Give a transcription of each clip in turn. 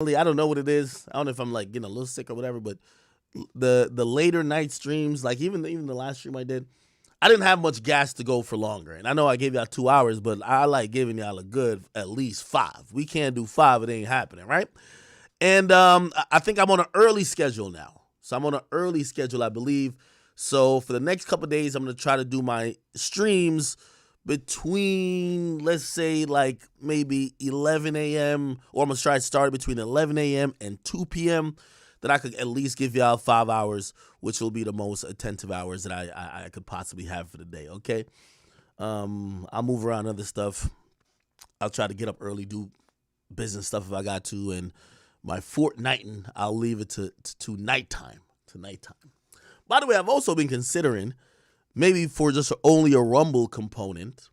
I don't know what it is. I don't know if I'm like getting a little sick or whatever, but the later night streams, like even the last stream I did, I didn't have much gas to go for longer. And I know I gave y'all 2 hours, but I like giving y'all a good at least 5. We can't do 5, it ain't happening, right? And I think I'm on an early schedule now. So I'm on an early schedule, I believe. So for the next couple of days, I'm gonna try to do my streams between, let's say, like maybe 11 a.m. or I'm gonna try to start between 11 a.m. and 2 p.m. That I could at least give y'all 5 hours, which will be the most attentive hours that I could possibly have for the day. Okay, I'll move around other stuff. I'll try to get up early, do business stuff if I got to, and my fortnighting, I'll leave it to nighttime. To nighttime. By the way, I've also been considering maybe for just only a Rumble component,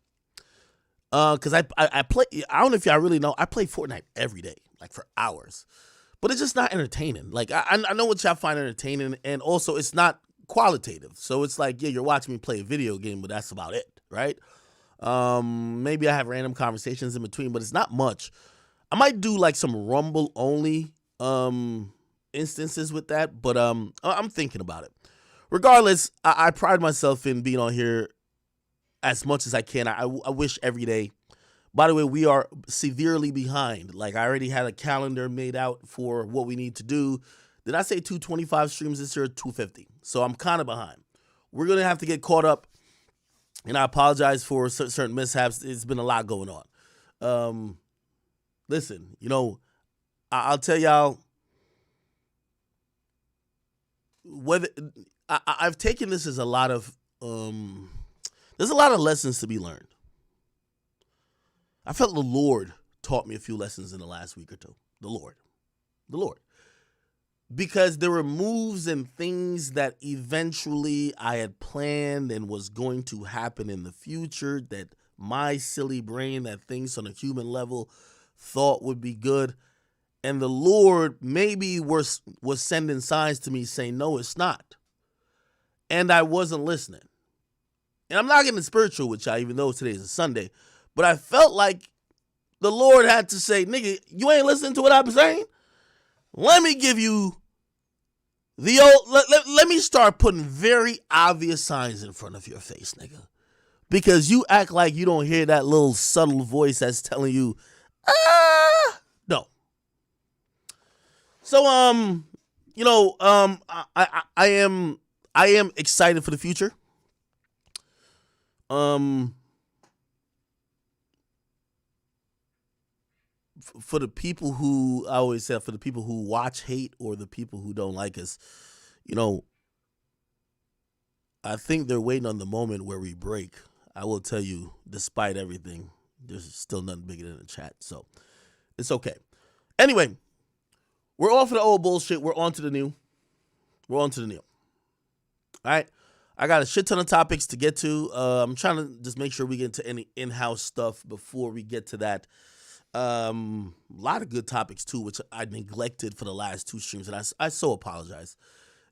because I play. I don't know if y'all really know. I play Fortnite every day, like for hours, but it's just not entertaining. Like I know what y'all find entertaining, and also it's not qualitative. So it's like, yeah, you're watching me play a video game, but that's about it, right? Maybe I have random conversations in between, but it's not much. I might do like some Rumble only instances with that, but I'm thinking about it. Regardless, I pride myself in being on here as much as I can. I wish every day. By the way, we are severely behind. Like, I already had a calendar made out for what we need to do. Did I say 225 streams this year or 250? So I'm kind of behind. We're going to have to get caught up, and I apologize for certain mishaps. It's been a lot going on. Listen, I'll tell y'all, whether I've taken this as a lot of there's a lot of lessons to be learned. I felt the Lord taught me a few lessons in the last week or two. The Lord. Because there were moves and things that eventually I had planned and was going to happen in the future that my silly brain that thinks on a human level thought would be good. And the Lord maybe was sending signs to me saying, no, it's not. And I wasn't listening. And I'm not getting spiritual with y'all, even though today is a Sunday. But I felt like the Lord had to say, nigga, you ain't listening to what I'm saying? Let me give you the old, let me start putting very obvious signs in front of your face, nigga. Because you act like you don't hear that little subtle voice that's telling you, no. So, I am excited for the future. For the people who, I always say, for the people who watch hate or the people who don't like us, I think they're waiting on the moment where we break. I will tell you, despite everything, there's still nothing bigger than the chat. So it's okay. Anyway, we're off of the old bullshit. We're on to the new. All right. I got a shit ton of topics to get to. I'm trying to just make sure we get into any in-house stuff before we get to that. A lot of good topics too, which I neglected for the last 2 streams, and I so apologize.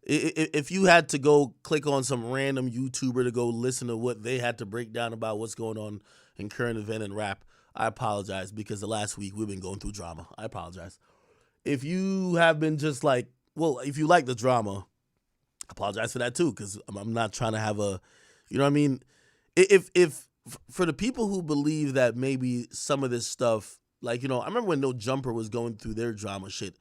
If you had to go click on some random YouTuber to go listen to what they had to break down about what's going on in current event and rap, I apologize, because the last week we've been going through drama. I apologize. If you have been just like, well, if you like the drama, I apologize for that too, because I'm not trying to have a, you know what I mean? If for the people who believe that maybe some of this stuff, like, I remember when No Jumper was going through their drama shit,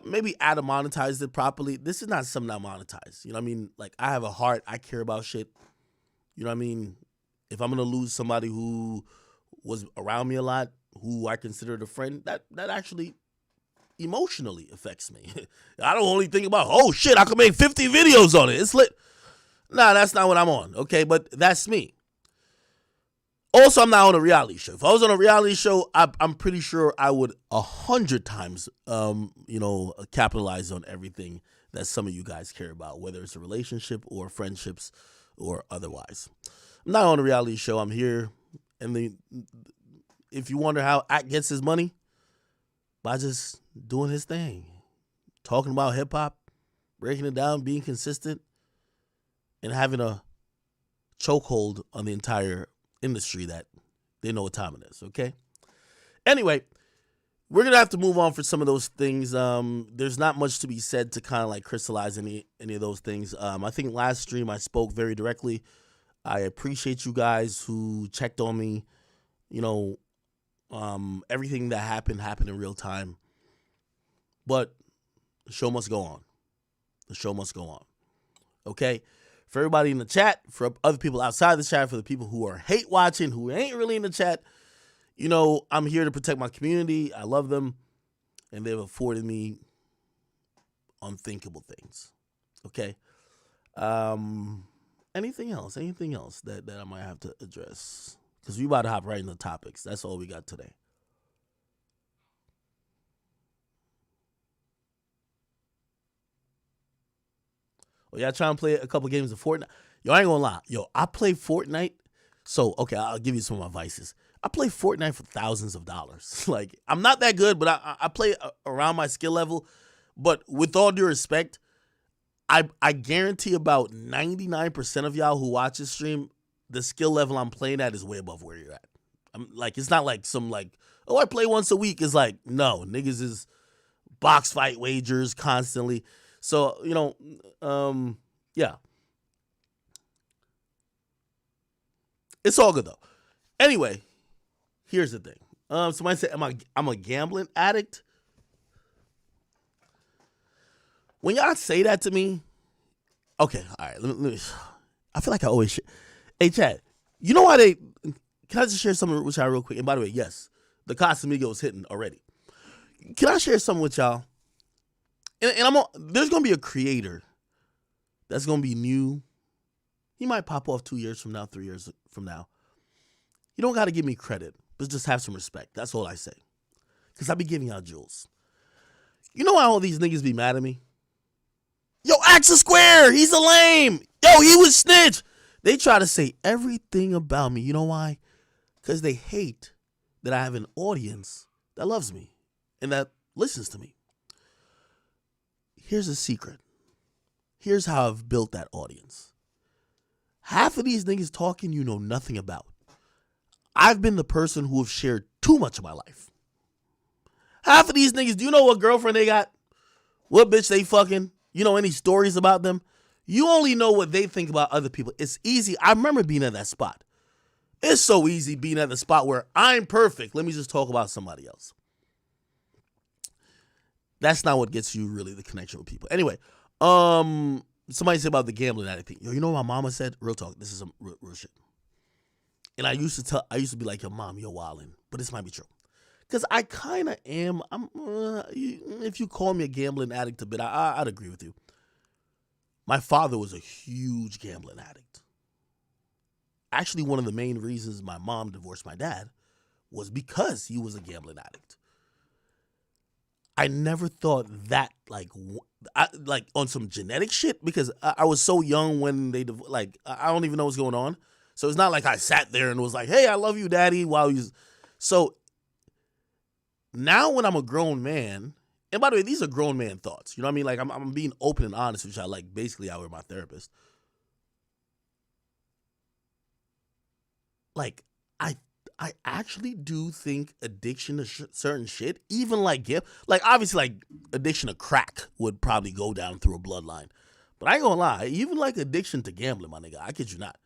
maybe Adam monetized it properly. This is not something I monetize. You know what I mean? Like, I have a heart. I care about shit. You know what I mean? If I'm going to lose somebody who was around me a lot, who I considered a friend, that actually emotionally affects me. I don't only think about, oh shit, I could make 50 videos on it. It's lit. Nah, that's not what I'm on. Okay, but that's me. Also, I'm not on a reality show. If I was on a reality show, I'm pretty sure I would 100 times, capitalize on everything that some of you guys care about, whether it's a relationship or friendships or otherwise. I'm not on a reality show. I'm here. And if you wonder how Act gets his money, by just doing his thing, talking about hip hop, breaking it down, being consistent, and having a chokehold on the entire industry that they know what time it is, okay? Anyway, we're gonna have to move on for some of those things. There's not much to be said to kind of like crystallize any of those things. I think last stream I spoke very directly. I appreciate you guys who checked on me. You know, everything that happened in real time. But the show must go on. The show must go on. Okay? For everybody in the chat, for other people outside the chat, for the people who are hate watching, who ain't really in the chat, you know, I'm here to protect my community. I love them. And they've afforded me unthinkable things. Okay? Anything else? Anything else that I might have to address? Because we about to hop right into the topics. That's all we got today. Oh, y'all trying to play a couple games of Fortnite? Yo, I ain't gonna lie. Yo, I play Fortnite. So, okay, I'll give you some of my vices. I play Fortnite for thousands of dollars. Like, I'm not that good, but I play around my skill level. But with all due respect, I guarantee about 99% of y'all who watch this stream, the skill level I'm playing at is way above where you're at. I'm like, it's not like some like, oh, I play once a week. It's like, no, niggas is box fight wagers constantly. So, you know, yeah. It's all good though. Anyway, here's the thing. Somebody said, I'm a gambling addict. When y'all say that to me, okay, all right, let me I feel like I always hey, Chad, you know why they, can I just share something with y'all real quick? And by the way, yes, the Casamigos hitting already. Can I share something with y'all? And there's going to be a creator that's going to be new. He might pop off 2 years from now, 3 years from now. You don't got to give me credit, but just have some respect. That's all I say. Because I be giving y'all jewels. You know why all these niggas be mad at me? Yo, Axel Square, he's a lame. Yo, he was snitch. They try to say everything about me. You know why? Because they hate that I have an audience that loves me and that listens to me. Here's a secret. Here's how I've built that audience. Half of these niggas talking you know nothing about. I've been the person who have shared too much of my life. Half of these niggas, do you know what girlfriend they got? What bitch they fucking? You know any stories about them? You only know what they think about other people. It's easy. I remember being at that spot. It's so easy being at the spot where I'm perfect. Let me just talk about somebody else. That's not what gets you really the connection with people. Anyway, somebody said about the gambling addict thing. Yo, you know what my mama said? Real talk. This is some real shit. And I used to be like, yo, mom, you're wildin'. But this might be true. Because I kind of am. If you call me a gambling addict a bit, I'd agree with you. My father was a huge gambling addict. Actually, one of the main reasons my mom divorced my dad was because he was a gambling addict. I never thought that like on some genetic shit because I was so young when they I don't even know what's going on. So it's not like I sat there and was like, "Hey, I love you, daddy," while he's so. Now when I'm a grown man, and by the way, these are grown man thoughts. You know what I mean? Like I'm being open and honest with y'all. Like basically, I were my therapist. Like I actually do think addiction to certain shit, even like obviously like addiction to crack would probably go down through a bloodline. But I ain't gonna lie, even like addiction to gambling, my nigga, I kid you not.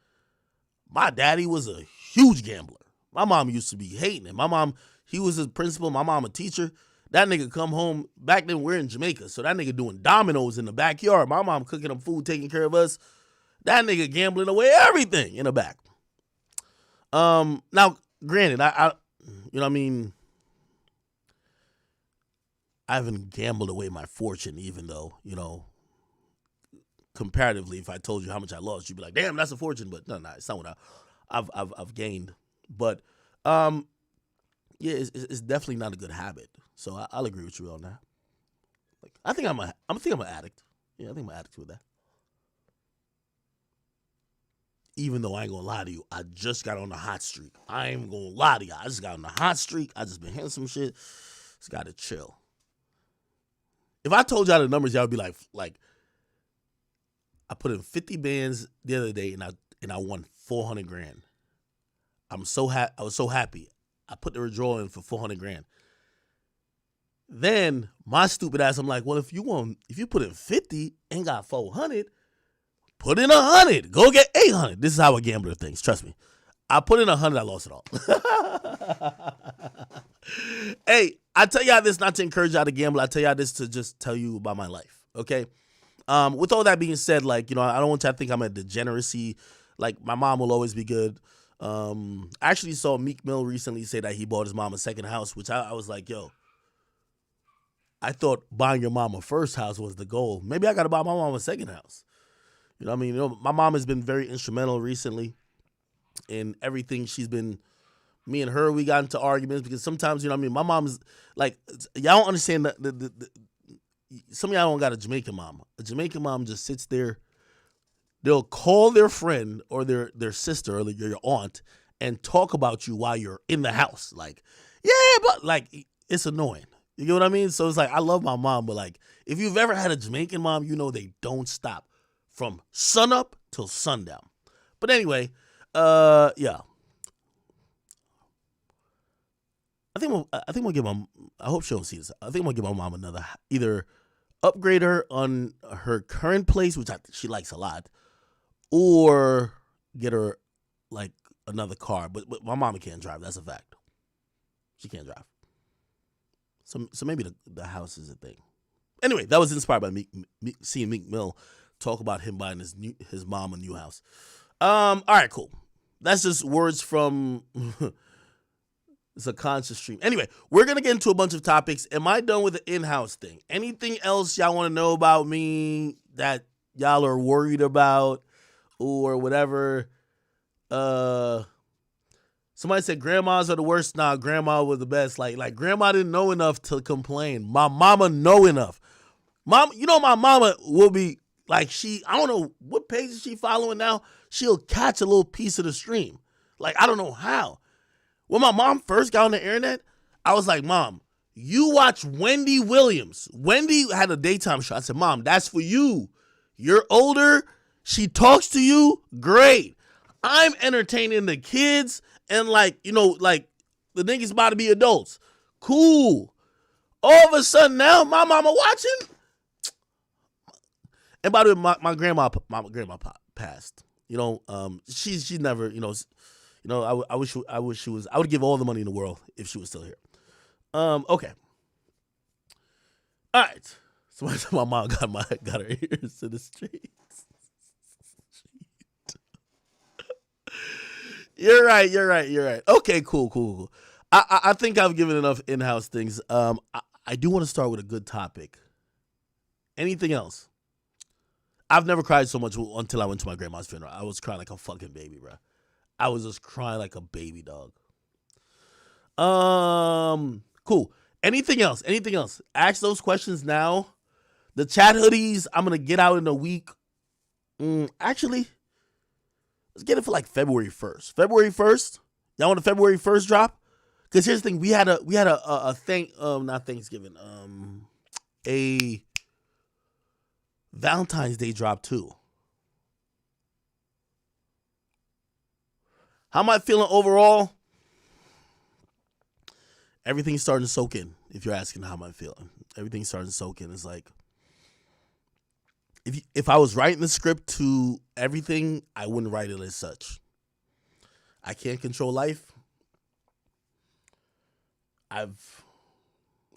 My daddy was a huge gambler. My mom used to be hating him. My mom, he was his principal. My mom a teacher. That nigga come home. Back then we're in Jamaica, so that nigga doing dominoes in the backyard. My mom cooking up food, taking care of us. That nigga gambling away everything in the back. Now, granted, I you know what I mean, I haven't gambled away my fortune, even though, you know, comparatively, if I told you how much I lost, you'd be like, damn, that's a fortune. But no, it's not what I've gained. But yeah, it's definitely not a good habit. So I'll agree with you on that. Like I think I'm an addict. Yeah, I think I'm an addict with that. Even though I ain't gonna lie to you, I just got on the hot streak. I ain't gonna lie to you. I just got on the hot streak. I just been hitting some shit. Just gotta chill. If I told y'all the numbers, y'all would be like, I put in 50 bands the other day and I won 400 grand. I was so happy. I put the withdrawal in for 400 grand. Then my stupid ass, I'm like, well, if you put in 50 and got 400, put in 100. Go get 800. This is how a gambler thinks. Trust me. I put in 100, I lost it all. Hey, I tell y'all this not to encourage y'all to gamble. I tell y'all this to just tell you about my life. Okay. With all that being said, like, I don't want y'all to think I'm a degeneracy. Like, my mom will always be good. I actually saw Meek Mill recently say that he bought his mom a second house, which I was like, yo, I thought buying your mom a first house was the goal. Maybe I got to buy my mom a second house. You know what I mean? My mom has been very instrumental recently in everything. Me and her, we got into arguments because sometimes, my mom's like, y'all don't understand some of y'all don't got a Jamaican mom. A Jamaican mom just sits there. They'll call their friend or their sister or your aunt and talk about you while you're in the house. Like, yeah, but like, it's annoying. You get what I mean? So it's like, I love my mom, but like, if you've ever had a Jamaican mom, they don't stop from sunup till sundown. But anyway, yeah. I think we'll give my. I hope she don't see this. I think we'll give my mom another, either upgrade her on her current place, which she likes a lot, or get her like another car. But my mama can't drive. That's a fact. She can't drive. So maybe the house is a thing. Anyway, that was inspired by seeing Meek Mill talk about him buying his mom a new house. All right, cool. That's just words from it's a conscious stream. Anyway, we're gonna get into a bunch of topics. Am I done with the in-house thing? Anything else y'all want to know about me that y'all are worried about or whatever? Somebody said grandmas are the worst. Nah, grandma was the best. Like grandma didn't know enough to complain. My mama know enough. Mom, my mama will be like, I don't know what page is she following now. She'll catch a little piece of the stream. Like, I don't know how. When my mom first got on the internet, I was like, Mom, you watch Wendy Williams. Wendy had a daytime show. I said, Mom, that's for you. You're older. She talks to you. Great. I'm entertaining the kids and like the niggas about to be adults. Cool. All of a sudden now, my mama watching. And by the way, my grandma passed. She never, I wish she was. I would give all the money in the world if she was still here. Okay. All right. Somebody said my mom got her ears to the streets. You're right. Okay, cool. I think I've given enough in-house things. I do want to start with a good topic. Anything else? I've never cried so much until I went to my grandma's funeral. I was crying like a fucking baby, bro. I was just crying like a baby dog. Cool. Anything else? Ask those questions now. The chat hoodies, I'm going to get out in a week. Actually, let's get it for like February 1st. February 1st? Y'all want a February 1st drop? Because here's the thing. We had a thing, not Thanksgiving, a Valentine's Day drop too. How am I feeling overall? Everything's starting to soak in. If you're asking how am I feeling, everything's starting to soak in. It's like, if I was writing the script to everything, I wouldn't write it as such. I can't control life. A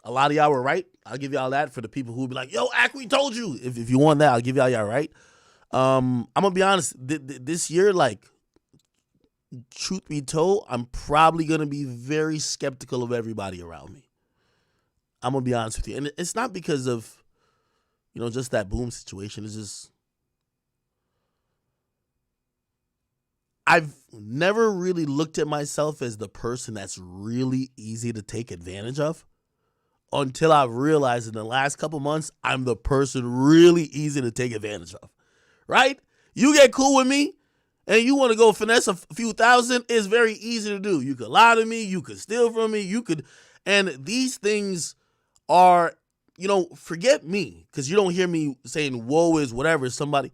lot of y'all were right. I'll give y'all that for the people who would be like, yo, we told you. If you want that, I'll give y'all right. I'm going to be honest. This year, like, truth be told, I'm probably going to be very skeptical of everybody around me. I'm going to be honest with you. And it's not because of, just that boom situation. It's just, I've never really looked at myself as the person that's really easy to take advantage of until I've realized in the last couple months, I'm the person really easy to take advantage of, right? You get cool with me and you want to go finesse a few thousand, it's very easy to do. You could lie to me, you could steal from me, and these things are, forget me, because you don't hear me saying woe is whatever, somebody.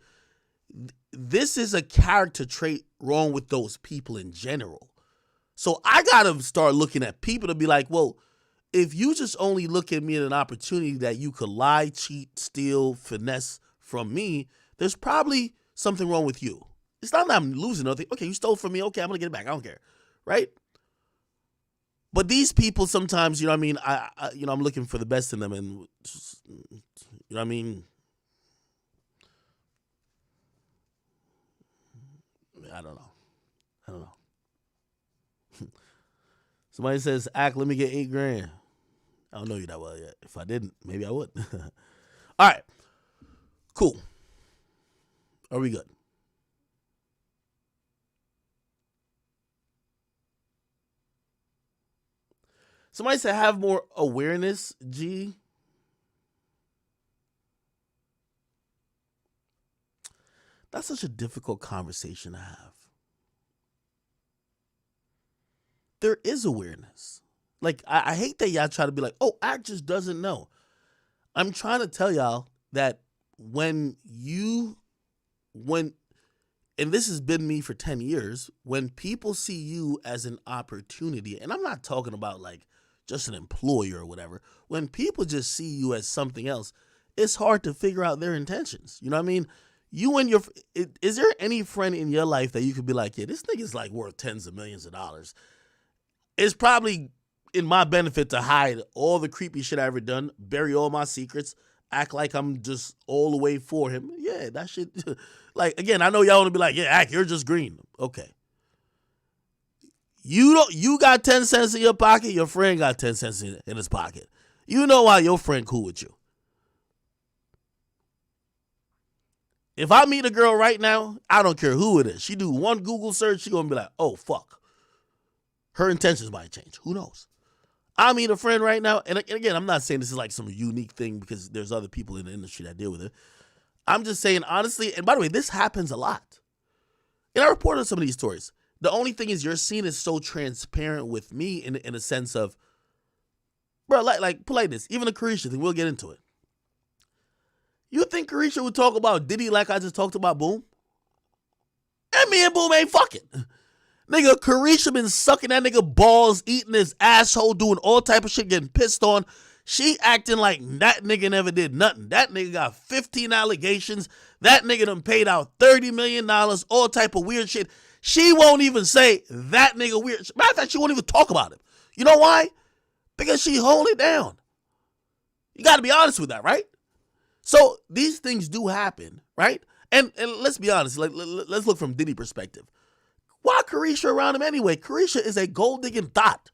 This is a character trait wrong with those people in general. So I got to start looking at people to be like, well, if you just only look at me as an opportunity that you could lie, cheat, steal, finesse from me, there's probably something wrong with you. It's not that I'm losing nothing. Okay, you stole from me. Okay, I'm going to get it back. I don't care. Right? But these people sometimes, you know what I mean? I'm looking for the best in them, and just, you know what I mean? I don't know. Somebody says, "Act, let me get $8,000." I don't know you that well yet. If I didn't, maybe I would. All right. Cool. Are we good? Somebody said have more awareness, G. That's such a difficult conversation to have. There is awareness. Like, I hate that y'all try to be like, oh, Act just doesn't know. I'm trying to tell y'all that and this has been me for 10 years, when people see you as an opportunity, and I'm not talking about like just an employer or whatever, when people just see you as something else, it's hard to figure out their intentions. You know what I mean? Is there any friend in your life that you could be like, yeah, this nigga's like worth tens of millions of dollars? It's probably in my benefit to hide all the creepy shit I ever done, bury all my secrets, act like I'm just all the way for him. Yeah, that shit. Like, again, I know y'all want to be like, yeah, Act, you're just green. Okay. You got 10 cents in your pocket, your friend got 10 cents in his pocket. You know why your friend cool with you. If I meet a girl right now, I don't care who it is. She do one Google search, she gonna be like, oh, fuck. Her intentions might change. Who knows? I meet a friend right now, and again, I'm not saying this is like some unique thing because there's other people in the industry that deal with it. I'm just saying, honestly, and by the way, this happens a lot. And I reported some of these stories. The only thing is your scene is so transparent with me in a sense of, bro, like politeness. Even the Carisha thing, we'll get into it. You think Carisha would talk about Diddy like I just talked about Boom? And me and Boom ain't fucking. Nigga, Carisha been sucking that nigga balls, eating his asshole, doing all type of shit, getting pissed on. She acting like that nigga never did nothing. That nigga got 15 allegations. That nigga done paid out $30 million, all type of weird shit. She won't even say that nigga weird. Matter of fact, she won't even talk about him. You know why? Because she hold it down. You got to be honest with that, right? So these things do happen, right? And let's be honest. Let's look from Diddy perspective. Why Carisha around him anyway? Carisha is a gold digging thought.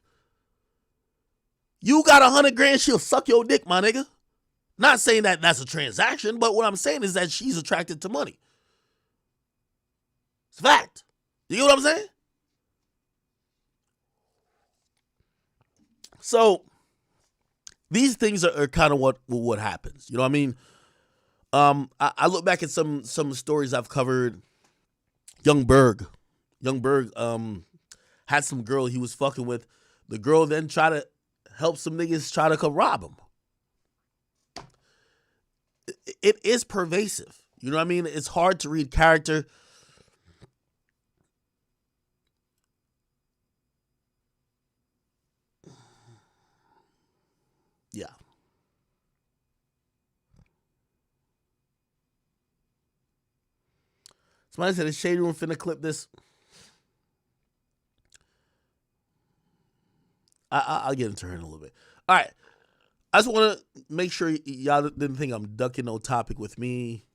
You got $100,000, she'll suck your dick, my nigga. Not saying that that's a transaction, but what I'm saying is that she's attracted to money. It's a fact. You get what I'm saying? So these things are kind of what happens. You know what I mean? I look back at some stories I've covered. Young Berg had some girl he was fucking with. The girl then tried to help some niggas try to come rob him. It is pervasive. You know what I mean? It's hard to read character. Yeah. Somebody said the Shade Room finna clip this. I'll get into her in a little bit. All right. I just want to make sure y'all didn't think I'm ducking no topic with me.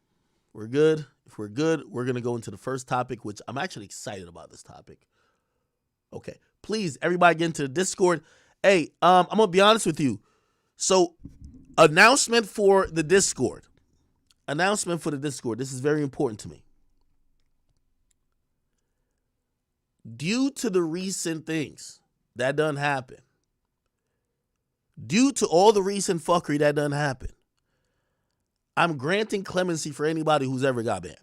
We're good. If we're good, we're going to go into the first topic, which I'm actually excited about this topic. Okay. Please, everybody get into the Discord. Hey, I'm going to be honest with you. So, announcement for the Discord. This is very important to me. Due to the recent things that done happen, due to all the recent fuckery that done happen, I'm granting clemency for anybody who's ever got banned.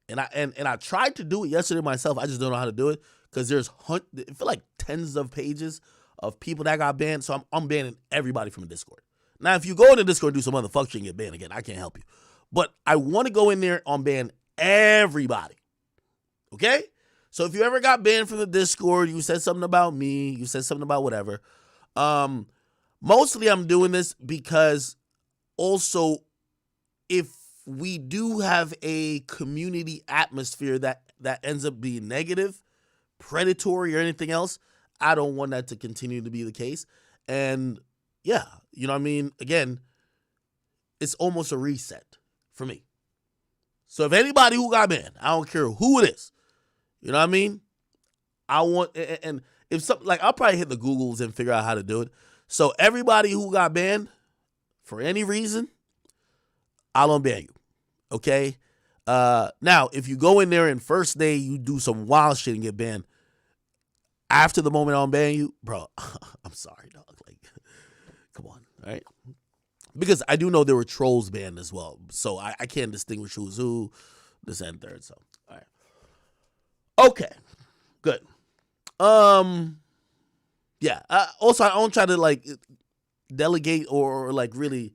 And I tried to do it yesterday myself. I just don't know how to do it because there's I feel like tens of pages of people that got banned. So I'm banning everybody from the Discord. Now, if you go in the Discord and do some other fuck shit and get banned again, I can't help you. But I want to go in there and ban everybody. Okay? So if you ever got banned from the Discord, you said something about me, you said something about whatever, Mostly I'm doing this because also if we do have a community atmosphere that ends up being negative, predatory, or anything else, I don't want that to continue to be the case. And yeah, you know what I mean? Again, it's almost a reset for me. So if anybody who got banned, I don't care who it is, you know what I mean? I want, and if something, like, I'll probably hit the Googles and figure out how to do it. So everybody who got banned for any reason, I'll unban you. Okay? Now, if you go in there and first day you do some wild shit and get banned, after the moment I unban you, bro, I'm sorry, dog. Like, come on, all right? Because I do know there were trolls banned as well. So I can't distinguish who's who, this and third. So, all right. Okay, good. Yeah. Also, I don't try to like delegate or like really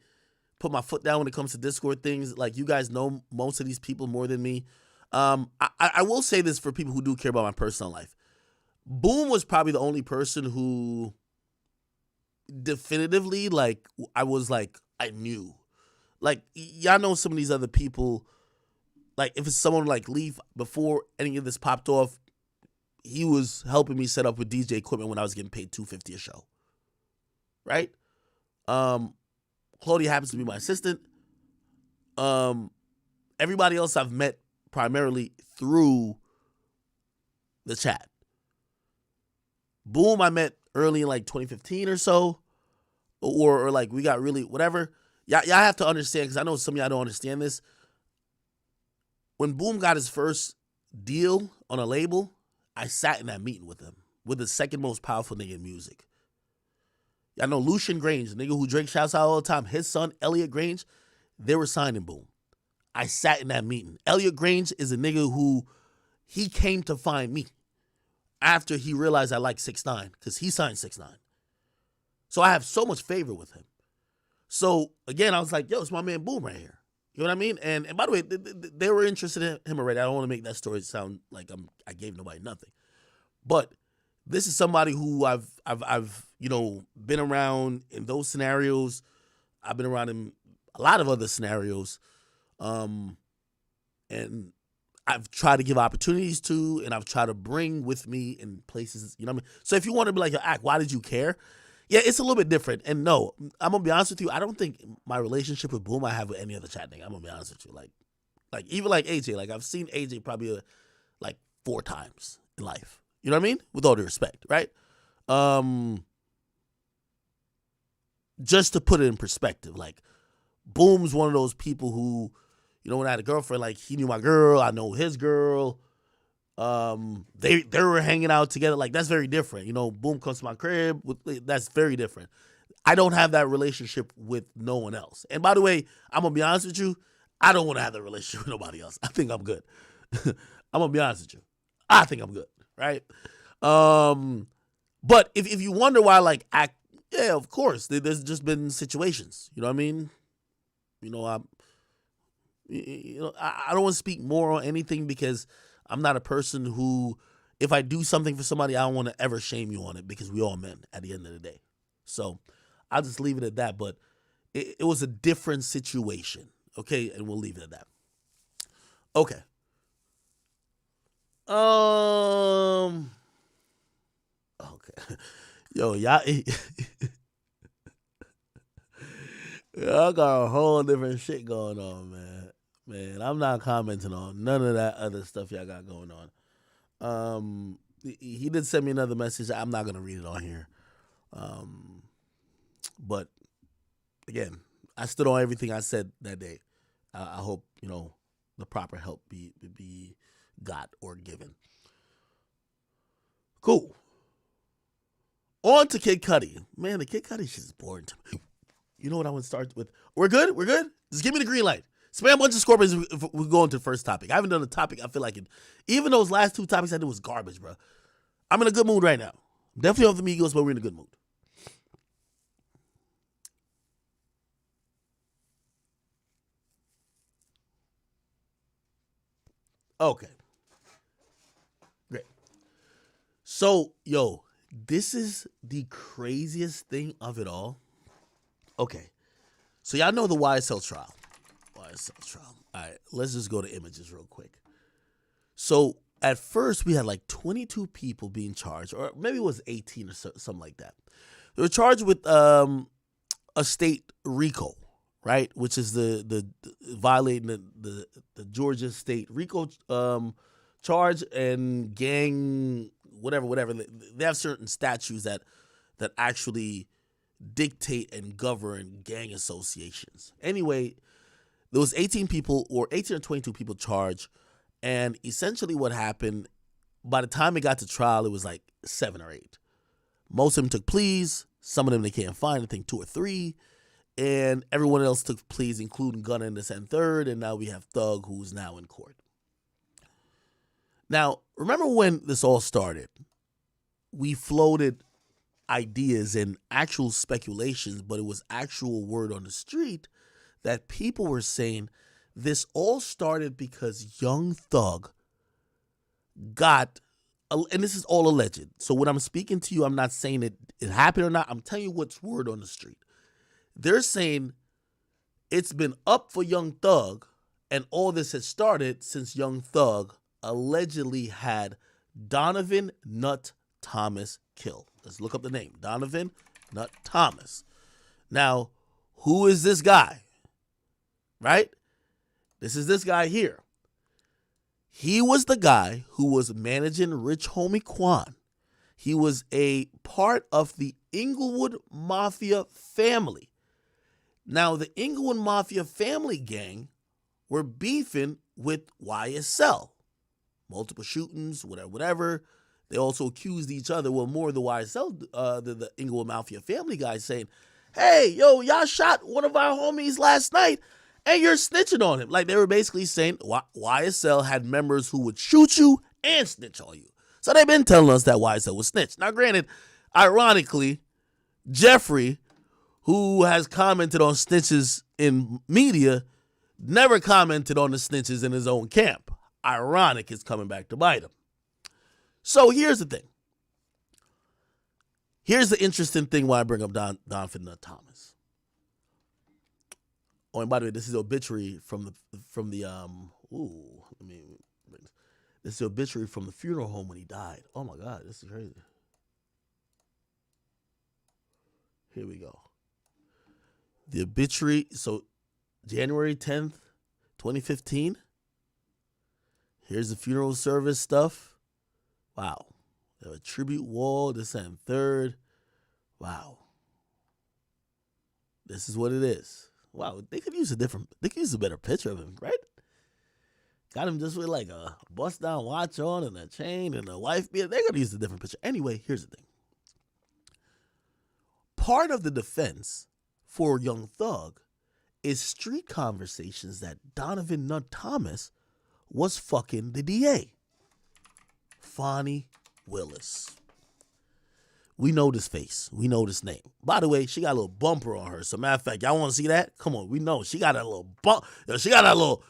put my foot down when it comes to Discord things. Like, you guys know most of these people more than me. I will say this for people who do care about my personal life. Boom was probably the only person who definitively, like, I was like, I knew. Like, y'all know some of these other people, like, if it's someone like Leaf, before any of this popped off, he was helping me set up with DJ equipment when I was getting paid $250 a show. Right? Claudia happens to be my assistant. Everybody else I've met primarily through the chat. Boom, I met early in like 2015 or so, or like we got really whatever. Y'all have to understand, because I know some of y'all don't understand this. When Boom got his first deal on a label, I sat in that meeting with him, with the second most powerful nigga in music. Y'all know Lucian Grange, the nigga who Drake shouts out all the time, his son, Elliot Grange, they were signing Boom. I sat in that meeting. Elliot Grange is a nigga who, he came to find me after he realized I like 6ix9ine, because he signed 6ix9ine. So I have so much favor with him. So again, I was like, yo, it's my man Boom right here. You know what I mean? And by the way, they were interested in him already. I don't want to make that story sound like I gave nobody nothing. But this is somebody who I've you know, been around in those scenarios. I've been around in a lot of other scenarios. And I've tried to give opportunities to, and I've tried to bring with me in places, you know what I mean? So if you want to be like, Act, why did you care? Yeah, it's a little bit different. And no, I'm going to be honest with you, I don't think my relationship with Boom I have with any other chat nigga. I'm going to be honest with you. Like even like AJ, like I've seen AJ probably like 4 times in life. You know what I mean? With all due respect, right? Just to put it in perspective, like Boom's one of those people who, you know, when I had a girlfriend, like he knew my girl, I know his girl. They were hanging out together. Like, that's very different. You know, Boom comes to my crib. That's very different. I don't have that relationship with no one else. And by the way, I'm going to be honest with you, I don't want to have that relationship with nobody else. I think I'm good. I'm going to be honest with you. I think I'm good, right? But if you wonder why, like, yeah, of course, there's just been situations. You know what I mean? You know, I don't want to speak more on anything, because I'm not a person who, if I do something for somebody, I don't want to ever shame you on it, because we all men at the end of the day. So I'll just leave it at that. But it was a different situation. Okay. And we'll leave it at that. Okay. Okay. Yo, y'all got a whole different shit going on, man. Man, I'm not commenting on none of that other stuff y'all got going on. He did send me another message. I'm not gonna read it on here. But again, I stood on everything I said that day. I hope, you know, the proper help be got or given. Cool. On to Kid Cudi. Man, the Kid Cudi shit is boring to me. You know what I want to start with? We're good? We're good? Just give me the green light. Spam a bunch of scorpions if we go into the first topic. I haven't done a topic. I feel like it. Even those last 2 topics I did was garbage, bro. I'm in a good mood right now. Definitely off the Migos, but we're in a good mood. Okay. Great. So, yo, this is the craziest thing of it all. Okay. So y'all know the YSL trial. YSL trial. All right, let's just go to images real quick. So at first we had like 22 people being charged, or maybe it was 18 or something like that. They were charged with a state RICO, right? Which is the violating the Georgia state RICO charge and gang whatever. They have certain statutes that actually dictate and govern gang associations. Anyway, there was 18 people, or 18 or 22 people charged, and essentially what happened, by the time it got to trial, it was like 7 or 8. Most of them took pleas. Some of them they can't find, I think 2 or 3. And everyone else took pleas, including Gunna in the 3rd, and now we have Thug, who's now in court. Now, remember when this all started? We floated ideas and actual speculations, but it was actual word on the street that people were saying this all started because Young Thug got, and this is all alleged. So when I'm speaking to you, I'm not saying it happened or not. I'm telling you what's word on the street. They're saying it's been up for Young Thug, and all this has started since Young Thug allegedly had Donovan Nut Thomas killed. Let's look up the name. Donovan Nut Thomas. Now, who is this guy? Right? This is this guy here. He was the guy who was managing Rich Homie Quan. He was a part of the Inglewood Mafia family. Now, the Inglewood Mafia family gang were beefing with YSL. Multiple shootings, whatever. They also accused each other, well, more of the YSL, the Inglewood Mafia family guys saying, hey, yo, y'all shot one of our homies last night and you're snitching on him. Like, they were basically saying YSL had members who would shoot you and snitch on you. So they've been telling us that YSL was snitch. Now, granted, ironically, Jeffrey, who has commented on snitches in media, never commented on the snitches in his own camp. Ironic, it's coming back to bite him. So here's the thing. Here's the interesting thing why I bring up Donovan Nut Thomas. Oh, and by the way, this is the obituary from the this is the obituary from the funeral home when he died. Oh my God, this is crazy. Here we go. The obituary, so January 10th, 2015. Here's the funeral service stuff. Wow. A tribute wall, this and third. Wow. This is what it is. Wow, they could use a better picture of him, right? Got him just with like a bust down watch on and a chain and a wife beater. They're gonna use a different picture. Anyway, here's the thing. Part of the defense for Young Thug is street conversations that Donovan Nut Thomas was fucking the DA. Fani Willis. We know this face. We know this name. By the way, she got a little bumper on her. So matter of fact, y'all want to see that? Come on, we know. She got that little bump. She got that little,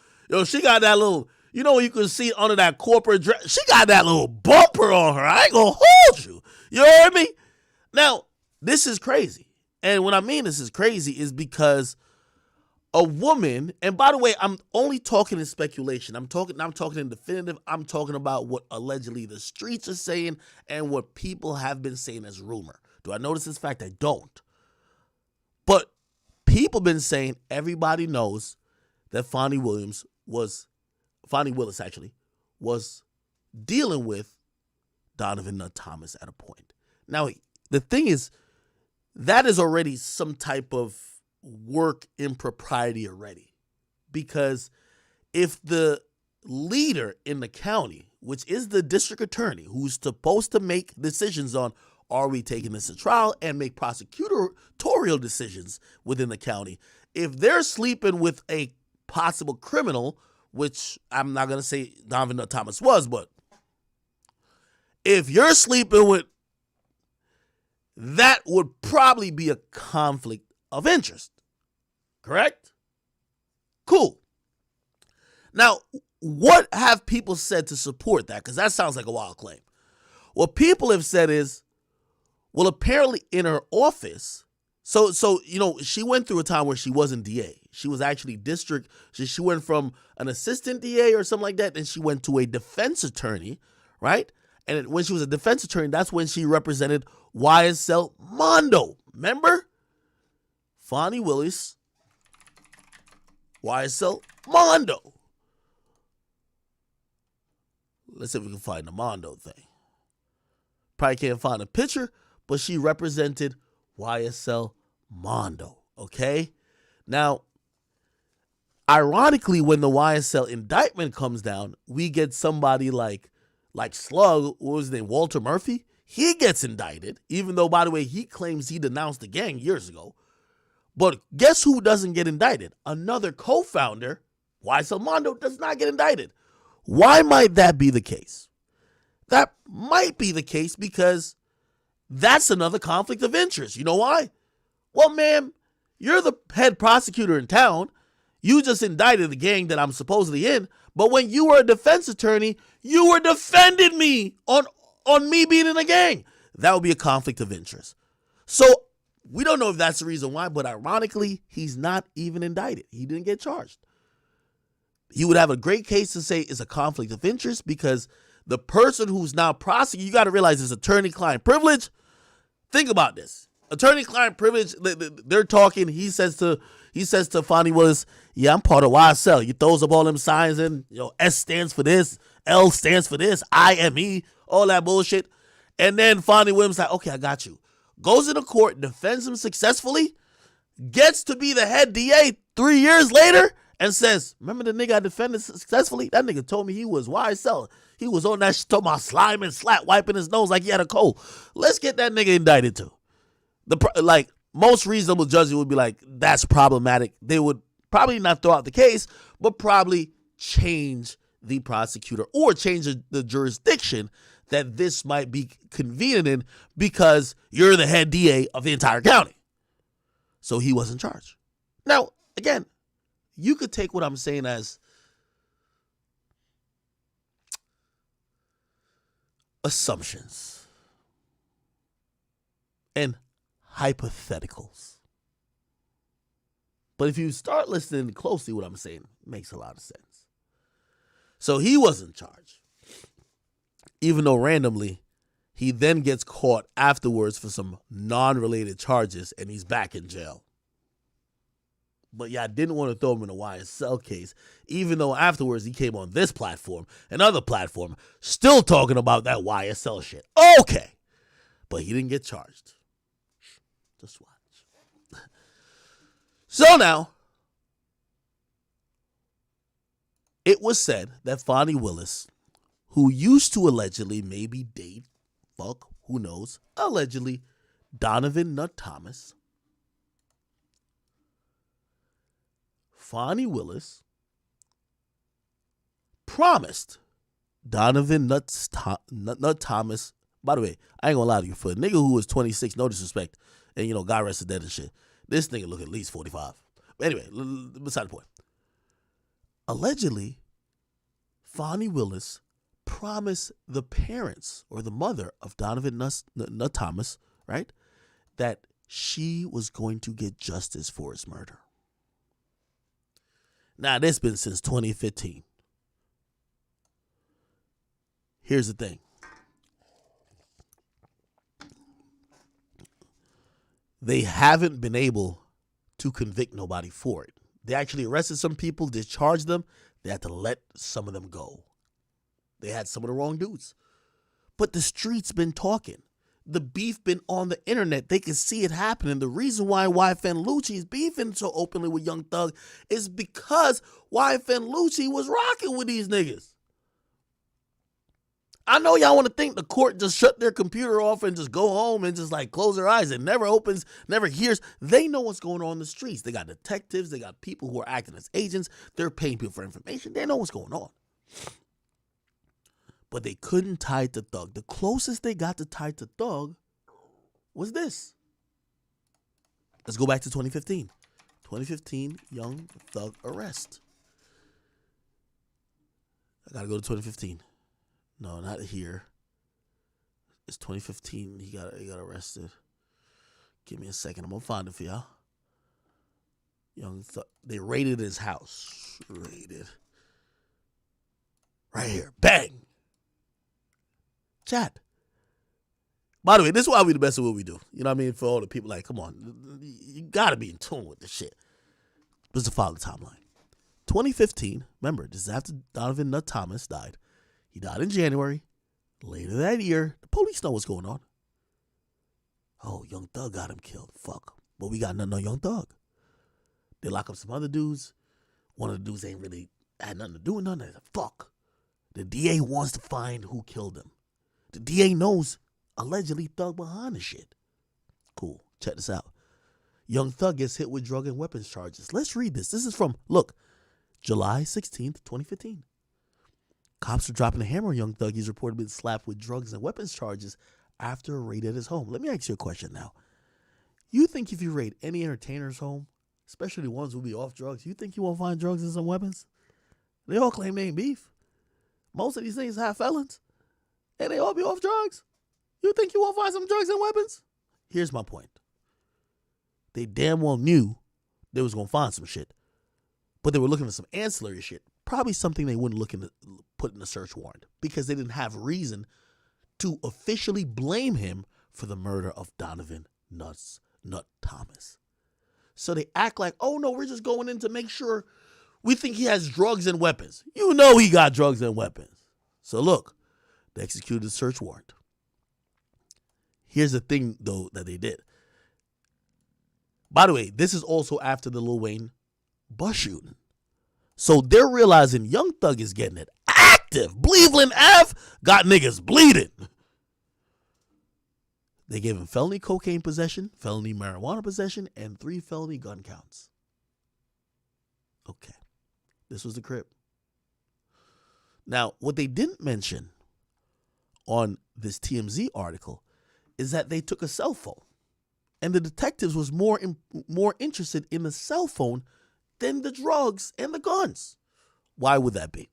you know, you can see under that corporate dress. She got that little bumper on her. I ain't gonna hold you. You heard me? Now, this is crazy. And when I mean this is crazy is because a woman, and by the way, I'm only talking in speculation. I'm talking in definitive. I'm talking about what allegedly the streets are saying and what people have been saying as rumor. Do I notice this fact? I don't. But people been saying, everybody knows that Fani Willis was dealing with Donovan Nut Thomas at a point. Now, the thing is, that is already some type of work impropriety already, because if the leader in the county, which is the district attorney who's supposed to make decisions on are we taking this to trial and make prosecutorial decisions within the county, if they're sleeping with a possible criminal, which I'm not going to say Donovan Nut Thomas was, but if you're sleeping with, that would probably be a conflict of interest. Correct? Cool. Now, what have people said to support that? Because that sounds like a wild claim. What people have said is, well, apparently in her office, So she went through a time where she wasn't DA. She was actually district. She went from an assistant DA or something like that, and she went to a defense attorney, right? And when she was a defense attorney, that's when she represented YSL Mondo. Remember? Fani Willis, YSL Mondo. Let's see if we can find the Mondo thing. Probably can't find a picture, but she represented YSL Mondo, okay? Now, ironically, when the YSL indictment comes down, we get somebody like Slug, what was his name, Walter Murphy? He gets indicted, even though, by the way, he claims he denounced the gang years ago. But guess who doesn't get indicted? Another co-founder, YSL Mondo, does not get indicted. Why might that be the case? That might be the case because that's another conflict of interest. You know why? Well, ma'am, you're the head prosecutor in town. You just indicted the gang that I'm supposedly in. But when you were a defense attorney, you were defending me on me being in a gang. That would be a conflict of interest. So we don't know if that's the reason why, but ironically, he's not even indicted. He didn't get charged. He would have a great case to say it's a conflict of interest because the person who's now prosecuting, you got to realize it's attorney-client privilege. Think about this. Attorney-client privilege, they're talking, he says to Fani Willis, yeah, I'm part of YSL. He throws up all them signs in, S stands for this, L stands for this, IME, all that bullshit. And then Fani Willis like, okay, I got you. Goes into court, defends him successfully, gets to be the head DA 3 years later, and says, remember the nigga I defended successfully? That nigga told me he was YSL. He was on that shit talking about slime and slap, wiping his nose like he had a cold. Let's get that nigga indicted too. Most reasonable judges would be like, that's problematic. They would probably not throw out the case, but probably change the prosecutor or change the jurisdiction that this might be convenient in because you're the head DA of the entire county. So he wasn't charged. Now, again, you could take what I'm saying as assumptions and hypotheticals. But if you start listening closely, what I'm saying makes a lot of sense. So he wasn't charged. Even though randomly, he then gets caught afterwards for some non-related charges and he's back in jail. But yeah, I didn't want to throw him in a YSL case, even though afterwards he came on this platform, another platform, still talking about that YSL shit. Okay. But he didn't get charged. Just watch. So now, it was said that Fani Willis, who used to allegedly maybe date, who knows, allegedly, Donovan Nut Thomas, Fani Willis promised Donovan Nut Thomas. By the way, I ain't gonna lie to you, for a nigga who was 26, no disrespect, and God rest his dead and shit, this nigga look at least 45. But anyway, beside the point. Allegedly, Fani Willis promised the parents or the mother of Donovan Nut Thomas, right, that she was going to get justice for his murder. Now, this has been since 2015. Here's the thing. They haven't been able to convict nobody for it. They actually arrested some people, discharged them. They had to let some of them go. They had some of the wrong dudes. But the streets been talking. The beef been on the internet. They can see it happening. The reason why YFN Lucci is beefing so openly with Young Thug is because YFN Lucci was rocking with these niggas. I know y'all want to think the court just shut their computer off and just go home and just close their eyes. It never opens, never hears. They know what's going on in the streets. They got detectives. They got people who are acting as agents. They're paying people for information. They know what's going on. But they couldn't tie it to Thug. The closest they got to tie it to Thug was this. Let's go back to 2015. 2015 Young Thug arrest. I got to go to 2015. No, not here. It's 2015. He got arrested. Give me a second. I'm going to find it for y'all. Young Thug. They raided his house. Raided. Right here. Bang. Chat. By the way, this is why we the best at what we do. You know what I mean? For all the people like, come on. You got to be in tune with this shit. This is the follow timeline. 2015. Remember, this is after Donovan Nut Thomas died. He died in January. Later that year, the police know what's going on. Oh, Young Thug got him killed. Fuck. But we got nothing on Young Thug. They lock up some other dudes. One of the dudes ain't really had nothing to do with none of that. Fuck. The DA wants to find who killed him. The DA knows allegedly Thug behind the shit. Cool. Check this out. Young Thug gets hit with drug and weapons charges. Let's read this. This is from, look, July 16th, 2015. Cops are dropping a hammer on Young Thug. He's reported being slapped with drugs and weapons charges after a raid at his home. Let me ask you a question now. You think if you raid any entertainer's home, especially the ones who be off drugs, you think you won't find drugs and some weapons? They all claim they ain't beef. Most of these things have felons, and they all be off drugs. You think you won't find some drugs and weapons? Here's my point. They damn well knew they was going to find some shit, but they were looking for some ancillary shit, probably something they wouldn't put in a search warrant because they didn't have reason to officially blame him for the murder of Donovan Nut Thomas. So they act like, oh no, we're just going in to make sure we think he has drugs and weapons. You know he got drugs and weapons. So look, they executed a search warrant. Here's the thing, though, that they did. By the way, this is also after the Lil Wayne bus shooting. So they're realizing Young Thug is getting it active. Cleveland Ave got niggas bleeding. They gave him felony cocaine possession, felony marijuana possession, and 3 felony gun counts. Okay. This was the crib. Now, what they didn't mention on this TMZ article is that they took a cell phone. And the detectives was more interested in the cell phone than the drugs and the guns. Why would that be?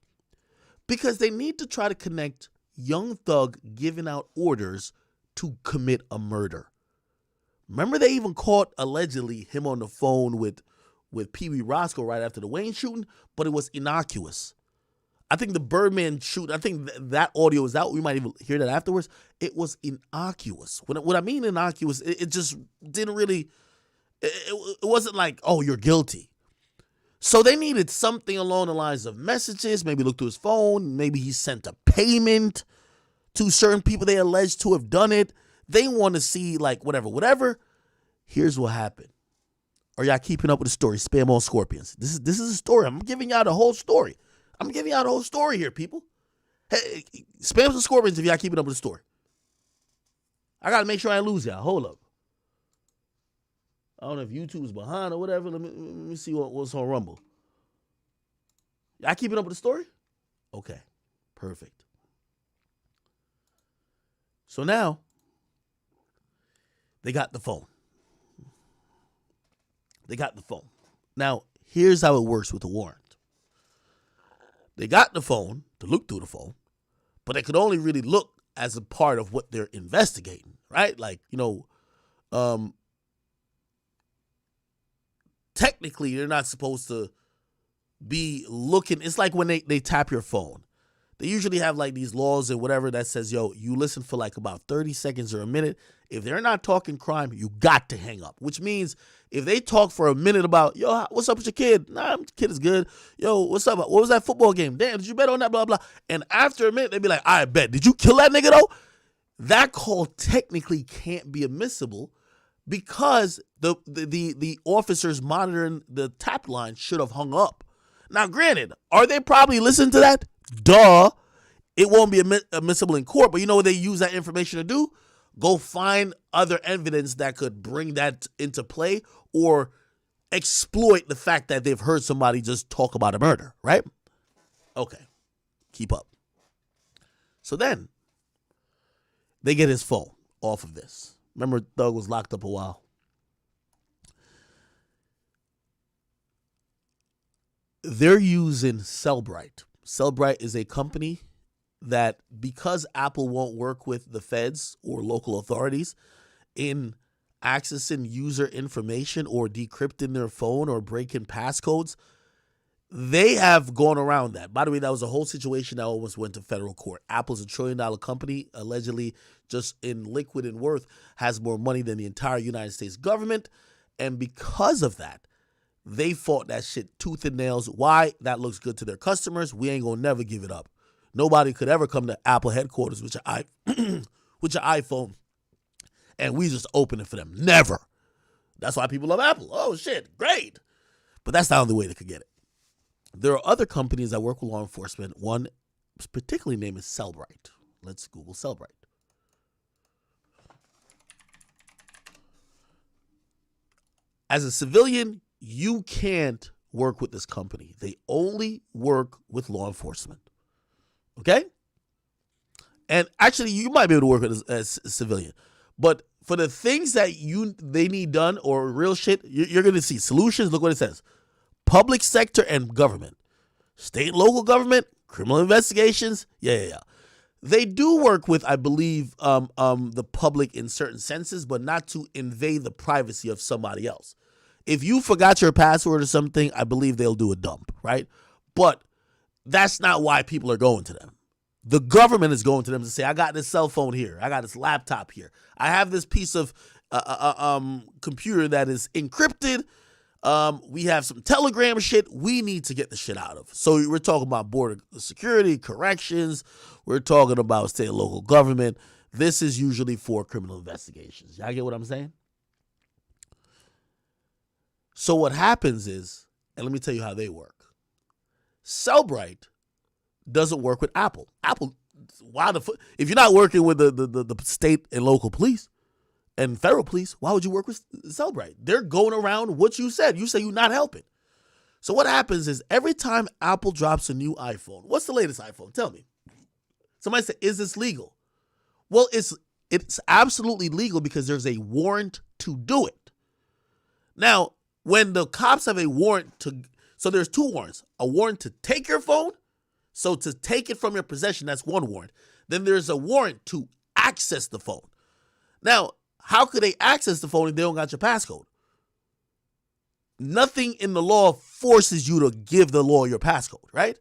Because they need to try to connect Young Thug giving out orders to commit a murder. Remember they even caught, allegedly, him on the phone with Pee Wee Roscoe right after the Wayne shooting, but it was innocuous. I think the Birdman shoot, I think that audio is out. We might even hear that afterwards. It was innocuous. What I mean innocuous, it just didn't really, it wasn't like, oh, you're guilty. So they needed something along the lines of messages, maybe look through his phone, maybe he sent a payment to certain people they alleged to have done it. They want to see like whatever. Here's what happened. Are y'all keeping up with the story? Spam on Scorpions. This is a story. I'm giving y'all the whole story. I'm giving y'all the whole story here, people. Hey, spam some Scorpions if y'all keeping up with the story. I got to make sure I lose y'all. Hold up. I don't know if YouTube's behind or whatever. Let me see what's on Rumble. Y'all keeping up with the story? Okay. Perfect. So now, they got the phone. Now, here's how it works with the warrant. They got the phone to look through the phone, but they could only really look as a part of what they're investigating, right? Like, technically, they're not supposed to be looking. It's like when they tap your phone. They usually have like these laws and whatever that says, yo, you listen for like about 30 seconds or a minute. If they're not talking crime, you got to hang up, which means if they talk for a minute about, yo, what's up with your kid? Nah, kid is good. Yo, what's up? What was that football game? Damn, did you bet on that? Blah, blah. And after a minute, they'd be like, I bet. Did you kill that nigga though? That call technically can't be admissible because the officers monitoring the tap line should have hung up. Now, granted, are they probably listening to that? Duh. It won't be admissible in court, but you know what they use that information to do? Go find other evidence that could bring that into play or exploit the fact that they've heard somebody just talk about a murder, right? Okay. Keep up. So then, they get his phone off of this. Remember, Thug was locked up a while. They're using Cellbrite. Cellbrite is a company that, because Apple won't work with the feds or local authorities in accessing user information or decrypting their phone or breaking passcodes, they have gone around that. By the way, that was a whole situation that almost went to federal court. Apple's a $1 trillion company, allegedly just in liquid and worth, has more money than the entire United States government. And because of that, they fought that shit tooth and nails. Why? That looks good to their customers. We ain't gonna never give it up. Nobody could ever come to Apple headquarters with your iPhone and we just open it for them. Never. That's why people love Apple. Oh shit, great. But that's not the only way they could get it. There are other companies that work with law enforcement. One particularly named is Cellbrite. Let's Google Cellbrite. As a civilian, you can't work with this company. They only work with law enforcement. Okay? And actually, you might be able to work with as a civilian. But for the things that they need done or real shit, you're going to see solutions. Look what it says. Public sector and government. State and local government, criminal investigations. Yeah. They do work with, I believe, the public in certain senses, but not to invade the privacy of somebody else. If you forgot your password or something, I believe they'll do a dump, right? But that's not why people are going to them. The government is going to them to say, I got this cell phone here. I got this laptop here. I have this piece of computer that is encrypted. We have some Telegram shit we need to get the shit out of. So we're talking about border security, corrections. We're talking about state and local government. This is usually for criminal investigations. Y'all get what I'm saying? So what happens is, and let me tell you how they work. Cellbrite doesn't work with Apple. Apple, why the fuck? If you're not working with the state and local police and federal police, why would you work with Cellbrite? They're going around what you said. You say you're not helping. So what happens is every time Apple drops a new iPhone, what's the latest iPhone? Tell me. Somebody said, is this legal? Well, it's absolutely legal because there's a warrant to do it. Now, when the cops have a warrant so there's two warrants. A warrant to take your phone. So to take it from your possession, that's one warrant. Then there's a warrant to access the phone. Now, how could they access the phone if they don't got your passcode? Nothing in the law forces you to give the law your passcode, right?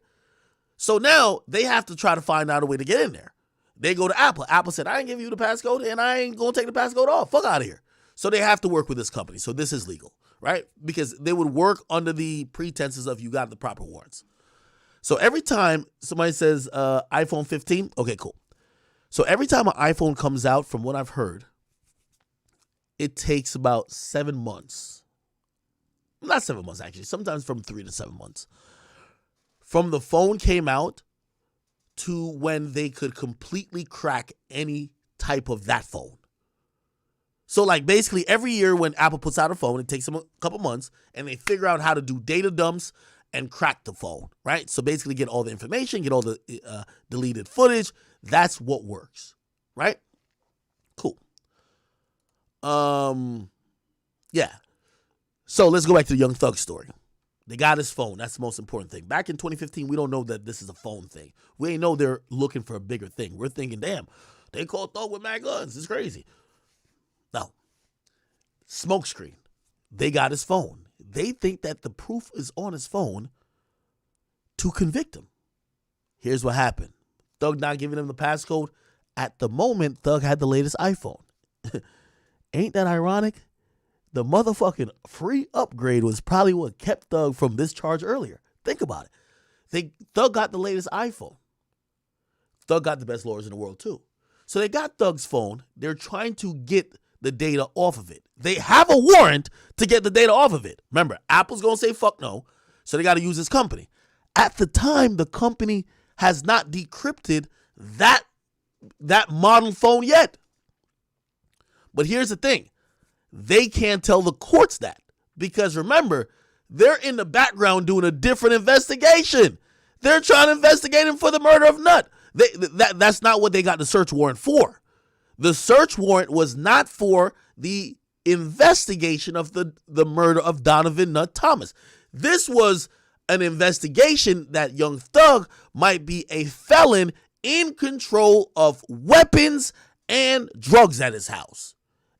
So now they have to try to find out a way to get in there. They go to Apple. Apple said, I ain't give you the passcode and I ain't going to take the passcode off. Fuck out of here. So they have to work with this company. So this is legal, right? Because they would work under the pretenses of you got the proper warrants. So every time somebody says iPhone 15, okay, cool. So every time an iPhone comes out, from what I've heard, it takes about 7 months. Not 7 months, actually. Sometimes from 3 to 7 months. From the phone came out to when they could completely crack any type of that phone. So like basically every year when Apple puts out a phone, it takes them a couple months and they figure out how to do data dumps and crack the phone, right? So basically get all the information, get all the deleted footage. That's what works, right? Cool. Yeah. So let's go back to the Young Thug story. They got his phone. That's the most important thing. Back in 2015, we don't know that this is a phone thing. We ain't know they're looking for a bigger thing. We're thinking, damn, they caught Thug with mad guns. It's crazy. No. Smokescreen. They got his phone. They think that the proof is on his phone to convict him. Here's what happened. Thug not giving him the passcode. At the moment, Thug had the latest iPhone. Ain't that ironic? The motherfucking free upgrade was probably what kept Thug from this charge earlier. Think about it. Thug got the latest iPhone. Thug got the best lawyers in the world too. So they got Thug's phone. They're trying to get the data off of it. They have a warrant to get the data off of it. Remember, Apple's going to say fuck no, so they got to use this company. At the time, the company has not decrypted that model phone yet. But here's the thing. They can't tell the courts that because remember, they're in the background doing a different investigation. They're trying to investigate him for the murder of Nut. That's not what they got the search warrant for. The search warrant was not for the investigation of the murder of Donovan Nut Thomas. This was an investigation that Young Thug might be a felon in control of weapons and drugs at his house.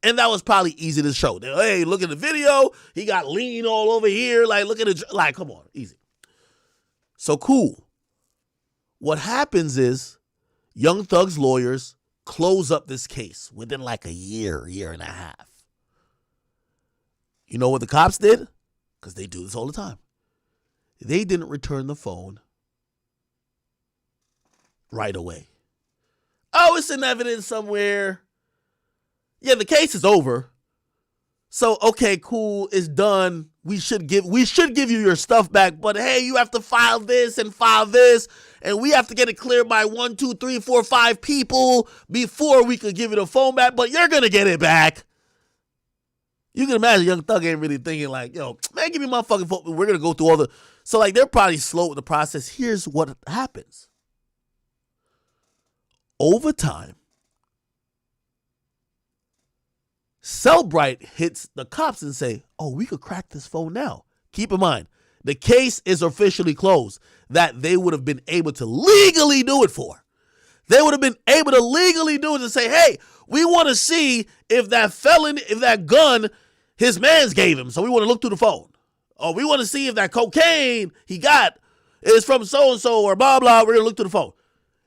And that was probably easy to show. Hey, look at the video. He got lean all over here. Like, look at it. Like, come on, easy. So cool. What happens is Young Thug's lawyers close up this case within like a year and a half. You know what the cops did? Because they do this all the time. They didn't return the phone right away. Oh, it's in evidence somewhere. Yeah, the case is over. So, okay, cool, it's done. We should give you your stuff back, but hey, you have to file this, and we have to get it cleared by 1, 2, 3, 4, 5 people before we could give you the phone back, but you're gonna get it back. You can imagine Young Thug ain't really thinking like, yo, man, give me my fucking phone. We're gonna go through all the. So like they're probably slow with the process. Here's what happens. Over time, Cellbrite hits the cops and say, oh, we could crack this phone now. Keep in mind, the case is officially closed that they would have been able to legally do it for. They would have been able to legally do it and say, hey, we want to see if that gun his mans gave him. So we want to look through the phone. Or we want to see if that cocaine he got is from so-and-so or blah, blah. We're going to look through the phone.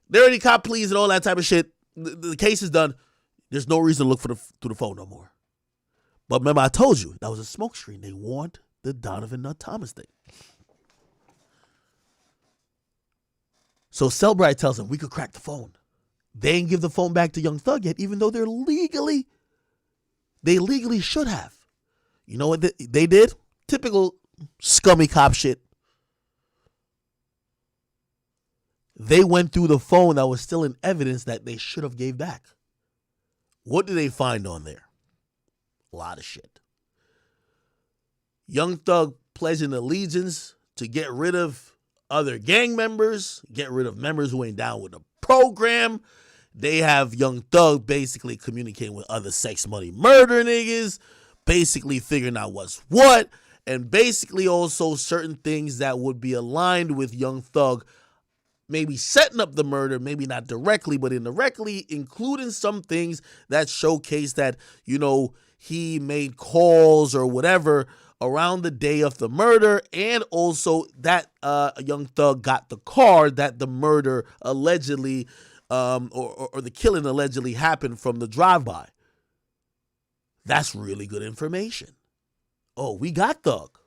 They already cop pleas and all that type of shit. The case is done. There's no reason to look through the phone no more. But remember, I told you, that was a smoke screen. They want the Donovan Nut Thomas thing. So Cellbrite tells him, we could crack the phone. They ain't give the phone back to Young Thug yet, even though they legally should have. You know what they did? Typical scummy cop shit. They went through the phone that was still in evidence that they should have gave back. What did they find on there? A lot of shit. Young Thug pledging allegiance to get rid of other gang members, get rid of members who ain't down with the program. They have Young Thug basically communicating with other sex, money, murder niggas, basically figuring out what's what, and basically also certain things that would be aligned with Young Thug maybe setting up the murder, maybe not directly, but indirectly, including some things that showcase that, you know, he made calls or whatever around the day of the murder, and also that Young Thug got the car that the murder allegedly, or the killing allegedly happened from the drive-by. That's really good information. Oh, we got Thug.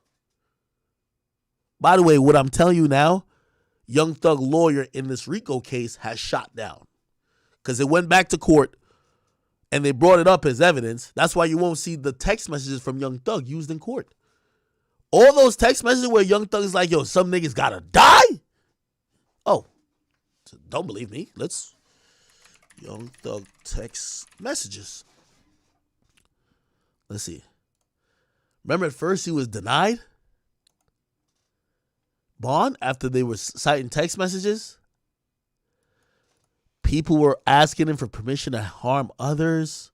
By the way, what I'm telling you now, Young Thug lawyer in this RICO case has shot down because it went back to court and they brought it up as evidence. That's why you won't see the text messages from Young Thug used in court. All those text messages where Young Thug is like, yo, some niggas gotta die. Oh, don't believe me. Let's Young Thug text messages. Let's see. Remember at first he was denied bond after they were citing text messages? People were asking him for permission to harm others,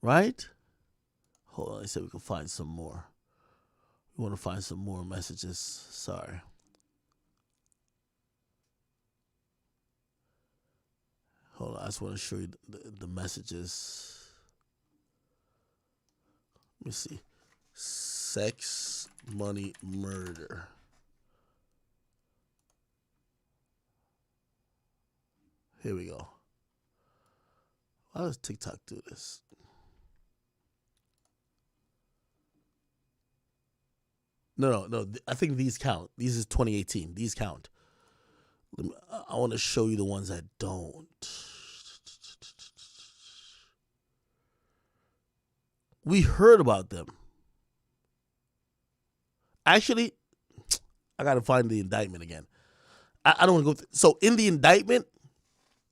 right? Hold on, I said we can find some more. We want to find some more messages. Sorry. Hold on, I just want to show you the messages. Let me see. Sex, money, murder. Here we go. Why does TikTok do this? No. I think these count. These is 2018. These count. I want to show you the ones that don't. We heard about them. Actually, I got to find the indictment again. I don't want to go. So in the indictment,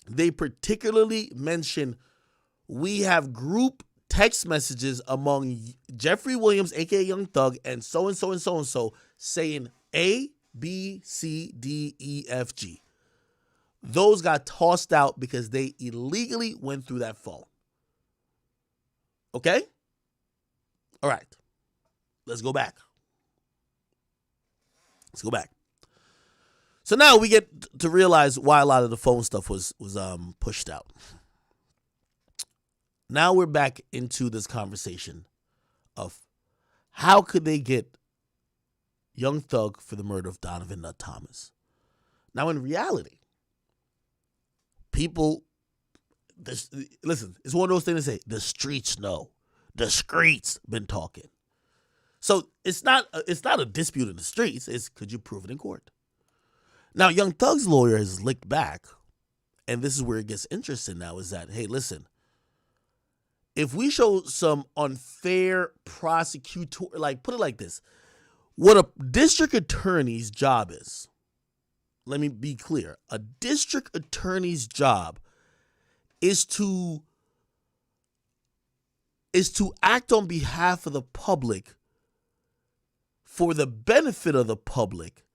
they particularly mention we have group text messages among Jeffrey Williams, a.k.a. Young Thug, and so-and-so and so-and-so saying A, B, C, D, E, F, G. Those got tossed out because they illegally went through that phone. Okay? All right. Let's go back. So now we get to realize why a lot of the phone stuff was pushed out. now we're back into this conversation of how could they get Young Thug for the murder of Donovan Nut Thomas. Now, in reality, people, listen, it's one of those things to say, the streets know. The streets been talking. So it's not a dispute in the streets. It's could you prove it in court? Now, Young Thug's lawyer has licked back, and this is where it gets interesting now, is that, hey, listen, if we show some unfair prosecutor, like put it like this, what a district attorney's job is, let me be clear, a district attorney's job is to act on behalf of the public for the benefit of the public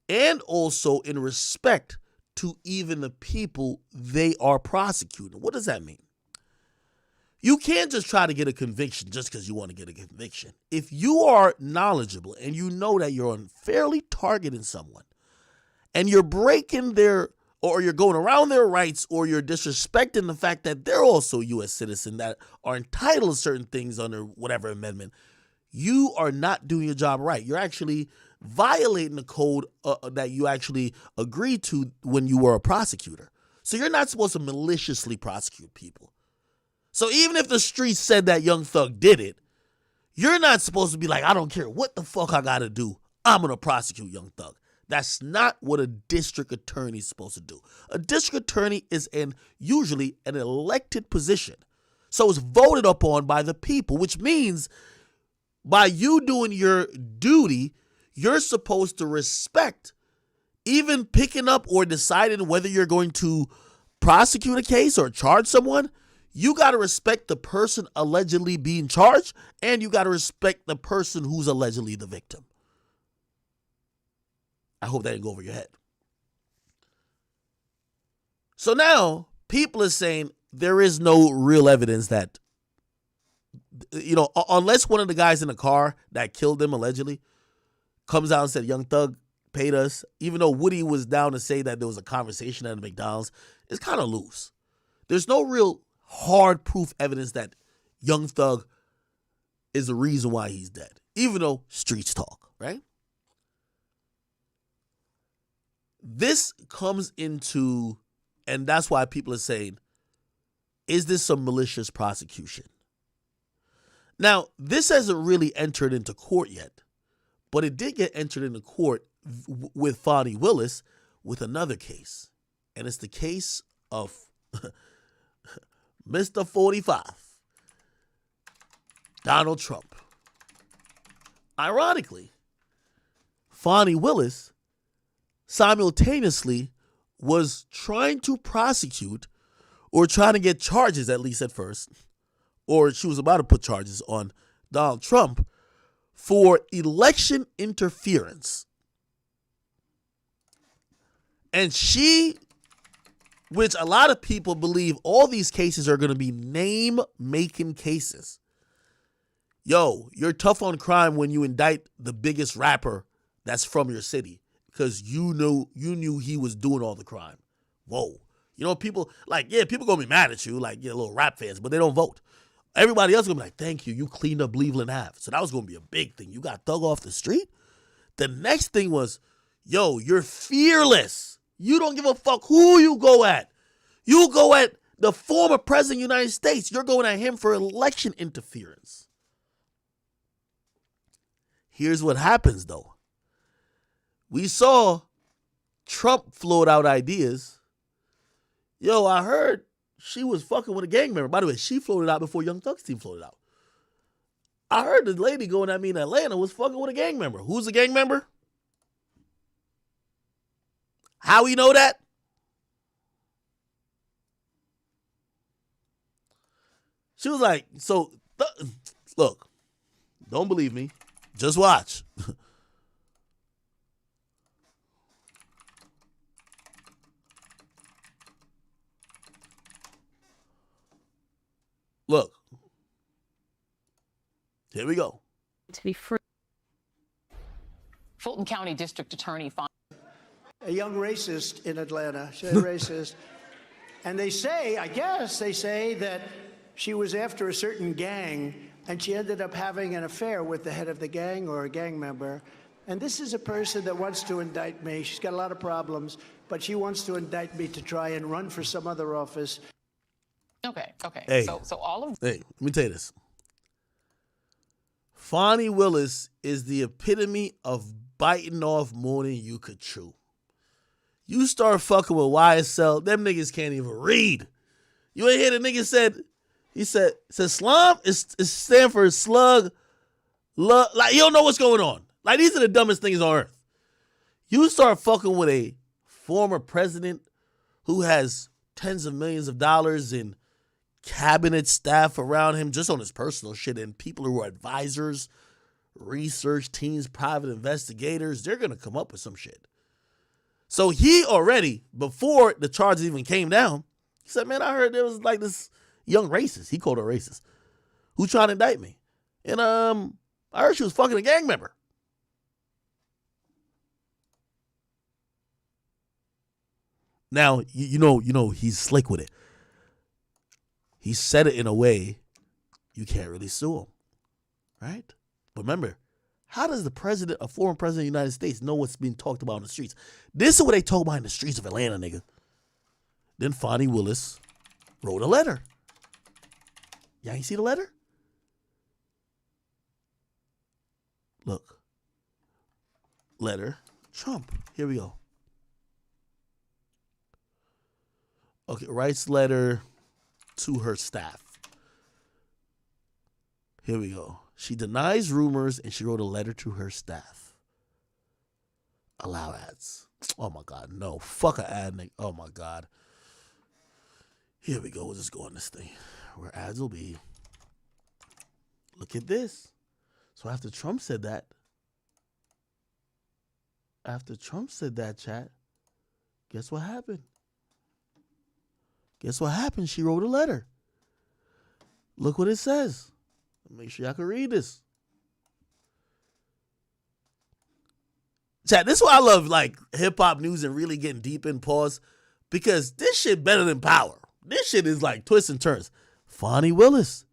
and also in respect to even the people they are prosecuting. What does that mean? You can't just try to get a conviction just because you want to get a conviction. If you are knowledgeable and you know that you're unfairly targeting someone and you're breaking their, or you're going around their rights, or you're disrespecting the fact that they're also U.S. citizens that are entitled to certain things under whatever amendment, you are not doing your job right. You're actually violating the code that you actually agreed to when you were a prosecutor. So you're not supposed to maliciously prosecute people. So even if the streets said that Young Thug did it, you're not supposed to be like, I don't care what the fuck I got to do. I'm going to prosecute Young Thug. That's not what a district attorney is supposed to do. A district attorney is usually an elected position. So it's voted upon by the people, which means by you doing your duty, you're supposed to respect, even picking up or deciding whether you're going to prosecute a case or charge someone. You got to respect the person allegedly being charged, and you got to respect the person who's allegedly the victim. I hope that didn't go over your head. So now people are saying there is no real evidence that, unless one of the guys in the car that killed him allegedly comes out and said Young Thug paid us, even though Woody was down to say that there was a conversation at a McDonald's, it's kind of loose. There's no real hard proof evidence that Young Thug is the reason why he's dead, even though streets talk, right? This comes into, and that's why people are saying, is this some malicious prosecution? Now, this hasn't really entered into court yet, but it did get entered into court with Fani Willis with another case. And it's the case of Mr. 45, Donald Trump. Ironically, Fani Willis simultaneously was trying to prosecute or trying to get charges, at least at first, or she was about to put charges on Donald Trump for election interference. And she, which a lot of people believe all these cases are going to be name-making cases. Yo, you're tough on crime when you indict the biggest rapper that's from your city because you knew he was doing all the crime. Whoa. People, people going to be mad at you, little rap fans, but they don't vote. Everybody else is going to be like, thank you, you cleaned up Cleveland Ave. So that was going to be a big thing. You got Thug off the street. The next thing was, yo, you're fearless. You don't give a fuck who you go at. You go at the former president of the United States. You're going at him for election interference. Here's what happens, though. We saw Trump float out ideas. Yo, I heard she was fucking with a gang member. By the way, she floated out before Young Thug's team floated out. I heard the lady going at me in Atlanta was fucking with a gang member. Who's the gang member? How we know that? She was like, look, don't believe me. Just watch. Look. Here we go. To be free. Fulton County District Attorney a young racist in Atlanta, she's a racist. And they say, I guess they say that she was after a certain gang, and she ended up having an affair with the head of the gang or a gang member. And this is a person that wants to indict me. She's got a lot of problems, but she wants to indict me to try and run for some other office. Okay. Hey. So all of... Hey, let me tell you this. Fani Willis is the epitome of biting off more than you could chew. You start fucking with YSL, them niggas can't even read. You ain't hear the nigga said, he said slum is stand for slug, like you don't know what's going on. Like these are the dumbest things on earth. You start fucking with a former president who has tens of millions of dollars in cabinet staff around him just on his personal shit and people who are advisors, research teams, private investigators, they're going to come up with some shit. So he already, before the charges even came down, he said, man, I heard there was like this young racist, he called her racist, who tried to indict me. And I heard she was fucking a gang member. Now, you know, he's slick with it. He said it in a way you can't really sue him, right? But remember, how does a former president of the United States know what's being talked about in the streets? This is what they talk about in the streets of Atlanta, nigga. Then Fani Willis wrote a letter. Y'all ain't see the letter? Look. Letter, Trump. Here we go. Okay, writes letter to her staff. Here we go. She denies rumors and she wrote a letter to her staff. Allow ads. Oh my God, no. Fuck an ad, nigga. Oh my God. Here we go. We'll just go on this thing where ads will be. Look at this. So after Trump said that, chat, guess what happened? She wrote a letter. Look what it says. Make sure y'all can read this. Chat, this is why I love like hip hop news and really getting deep in pause, because this shit better than Power. This shit is like twists and turns. Fani Willis.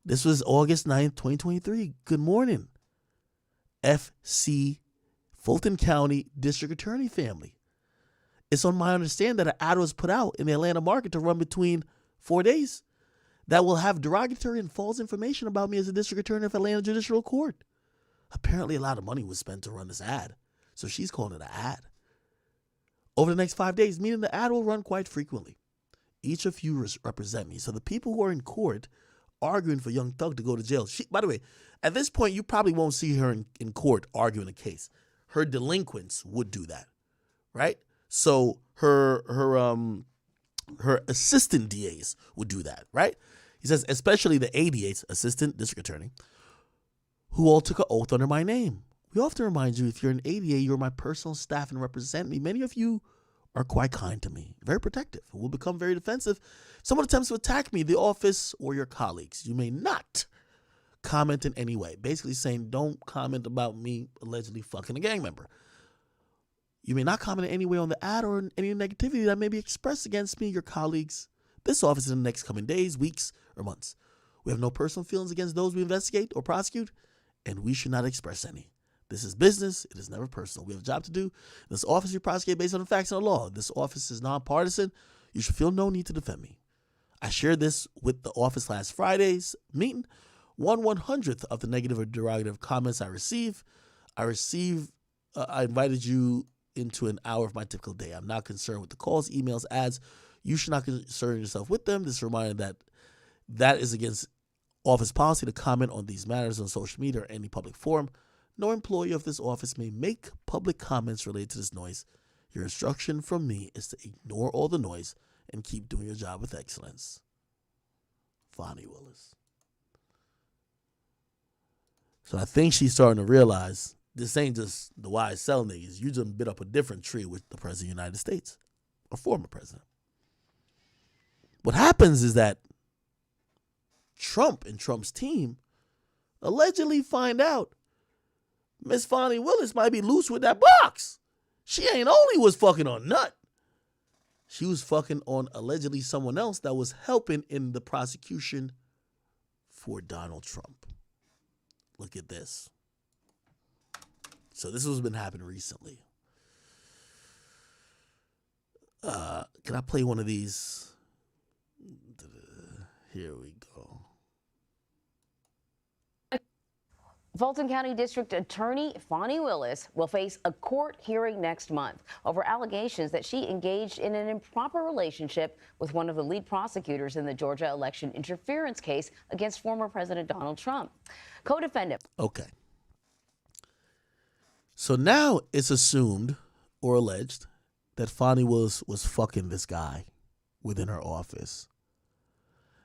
This was August 9th, 2023. Good morning. FC Fulton County District Attorney family. It's on my understanding that an ad was put out in the Atlanta market to run between 4 days that will have derogatory and false information about me as a district attorney of Atlanta Judicial Court. Apparently, a lot of money was spent to run this ad, so she's calling it an ad. Over the next 5 days, meaning the ad will run quite frequently. Each of you represent me. So the people who are in court arguing for Young Thug to go to jail. By the way, at this point, you probably won't see her in court arguing a case. Her delinquents would do that, right? So her assistant DAs would do that, right? He says, especially the ADAs, assistant district attorney, who all took an oath under my name. We often remind you, if you're an ADA, you're my personal staff and represent me. Many of you are quite kind to me, very protective, and will become very defensive. If someone attempts to attack me, the office, or your colleagues, you may not comment in any way. Basically saying, don't comment about me allegedly fucking a gang member. You may not comment in any way on the ad or any negativity that may be expressed against me, your colleagues, this office in the next coming days, weeks, or months. We have no personal feelings against those we investigate or prosecute, and we should not express any. This is business. It is never personal. We have a job to do. In this office, we prosecute based on the facts and the law. This office is nonpartisan. You should feel no need to defend me. I shared this with the office last Friday's meeting. 1/100th of the negative or derogative comments I received. I invited you into an hour of my typical day. I'm not concerned with the calls, emails, ads. You should not concern yourself with them. This is a reminder that is against office policy to comment on these matters on social media or any public forum. No employee of this office may make public comments related to this noise. Your instruction from me is to ignore all the noise and keep doing your job with excellence. Fani Willis. So I think she's starting to realize this ain't just the YSL niggas. You just bit up a different tree with the president of the United States, or former president. What happens is that Trump and Trump's team allegedly find out Miss Fani Willis might be loose with that box. She ain't only was fucking on nut. she was fucking on allegedly someone else that was helping in the prosecution for Donald Trump. Look at this. So this has been happening recently. Can I play one of these? Here we go. Fulton County District Attorney Fani Willis will face a court hearing next month over allegations that she engaged in an improper relationship with one of the lead prosecutors in the Georgia election interference case against former President Donald Trump. Co-defendant. Okay. So now it's assumed or alleged that Fani Willis was fucking this guy within her office.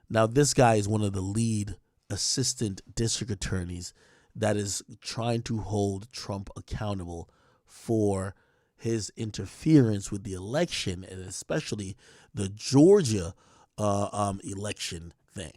Now, this guy is one of the lead assistant district attorneys that is trying to hold Trump accountable for his interference with the election and especially the Georgia election thing.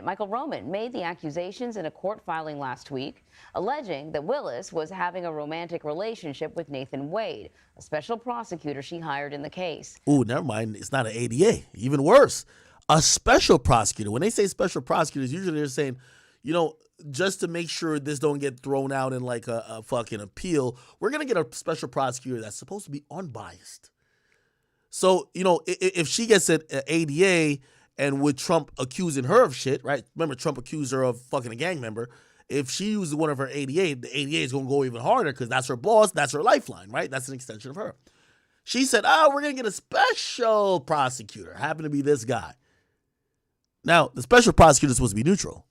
Michael Roman made the accusations in a court filing last week, alleging that Willis was having a romantic relationship with Nathan Wade, a special prosecutor she hired in the case. Ooh, never mind. It's not an ADA. Even worse. A special prosecutor. When they say special prosecutors, usually they're saying, you know, just to make sure this don't get thrown out in like a fucking appeal, we're going to get a special prosecutor that's supposed to be unbiased. So, you know, if she gets an ADA and with Trump accusing her of shit, right? Remember, Trump accused her of fucking a gang member. If she uses one of her ADA, the ADA is going to go even harder because that's her boss. That's her lifeline, right? That's an extension of her. She said, we're going to get a special prosecutor. Happened to be this guy. Now, the special prosecutor is supposed to be neutral.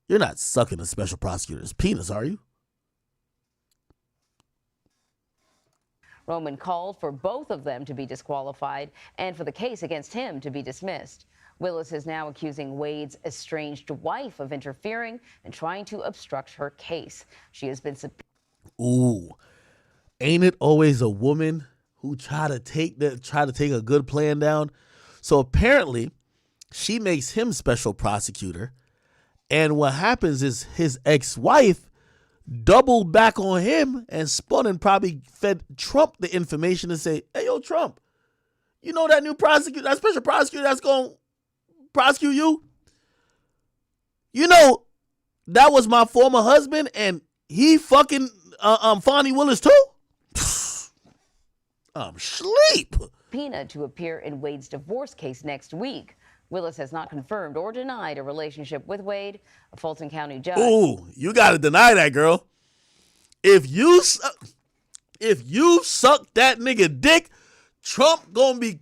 You're not sucking a special prosecutor's penis, are you? Roman called for both of them to be disqualified and for the case against him to be dismissed. Willis is now accusing Wade's estranged wife of interfering and trying to obstruct her case. She has been Ooh, ain't it always a woman who try to take a good plan down? So apparently, she makes him special prosecutor, and what happens is his ex-wife doubled back on him and spun and probably fed Trump the information to say, hey, yo, Trump, you know that new prosecutor, that special prosecutor that's going to prosecute you? You know, that was my former husband and he fucking Fani Willis too? I'm sleep. subpoenaed to appear in Wade's divorce case next week. Willis has not confirmed or denied a relationship with Wade. A Fulton County judge. Ooh, you got to deny that, girl. If you suck that nigga dick, Trump gonna be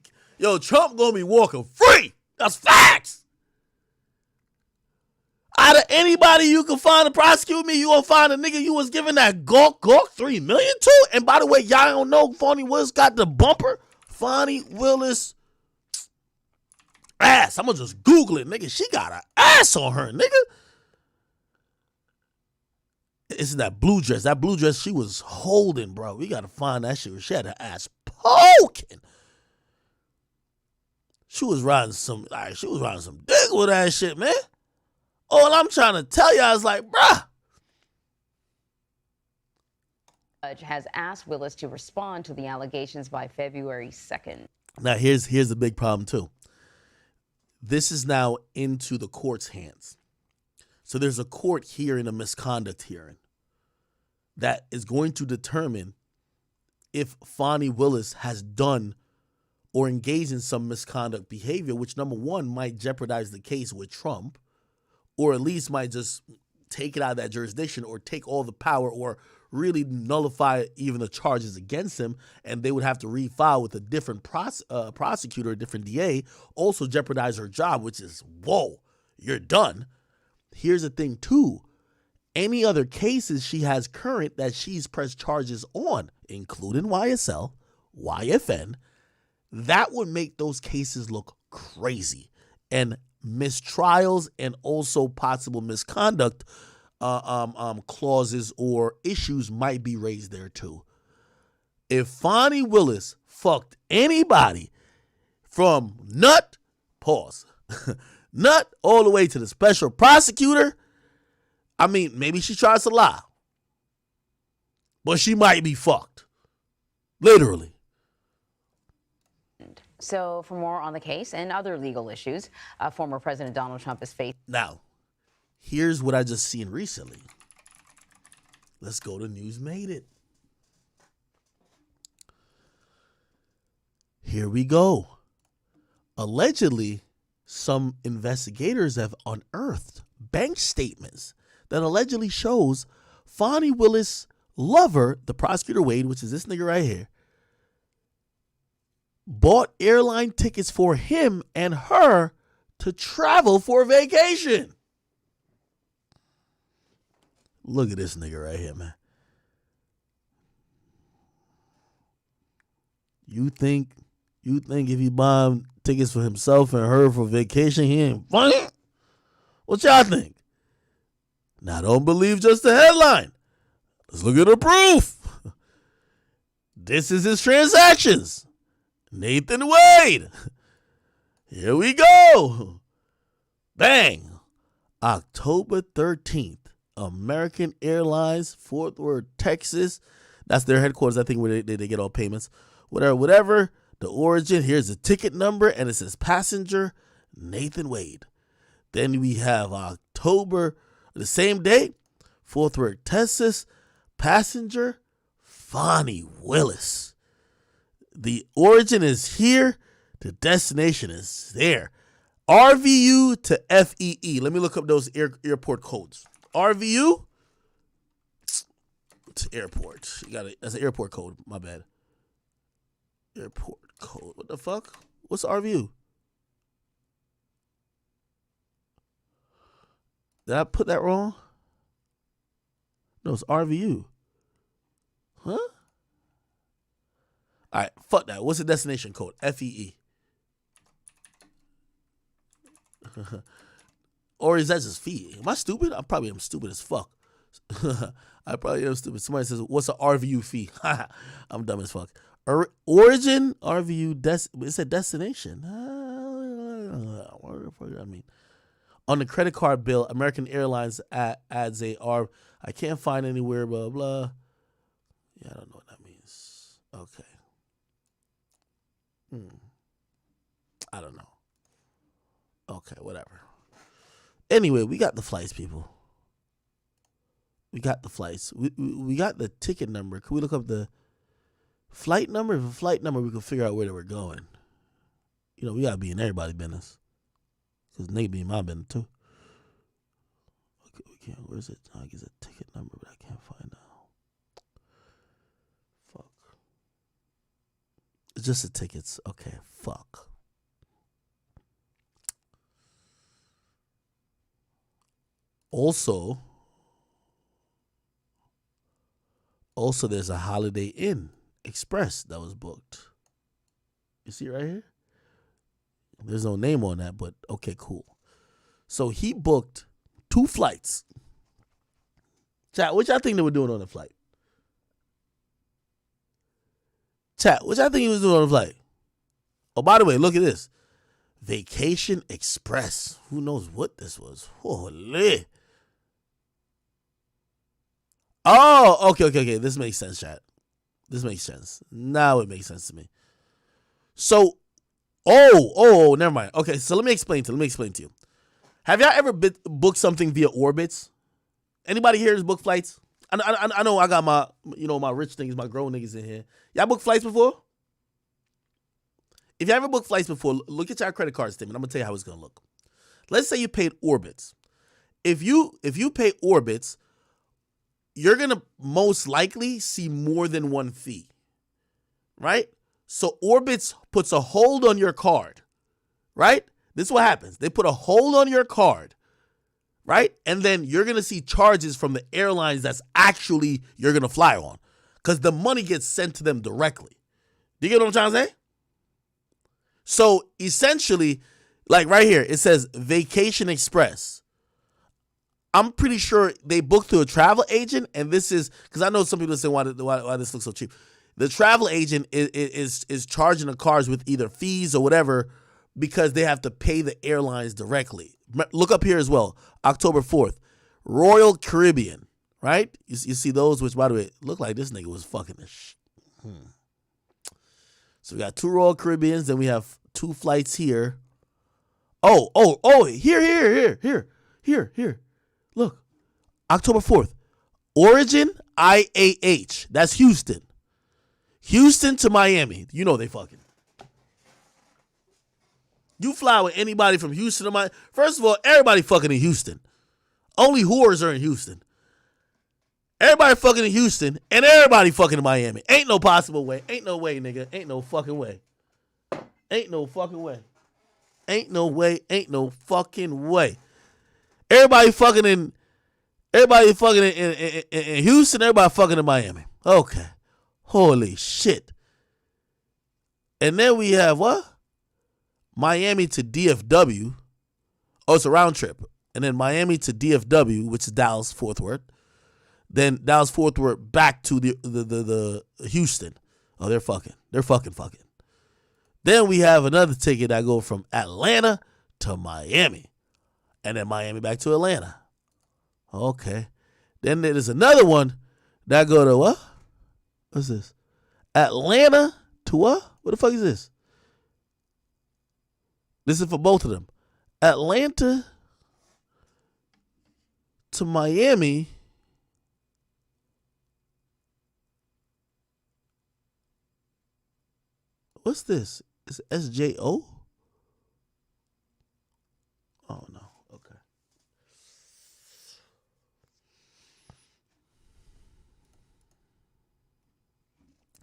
walking free. That's facts. Out of anybody you can find to prosecute me, you gonna find a nigga you was giving that gawk $3 million to. And by the way, y'all don't know Fani Willis got the bumper. Fani Willis ass. I'm gonna just Google it, nigga. She got an ass on her, nigga. It's that blue dress. That blue dress she was holding, bro. We gotta find that shit. She had her ass poking. She was riding some dick with that shit, man. All I'm trying to tell y'all is like, bruh. Judge has asked Willis to respond to the allegations by February 2nd. Now here's the big problem too. This is now into the court's hands. So there's a court hearing a misconduct hearing that is going to determine if Fani Willis has done or engaged in some misconduct behavior, which number one might jeopardize the case with Trump, or at least might just take it out of that jurisdiction or take all the power or really nullify even the charges against him, and they would have to refile with a different prosecutor, a different DA, also jeopardize her job, which is, whoa, you're done. Here's the thing, too. Any other cases she has current that she's pressed charges on, including YSL, YFN, that would make those cases look crazy. And mistrials and also possible misconduct clauses or issues might be raised there, too. If Fani Willis fucked anybody from nut all the way to the special prosecutor, I mean, maybe she tries to lie, but she might be fucked. Literally. So for more on the case and other legal issues, former President Donald Trump is facing. Now, here's what I just seen recently. Let's go to News Made It. Here we go. Allegedly, some investigators have unearthed bank statements that allegedly shows Fani Willis' lover, the prosecutor Wade, which is this nigga right here, bought airline tickets for him and her to travel for vacation. Look at this nigga right here, man. You think if he buying tickets for himself and her for vacation, he ain't funny? What y'all think? Now, don't believe just the headline. Let's look at the proof. This is his transactions. Nathan Wade. Here we go. Bang. October 13th. American Airlines, Fort Worth, Texas. That's their headquarters, I think, where they get all payments. Whatever. The origin, here's the ticket number, and it says passenger Nathan Wade. Then we have October, the same day, Fort Worth, Texas, passenger Fani Willis. The origin is here. The destination is there. RVU to FEE. Let me look up those airport codes. RVU to airport. That's an airport code. My bad. Airport code. What the fuck? What's RVU? Did I put that wrong? No, it's RVU. Huh? All right, fuck that. What's the destination code? FEE. Or is that just fee? Am I stupid? I probably am stupid as fuck. I probably am stupid. Somebody says, what's an RVU fee? I'm dumb as fuck. Origin, RVU, it said destination. What the fuck does that mean? On the credit card bill, American Airlines adds a R. I can't find anywhere, blah, blah. Yeah, I don't know what that means. Okay. I don't know. Okay, whatever. Anyway, we got the flights, people. We got the flights. We got the ticket number. Can we look up the flight number? If a flight number, we can figure out where they were going. You know, we gotta be in everybody's business. Because Nate be in my business too. Okay, we can't. Where's it? I guess a ticket number, but I can't find out. Fuck. It's just the tickets. Okay, fuck. Also, there's a Holiday Inn Express that was booked. You see it right here? There's no name on that, but okay, cool. So he booked 2 flights. Chat, what y'all think they were doing on the flight? Chat, what y'all think he was doing on the flight? Oh, by the way, look at this. Vacation Express. Who knows what this was? Holy. Oh, okay. This makes sense, chat. This makes sense. Now it makes sense to me. So, never mind. Okay, so let me explain to you. Have y'all ever booked something via Orbitz? Anybody here has booked flights? I know I got my rich niggas, my grown niggas in here. Y'all booked flights before? If you ever booked flights before, look at your credit card statement. I'm gonna tell you how it's gonna look. Let's say you paid Orbitz. If you pay Orbitz, you're going to most likely see more than one fee, right? So Orbitz puts a hold on your card, right? This is what happens. They put a hold on your card, right? And then you're going to see charges from the airlines that's actually you're going to fly on because the money gets sent to them directly. Do you get what I'm trying to say? So essentially, like right here, it says Vacation Express. I'm pretty sure they booked through a travel agent, and this is because I know some people say why this looks so cheap. The travel agent is charging the cars with either fees or whatever because they have to pay the airlines directly. Look up here as well. October 4th, Royal Caribbean, right? You see those, which by the way look like this nigga was fucking the shit. So we got 2 Royal Caribbeans, then we have 2 flights here. Here. Look, October 4th. Origin, IAH. That's Houston. Houston to Miami. You know they fucking. You fly with anybody from Houston to Miami. First of all, everybody fucking in Houston. Only whores are in Houston. Everybody fucking in Houston and everybody fucking in Miami. Ain't no possible way. Ain't no way, nigga. Ain't no fucking way. Ain't no fucking way. Ain't no way. Ain't no fucking way. Everybody fucking in Houston, everybody fucking in Miami. Okay. Holy shit. And then we have what? Miami to DFW. Oh, it's a round trip. And then Miami to DFW, which is Dallas, Fort Worth. Then Dallas, Fort Worth back to the Houston. Oh, they're fucking. They're fucking. Then we have another ticket that go from Atlanta to Miami. And then Miami back to Atlanta. Okay. Then there's another one that go to what? What's this? Atlanta to what? What the fuck is this? This is for both of them. Atlanta to Miami. What's this? Is it SJO? Oh, no. Okay.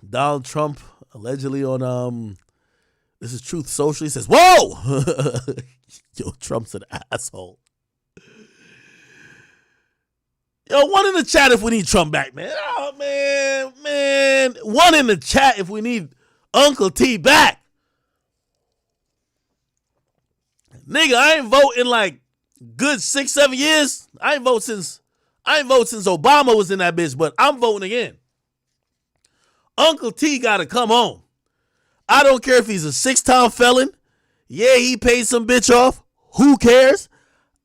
Donald Trump allegedly on this is Truth Social. He says, "Whoa, yo, Trump's an asshole." Yo, one in the chat if we need Trump back, man. Oh man, one in the chat if we need Uncle T back. Nigga, I ain't voting like good 6-7 years. I ain't vote since Obama was in that bitch, but I'm voting again. Uncle T gotta come home. I don't care if he's a 6-time felon. Yeah, he paid some bitch off. Who cares?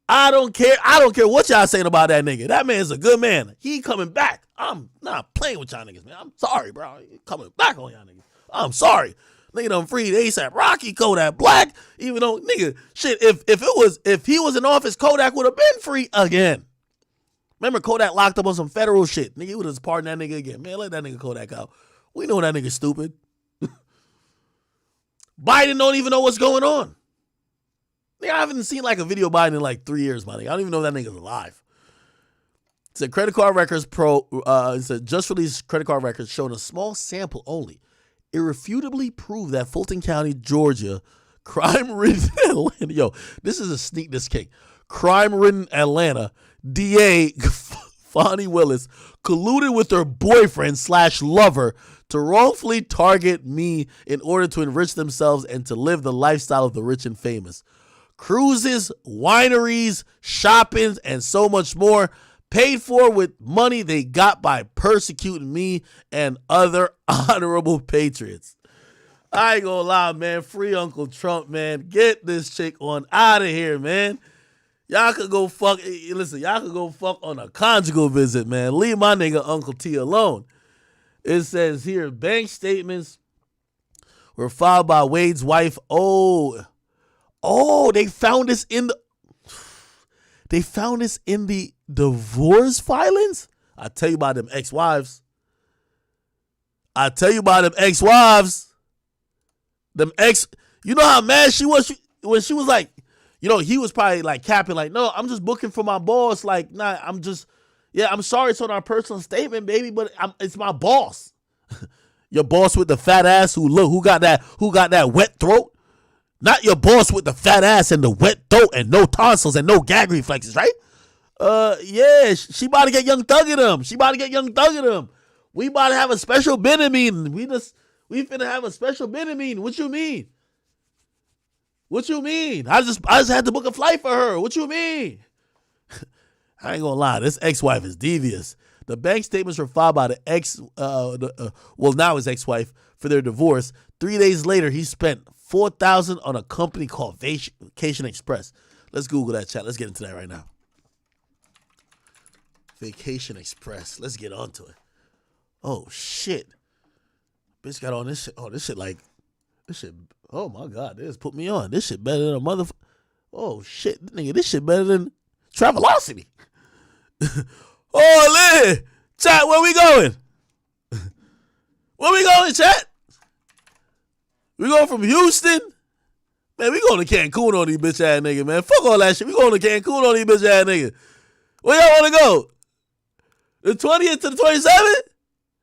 I don't care. I don't care what y'all saying about that nigga. That man's a good man. He coming back. I'm not playing with y'all niggas, man. I'm sorry, bro. He coming back on y'all niggas. I'm sorry. Nigga done freed ASAP Rocky, Kodak Black. Even though, nigga, shit, if he was in office, Kodak would have been free again. Remember Kodak locked up on some federal shit. Nigga, he would have pardoned that nigga again. Man, let that nigga Kodak out. We know that nigga's stupid. Biden don't even know what's going on. Nigga, I haven't seen like a video of Biden in like 3 years, my nigga. I don't even know if that nigga's alive. It said credit card records it said just released credit card records showing a small sample only. Irrefutably prove that Fulton County, Georgia, crime-ridden Atlanta. Yo, this is a sneak this king. Crime-ridden Atlanta DA Fani Willis colluded with her boyfriend/lover to wrongfully target me in order to enrich themselves and to live the lifestyle of the rich and famous. Cruises, wineries, shoppings, and so much more paid for with money they got by persecuting me and other honorable patriots. I ain't gonna lie, man. Free Uncle Trump, man. Get this chick on out of here, man. Y'all could go fuck. Listen, y'all could go fuck on a conjugal visit, man. Leave my nigga Uncle T alone. It says here, bank statements were filed by Wade's wife. Oh, they found this in the divorce filings. I tell you about them ex-wives. You know how mad she was when she was like, you know, he was probably like capping, like, no, I'm just booking for my boss. Like, nah, I'm sorry it's on our personal statement, baby, but it's my boss. Your boss with the fat ass who got that wet throat. Not your boss with the fat ass and the wet throat and no tonsils and no gag reflexes, right? Yeah, she about to get Young Thug at him. We about to have a special business meeting. We finna have a special business meeting. What you mean? I just had to book a flight for her. What you mean? I ain't gonna lie, this ex-wife is devious. The bank statements were filed by now his ex-wife for their divorce. 3 days later, he spent $4,000 on a company called Vacation Express. Let's Google that, chat. Let's get into that right now. Vacation Express. Let's get onto it. Oh shit, bitch got on this shit. Oh, this shit like This shit, oh my God, this put me on. This shit better than a motherfucker. Oh shit, nigga, this shit better than Travelocity. Oh, Lynn, chat, where we going? Where we going, chat? We going from Houston? Man, we going to Cancun on these bitch ass niggas, man. Fuck all that shit. We going to Cancun on these bitch ass niggas. Where y'all want to go? The 20th to the 27th?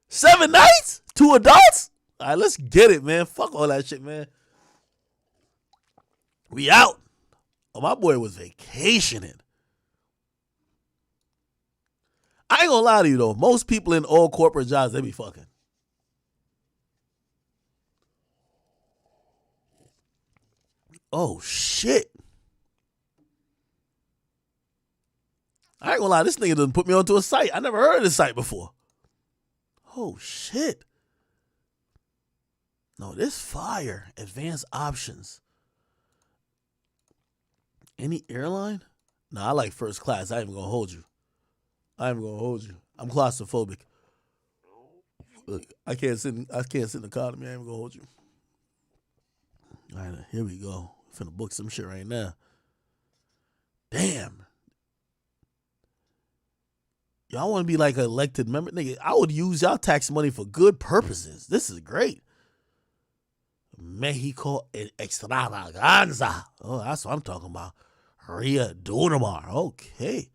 7 nights? 2 adults? All right, let's get it, man. Fuck all that shit, man. We out. Oh, my boy was vacationing. I ain't gonna lie to you, though. Most people in all corporate jobs, they be fucking. Oh, shit. I ain't gonna lie, this nigga done put me onto a site. I never heard of this site before. Oh, shit. No, this fire. Advanced options. Any airline? Nah, I like first class. I ain't even gonna hold you. I'm claustrophobic. Look, I can't sit in the economy. I ain't gonna hold you. All right, here we go. Finna book some shit right now. Damn. Y'all want to be like an elected member? Nigga, I would use y'all tax money for good purposes. This is great. Mexico extravaganza. Oh, that's what I'm talking about. Rio Dunamar. Okay.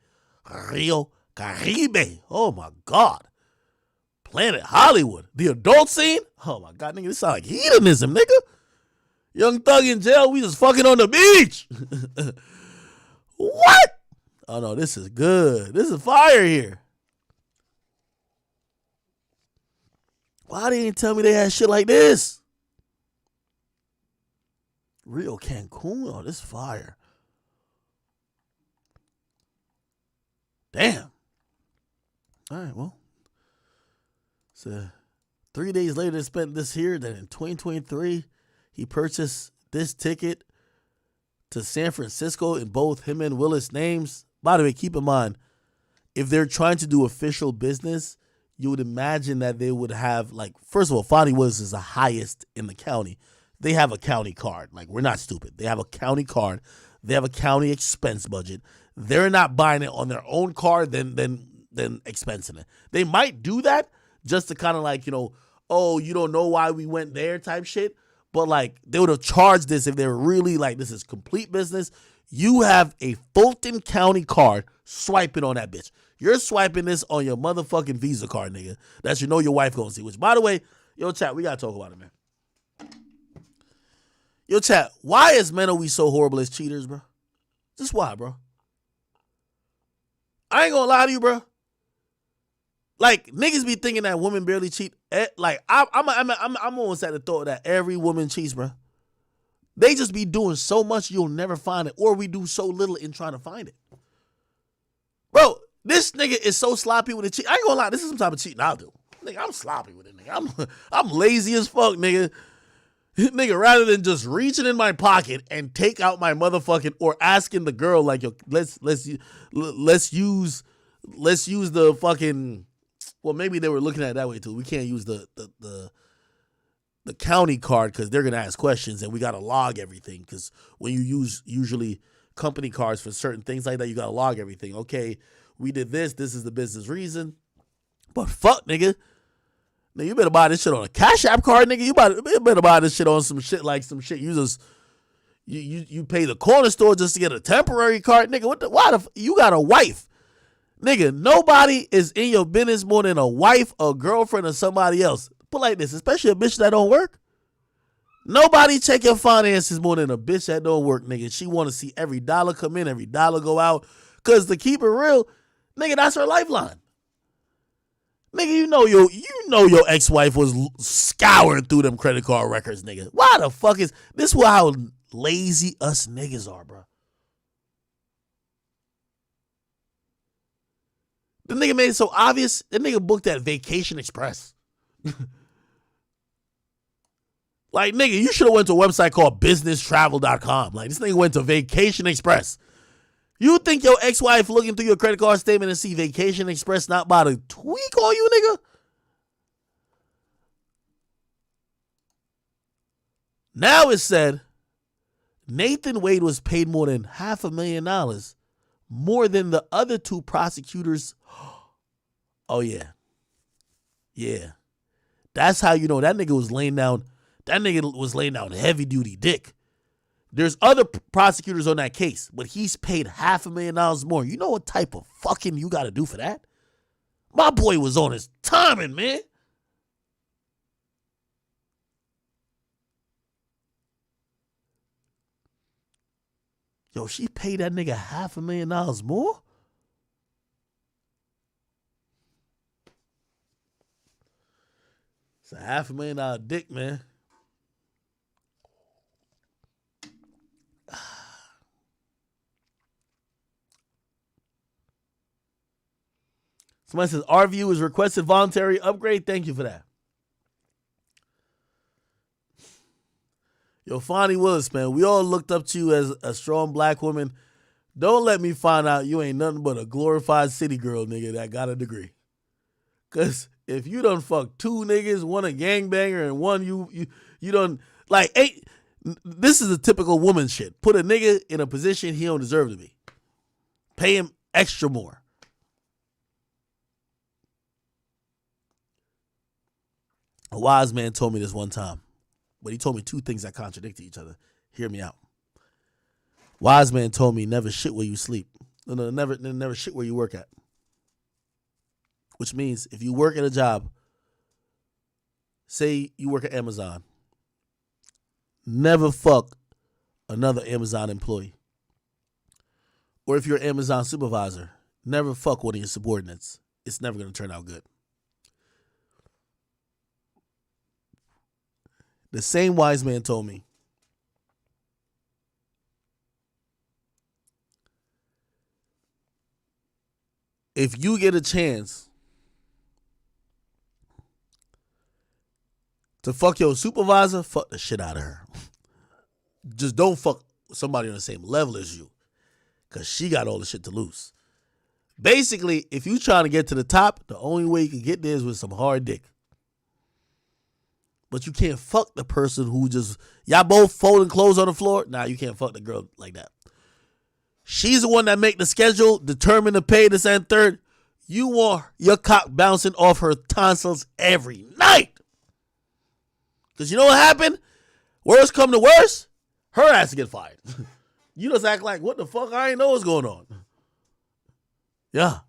Rio Caribe. Oh, my God. Planet Hollywood. The adult scene? Oh, my God, nigga, this sound like hedonism, nigga. Young Thug in jail, we just fucking on the beach. What? Oh, no, this is good. This is fire here. Why they didn't tell me they had shit like this? Rio Cancun? Oh, this fire. Damn. All right, well. So 3 days later, they spent this here. Then in 2023, he purchased this ticket to San Francisco in both him and Willis' names. By the way, keep in mind, if they're trying to do official business, you would imagine that they would have, like, first of all, Fani Willis is the highest in the county. They have a county card. Like, we're not stupid. They have a county card. They have a county expense budget. They're not buying it on their own card, then expensing it. They might do that just to kind of like, you know, oh, you don't know why we went there type shit. But like, they would have charged this if they were really like, this is complete business. You have a Fulton County card, swiping on that bitch. You're swiping this on your motherfucking Visa card, nigga. That you know your wife gonna see. Which, by the way, yo, chat, we gotta talk about it, man. Yo, chat, why is men always so horrible as cheaters, bro? Just why, bro? I ain't gonna lie to you, bro. Like, niggas be thinking that women barely cheat. Like, I'm almost at the thought that every woman cheats, bro. They just be doing so much you'll never find it, or we do so little in trying to find it. Bro, this nigga is so sloppy with the cheat. I ain't gonna lie, this is some type of cheating I'll do. Nigga, I'm sloppy with it, nigga. I'm lazy as fuck, nigga. Nigga, rather than just reaching in my pocket and take out my motherfucking, or asking the girl like, yo, let's use the fucking. Well, maybe they were looking at it that way too. We can't use the county card because they're gonna ask questions and we gotta log everything. Because when you use usually company cards for certain things like that, you gotta log everything. Okay, we did this. This is the business reason. But fuck, nigga. Now you better buy this shit on a Cash App card, nigga. You better buy this shit on some shit like some shit. You just you pay the corner store just to get a temporary card, nigga. Why you got a wife? Nigga, nobody is in your business more than a wife, a girlfriend, or somebody else. Put like this, especially a bitch that don't work. Nobody check your finances more than a bitch that don't work, nigga. She want to see every dollar come in, every dollar go out. Because to keep it real, nigga, that's her lifeline. Nigga, you know your ex-wife was scouring through them credit card records, nigga. Why the fuck is this? How lazy us niggas are, bro. The nigga made it so obvious. The nigga booked that Vacation Express. Like, nigga, you should have went to a website called businesstravel.com. Like, this nigga went to Vacation Express. You think your ex-wife looking through your credit card statement and see Vacation Express not about to tweak on you, nigga? Now it said Nathan Wade was paid more than $500,000, more than the other two prosecutors. Oh, yeah. Yeah. That's how you know that nigga was laying down. That nigga was laying down heavy duty dick. There's other prosecutors on that case, but he's paid $500,000 more. You know what type of fucking you got to do for that? My boy was on his timing, man. Yo, she paid that nigga $500,000 more? It's a $500,000 dick, man. Somebody says, our view is requested voluntary upgrade. Thank you for that. Yo, Fani Willis, man, we all looked up to you as a strong black woman. Don't let me find out you ain't nothing but a glorified city girl, nigga, that got a degree. Because if you done fuck two niggas, one a gangbanger and one you done, like, this is a typical woman shit. Put a nigga in a position he don't deserve to be. Pay him extra more. A wise man told me this one time, but he told me two things that contradict each other. Hear me out. Wise man told me never shit where you sleep. No, never shit where you work at. Which means if you work at a job, say you work at Amazon, never fuck another Amazon employee. Or if you're an Amazon supervisor, never fuck one of your subordinates. It's never going to turn out good. The same wise man told me, if you get a chance to fuck your supervisor, fuck the shit out of her. Just don't fuck somebody on the same level as you, because she got all the shit to lose. Basically, if you trying to get to the top, the only way you can get there is with some hard dick. But you can't fuck the person who just, y'all both folding clothes on the floor. Nah, you can't fuck the girl like that. She's the one that make the schedule, determine the pay, this and third. You want your cock bouncing off her tonsils every night. Because you know what happened? Worst come to worst, her ass to get fired. You just act like, what the fuck? I ain't know what's going on. Yeah.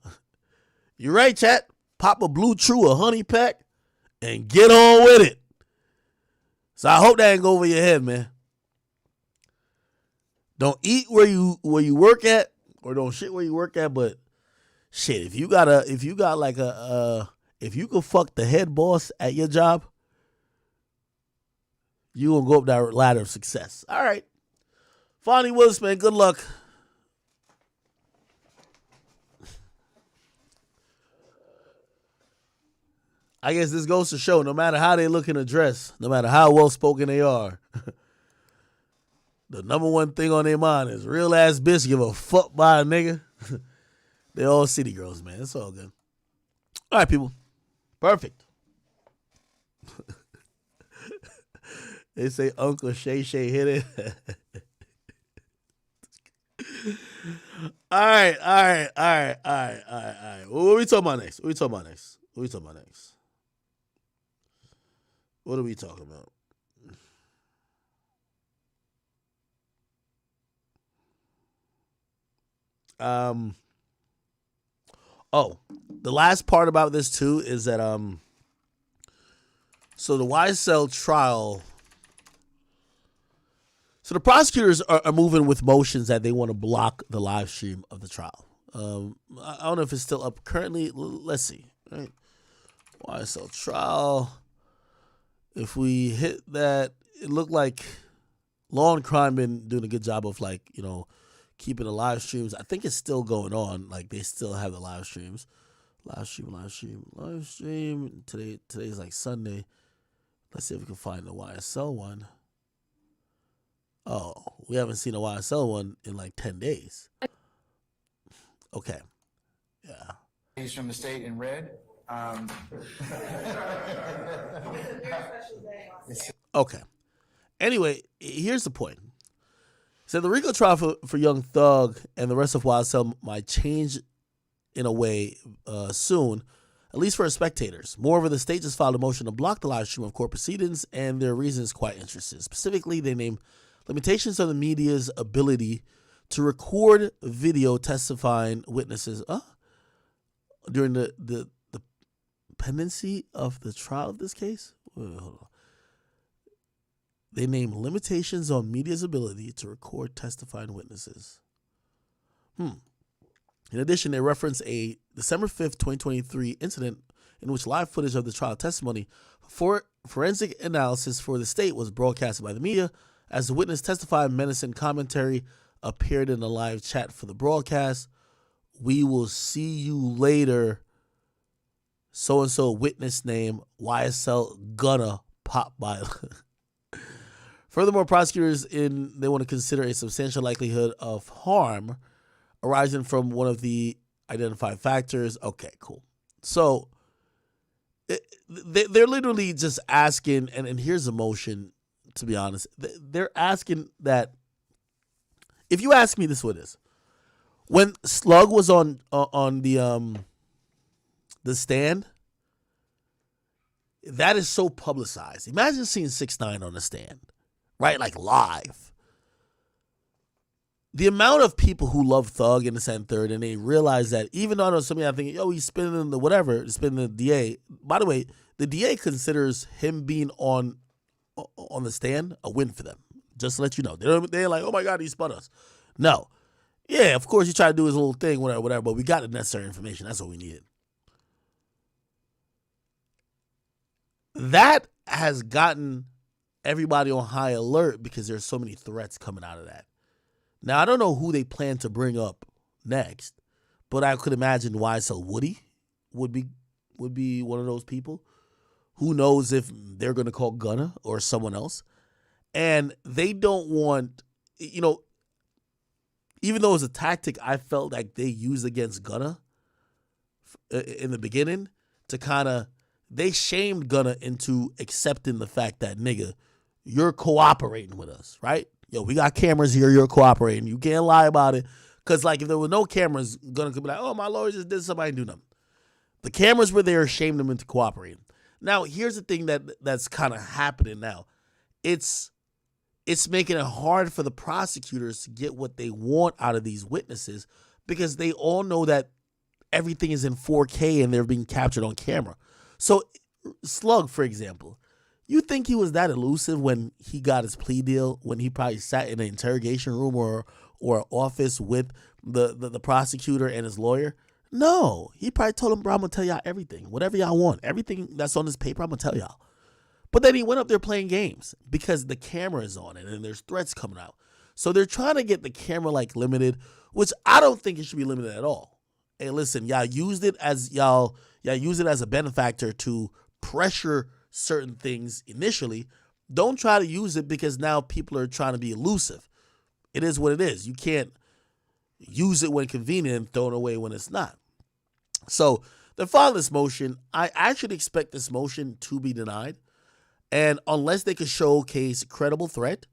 You're right, chat. Pop a Blue True, a honey pack, and get on with it. So I hope that ain't go over your head, man. Don't eat where you work at, or don't shit where you work at. But shit, if you could fuck the head boss at your job, you gonna go up that ladder of success. All right, Fani Willis, man, good luck. I guess this goes to show, no matter how they look in a dress, no matter how well-spoken they are, the number one thing on their mind is real ass bitch give a fuck by a nigga. They all city girls, man. It's all good. All right, people. Perfect. They say Uncle Shay Shay hit it. All right. What are we talking about next? What are we talking about? The last part about this too is that so the YSL trial, so the prosecutors are moving with motions that they want to block the live stream of the trial. I don't know if it's still up currently. Let's see. Right? YSL trial. If we hit that, it looked like Law and Crime been doing a good job of, like, you know, keeping the live streams. I think it's still going on. Like, they still have the live streams. Live stream. Today's like Sunday. Let's see if we can find the YSL one. Oh, we haven't seen a YSL one in like 10 days. Okay. Yeah. He's from the state in red. Okay. Anyway, here's the point. So the RICO trial for Young Thug and the rest of YSL might change in a way soon, at least for spectators. Moreover, the state just filed a motion to block the live stream of court proceedings, and their reason is quite interesting. Specifically, they name limitations on the media's ability to record video testifying witnesses during the pendency of the trial of this case. Wait, hold on. They name limitations on media's ability to record testifying witnesses. In addition, they reference a December 5th, 2023 incident in which live footage of the trial testimony for forensic analysis for the state was broadcasted by the media. As the witness testified, menacing commentary appeared in the live chat for the broadcast. We will see you later. So-and-so witness name YSL gonna pop by. Furthermore, prosecutors they want to consider a substantial likelihood of harm arising from one of the identified factors. Okay, cool. So they're literally just asking, and here's the motion, to be honest. They're asking that, if you ask me, this is what it is. When Slug was on the stand, that is so publicized. Imagine seeing 6ix9ine on the stand, right? Like live. The amount of people who love Thug in the second third, and they realize that, even though I know somebody, I think, yo, he's spinning the whatever, spinning the DA. By the way, the DA considers him being on the stand a win for them. Just to let you know. They're like, oh my God, he spun us. No. Yeah, of course he tried to do his little thing, whatever, but we got the necessary information. That's what we needed. That has gotten everybody on high alert because there's so many threats coming out of that. Now, I don't know who they plan to bring up next, but I could imagine YSL Woody would be one of those people. Who knows if they're going to call Gunna or someone else. And they don't want, even though it's a tactic I felt like they used against Gunna in the beginning to kind of, they shamed Gunna into accepting the fact that, nigga, you're cooperating with us, right? Yo, we got cameras here, you're cooperating. You can't lie about it. Because, like, if there were no cameras, Gunna could be like, oh, my lawyer just did something, I didn't do nothing. The cameras were there, shamed them into cooperating. Now, here's the thing that's kind of happening now. It's making it hard for the prosecutors to get what they want out of these witnesses because they all know that everything is in 4K and they're being captured on camera. So, Slug, for example, you think he was that elusive when he got his plea deal, when he probably sat in an interrogation room or office with the prosecutor and his lawyer? No. He probably told him, bro, I'm going to tell y'all everything. Whatever y'all want. Everything that's on this paper, I'm going to tell y'all. But then he went up there playing games because the camera is on it and there's threats coming out. So they're trying to get the camera like limited, which I don't think it should be limited at all. Hey, listen, y'all used it as a benefactor to pressure certain things initially. Don't try to use it because now people are trying to be elusive. It is what it is. You can't use it when convenient and throw it away when it's not. So they're filing this motion. I actually expect this motion to be denied. And unless they could showcase a credible threat,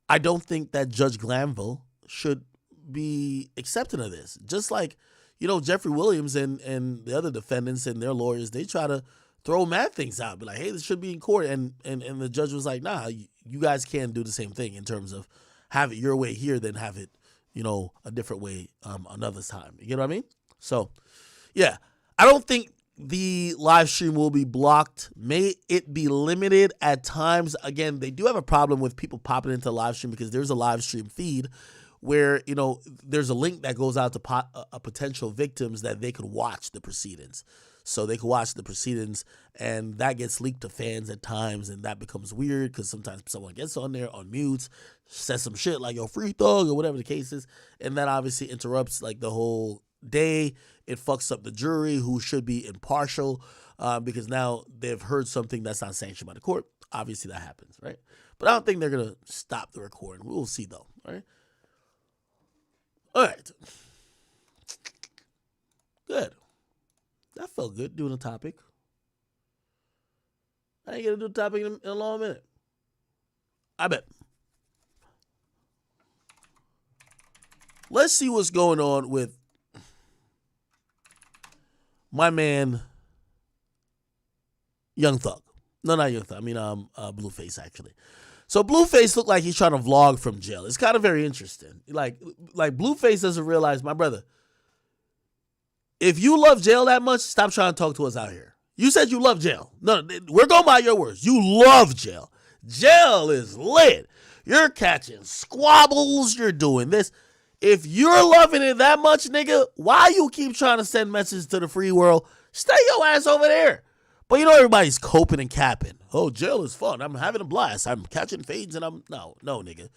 I don't think that Judge Glanville should be accepting of this. Just like, Jeffrey Williams and the other defendants and their lawyers, they try to throw mad things out. Be like, hey, this should be in court. And the judge was like, nah, you guys can't do the same thing in terms of have it your way here, then have it, a different way another time. You know what I mean? So, yeah, I don't think the live stream will be blocked. May it be limited at times. Again, they do have a problem with people popping into the live stream because there's a live stream feed where, there's a link that goes out to potential victims that they could watch the proceedings. So they could watch the proceedings and that gets leaked to fans at times and that becomes weird because sometimes someone gets on there, unmutes, says some shit like, yo, free Thug or whatever the case is. And that obviously interrupts like the whole day. It fucks up the jury who should be impartial because now they've heard something that's not sanctioned by the court. Obviously that happens, right? But I don't think they're going to stop the recording. We'll see though, right? All right. Good. That felt good doing a topic. I ain't going to do a topic in a long minute. I bet. Let's see what's going on with my man, Young Thug. No, not Young Thug. I mean, Blueface, actually. So Blueface looked like he's trying to vlog from jail. It's kind of very interesting. Like Blueface doesn't realize, my brother, if you love jail that much, stop trying to talk to us out here. You said you love jail. No, we're going by your words. You love jail. Jail is lit. You're catching squabbles. You're doing this. If you're loving it that much, nigga, why you keep trying to send messages to the free world? Stay your ass over there. But you know everybody's coping and capping. Oh, jail is fun. I'm having a blast. I'm catching fades and no, nigga.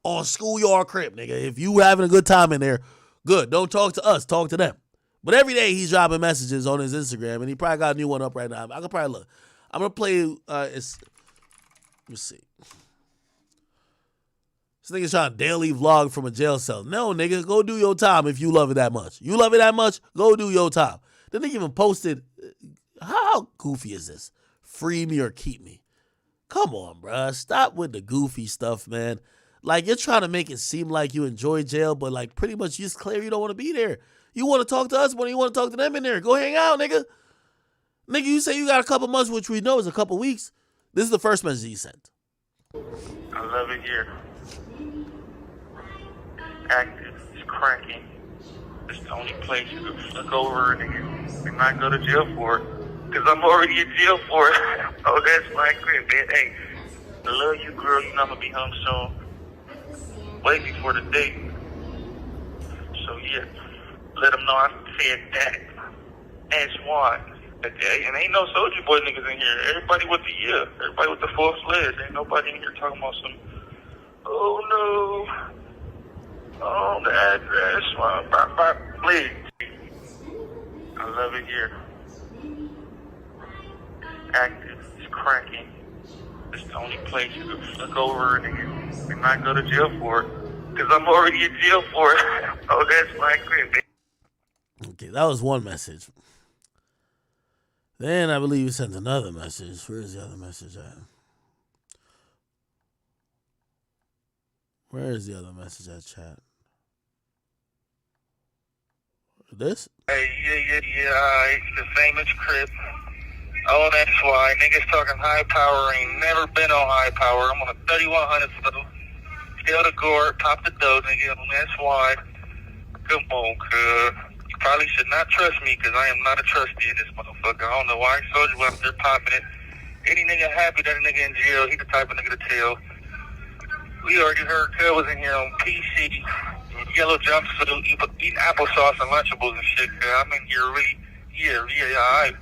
On schoolyard crib, nigga. If you having a good time in there, good. Don't talk to us. Talk to them. But every day he's dropping messages on his Instagram, and he probably got a new one up right now. I could probably look. I'm gonna play. Let me see. This nigga's trying to daily vlog from a jail cell. No, nigga, go do your time if you love it that much. You love it that much, go do your time. The nigga even posted, how goofy is this? Free me or keep me. Come on, bruh. Stop with the goofy stuff, man. Like, you're trying to make it seem like you enjoy jail, but like pretty much you just clear you don't want to be there. You want to talk to us, but you want to talk to them in there. Go hang out, nigga. Nigga, you say you got a couple months, which we know is a couple weeks. This is the first message he sent. I love it here. Active, it's cracking. It's the only place you can flick over and not go to jail for it. Because I'm already in jail for it. Oh, that's my crib, man. Hey, I love you, girl. You know I'm going to be home soon. Way before the date. So, yeah, let them know I said that. That's why. And ain't no Soulja Boy niggas in here. Everybody with the full fledged. Ain't nobody in here talking about some, oh no. Oh, the address, please. I love it here. Active, it's cracking. It's the only place you can flick over and not go to jail for it. Because I'm already in jail for it. Oh, that's my crib. Okay, that was one message. Then I believe he sent another message. Where's the other message at? Where is the other message at, chat? This? Hey, yeah, it's the famous crib. Oh, that's why. Niggas talking high power, ain't never been on high power. I'm on a 3100 photo. Scale the gore, pop the dough, nigga. That's why. Come on, cuz. You probably should not trust me, because I am not a trustee in this motherfucker. I don't know why Soulja Boy out there popping it. Any nigga happy that a nigga in jail, he the type of nigga to tell. We already heard cuz was in here on PC. Yellow jumpsuit, eating applesauce and Lunchables and shit, cuz I'm in here really, alright.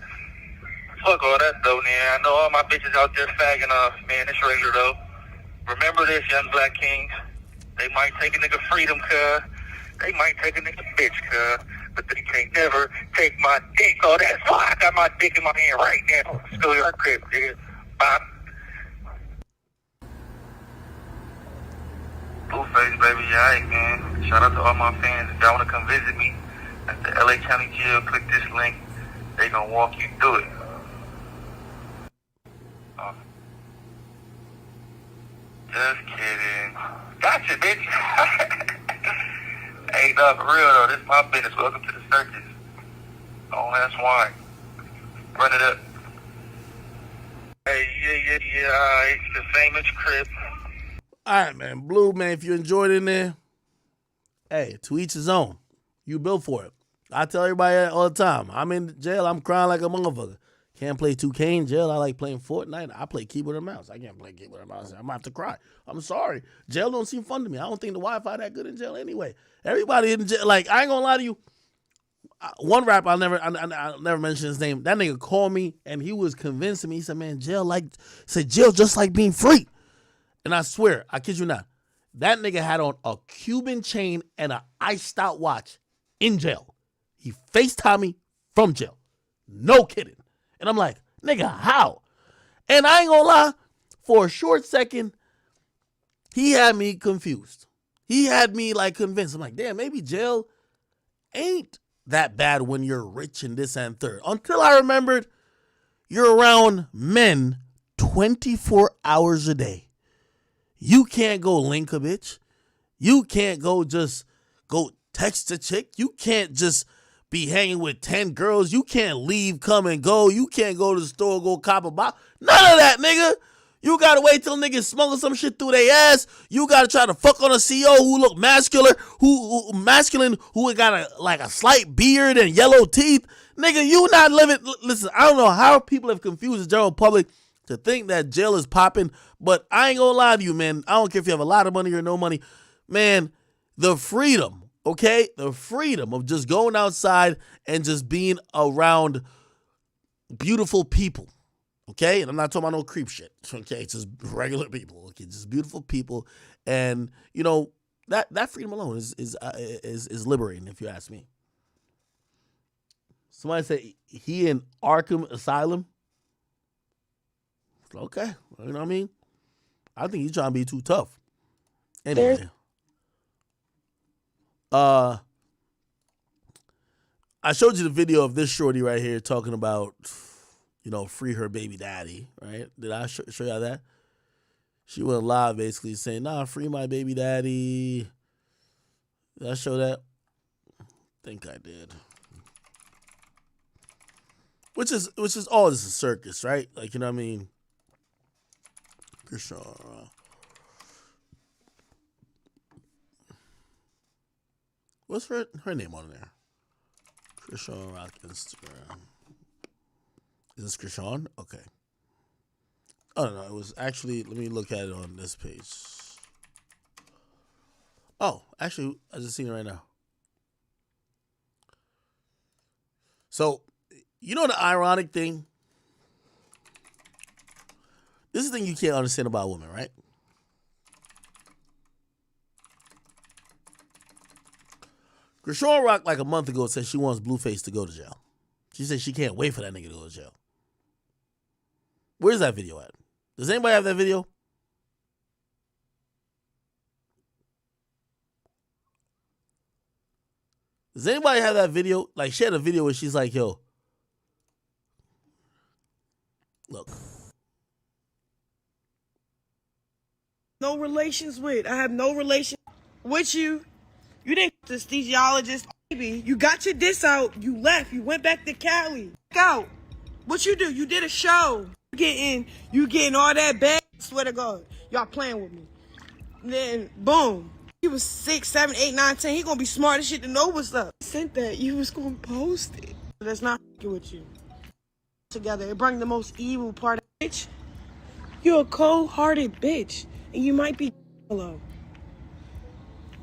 Fuck all that though, man. I know all my bitches out there fagging off, man. It's regular though. Remember this, young black kings. They might take a nigga freedom, cuz. They might take a nigga bitch, cuz. But they can't never take my dick. Oh, that's why I got my dick in my hand right now. Still your crib, nigga. Bye. Blueface, baby, alright, man. Shout out to all my fans. If y'all want to come visit me at the LA County Jail, click this link. They gonna walk you through it. Just kidding. Gotcha, bitch. Hey, dog, for real, though. This is my business. Welcome to the circus. Oh, that's why. Run it up. Hey, yeah. It's the famous crib. All right, man. Blue, man, if you enjoyed it in there, hey, to each his own. You built for it. I tell everybody that all the time. I'm in jail. I'm crying like a motherfucker. Can't play 2K in jail. I like playing Fortnite. I play keyboard and mouse. I can't play keyboard and mouse. I'm going to have to cry. I'm sorry. Jail don't seem fun to me. I don't think the Wi-Fi that good in jail anyway. Everybody in jail, like, I ain't going to lie to you. One rapper, I'll never mention his name. That nigga called me, and he was convincing me. He said, man, jail just like being free. And I swear, I kid you not, that nigga had on a Cuban chain and an iced out watch in jail. He FaceTimed me from jail. No kidding. And I'm like, nigga, how? And I ain't gonna lie, for a short second, he had me confused. He had me like convinced. I'm like, damn, maybe jail ain't that bad when you're rich and this and third. Until I remembered you're around men 24 hours a day. You can't go link a bitch. You can't go text a chick. You can't just be hanging with 10 girls. You can't leave, come and go. You can't go to the store, go cop a box. None of that, nigga. You gotta wait till niggas smuggling some shit through their ass. You gotta try to fuck on a CEO who look masculine, who got a slight beard and yellow teeth. Nigga, you not living. Listen, I don't know how people have confused the general public to think that jail is popping, but I ain't gonna lie to you, man. I don't care if you have a lot of money or no money. Man, the freedom, okay? The freedom of just going outside and just being around beautiful people. Okay, and I'm not talking about no creep shit. Okay, it's just regular people. Okay, just beautiful people, and you know that freedom alone is liberating, if you ask me. Somebody say he in Arkham Asylum. Okay, you know what I mean. I think he's trying to be too tough. Anyway, I showed you the video of this shorty right here talking about, you know, free her baby daddy, right? Did I show you that? She went live basically saying, nah, free my baby daddy. Did I show that? I think I did. Which is all just a circus, right? Like, you know what I mean? What's her name on there? Krishan Rock Instagram. Is this Krishan? Okay. Oh, no, it was actually, let me look at it on this page. Oh, actually, I just seen it right now. So, you know the ironic thing? This is the thing you can't understand about women, right? Krishan Rock, like a month ago, said she wants Blueface to go to jail. She said she can't wait for that nigga to go to jail. Where's that video at? Does anybody have that video? Does anybody have that video? Like, she had a video where she's like, yo, look. No relations with. I have no relation with you. You didn't anesthesiologist, baby. You got your diss out. You left. You went back to Cali. Out. What you do? You did a show. You getting all that bad. I swear to God, y'all playing with me. And then boom, he was 6, 7, 8, 9, 10. He gonna be smart as shit to know what's up. Sent that you was gonna post it. That's not with you. Together, it bring the most evil part of bitch. You're a cold-hearted bitch, and you might be hello.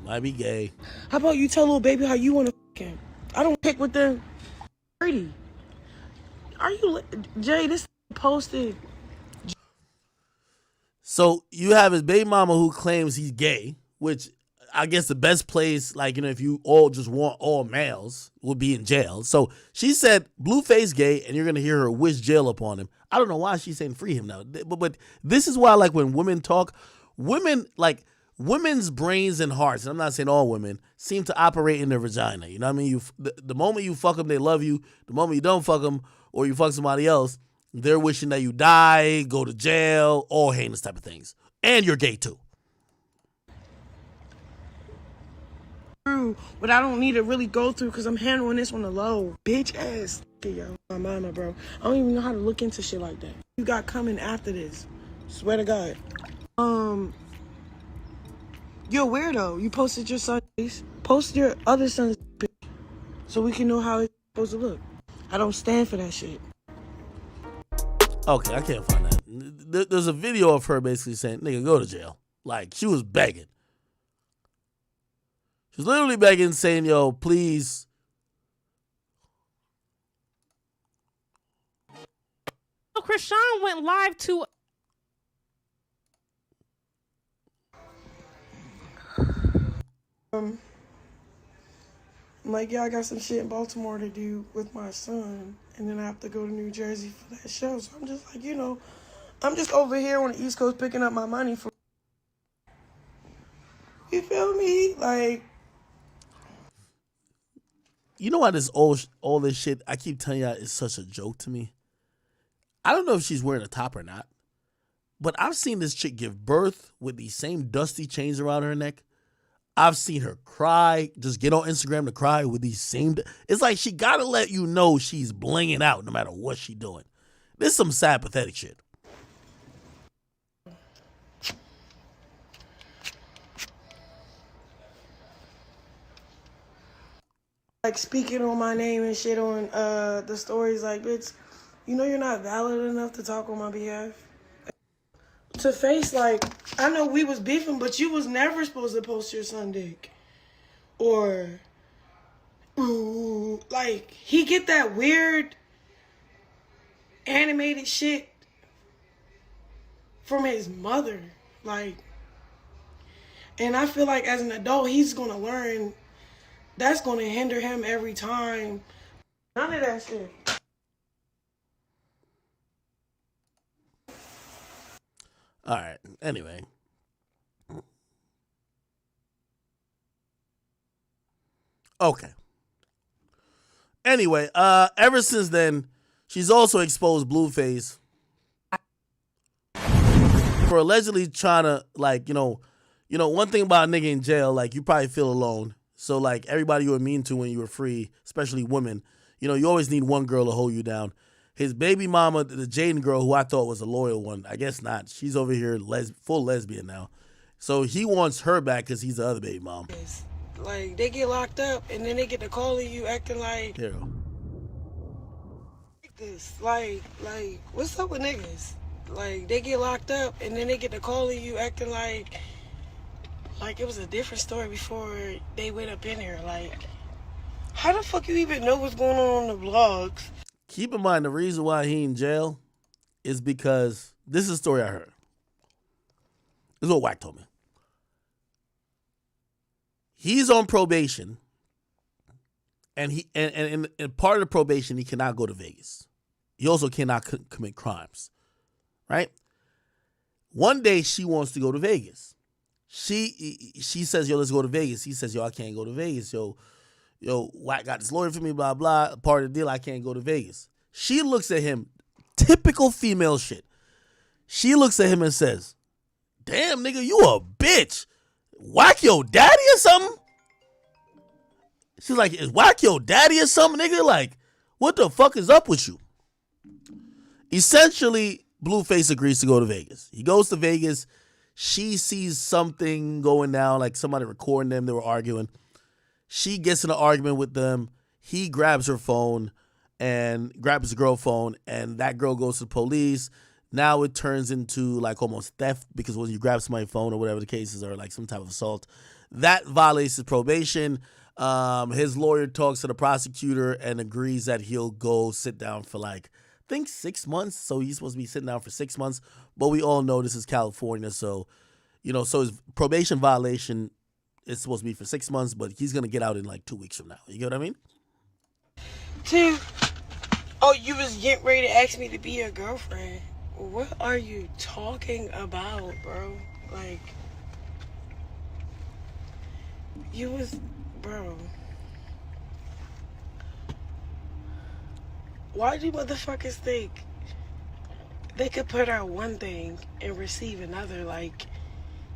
Might be gay. How about you tell Lil Baby how you want to fuck him? I don't pick with them. Pretty. Are you Jay? This posted. So you have his baby mama who claims he's gay, which I guess the best place, like, you know, if you all just want all males, would be in jail. So she said Blueface gay, and you're gonna hear her wish jail upon him. I don't know why she's saying free him now, but this is why, like, when women talk, women's brains and hearts, and I'm not saying all women, seem to operate in their vagina. You know what I mean? The moment you fuck them, they love you. The moment you don't fuck them, or you fuck somebody else, they're wishing that you die, go to jail, all heinous type of things. And you're gay too. But I don't need to really go through because I'm handling this on the low. Bitch ass. Yo, my mama, bro. I don't even know how to look into shit like that. You got coming after this. Swear to God. You're a weirdo. You posted your son's face. Post your other son's bitch so we can know how it's supposed to look. I don't stand for that shit. Okay, I can't find that. There's a video of her basically saying, nigga, go to jail. Like, she was begging. She was literally begging, saying, yo, please. So Krishan went live to... I'm like, yeah, I got some shit in Baltimore to do with my son, and then I have to go to New Jersey for that show. So I'm just like, you know, I'm just over here on the East Coast picking up my money for. You feel me? Like, you know why all this shit I keep telling you is such a joke to me? I don't know if she's wearing a top or not, But I've seen this chick give birth with these same dusty chains around her neck. I've seen her cry, just get on Instagram to cry with these same. It's like she gotta let you know she's blinging out no matter what she's doing. This is some sad, pathetic shit. Like speaking on my name and shit on the stories, like, bitch, you know you're not valid enough to talk on my behalf. To face, like, I know we was beefing, but you was never supposed to post your son dick. Or, ooh, like, he get that weird animated shit from his mother. Like, and I feel like as an adult, he's going to learn that's going to hinder him every time. None of that shit. All right. Anyway. Okay. Anyway, ever since then, she's also exposed Blueface for allegedly trying to, like, you know, one thing about a nigga in jail, like, you probably feel alone. So, like, everybody you were mean to when you were free, especially women, you know, you always need one girl to hold you down. His baby mama, the Jaden girl, who I thought was a loyal one, I guess not. She's over here full lesbian now. So he wants her back because he's the other baby mom. Like, they get locked up, and then they get to calling you acting like... Here we go. This. Like, what's up with niggas? Like, they get locked up, and then they get to calling you acting like it was a different story before they went up in here. Like, how the fuck you even know what's going on the vlogs? Keep in mind, the reason why he in jail is because this is a story I heard. This is what Wack told me. He's on probation, and part of the probation, he cannot go to Vegas. He also cannot commit crimes, right? One day, she wants to go to Vegas. She says, yo, let's go to Vegas. He says, yo, I can't go to Vegas. Yo, Wack got this lawyer for me, blah, blah. Part of the deal, I can't go to Vegas. She looks at him, typical female shit. She looks at him and says, damn, nigga, you a bitch. Wack your daddy or something? She's like, is Wack your daddy or something, nigga? Like, what the fuck is up with you? Essentially, Blueface agrees to go to Vegas. He goes to Vegas. She sees something going down, like somebody recording them. They were arguing. She gets in an argument with them. He grabs her phone and grabs the girl's phone, and that girl goes to the police. Now it turns into like almost theft, because when you grab somebody's phone or whatever the cases are, like some type of assault, that violates his probation. His lawyer talks to the prosecutor and agrees that he'll go sit down for like, I think 6 months. So he's supposed to be sitting down for 6 months. But we all know this is California. So, you know, so his probation violation is supposed to be for 6 months, but he's going to get out in like 2 weeks from now. You get what I mean? Oh, you was getting ready to ask me to be your girlfriend. What are you talking about, bro? Like, you was, bro. Why do motherfuckers think they could put out one thing and receive another? Like,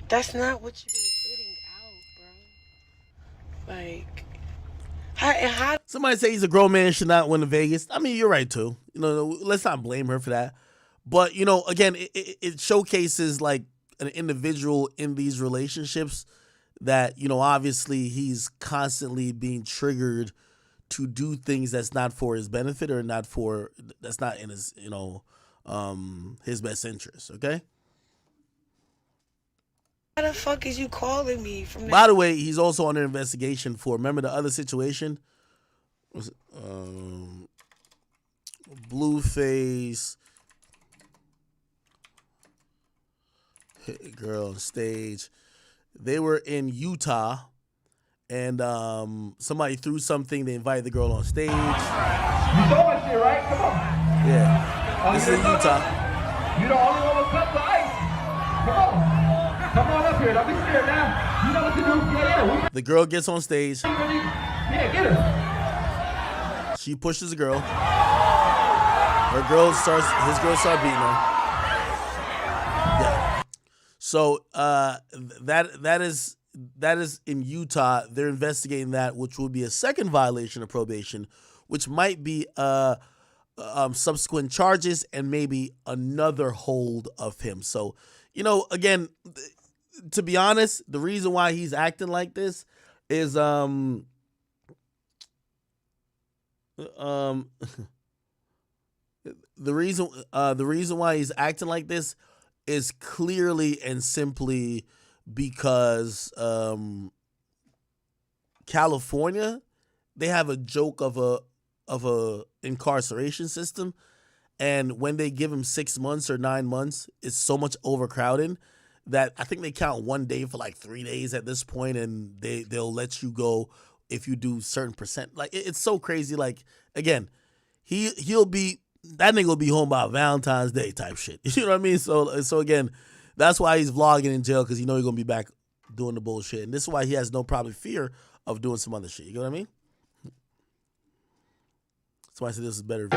that's not what you've been putting out, bro. Like, how somebody say he's a grown man, should not win to Vegas. I mean, you're right too. You know, let's not blame her for that. But, you know, again, it showcases like an individual in these relationships that, you know, obviously he's constantly being triggered to do things that's not for his benefit or that's not in his, you know, his best interest. Okay. How the fuck is you calling me from that? By the way, he's also under investigation for, remember the other situation? Blueface hit a girl on stage. They were in Utah, and somebody threw something. They invited the girl on stage. You saw my shit, right? Come on. Yeah. This is in Utah. You the only one with cups of ice. Come on. Come on up here. Don't be scared now. You know what to do. Yeah. The girl gets on stage. Yeah, get her. She pushes the girl. His girl starts beating her. So that is in Utah. They're investigating that, which will be a second violation of probation, which might be subsequent charges and maybe another hold of him. So, again, to be honest, the reason why he's acting like this is the reason why he's acting like this is clearly and simply because California, they have a joke of a incarceration system, and when they give him 6 months or 9 months, it's so much overcrowding that I think they count 1 day for like 3 days at this point, and they'll let you go if you do certain percent. Like it's so crazy. Like again, that nigga will be home by Valentine's Day type shit. You know what I mean? So again, that's why he's vlogging in jail, because he's gonna be back doing the bullshit, and this is why he has no probably fear of doing some other shit. You know what I mean? That's why I said this is better.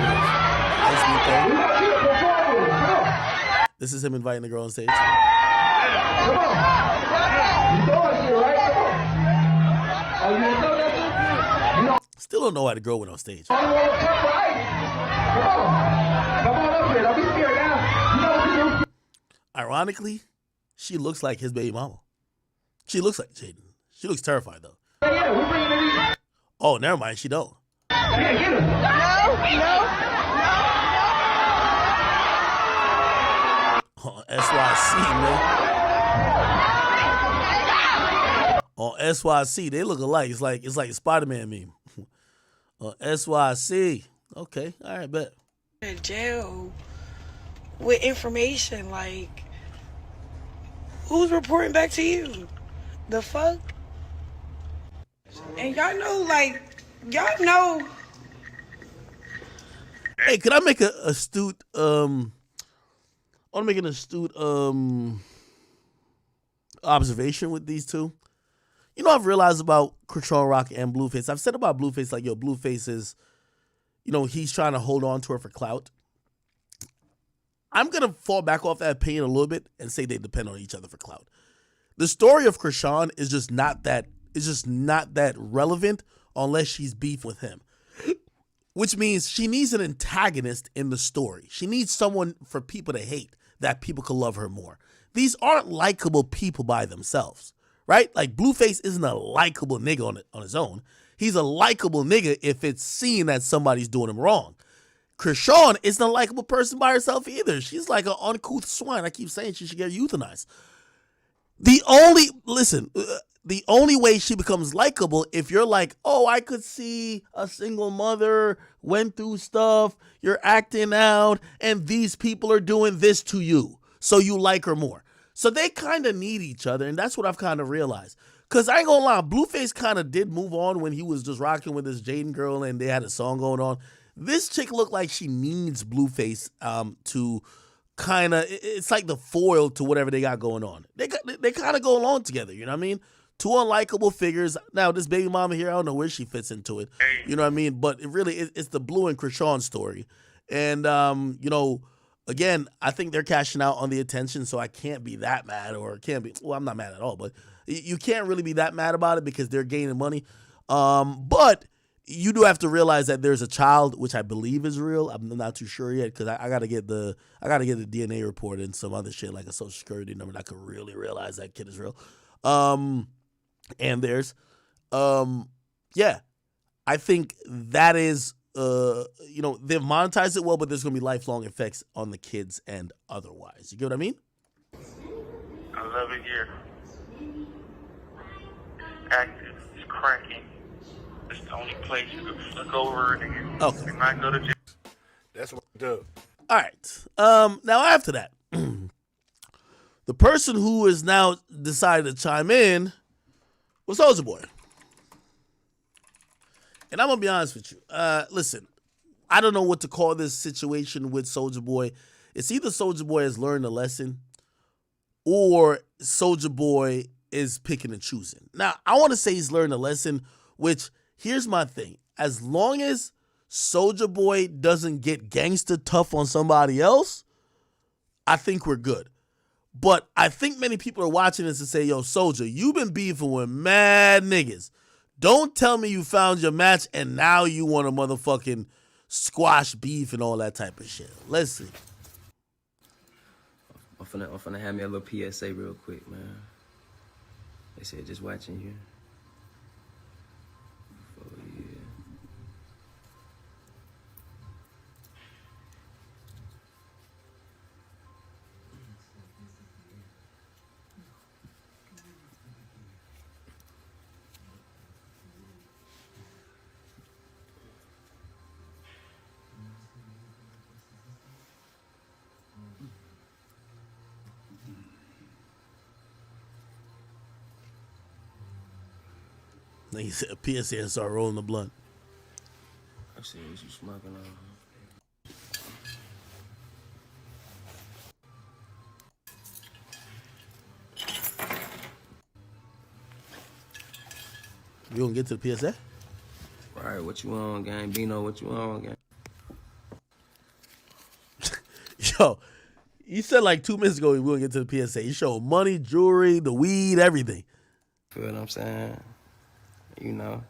This is him inviting the girl on stage. Still don't know why the girl went on stage. Ironically, she looks like his baby mama. She looks like Jaden. She looks terrified though. Oh, never mind. She don't. On SYC, man. On SYC, they look alike. It's like a Spider-Man meme. On SYC. Okay, all right, bet. In jail with information, like, who's reporting back to you? The fuck? And y'all know. Hey, could I make an astute observation with these two? I've realized about Krishan Rock and Blueface. I've said about Blueface, like, Blueface is, he's trying to hold on to her for clout. I'm going to fall back off that opinion a little bit and say they depend on each other for clout. The story of Krishan is just not that relevant unless she's beef with him. Which means she needs an antagonist in the story. She needs someone for people to hate, that people could love her more. These aren't likable people by themselves, right? Like, Blueface isn't a likable nigga on his own. He's a likable nigga if it's seen that somebody's doing him wrong. Krishan isn't a likable person by herself either. She's like an uncouth swine. I keep saying she should get euthanized. The only way she becomes likable if you're like, oh, I could see a single mother went through stuff, you're acting out, and these people are doing this to you, so you like her more. So they kind of need each other, and that's what I've kind of realized. Because I ain't gonna lie, Blueface kind of did move on when he was just rocking with this Jaden girl and they had a song going on. This chick looked like she needs Blueface to kind of, it's like the foil to whatever they got going on. They kind of go along together, you know what I mean? Two unlikable figures. Now, this baby mama here, I don't know where she fits into it. You know what I mean? But it's the Blue and Krishan story. And, again, I think they're cashing out on the attention, so I can't be that mad, I'm not mad at all, but you can't really be that mad about it because they're gaining money. But you do have to realize that there's a child, which I believe is real. I'm not too sure yet because I gotta get the DNA report and some other shit like a social security number that I could really realize that kid is real. And there's, I think that is, they've monetized it well, but there's going to be lifelong effects on the kids and otherwise. You get what I mean? I love it here. Active, it's cracking. It's the only place you can flick over and okay. And not go to jail. That's what I do. All right. Now after that, the person who has now decided to chime in was Soulja Boy. And I'm going to be honest with you. Listen, I don't know what to call this situation with Soulja Boy. It's either Soulja Boy has learned a lesson or Soulja Boy is picking and choosing. Now, I want to say he's learned a lesson, which, here's my thing. As long as Soulja Boy doesn't get gangster tough on somebody else, I think we're good. But I think many people are watching this and say, yo, Soulja, you've been beefing with mad niggas. Don't tell me you found your match and now you want to motherfucking squash beef and all that type of shit. Let's see. I'm finna have me a little PSA real quick, man. They said just watching you. Oh, yeah. Then he said PSA and started rolling the blunt. I see what you smoking on. You gonna get to the PSA? All right, what you on, gang? Bino, what you on, gang? Yo, you said like 2 minutes ago we were gonna get to the PSA. You showed money, jewelry, the weed, everything. Feel what I'm saying? You know,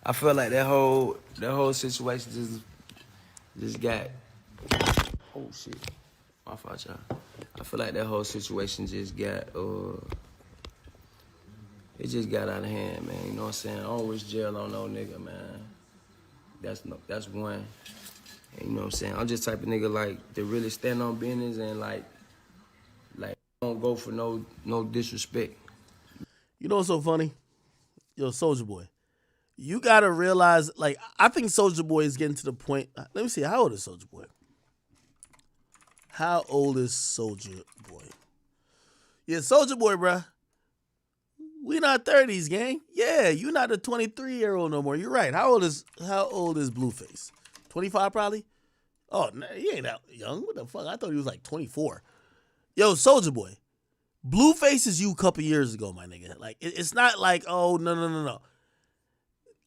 I feel like that whole situation just got. Oh shit, my fault, y'all. I feel like that whole situation just got it just got out of hand, man. You know what I'm saying? I don't wish jail on no nigga, man. That's one. And you know what I'm saying? I'm just type of nigga like to really stand on business and like don't go for no disrespect. You know what's so funny? Yo, Soulja Boy, you gotta realize, like, I think Soulja Boy is getting to the point. Let me see, how old is Soulja Boy? How old is Soulja Boy? Yeah, Soulja Boy, bruh. We not 30s, gang. Yeah, you not a 23-year-old no more. You're right. How old is Blueface? 25 probably? Oh, nah, he ain't that young. What the fuck? I thought he was like 24. Yo, Soulja Boy. Blueface is you a couple years ago, my nigga. Like, it's not like, oh, no.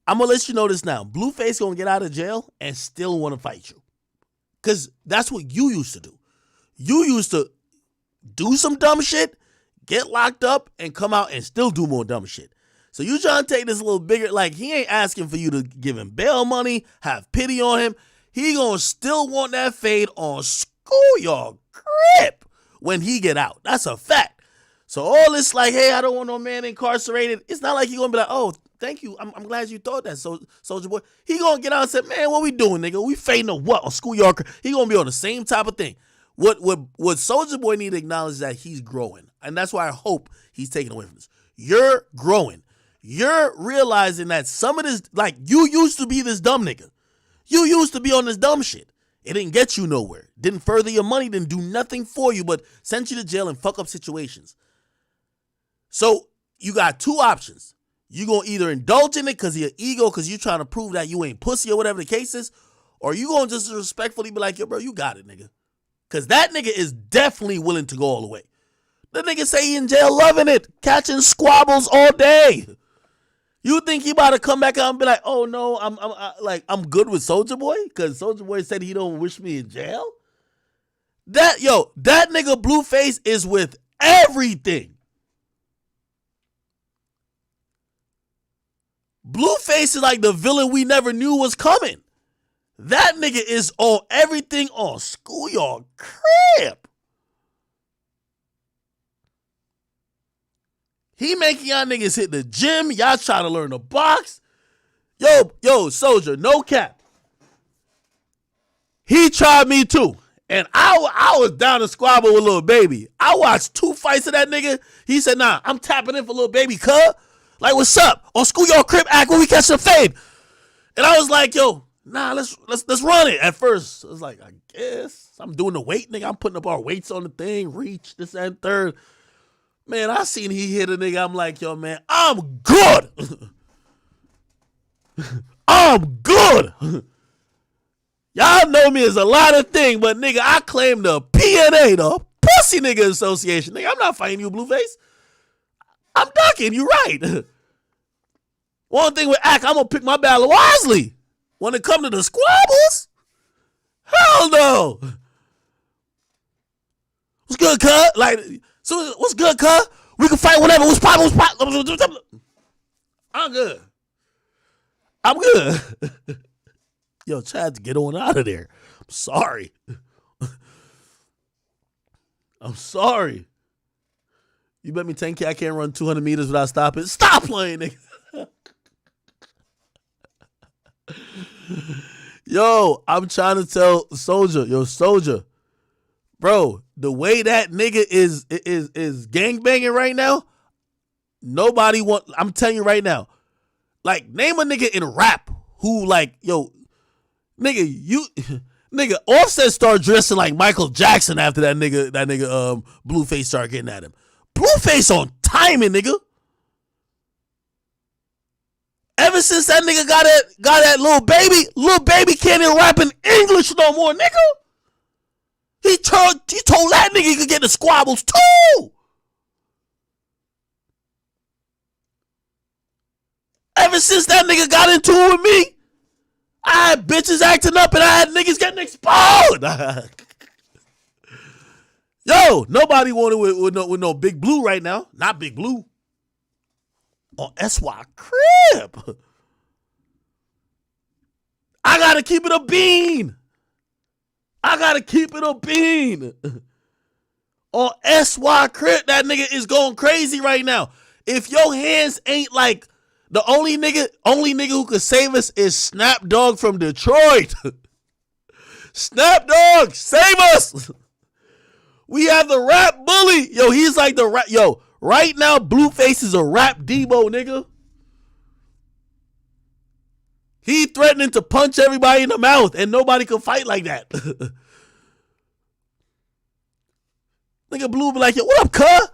I'm going to let you know this now. Blueface going to get out of jail and still want to fight you. Because that's what you used to do. You used to do some dumb shit, get locked up, and come out and still do more dumb shit. So you trying to take this a little bigger. Like, he ain't asking for you to give him bail money, have pity on him. He going to still want that fade on schoolyard crib when he get out. That's a fact. So all this like, hey, I don't want no man incarcerated. It's not like he gonna be like, oh, thank you. I'm glad you thought that, Soulja Boy. He gonna get out and say, man, what we doing, nigga? We fading on what? On schoolyard? He gonna be on the same type of thing. What Soulja Boy need to acknowledge is that he's growing. And that's why I hope he's taking away from this. You're growing. You're realizing that some of this, like, you used to be this dumb nigga. You used to be on this dumb shit. It didn't get you nowhere. Didn't further your money, didn't do nothing for you, but sent you to jail and fuck up situations. So you got two options. You going to either indulge in it because of your ego, because you're trying to prove that you ain't pussy or whatever the case is, or you going to just respectfully be like, yo, bro, you got it, nigga. Because that nigga is definitely willing to go all the way. The nigga say he in jail loving it, catching squabbles all day. You think he about to come back out and be like, oh, no, I'm good with Soulja Boy? Because Soulja Boy said he don't wish me in jail? That nigga Blueface is with everything. Blueface is like the villain we never knew was coming. That nigga is on everything on schoolyard crib. He making y'all niggas hit the gym. Y'all trying to learn to box. Yo, Soulja, no cap. He tried me too. And I was down to squabble with Lil Baby. I watched 2 fights of that nigga. He said, nah, I'm tapping in for Lil Baby, cuz. Like, what's up? On schoolyard crib act when we catch the fade. And I was like, yo, nah, let's run it. At first, I was like, I guess. I'm doing the weight, nigga. I'm putting up our weights on the thing, reach, this and third. Man, I seen he hit a nigga. I'm like, yo, man, I'm good. I'm good. Y'all know me as a lot of things, but nigga, I claim the PNA, the Pussy Nigga Association. Nigga, I'm not fighting you, Blueface. I'm ducking, you right. One thing with act, I'm gonna pick my battle wisely. When it come to the squabbles, hell no. What's good, cuz? Like, so what's good, cuz? We can fight whenever. What's poppin'? I'm good. I'm good. Yo, Chad, get on out of there. I'm sorry. I'm sorry. You bet me 10K I can't run 200 meters without stopping. Stop playing, nigga. Yo, I'm trying to tell Soulja, bro, the way that nigga is gangbanging right now, nobody want. I'm telling you right now, like, name a nigga in rap who, like, yo, nigga, Offset started dressing like Michael Jackson after that nigga Blueface started getting at him. Blueface on timing, nigga. Ever since that nigga got that Lil Baby can't even rap in English no more, nigga. He told that nigga he could get the squabbles too. Ever since that nigga got into it with me, I had bitches acting up and I had niggas getting exposed. Yo, nobody wanted with no Big Blue right now. Not Big Blue. On SY Crib. I gotta keep it a bean. On SY Crib, that nigga is going crazy right now. If your hands ain't like, the only nigga who could save us is Snap Dogg from Detroit. Snap Dogg, save us. We have the rap bully. Yo, he's like the rap. Yo, right now, Blueface is a rap Debo, nigga. He threatening to punch everybody in the mouth, and nobody can fight like that. Nigga Blue be like, yo, what up, cuz?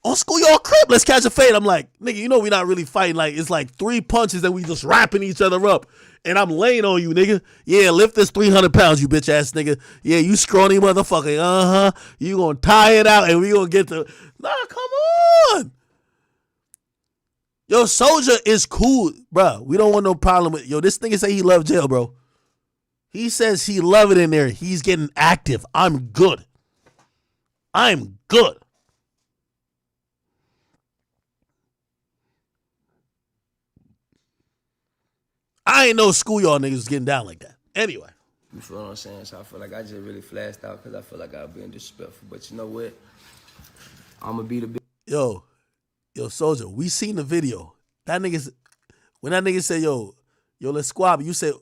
On Schoolyard Crib, let's catch a fade. I'm like, nigga, you know we not really fighting. Like, it's like 3 punches and we just wrapping each other up. And I'm laying on you, nigga. Yeah, lift this 300 pounds, you bitch ass nigga. Yeah, you scrawny motherfucker. Uh-huh. You gonna tie it out and we gonna get to... Nah, come on. Yo, Soulja is cool, bro. We don't want no problem with... Yo, this nigga say he love jail, bro. He says he love it in there. He's getting active. I'm good. I'm good. I ain't know schoolyard niggas was getting down like that. Anyway. You feel what I'm saying? So I feel like I just really flashed out because I feel like I was being disrespectful. But you know what? I'm going to be the big... Yo, Soulja, we seen the video. That nigga, when that nigga said, yo, let's squabble, you said,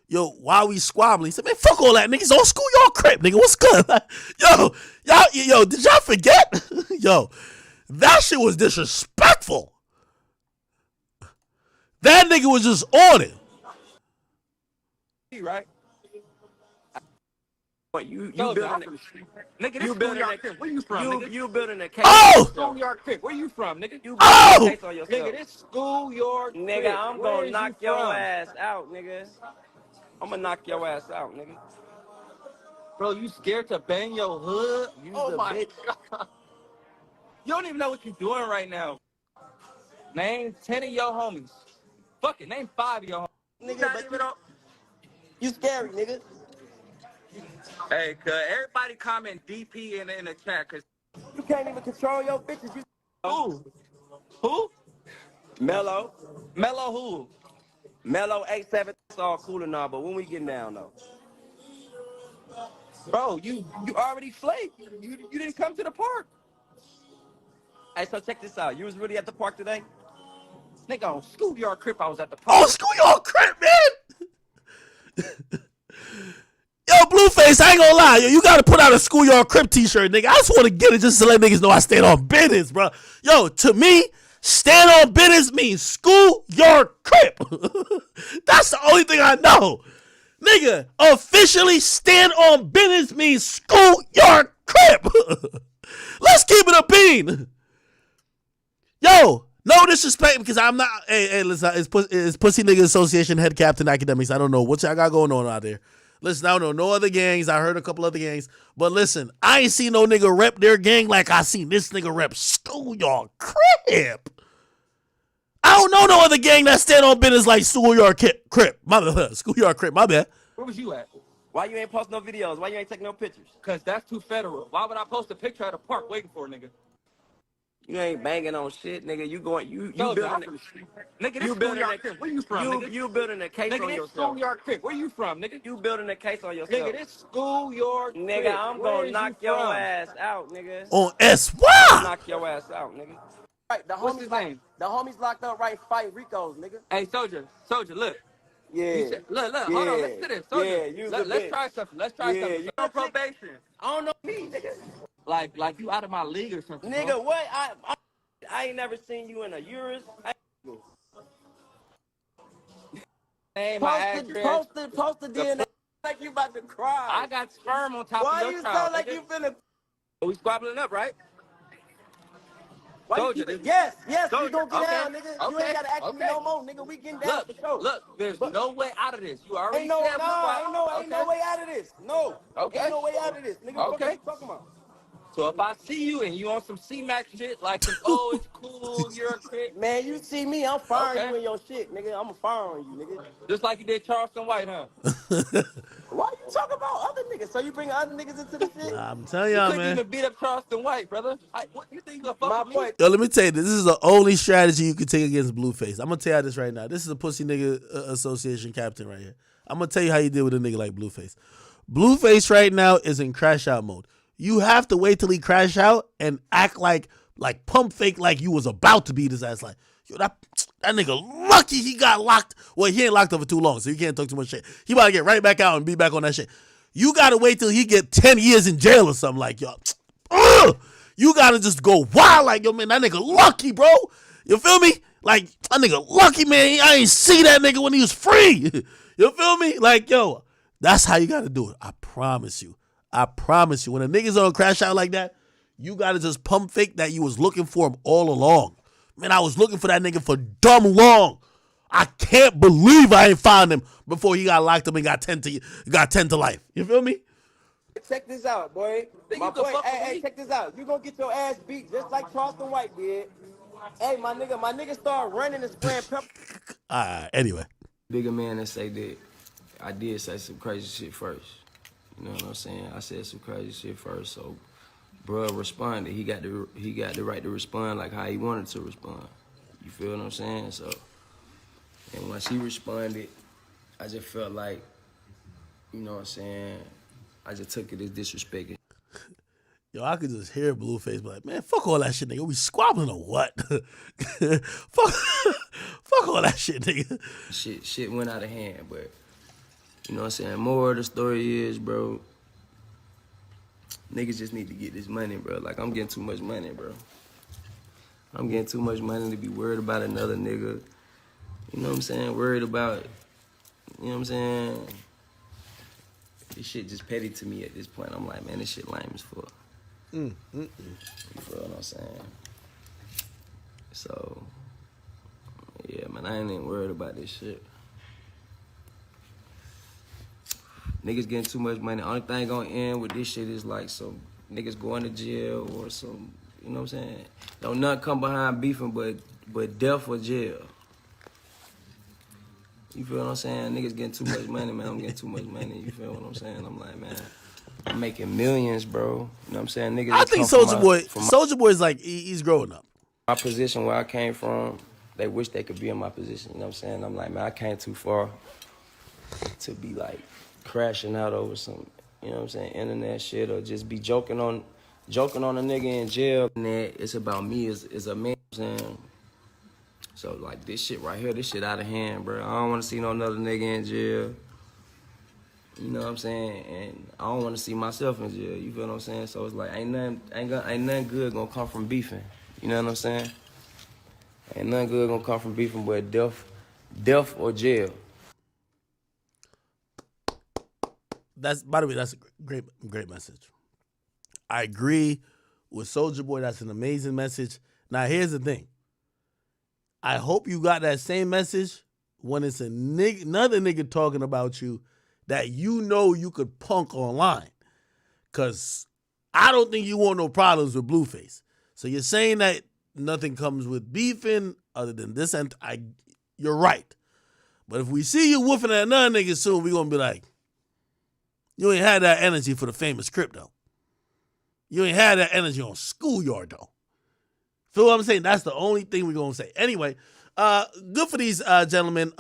yo, why we squabbling? He said, man, fuck all that, niggas on schoolyard crib, nigga, what's good? Yo, did y'all forget? Yo, that shit was disrespectful. That nigga was just on it. Right? What you building? Nigga, this schoolyard crib. Where you from, nigga? You building a case? Oh! Schoolyard crib. Where you from, nigga? You building Oh! a case on yourself. Nigga, this schoolyard crib. Nigga, I'm Where gonna knock you your from? ass out, nigga. I'm gonna knock your ass out, nigga. Bro, you scared to bang your hood? Oh my bitch. God. You don't even know what you're doing right now. Name 10 of your homies. Fuck it, name 5 of your homies. Nigga, but you scary, nigga. Hey, cuz everybody comment DP in the chat, cause You can't even control your bitches. You who? Mellow Who? 87. It's all cool and all, but when we getting down though. Bro, you already flaked. You didn't come to the park. Hey, so check this out. You was really at the park today? Nigga, on schoolyard crib, I was at the park. Oh, schoolyard crib, man. Yo, Blueface, I ain't gonna lie. Yo, you gotta put out a schoolyard crib t-shirt, nigga. I just wanna get it just to let niggas know I stand on business, bro. Yo, to me, stand on business means schoolyard crib. That's the only thing I know. Nigga, officially stand on business means schoolyard crib. Let's keep it a bean. Yo, no disrespect because I'm not. Hey, listen, it's Pussy Nigga Association head captain academics. I don't know what y'all got going on out there. Listen, I don't know no other gangs. I heard a couple other gangs. But listen, I ain't seen no nigga rep their gang like I seen this nigga rep schoolyard crib. I don't know no other gang that stand on business like schoolyard crib. My bad. Schoolyard crib, my bad. Where was you at? Why you ain't post no videos? Why you ain't take no pictures? Cause that's too federal. Why would I post a picture at a park waiting for a nigga? You ain't banging on shit, nigga. You No, building nigga, this you building schoolyard crib. Where you from, nigga? you building a case Nigga, on this yourself. schoolyard crib. Where you from, nigga? You building a case on yourself. Nigga, this schoolyard crib. Nigga, I'm Where gonna is knock you your from? ass out, nigga. On SY. Knock your ass out, nigga. Right, the What's homies his name? The homies locked up right fight Ricos, nigga. Hey, Soulja, look. Yeah. Look, hold on, listen to this. Soulja, Yeah, let's try something. Let's try something. You on probation. I don't know me, nigga. Like you out of my league or something. Nigga, bro. what? I ain't never seen you in a Urus. Name, my address. Post the DNA like you about to cry. I got sperm on top of Why your you child, sound like nigga. you finna? We squabbling up, right? Why you Soulja, keep this- Yes, we Soulja, gonna get okay, down, nigga. You ain't gotta ask me no more, nigga. We getting down for sure. Look, there's no way out of this. You already Ain't no, said ain't no way out of this. No. Okay. Ain't no way out of this, nigga. Okay. What you talking about? So if I see you and you on some C-Max shit, like some, oh, it's cool, you're a crick. Man, you see me, I'm firing Okay. you in your shit, nigga. I'm firing you, nigga. Just like you did Charleston White, huh? Why you talking about other niggas? So you bring other niggas into the shit? I'm telling You y'all, couldn't man. even beat up Charleston White, brother. What you think you gonna fuck My with me? point. Yo, let me tell you, this is the only strategy you can take against Blueface. I'm gonna tell you this right now. This is a pussy nigga association captain right here. I'm gonna tell you how you deal with a nigga like Blueface. Blueface right now is in crash out mode. You have to wait till he crash out and act like pump fake like you was about to beat his ass. Like, yo, that nigga lucky he got locked. Well, he ain't locked up for too long, so you can't talk too much shit. He about to get right back out and be back on that shit. You gotta wait till he get 10 years in jail or something like, yo. You gotta just go wild like, yo, man, that nigga lucky, bro. You feel me? Like, that nigga lucky, man. I ain't see that nigga when he was free. You feel me? Like, yo, that's how you gotta do it. I promise you. I promise you. When a nigga's on crash out like that, you gotta just pump fake that you was looking for him all along. Man, I was looking for that nigga for dumb long. I can't believe I ain't found him before he got locked up and got 10 to life. You feel me? Check this out, boy. My boy, hey, check this out. You gonna get your ass beat just like Charleston White did. Hey, my nigga started running and spraying pepper. Anyway. Bigger man that say that I did say some crazy shit first. You know what I'm saying? I said some crazy shit first, so bruh responded. He got the right to respond like how he wanted to respond. You feel what I'm saying? So, and once he responded, I just felt like, you know what I'm saying, I just took it as disrespect. Yo, I could just hear Blueface be like, man, fuck all that shit, nigga. We squabbling or what? fuck all that shit, nigga. Shit went out of hand, but you know what I'm saying? More of the story is, bro, niggas just need to get this money, bro. Like, I'm getting too much money, bro. I'm getting too much money to be worried about another nigga. You know what I'm saying? Worried about, you know what I'm saying? This shit just petty to me at this point. I'm like, man, this shit lame as fuck. You feel what I'm saying? So, yeah, man, I ain't even worried about this shit. Niggas getting too much money. Only thing gonna end with this shit is like some niggas going to jail or some, you know what I'm saying? Don't nothing come behind beefing but death or jail. You feel what I'm saying? Niggas getting too much money, man. I'm getting too much money. You feel what I'm saying? I'm like, man, I'm making millions, bro. You know what I'm saying? Niggas I think Soulja Boy is like, he's growing up. My position where I came from, they wish they could be in my position. You know what I'm saying? I'm like, man, I came too far to be like crashing out over some, you know what I'm saying, internet shit or just be joking on a nigga in jail. And it's about me as a man, you know what I'm saying? So like this shit right here, this shit out of hand, bro. I don't want to see no another nigga in jail. You know what I'm saying? And I don't want to see myself in jail. You feel what I'm saying? So it's like ain't nothing good gonna come from beefing. You know what I'm saying? Ain't nothing good gonna come from beefing but death or jail. By the way, that's a great message. I agree with Soulja Boy. That's an amazing message. Now, here's the thing. I hope you got that same message when it's another nigga talking about you that you know you could punk online. Because I don't think you want no problems with Blueface. So you're saying that nothing comes with beefing other than this, and you're right. But if we see you woofing at another nigga soon, we're going to be like, You ain't had that energy for the famous Crip, though. You ain't had that energy on Schoolyard, though. Feel what I'm saying? That's the only thing we're going to say. Anyway, good for these gentlemen.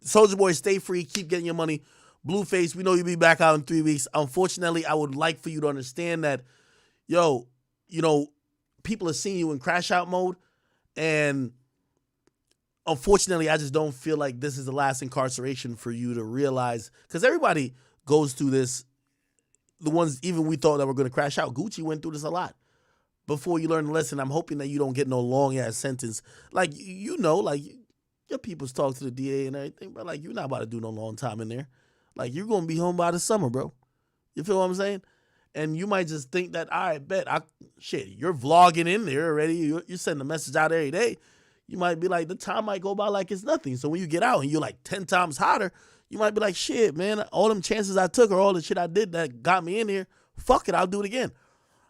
Soulja Boy, stay free. Keep getting your money. Blueface, we know you'll be back out in 3 weeks. Unfortunately, I would like for you to understand that, yo, you know, people are seeing you in crash out mode. And unfortunately, I just don't feel like this is the last incarceration for you to realize. Because everybody goes through this. The ones even we thought that were going to crash out. Gucci went through this a lot. Before you learn the lesson, I'm hoping that you don't get no long-ass sentence. Like, you know, like, your peoples talk to the DA and everything, but, like, you're not about to do no long time in there. Like, you're going to be home by the summer, bro. You feel what I'm saying? And you might just think that, all right, bet. Shit, you're vlogging in there already. You're sending a message out every day. You might be like, the time might go by like it's nothing. So when you get out and you're like 10 times hotter, you might be like, shit, man, all them chances I took or all the shit I did that got me in here, fuck it, I'll do it again.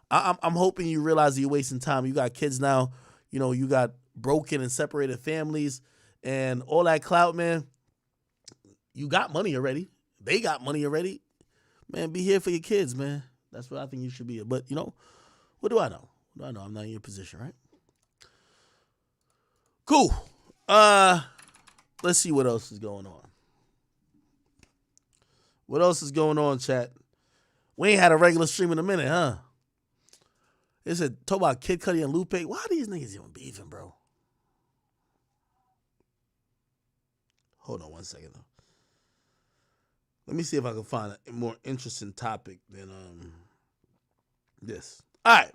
I'm hoping you realize that you're wasting time. You got kids now. You know, you got broken and separated families and all that clout, man. You got money already. They got money already. Man, be here for your kids, man. That's what I think you should be. But, you know, what do I know? What do I know? I'm not in your position, right? Cool. Let's see what else is going on. What else is going on, chat? We ain't had a regular stream in a minute, huh? They said, talk about Kid Cudi and Lupe. Why are these niggas even beefing, bro? Hold on one second, though. Let me see if I can find a more interesting topic than this. All right.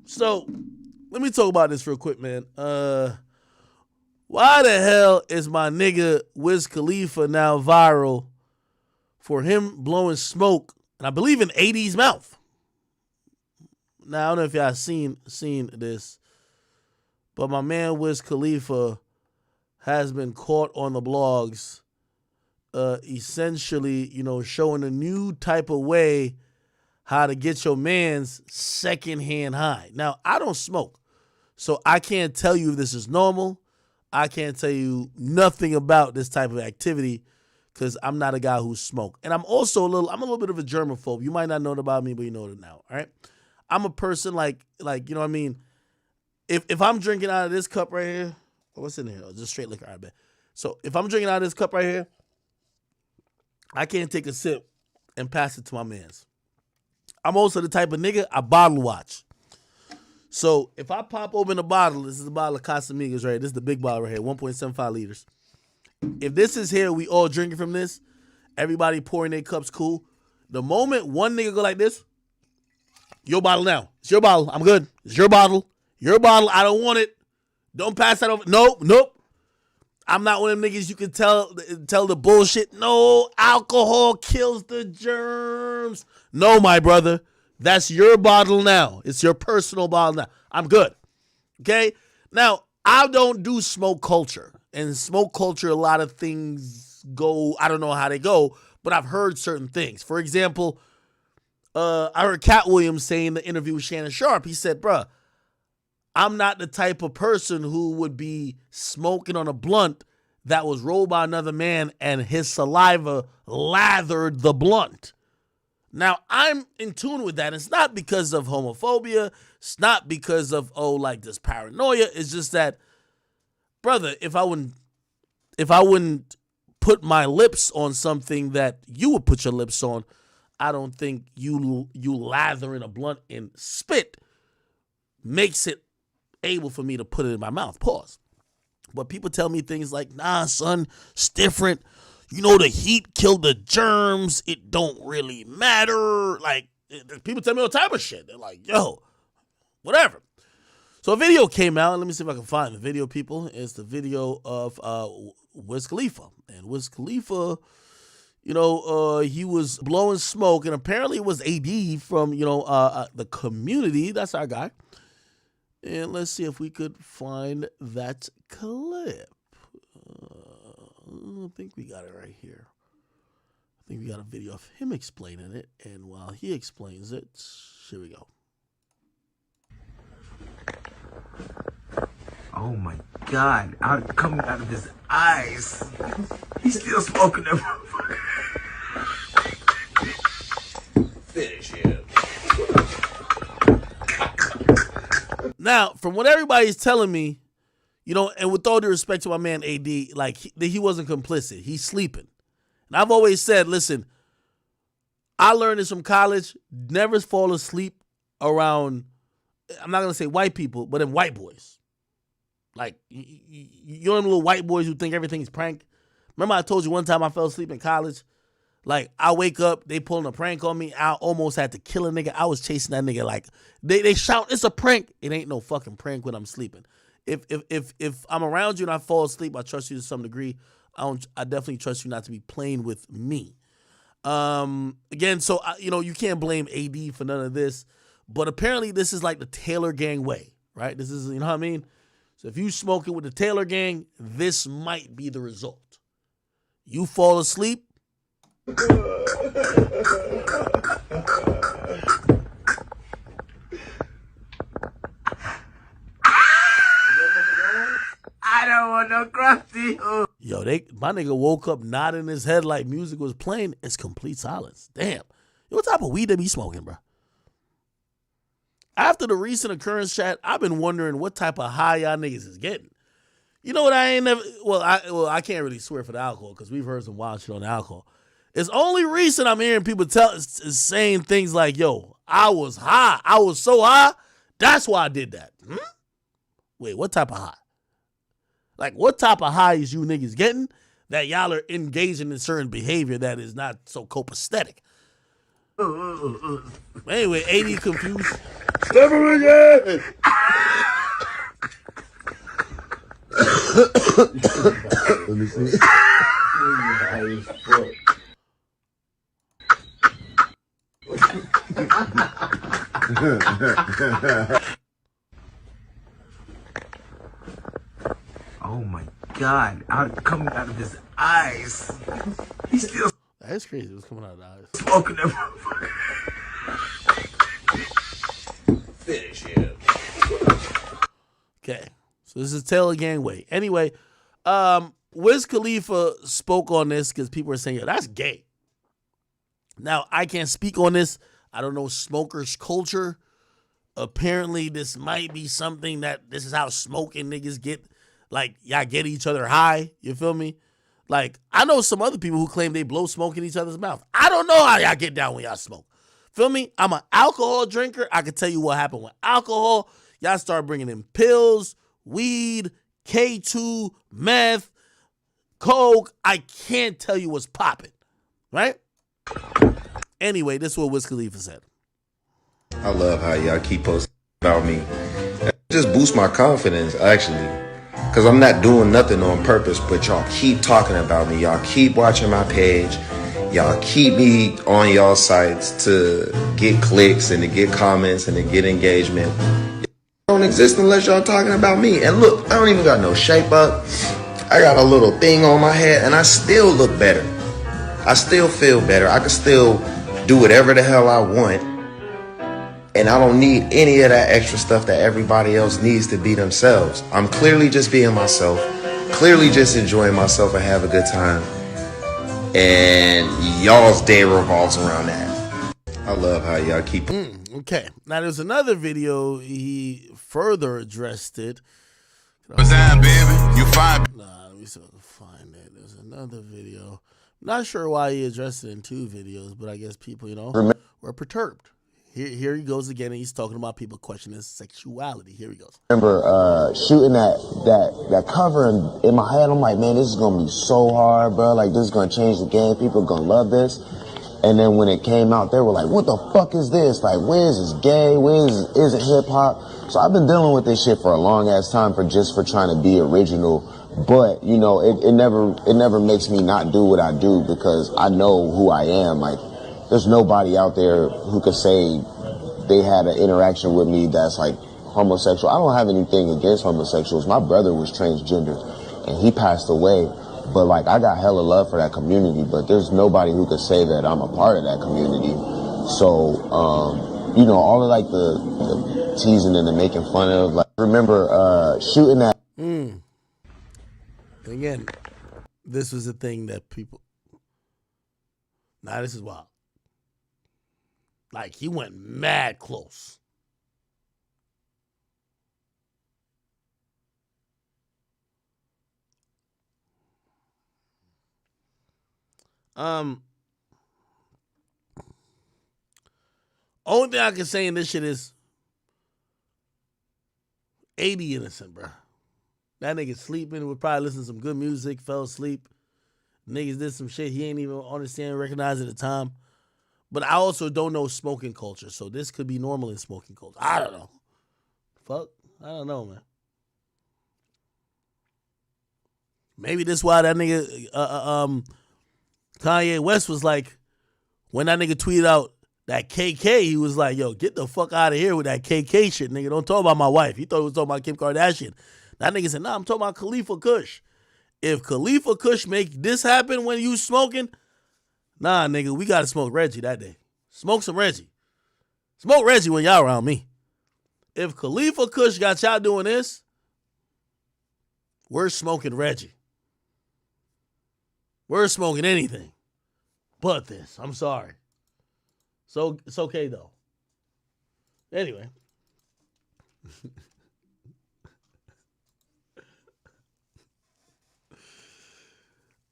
So, let me talk about this real quick, man. Why the hell is my nigga Wiz Khalifa now viral for him blowing smoke, and I believe in 80's mouth? Now, I don't know if y'all seen this, but my man Wiz Khalifa has been caught on the blogs essentially, you know, showing a new type of way how to get your man's secondhand high. Now, I don't smoke, so I can't tell you if this is normal. I can't tell you nothing about this type of activity because I'm not a guy who smoke. And I'm also I'm a little bit of a germaphobe. You might not know it about me, but you know it now, all right? I'm a person like you know what I mean? If I'm drinking out of this cup right here, what's in here? Just straight liquor, I bet. So if I'm drinking out of this cup right here, I can't take a sip and pass it to my mans. I'm also the type of nigga, I bottle watch. So if I pop open a bottle, this is a bottle of Casamigos, right? This is the big bottle right here, 1.75 liters. If this is here, we all drinking from this, everybody pouring their cups, cool. The moment one nigga go like this, your bottle now. It's your bottle. I'm good. It's your bottle. Your bottle. I don't want it. Don't pass that over. Nope. I'm not one of them niggas you can tell the bullshit. No, alcohol kills the germs. No, my brother. That's your bottle now. It's your personal bottle now. I'm good. Okay? Now, I don't do smoke culture. And smoke culture, a lot of things go, I don't know how they go, but I've heard certain things. For example, I heard Cat Williams saying in the interview with Shannon Sharp, he said, bruh, I'm not the type of person who would be smoking on a blunt that was rolled by another man and his saliva lathered the blunt. Now, I'm in tune with that. It's not because of homophobia. It's not because of, this paranoia. It's just that, brother, if I wouldn't put my lips on something that you would put your lips on, I don't think you lathering a blunt in spit makes it able for me to put it in my mouth. Pause. But people tell me things like, nah, son, it's different. You know, the heat killed the germs. It don't really matter. Like, people tell me all type of shit. They're like, yo, whatever. So a video came out. Let me see if I can find the video, people. It's the video of Wiz Khalifa. And Wiz Khalifa, you know, he was blowing smoke. And apparently it was AD from, the community. That's our guy. And let's see if we could find that clip. I think we got it right here. I think we got a video of him explaining it. And while he explains it, here we go. Oh my God, coming out of his eyes. He's still smoking that motherfucker. Finish him. Now, from what everybody's telling me, you know, and with all due respect to my man AD, like he wasn't complicit. He's sleeping. And I've always said, listen, I learned this from college. Never fall asleep around, I'm not going to say white people, but in white boys. Like, you know them little white boys who think everything's prank? Remember I told you one time I fell asleep in college? Like, I wake up, they pulling a prank on me. I almost had to kill a nigga. I was chasing that nigga like, they shout, it's a prank. It ain't no fucking prank when I'm sleeping. If I'm around you and I fall asleep, I trust you to some degree. I definitely trust you not to be playing with me. Again, so, you know, you can't blame AD for none of this. But apparently this is like the Taylor gang way, right? This is, you know what I mean? So if you smoking with the Taylor gang, this might be the result. You fall asleep. I don't want no crusty. Yo, my nigga woke up nodding his head like music was playing. It's complete silence. Damn. Yo, what type of weed they be smoking, bro? After the recent occurrence chat, I've been wondering what type of high y'all niggas is getting. You know what I ain't never, I can't really swear for the alcohol because we've heard some wild shit on the alcohol. It's only recent I'm hearing people saying things like, yo, I was high. I was so high. That's why I did that. Wait, what type of high? Like, what type of high is you niggas getting that y'all are engaging in certain behavior that is not so copacetic? Anyway, 80 confused. Never again. Let me see. Oh my God! Coming out of his eyes. He's still. That's crazy. It was coming out of the eyes. Smoking that motherfucker. Finish him. Okay. So this is Taylor gang way. Anyway, Wiz Khalifa spoke on this because people are saying, yo, that's gay. Now, I can't speak on this. I don't know smokers' culture. Apparently, this might be something that this is how smoking niggas get. Like, y'all get each other high. You feel me? Like, I know some other people who claim they blow smoke in each other's mouth. I don't know how y'all get down when y'all smoke. Feel me? I'm an alcohol drinker. I can tell you what happened with alcohol. Y'all start bringing in pills, weed, K2, meth, coke. I can't tell you what's popping. Right? Anyway, this is what Wiz Khalifa said. I love how y'all keep posting about me. It just boosts my confidence, actually. Because I'm not doing nothing on purpose, but y'all keep talking about me. Y'all keep watching my page. Y'all keep me on y'all sites to get clicks and to get comments and to get engagement. It don't exist unless y'all talking about me. And look, I don't even got no shape up. I got a little thing on my head and I still look better. I still feel better. I can still do whatever the hell I want. And I don't need any of that extra stuff that everybody else needs to be themselves. I'm clearly just being myself, clearly just enjoying myself and have a good time. And y'all's day revolves around that. I love how y'all keep... Okay. Now, there's another video. He further addressed it. What's that, baby? You fine? Nah, let me find it. There's another video. Not sure why he addressed it in two videos, but I guess people, you know, were perturbed. Here he goes again, and he's talking about people questioning sexuality. Here he goes. Remember shooting that cover, and in my head, I'm like, man, this is gonna be so hard, bro. Like, this is gonna change the game. People are gonna love this. And then when it came out, they were like, what the fuck is this? Like, Wiz is gay. Wiz isn't hip hop. So I've been dealing with this shit for a long ass time for trying to be original. But you know, it never makes me not do what I do because I know who I am. Like, there's nobody out there who could say they had an interaction with me that's like homosexual. I don't have anything against homosexuals. My brother was transgender and he passed away. But like, I got hella love for that community, but there's nobody who could say that I'm a part of that community. So, you know, all of like the teasing and the making fun of, like, remember shooting that. Again, this was a thing that people. Nah, this is wild. Like, he went mad close. Only thing I can say in this shit is 80 innocent, bro. That nigga sleeping, would probably listen to some good music, fell asleep. Niggas did some shit he ain't even understand, recognize at the time. But I also don't know smoking culture, so this could be normal in smoking culture. I don't know. Fuck. I don't know, man. Maybe this why that nigga Kanye West was like, when that nigga tweeted out that KK, he was like, yo, get the fuck out of here with that KK shit, nigga. Don't talk about my wife. He thought he was talking about Kim Kardashian. That nigga said, nah, I'm talking about Khalifa Kush. If Khalifa Kush make this happen when you smoking, nah, nigga, we got to smoke Reggie that day. Smoke some Reggie. Smoke Reggie when y'all around me. If Khalifa Kush got y'all doing this, we're smoking Reggie. We're smoking anything but this. I'm sorry. So it's okay, though. Anyway.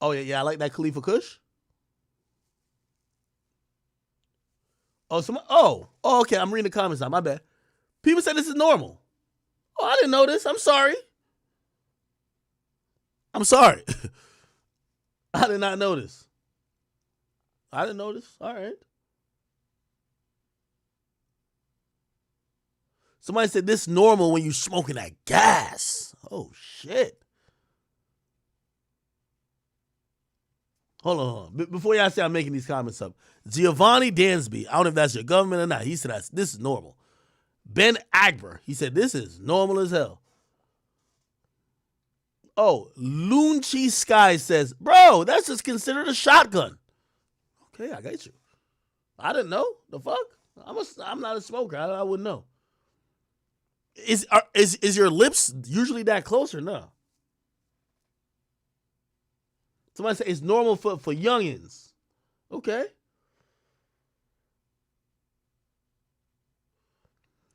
Oh, yeah, I like that Khalifa Kush. Oh, okay, I'm reading the comments now. My bad. People said this is normal. Oh, I didn't know this. I'm sorry. I'm sorry. I did not know this. I didn't know this. All right. Somebody said this normal when you smoking that gas. Oh, shit. Hold on. Before y'all say I'm making these comments up. Giovanni Dansby, I don't know if that's your government or not. He said this is normal. Ben Agber, he said this is normal as hell. Oh, Lunchi Sky says, bro, that's just considered a shotgun. Okay, I got you. I didn't know. The fuck? I'm not a smoker. I wouldn't know. Is your lips usually that close or no? Somebody say it's normal for youngins. Okay.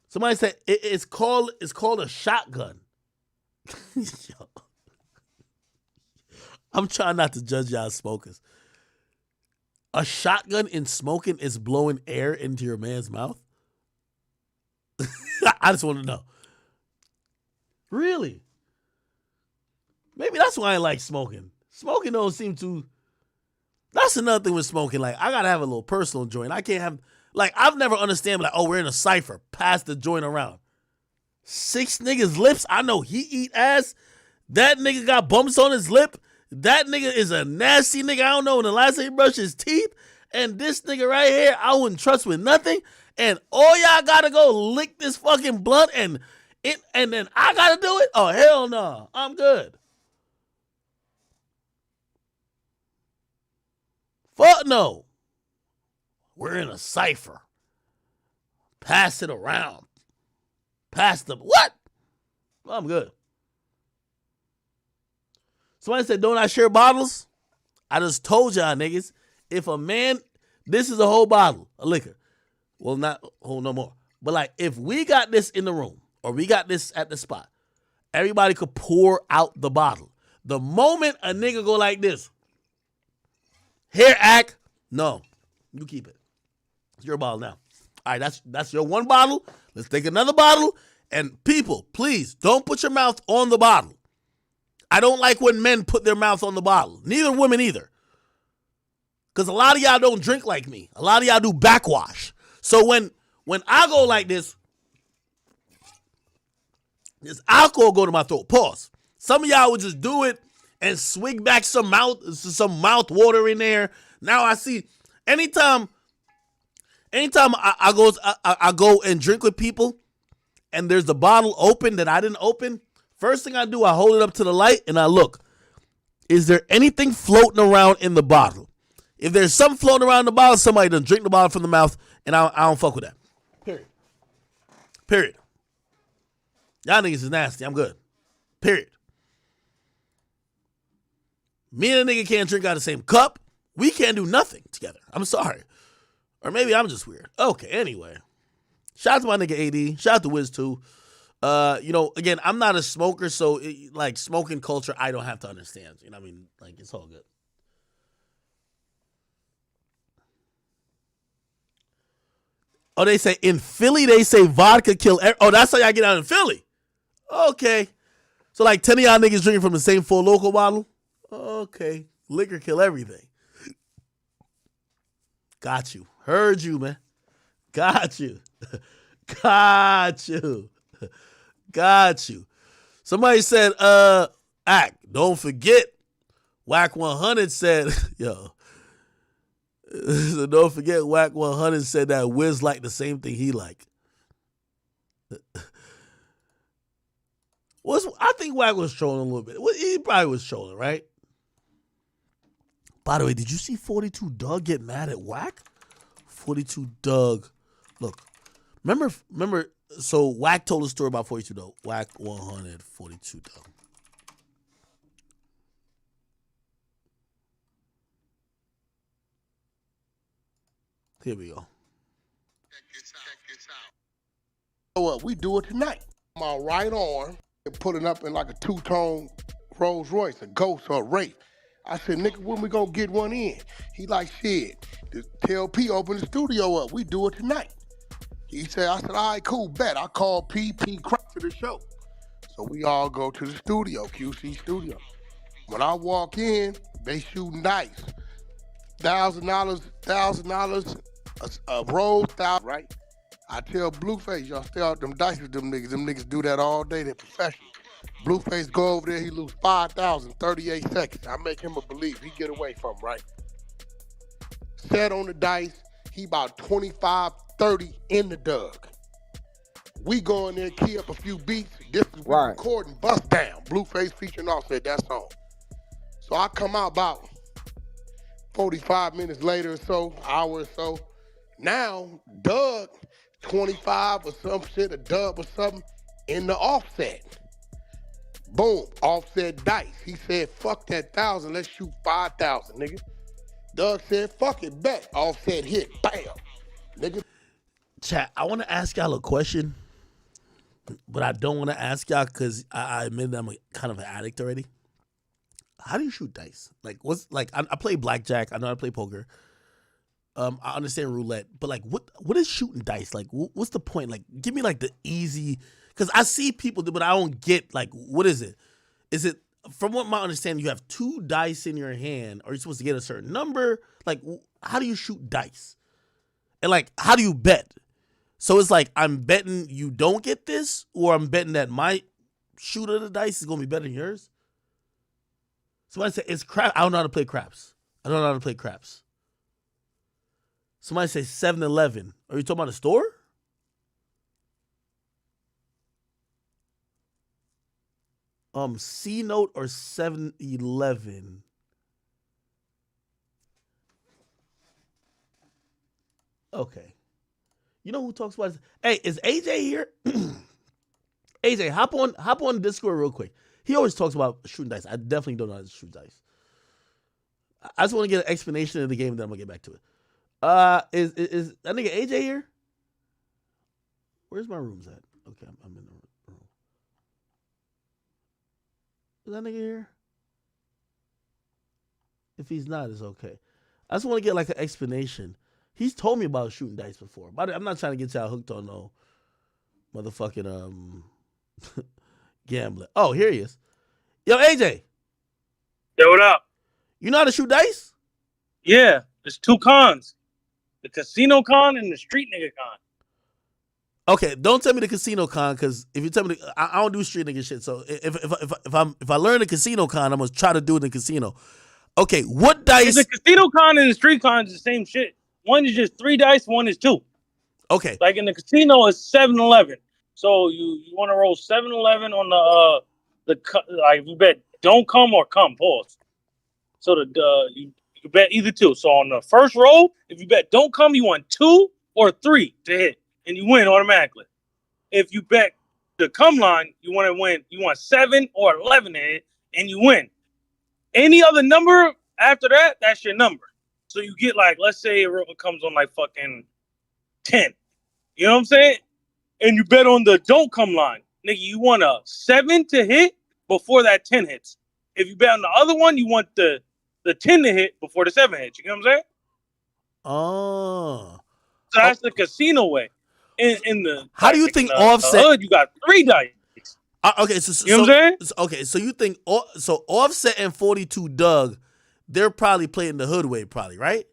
Somebody said it's called a shotgun. Yo. I'm trying not to judge y'all smokers. A shotgun in smoking is blowing air into your man's mouth? I just want to know. Really? Maybe that's why I like smoking. Smoking don't seem to... That's another thing with smoking. Like, I got to have a little personal joint. I can't have... Like, I've never understand, like, oh, we're in a cypher. Pass the joint around. 6 niggas' lips. I know he eat ass. That nigga got bumps on his lip. That nigga is a nasty nigga. I don't know when the last time he brushed his teeth. And this nigga right here, I wouldn't trust with nothing. And all y'all got to go lick this fucking blunt and then I got to do it? Oh, hell no. I'm good. Fuck no. We're in a cypher. Pass it around. Pass the... What? I'm good. Somebody said, don't I share bottles? I just told y'all niggas, if a man... This is a whole bottle of liquor. Well, not whole no more. But like, if we got this in the room, or we got this at the spot, everybody could pour out the bottle. The moment a nigga go like this, here, act, no, you keep it. It's your bottle now. All right, that's your one bottle. Let's take another bottle. And people, please, don't put your mouth on the bottle. I don't like when men put their mouth on the bottle. Neither women either. Because a lot of y'all don't drink like me. A lot of y'all do backwash. So when I go like this alcohol go to my throat. Pause. Some of y'all would just do it and swig back some mouth water in there. Now I see anytime I go and drink with people and there's the bottle open that I didn't open, first thing I do, I hold it up to the light and I look. Is there anything floating around in the bottle? If there's something floating around in the bottle, somebody done drink the bottle from the mouth, and I don't fuck with that. Period. Y'all niggas is nasty. I'm good. Period. Me and a nigga can't drink out of the same cup. We can't do nothing together. I'm sorry. Or maybe I'm just weird. Okay, anyway. Shout out to my nigga AD. Shout out to Wiz too. Again, I'm not a smoker, so like smoking culture, I don't have to understand. You know what I mean? Like, it's all good. Oh, they say in Philly, they say vodka kill. Oh, that's how y'all get out in Philly. Okay. So like 10 of y'all niggas drinking from the same Four Loko bottle? Okay. Liquor kill everything. Got you. Heard you, man. Got you. Got you. Got you. Somebody said, act. Don't forget. Whack 100 said, yo. So don't forget, Whack 100 said that Wiz liked the same thing he liked. I think Whack was trolling a little bit. He probably was trolling, right? By the way, did you see 42 Dugg get mad at Whack? 42 Dugg. Look, remember, so Whack told a story about 42 Dugg. Whack 100, 42 Dugg. Here we go. So what? We do it tonight. My right arm and putting up in like a two-tone Rolls Royce, a Ghost or a Wraith. I said, nigga, when we gonna get one in? He like, shit, tell P open the studio up. We do it tonight. I said, all right, cool, bet. I called P crap for the show. So we all go to the studio, QC studio. When I walk in, they shooting dice. $1,000 a roll, right? I tell Blueface, y'all stay out them dice with them niggas. Them niggas do that all day. They're professional. Blueface go over there, he lose 5,000, 38 seconds. I make him a believe. He get away from, right? Set on the dice, he about 25, 30 in the Dugg. We go in there, key up a few beats. This is right. Recording Bust Down. Blueface featuring Offset, that song. So I come out about 45 minutes later or so, hour or so. Now, Dugg, 25 or some shit, a dub or something, in the Offset. Boom, Offset dice. He said, fuck that 1,000, let's shoot 5,000, nigga. Dugg said, fuck it, bet. Offset hit, bam. Nigga. Chat, I want to ask y'all a question, but I don't want to ask y'all because I admit that I'm kind of an addict already. How do you shoot dice? Like, I play blackjack. I know how to play poker. I understand roulette, but like, what is shooting dice? Like, what's the point? Like, give me like the easy, because I see people do, but I don't get like, what is it? Is it, from what my understanding, you have 2 dice in your hand, or you're supposed to get a certain number? Like, how do you shoot dice? And like, how do you bet? So it's like, I'm betting you don't get this, or I'm betting that my shoot of the dice is gonna be better than yours. Somebody say it's crap. I don't know how to play craps. Somebody say 7-Eleven. Are you talking about a store? C-Note or 7-Eleven? Okay. You know who talks about this? Hey, is AJ here? AJ, hop on Discord real quick. He always talks about shooting dice. I definitely don't know how to shoot dice. I just want to get an explanation of the game, then I'm gonna get back to it. Is that nigga AJ here? Where's my rooms at? Okay, I'm in the room. Is that nigga here? If he's not, it's okay. I just want to get like an explanation. He's told me about shooting dice before, but I'm not trying to get y'all hooked on no motherfucking gambling. Oh, here he is. Yo, AJ. Yo, what up? You know how to shoot dice? Yeah, there's 2 cons. The casino con and the street nigga con. Okay, don't tell me the casino con, because if you tell me, I don't do street nigga shit. So if I learn the casino con, I'm gonna try to do it in the casino. Okay, what dice? The casino con and the street con is the same shit. One is just 3 dice, one is 2. Okay. Like in the casino, it's 7-Eleven. So you want to roll 7-Eleven on the like you bet don't come or come, pause. So you bet either 2. So on the first roll, if you bet don't come, you want 2 or 3 to hit, and you win automatically. If you bet the come line, you want 7 or 11 to hit, and you win. Any other number after that, that's your number. So you get like, let's say it comes on like fucking 10. You know what I'm saying? And you bet on the don't come line. Nigga, you want a 7 to hit before that 10 hits. If you bet on the other one, you want the 10 to hit before the 7 hits. You know what I'm saying? Oh. So that's the casino way. In the How do you think Offset? Hood, you got 3 dice. Okay, so you know what I'm saying? Okay, so you think so Offset and 42 Dugg, they're probably playing the hood way, probably, right?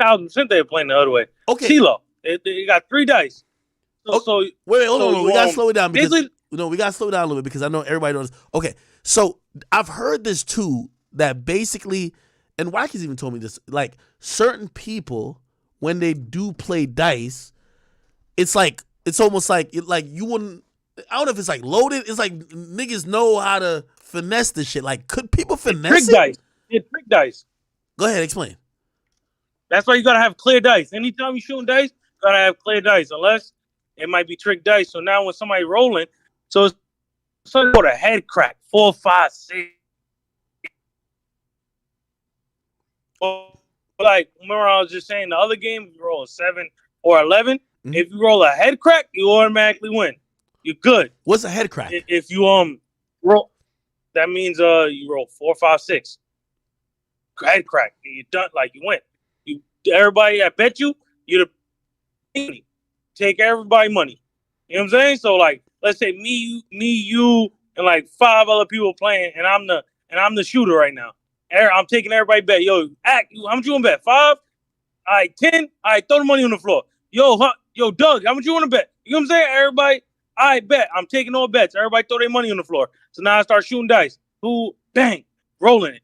1,000% they're playing the hood way. Okay, CeeLo, they got 3 dice. So wait, hold on. We gotta slow it down because basically, we gotta slow it down a little bit because I know everybody knows. Okay, so I've heard this too, that basically, and Wacky's even told me this, like certain people when they do play dice, it's almost like you wouldn't. I don't know if it's like loaded. It's like niggas know how to finesse this shit. Like, could people finesse trick dice? It's trick dice. Go ahead, explain. That's why you gotta have clear dice. Anytime you shooting dice, you gotta have clear dice, unless it might be trick dice. So now when somebody rolling, so it's go to head crack 4, 5, 6. Like remember I was just saying the other game, you roll a 7 or 11. Mm-hmm. If you roll a head crack, you automatically win. You're good. What's a head crack? If you roll, that means you roll 4, 5, 6. Head crack. You done, like you win. You everybody I bet you the take everybody money. You know what I'm saying? So like let's say me, you, and like 5 other people playing, and I'm the shooter right now. I'm taking everybody bet. Yo, act. How much you want to bet? 5? All right, 10. All right, throw the money on the floor. Yo, Doug, how much you want to bet? You know what I'm saying? Everybody. I bet. I'm taking all bets. Everybody throw their money on the floor. So now I start shooting dice. Who? Bang. Rolling it.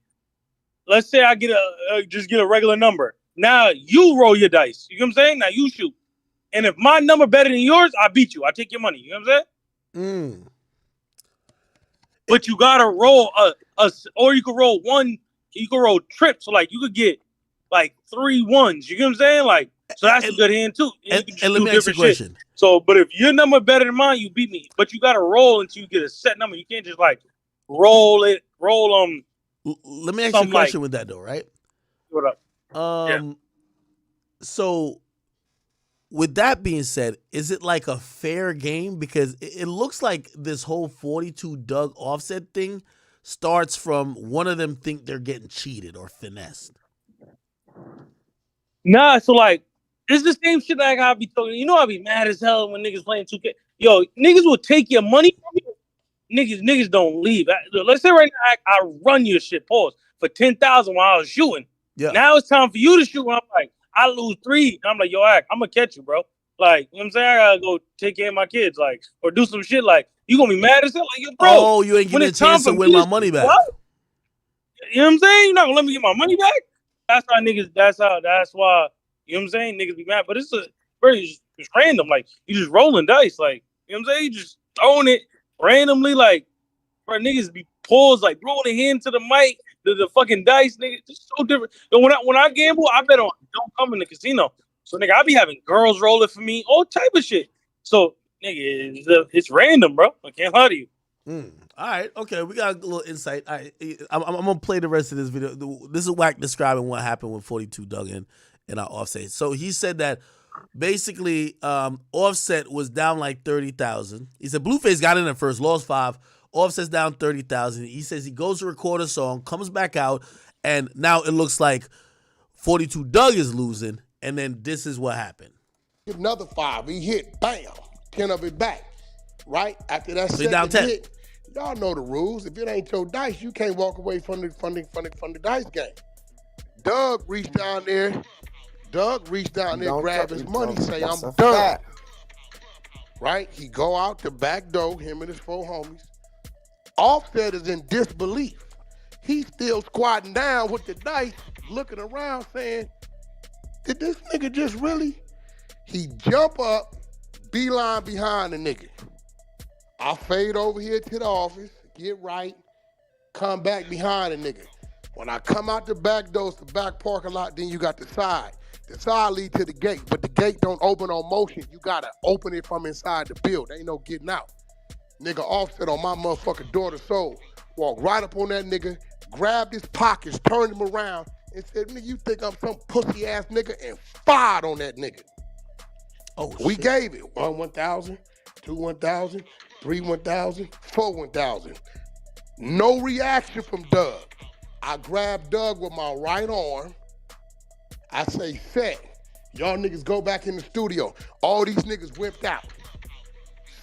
Let's say I get just get a regular number. Now you roll your dice. You know what I'm saying? Now you shoot. And if my number better than yours, I beat you. I take your money. You know what I'm saying? But you gotta roll or you could roll one. You could roll trips. So like you could get like 3 1s. You know what I'm saying? Like so that's a good hand too. And let me ask you a question. Shit. So, but if your number better than mine, you beat me. But you got to roll until you get a set number. You can't just like roll. Let me ask you a question with that though, right? What up? So, with that being said, is it like a fair game? Because it looks like this whole 42 Dugg Offset thing starts from one of them think they're getting cheated or finessed. Nah, so like. It's the same shit like I be talking. You know I be mad as hell when niggas playing 2K. Yo, niggas will take your money from you. Niggas don't leave. Let's say right now I run your shit, pause, for 10,000 while I was shooting. Yeah. Now it's time for you to shoot. I'm like, I lose 3. I'm like, yo, I'm gonna catch you, bro. Like, you know what I'm saying? I gotta go take care of my kids, like, or do some shit. Like, you gonna be mad as hell, like, yo, bro. Oh, you ain't getting a chance to win my money back. What? You know what I'm saying? You're not gonna let me get my money back. That's why niggas. That's why. You know what I'm saying? Niggas be mad, but it's it's random. Like, you just rolling dice. Like, you know what I'm saying? You just throwing it randomly. Like, bro, niggas be paused, like, bro, the hand to the mic, the fucking dice, nigga. It's so different. And when I gamble, I bet on don't come in the casino. So, nigga, I be having girls rolling for me, all type of shit. So, nigga, it's random, bro. I can't lie to you. All right, okay, we got a little insight. All right, I'm gonna play the rest of this video. This is Wack describing what happened with 42 Dugg and our Offset. So he said that basically Offset was down like 30,000. He said Blueface got in at first, lost 5. Offset's down 30,000. He says he goes to record a song, comes back out, and now it looks like 42 Dugg is losing. And then this is what happened. Another 5. He hit, bam, 10 of it back. Right after that, so down 10. Hit, y'all know the rules. If it ain't your dice, you can't walk away from the dice game. Dugg reached down there, grab his money, say, I'm done. Right? He go out the back door, him and his 4 homies. Offset is in disbelief. He's still squatting down with the dice, looking around saying, did this nigga just really? He jump up, beeline behind the nigga. I fade over here to the office, get right, come back behind the nigga. When I come out the back door, it's the back parking lot, then you got the side. The side lead to the gate, but the gate don't open on motion. You gotta open it from inside the building. Ain't no getting out. Nigga Offset on my motherfucking daughter's soul. Walk right up on that nigga, grabbed his pockets, turned him around, and said, nigga, you think I'm some pussy ass nigga, and fired on that nigga. Oh, we shit. gave it 1,000, 1,000, 1,000, 1,000. No reaction from Dugg. I grabbed Dugg with my right arm. I say, Set, y'all niggas go back in the studio. All these niggas whipped out.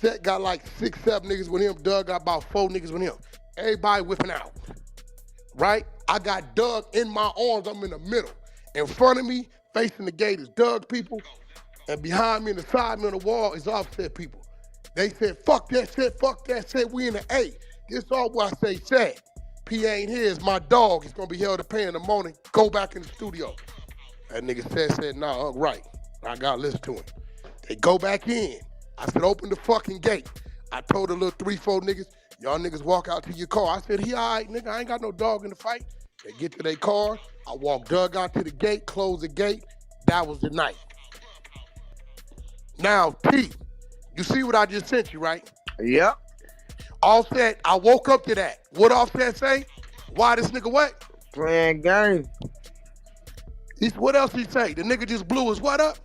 Set got like 6, 7 niggas with him. Dugg got about 4 niggas with him. Everybody whipping out, right? I got Dugg in my arms. I'm in the middle. In front of me, facing the gate is Dugg people. And behind me, in the side me on the wall, is Offset people. They said, fuck that shit, fuck that shit. We in the A. This all what I say, Set. P ain't here. It's my dog. He's going to be held to pay in the morning. Go back in the studio. That nigga said, nah, right. I got to listen to him. They go back in. I said, open the fucking gate. I told the little 3, 4 niggas, y'all niggas walk out to your car. I said, he all right, nigga. I ain't got no dog in the fight. They get to their car. I walk Dugg out to the gate, close the gate. That was the night. Now, T, you see what I just sent you, right? Yep. Offset, I woke up to that. What Offset say? Why this nigga what? Playing game. What else he say? The nigga just blew his what up?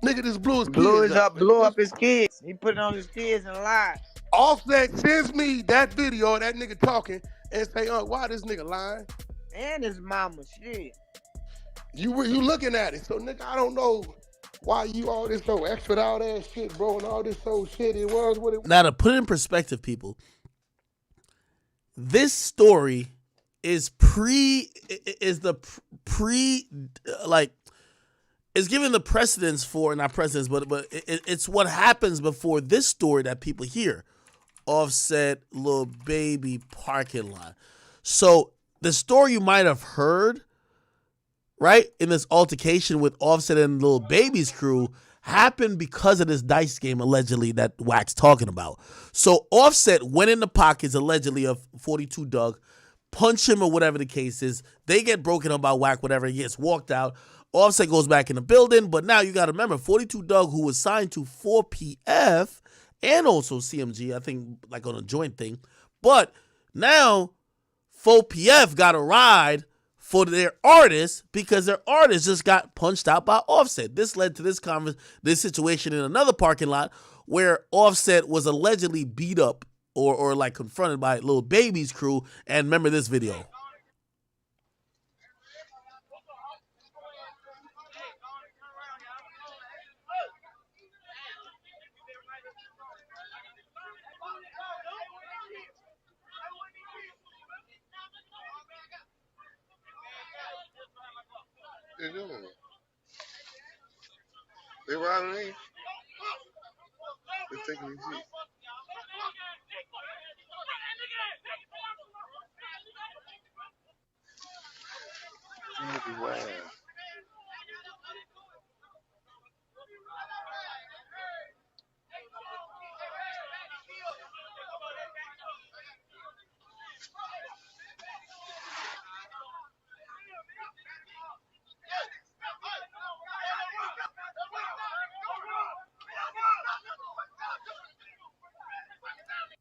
Nigga just blew his kids up. Blew up his kids. He put it on his kids and lied. Offset sends me that video of that nigga talking and say, why this nigga lying? And his mama, shit. You looking at it. So, nigga, I don't know why you all this so extra out ass shit, bro, and all this so shit. It was what it was. Now, to put it in perspective, people, this story is it's given the precedence for, not precedence, but it's what happens before this story that people hear. Offset, Lil Baby, parking lot. So the story you might have heard, right, in this altercation with Offset and Lil Baby's crew happened because of this dice game, allegedly, that Wack's talking about. So Offset went in the pockets, allegedly, of 42 Dugg, punch him or whatever the case is. They get broken up by Wack, whatever. He gets walked out. Offset goes back in the building. But now you got to remember, 42 Dugg, who was signed to 4PF and also CMG, I think like on a joint thing. But now 4PF got a ride for their artists because their artists just got punched out by Offset. This led to this situation in another parking lot where Offset was allegedly beat up or like confronted by Lil Baby's crew. And remember this video. They doing it. They riding in. They're taking these seats. Wow.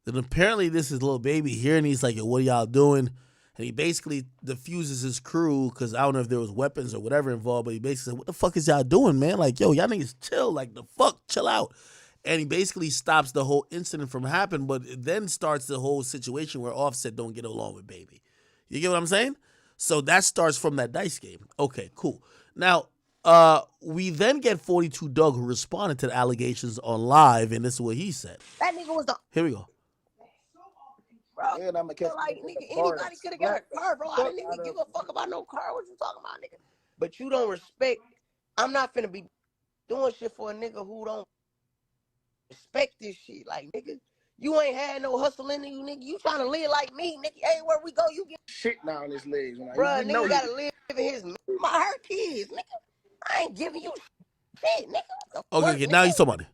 Then apparently this is Lil Baby here, and he's like, yo, what are y'all doing? And he basically diffuses his crew, because I don't know if there was weapons or whatever involved, but he basically said, what the fuck is y'all doing, man? Like, yo, y'all niggas chill. Like, the fuck, chill out. And he basically stops the whole incident from happening, but it then starts the whole situation where Offset don't get along with Baby. You get what I'm saying? So that starts from that dice game. Okay, cool. Now, we then get 42 Dugg, who responded to the allegations on live, and this is what he said. That nigga was the... Here we go. Bro, like, nigga, anybody could have got a car, bro. I didn't even give a fuck about no car. What you talking about, nigga? But you don't respect. I'm not finna be doing shit for a nigga who don't respect this shit. Like, nigga, you ain't had no hustle in you, nigga. You trying to live like me, nigga. Everywhere we go, you get shit down on his legs. Bro, nigga gotta live in his my hurt kids, nigga. I ain't giving you shit, nigga. Okay, now he's talking about it.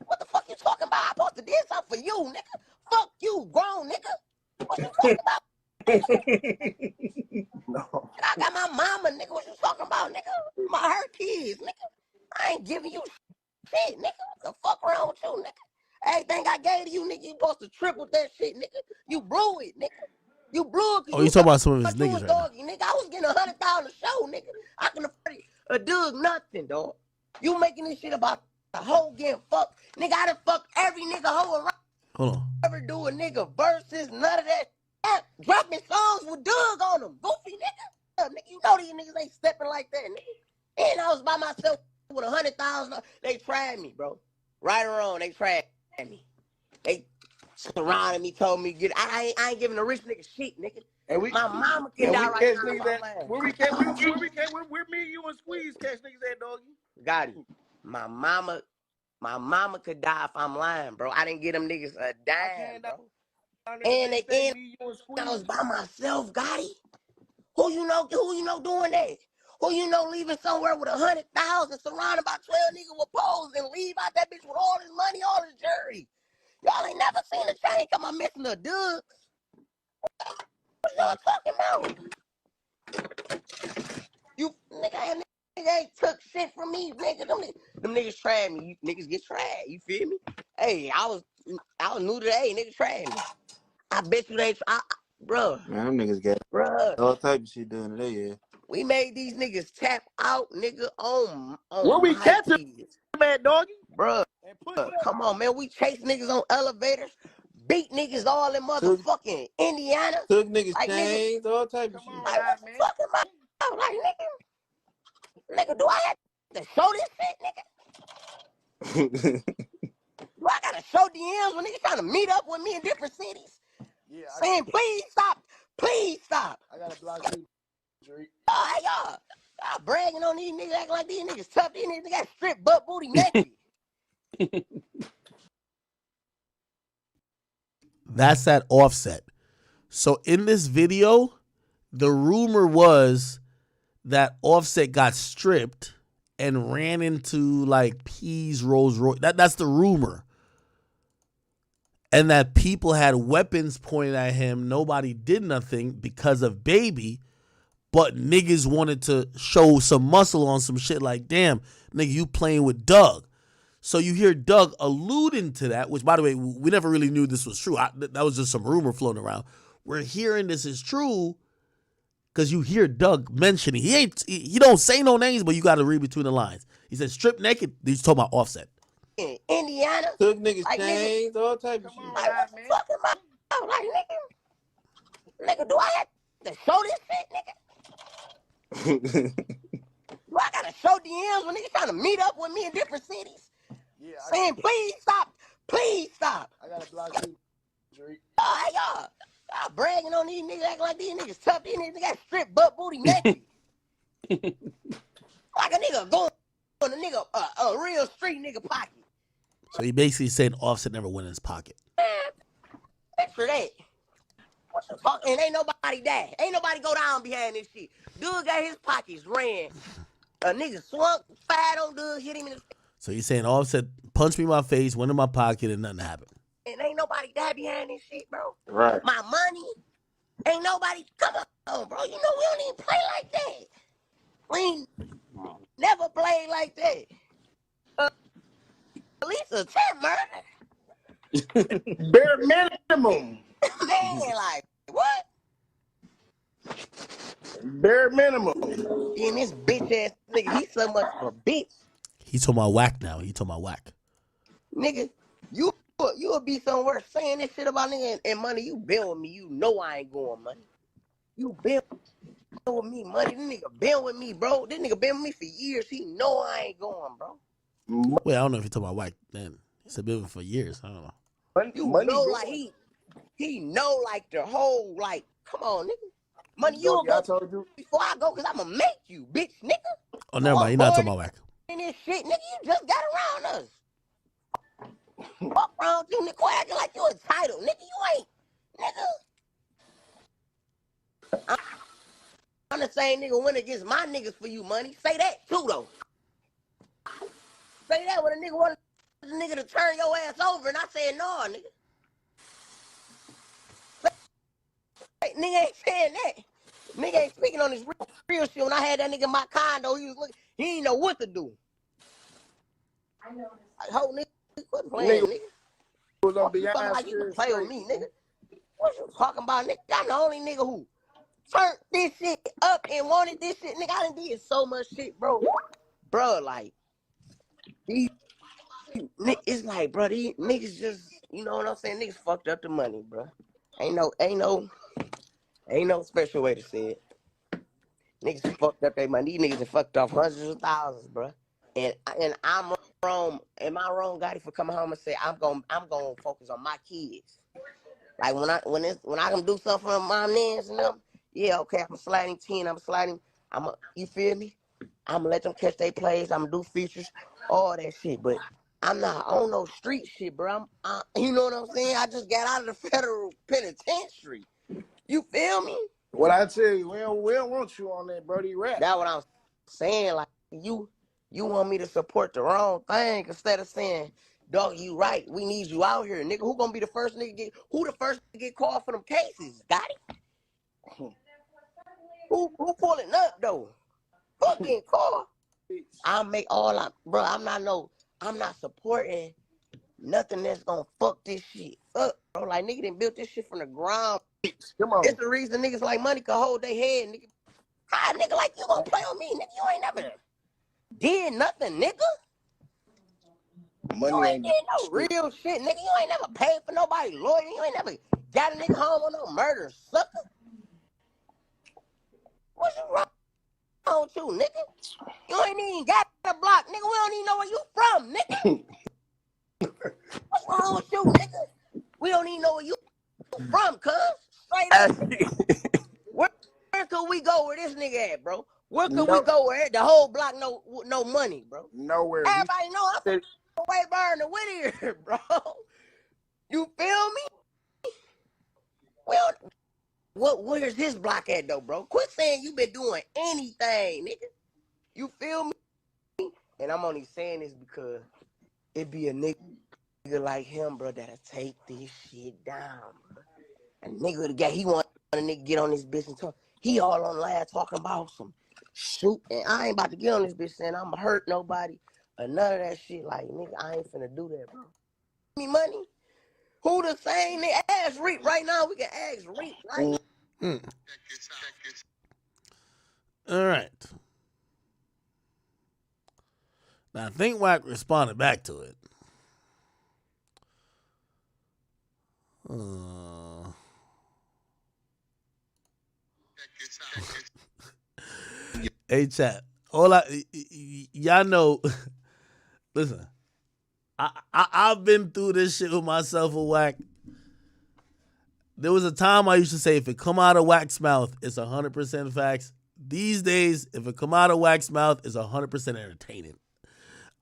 What the fuck you talking about? I supposed to do something for you, nigga. Fuck you, grown nigga. What you talking about? No. I got my mama, nigga. What you talking about, nigga? My hurt kids, nigga. I ain't giving you shit, nigga. What the fuck wrong with you, nigga? Everything I gave to you, nigga, you supposed to triple that shit, nigga. You blew it, nigga. You blew it. Oh, you talking about some of his you niggas was right now. doggy, nigga. I was getting 100,000 a show, nigga. I can afford a Dugg nothing, dog. You making this shit about a hoe getting fucked. Nigga, I done fucked every nigga hoe around. Hold on. Never do a nigga versus, none of that. Dropping songs with Dugg on them. Goofy, nigga. Nigga, you know these niggas ain't stepping like that, nigga. And I was by myself with 100,000. They tried me, bro. Right or wrong, they tried me. They surrounded me, told me get. I ain't giving a rich nigga shit, nigga. And my mama can die right now. Where me, you, and Squeeze catch niggas at, doggy? Got it. My mama could die if I'm lying, bro. I didn't get them niggas a dime, bro. And I was by myself, Gotti. Who you know doing that? Who you know leaving somewhere with 100,000 surrounded by 12 niggas with poles and leave out that bitch with all his money, all his jewelry? Y'all ain't never seen a chain come on missing a Dugg. What y'all talking about? You nigga ain't took shit from me, nigga. Them niggas tried me. You niggas get tried. You feel me? Hey, I was new today. Niggas tried me. I bet you they bruh. Man, them niggas got all type of shit done today, yeah. We made these niggas tap out, nigga, on where we catch him, man, doggy? Bruh, come on, man. We chase niggas on elevators, beat niggas all in motherfucking Indiana. Took niggas like, chains, all type of shit. Like, what the fuck am I? Like, nigga, do I have to show this shit, nigga? Do I gotta show DMs when niggas trying to meet up with me in different cities? Yeah, saying, please stop. Please stop. I gotta block you, Drake. Y'all bragging on these niggas, acting like these niggas tough. These niggas got stripped butt booty naked. That's that Offset. So in this video, the rumor was that Offset got stripped and ran into like P's Rolls Royce. That's the rumor. And that people had weapons pointed at him. Nobody did nothing because of Baby. But niggas wanted to show some muscle on some shit like, damn, nigga, you playing with Dugg. So you hear Dugg alluding to that, which, by the way, we never really knew this was true. That was just some rumor floating around. We're hearing this is true because you hear Dugg mentioning. He don't say no names, but you got to read between the lines. He said strip naked. He's talking about Offset. In Indiana. Took niggas like, chains, all type of shit. Like, what the fuck am I? Like, nigga, do I have to show this shit, nigga? Do I gotta show DMs when niggas trying to meet up with me in different cities? Yeah, saying, please stop. Please stop. I gotta block you, Drake. Y'all bragging on these niggas, acting like these niggas tough. These niggas got stripped butt booty naked. Like a nigga going on a nigga, a real street nigga pocket. So he basically said Offset never went in his pocket. Picture that. What the fuck? And ain't nobody die. Ain't nobody go down behind this shit. Dude got his pockets ran. A nigga swung, fired on Dugg, hit him in the face. So he's saying Offset punched me in my face, went in my pocket, and nothing happened. And ain't nobody die behind this shit, bro. Right. My money, ain't nobody, come on, bro. You know we don't even play like that. We ain't never played like that. At least a 10 murder. Bare minimum. Man, like, what? Bare minimum. And this bitch ass nigga, he's so much of a bitch. He talking about whack now. He talking about whack. Nigga, you'll be somewhere saying this shit about nigga and money. You been with me. You know I ain't going, money. You been with me, money. This nigga been with me, bro. This nigga been with me for years. He know I ain't going, bro. Wait, I don't know if he talking about whack. Man, he's been with me for years. I don't know. You know, like he know, like the whole, like, come on, nigga. Money, you don't go before I go, because I'm going to make you, bitch, nigga. Oh, never mind. You're not talking about whack. And this shit, nigga, you just got around us. Fuck around you, nigga, acting like you entitled. Nigga, you ain't. Nigga. I'm the same nigga went against my niggas for you, money. Say that, too, though. Say that when a nigga wanted the nigga to turn your ass over, and I said, no, nigga. Nigga ain't saying that. Nigga ain't speaking on his real shit. When I had that nigga in my condo, he was looking, he ain't know what to do. I know. Like, whole nigga, quit playing, nigga. Fuck you talking about? You can play with me, nigga. What you talking about, nigga? I'm the only nigga who turned this shit up and wanted this shit. Nigga, I done did so much shit, bro. Bro, like, it's like, bro, these niggas just, you know what I'm saying? Niggas fucked up the money, bro. Ain't no special way to say it. Niggas fucked up their money. These niggas have fucked off hundreds of thousands, bro. And I'm wrong. Am I wrong, Gotti, for coming home and say I'm gonna focus on my kids? Like when I can do something for my mans and them, yeah, okay, I'm sliding 10, you feel me? I'm gonna let them catch their plays, I'm gonna do features, all that shit, but I'm not on no street shit, bro. You know what I'm saying? I just got out of the federal penitentiary. You feel me? What I tell you, we don't want you on that Brody rap. That's what I'm saying. Like you want me to support the wrong thing instead of saying, dog, you right. We need you out here, nigga. Who gonna be the first nigga to get called for them cases? Got it? Who pulling up though? Who getting called? I'm not supporting nothing that's gonna fuck this shit up, bro. Like nigga done built this shit from the ground. Come on. It's the reason niggas like money can hold their head, nigga. How a nigga like you gonna play on me, nigga? You ain't never did nothing, nigga. Money you ain't did no real shit, nigga. You ain't never paid for nobody lawyer. You ain't never got a nigga home on no murder, sucker. What's wrong with you, nigga? You ain't even got a block, nigga. We don't even know where you from, nigga. What's wrong with you, nigga? We don't even know where you from, cuz. Straight up. Where could we go where this nigga at, bro? Where could we go where the whole block no money, bro? Nowhere. Everybody know I'm from Wayburn to Whittier, bro. You feel me? Well, where's his block at though, bro? Quit saying you been doing anything, nigga. You feel me? And I'm only saying this because it be a nigga like him, bro, that'll take this shit down, bro. A nigga he want a nigga get on this bitch and talk. He all on live talking about some shoot, and I ain't about to get on this bitch saying I'm gonna hurt nobody or none of that shit. Like, nigga, I ain't finna do that, bro. Me money? Who the same nigga? Ask Reap right now. We can ask Reap right now. All right. Now, I think Wack responded back to it. Hey, chat. Y'all know. Listen, I've been through this shit with myself with Wack. There was a time I used to say, if it come out of Wack's mouth, it's 100% facts. These days, if it come out of Wack's mouth, it's 100% entertaining.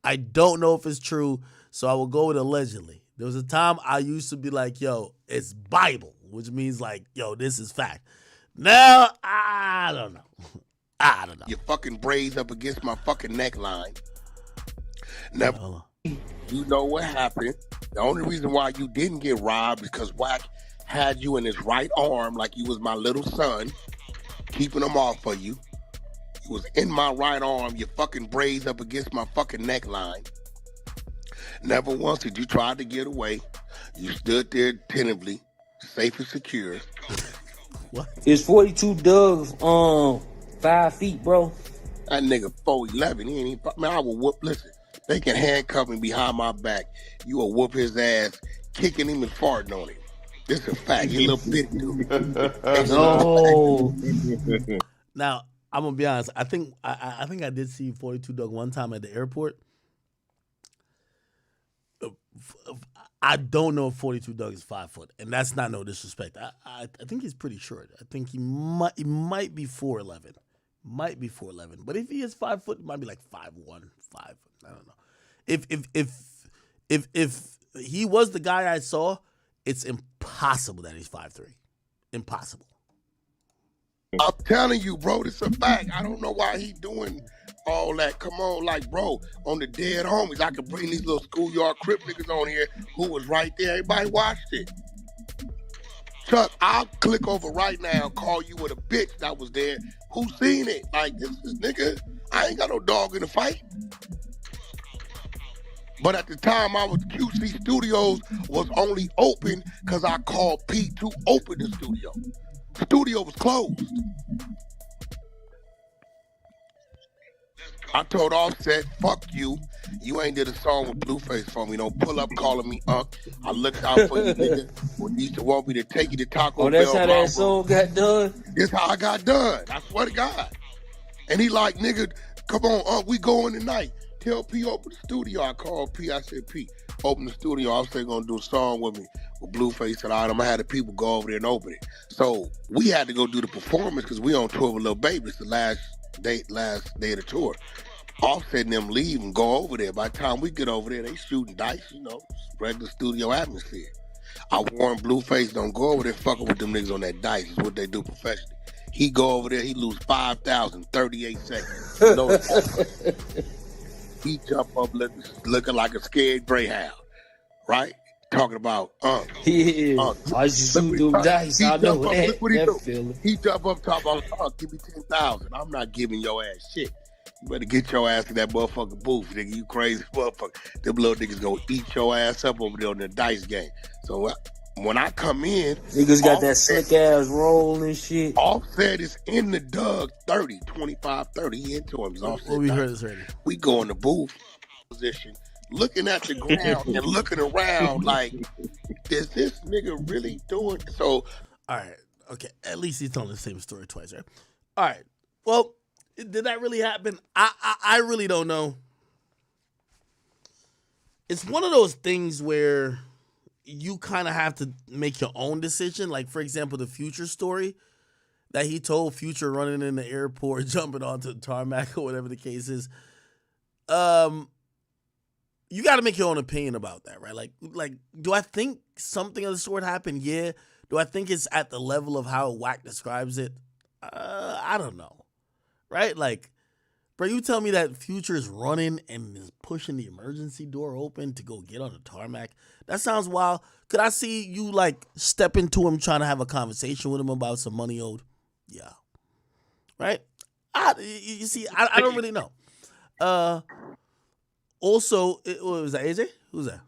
I don't know if it's true, so I will go with allegedly. There was a time I used to be like, yo, it's Bible, which means like, yo, this is fact. Now, I don't know. I don't know. Your fucking braids up against my fucking neckline. Never. You know what happened. The only reason why you didn't get robbed is because Wack had you in his right arm like you was my little son, keeping them off for you. You was in my right arm, your fucking braids up against my fucking neckline. Never once did you try to get away. You stood there attentively, safe and secure. What? It's 42 Dugg 5 feet, bro. That nigga 4'11". He ain't even, man, I will whoop. Listen, they can handcuff him behind my back. You will whoop his ass, kicking him and farting on him. This is a fact. You little bit dude. No. Now, I'm gonna be honest. I think I did see 42 Dugg one time at the airport. I don't know if 42 Dugg is 5 foot, and that's not no disrespect. I think he's pretty short. I think he might be 4'11". Might be 4'11". But if he is 5 foot, it might be like 5'1", 5. I don't know. If he was the guy I saw, it's impossible that he's 5'3". Impossible. I'm telling you, bro, this is a fact. I don't know why he doing all that. Come on, like, bro, on the dead homies, I could bring these little schoolyard crip niggas on here who was right there. Everybody watched it. Chuck, I'll click over right now, call you with a bitch that was there. Who seen it? Like, this nigga, I ain't got no dog in the fight. But at the time, QC Studios was only open because I called Pete to open the studio. Studio was closed. I told Offset, fuck you. You ain't did a song with Blueface for me. Don't pull up calling me up. I looked out for you, nigga. When you used to want me to take you to Taco Bell. Oh, that's how that song got done? This how I got done. I swear to God. And he like, nigga, come on, we going tonight. Tell P open the studio. I called P. I said, P, open the studio. I was gonna do a song with me with Blueface and all them. I had the people go over there and open it. So we had to go do the performance because we on tour with Lil Baby. It's the last day of the tour. Offset and them leave and go over there. By the time we get over there, they shooting dice, regular studio atmosphere. I warned Blueface, don't go over there fucking with them niggas on that dice. It's what they do professionally. He go over there, he lose 5,000, 38 seconds. He jump up looking like a scared greyhound, right? Talking about, I just shoot them dice. I know that. Look what he do. He jump up talking about, give me 10,000. I'm not giving your ass shit. You better get your ass in that motherfucking booth, nigga. You crazy motherfucker. Them little niggas gonna eat your ass up over there on the dice game. So when I come in, niggas got that slick ass roll and shit. Offset is in the Dugg 30, 25, 30. He into him. We heard this already. We go in the booth position, looking at the ground and looking around like, is this nigga really doing so? All right. Okay. At least he's telling the same story twice, right? All right. Well, did that really happen? I really don't know. It's one of those things where you kind of have to make your own decision. Like, for example, the Future story that he told, Future running in the airport, jumping onto the tarmac or whatever the case is. You got to make your own opinion about that, right? Like, do I think something of the sort happened? Yeah. Do I think it's at the level of how Wack describes it? I don't know. Right? Like, bro, you tell me that Future is running and is pushing the emergency door open to go get on the tarmac. That sounds wild. Could I see you, like, step into him trying to have a conversation with him about some money owed? Yeah. Right? You see, I don't really know. Also, what was that, AJ? Who's that?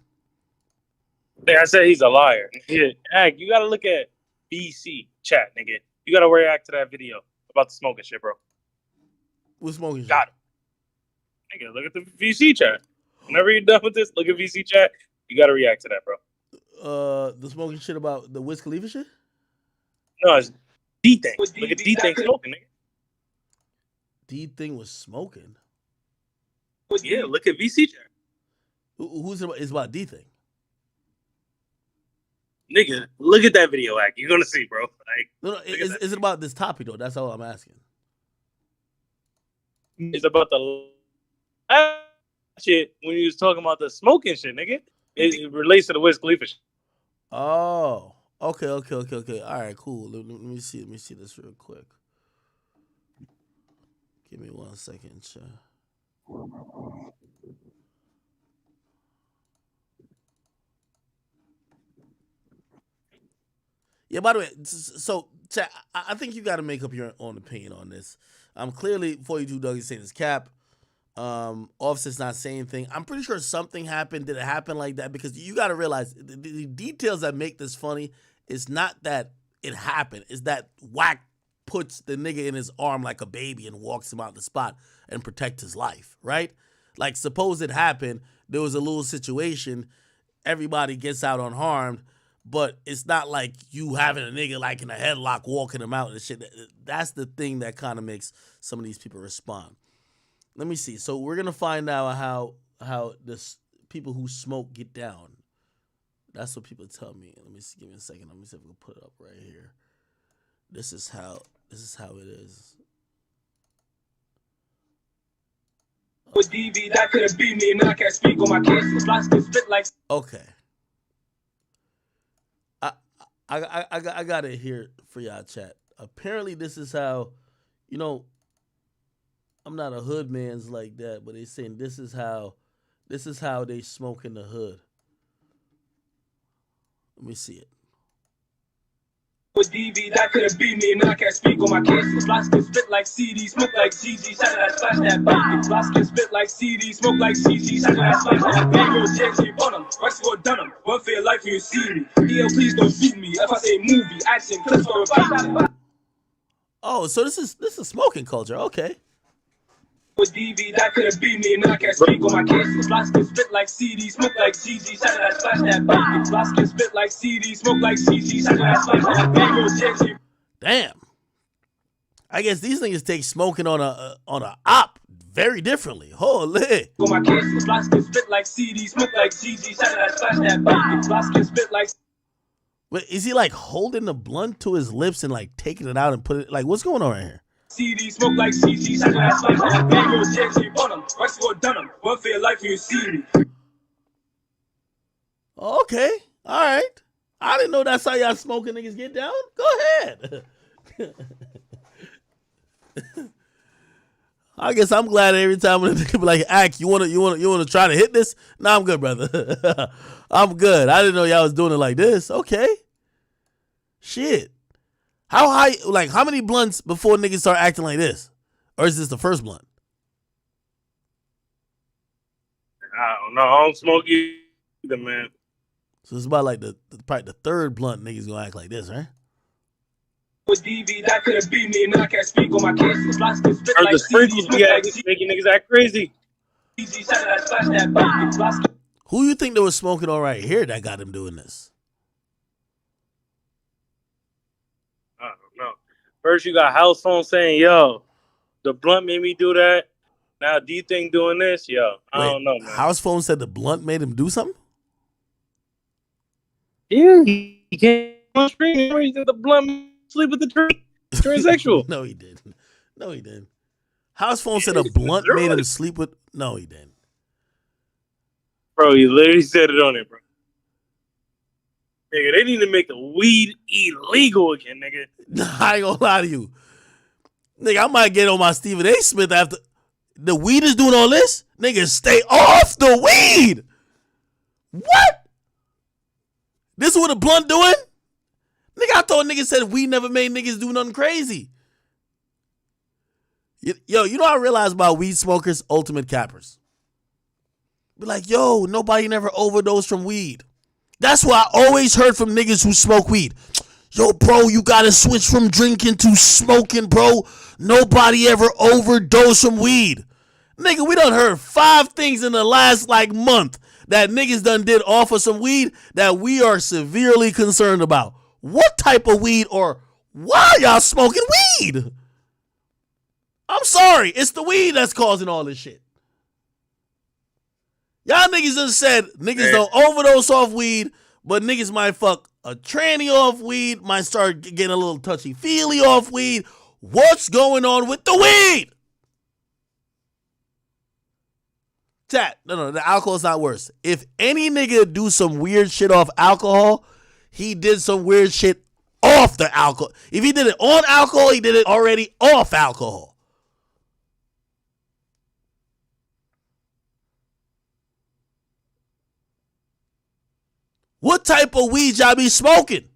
Yeah, I said he's a liar. Yeah, Ag, you gotta look at BC chat, nigga. You gotta react to that video about the smoking shit, bro. What's smoking shit? Got it. Nigga, look at the VC chat. Whenever you're done with this, look at VC chat. You gotta react to that, bro. The smoking shit about the Wiz Khalifa shit? No, it's D-Thing. Look at D-Thing smoking, nigga. D-Thing was smoking? Yeah, look at VC chat. Who's it about? It's about D-Thing. Nigga, look at that video, Ag. You're gonna see, bro. Like, no, is it about this topic, though? That's all I'm asking. It's about the shit when you was talking about the smoking shit, nigga. It relates to the Wiz Khalifa shit. Oh, okay. All right, cool. Let me see this real quick. Give me 1 second, chat. Yeah, by the way, so chat, I think you got to make up your own opinion on this. Clearly 42 Dugg is saying it's cap. Offset's not saying anything. I'm pretty sure something happened. Did it happen like that? Because you got to realize the details that make this funny is not that it happened. It's that Wack puts the nigga in his arm like a baby and walks him out the spot and protect his life, right? Like, suppose it happened. There was a little situation. Everybody gets out unharmed. But it's not like you having a nigga like in a headlock walking him out and shit. That's the thing that kind of makes some of these people respond. Let me see. So we're gonna find out how this people who smoke get down. That's what people tell me. Let me see. Give me a second. Let me see if we can put it up right here. This is how it is. With DV, that could have beat me, and I can't speak on my case. Lots of spit like. Okay. I got it here for y'all, chat. Apparently, this is how, I'm not a hood man's like that, but they saying this is how they smoke in the hood. Let me see it. With DV, that could've beat me, and I can't speak on my cases. Blocks can spit like CD, smoke like GG, shot that splash that baby. Blocks can spit like CD, smoke like GG, shot that splash that baby. Real JG, run them, rush for Dunham. Run for your life when you see me. EL, please don't shoot me. If I say movie, action, clips or a fight. Oh, so this is smoking culture. Okay. With DV, that could've beat me, and I can't speak on my cases. Blocks can spit like CD, smoke like GG, shot that splash that baby. Blocks can spit like CD, smoke like GG, shot that splash that baby. Real JG. Damn. I guess these niggas take smoking on a op very differently. Holy. On my cases, blocks can spit like CD, smoke like GG, shot that splash that baby. Blocks can spit like. Wait, is he like holding the blunt to his lips and like taking it out and put it like what's going on right here? CD, smoke like CG, shot that splash that baby. Real JG, run them, rush for Dunham. Run for your life when you see me. Okay. All right. I didn't know that's how y'all smoking niggas get down. Go ahead. I guess I'm glad every time when a nigga be like, "Ack, you wanna try to hit this?" Nah, I'm good, brother. I'm good. I didn't know y'all was doing it like this. Okay. Shit. How high? Like, how many blunts before niggas start acting like this, or is this the first blunt? I don't know. I don't smoke either, man. So it's about like probably the third blunt niggas gonna act like this, right? With DV, that could've beat me, and I can't speak on my cases. Blocks can spit Or like the sprinkles CD, be smoke like making niggas act crazy. GG, shot that splash that baby. Blocks can. Who you think they was smoking on right here that got him doing this? I don't know. First, you got house phone saying, "Yo, the blunt made me do that." Now D-Thing doing this, yo. I don't know, man. House phone said the blunt made him do something? Yeah, he came on screen. He said the blunt sleep with the transsexual. No, he didn't. No, he didn't. House phone said a blunt made him sleep with. No, he didn't. Bro, he literally said it on it, bro. Nigga, they need to make the weed illegal again, nigga. I ain't gonna lie to you. Nigga, I might get on my Stephen A. Smith after the weed is doing all this. Nigga, stay off the weed. What? This is what a blunt doing? Nigga, I thought niggas said weed never made niggas do nothing crazy. Yo, you know what I realized about weed smokers? Ultimate cappers. Be like, yo, nobody never overdosed from weed. That's what I always heard from niggas who smoke weed. Yo, bro, you gotta switch from drinking to smoking, bro. Nobody ever overdosed from weed. Nigga, we done heard 5 things in the last month that niggas done did off of some weed that we are severely concerned about. What type of weed or why y'all smoking weed? I'm sorry, it's the weed that's causing all this shit. Y'all niggas just said niggas don't overdose off weed, but niggas might fuck a tranny off weed, might start getting a little touchy-feely off weed. What's going on with the weed? Chat, no, the alcohol's not worse. If any nigga do some weird shit off alcohol, he did some weird shit off the alcohol. If he did it on alcohol, he did it already off alcohol. What type of weed y'all be smoking?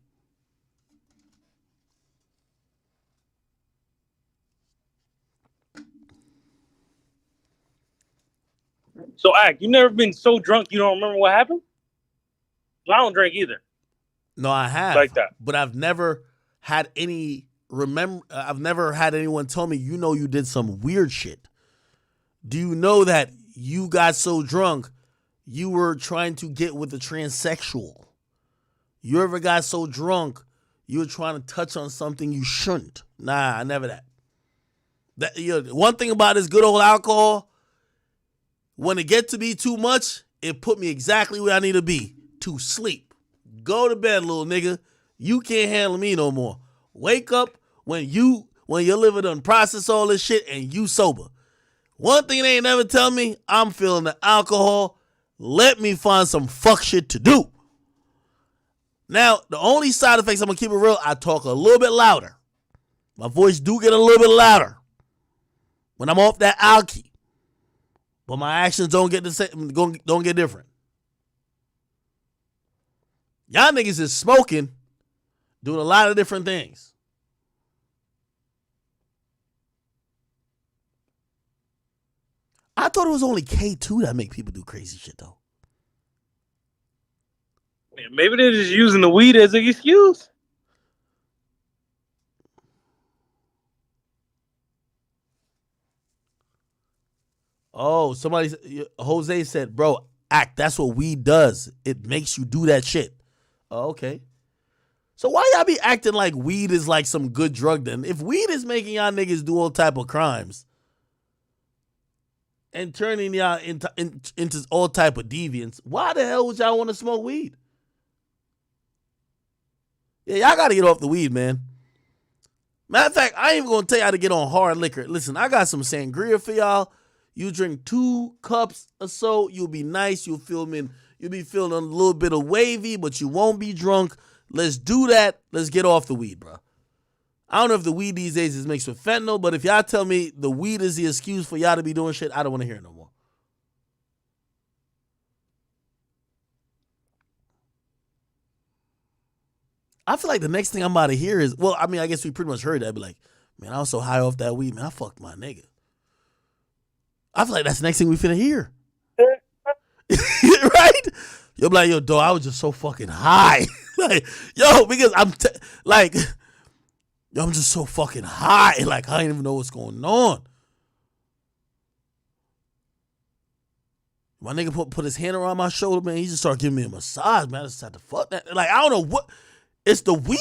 So, Ack, you never been so drunk you don't remember what happened? I don't drink either. No, I have. Like that. But I've never had I've never had anyone tell me, you know, you did some weird shit. Do you know that you got so drunk you were trying to get with a transsexual? You ever got so drunk you were trying to touch on something you shouldn't? Nah, I never that. One thing about this good old alcohol, when it get to be too much, it put me exactly where I need to be, to sleep. Go to bed, little nigga. You can't handle me no more. Wake up when your liver done process all this shit and you sober. One thing they ain't never tell me, I'm feeling the alcohol. Let me find some fuck shit to do. Now, the only side effects, I'm going to keep it real, I talk a little bit louder. My voice do get a little bit louder when I'm off that alky. But my actions don't get the same, don't get different. Y'all niggas is smoking doing a lot of different things. I thought it was only K2 that make people do crazy shit, though. Maybe they're just using the weed as an excuse. Oh, Jose said, bro, act. That's what weed does. It makes you do that shit. Oh, okay. So why y'all be acting like weed is like some good drug then? If weed is making y'all niggas do all type of crimes and turning y'all into all type of deviants, why the hell would y'all want to smoke weed? Yeah, y'all got to get off the weed, man. Matter of fact, I ain't even going to tell y'all to get on hard liquor. Listen, I got some sangria for y'all. You drink 2 cups or so, you'll be nice. You'll be feeling a little bit of wavy, but you won't be drunk. Let's do that. Let's get off the weed, bro. I don't know if the weed these days is mixed with fentanyl, but if y'all tell me the weed is the excuse for y'all to be doing shit, I don't want to hear it no more. I feel like the next thing I'm about to hear is, well, I mean, I guess we pretty much heard that. I'd be like, man, I was so high off that weed, man, I fucked my nigga. I feel like that's the next thing we finna hear. Right? You'll be like, yo, dog, I was just so fucking high. Like, yo, because I'm just so fucking high. Like, I don't even know what's going on. My nigga put his hand around my shoulder, man. He just started giving me a massage, man. I just had to fuck that. Like, I don't know what. It's the weed?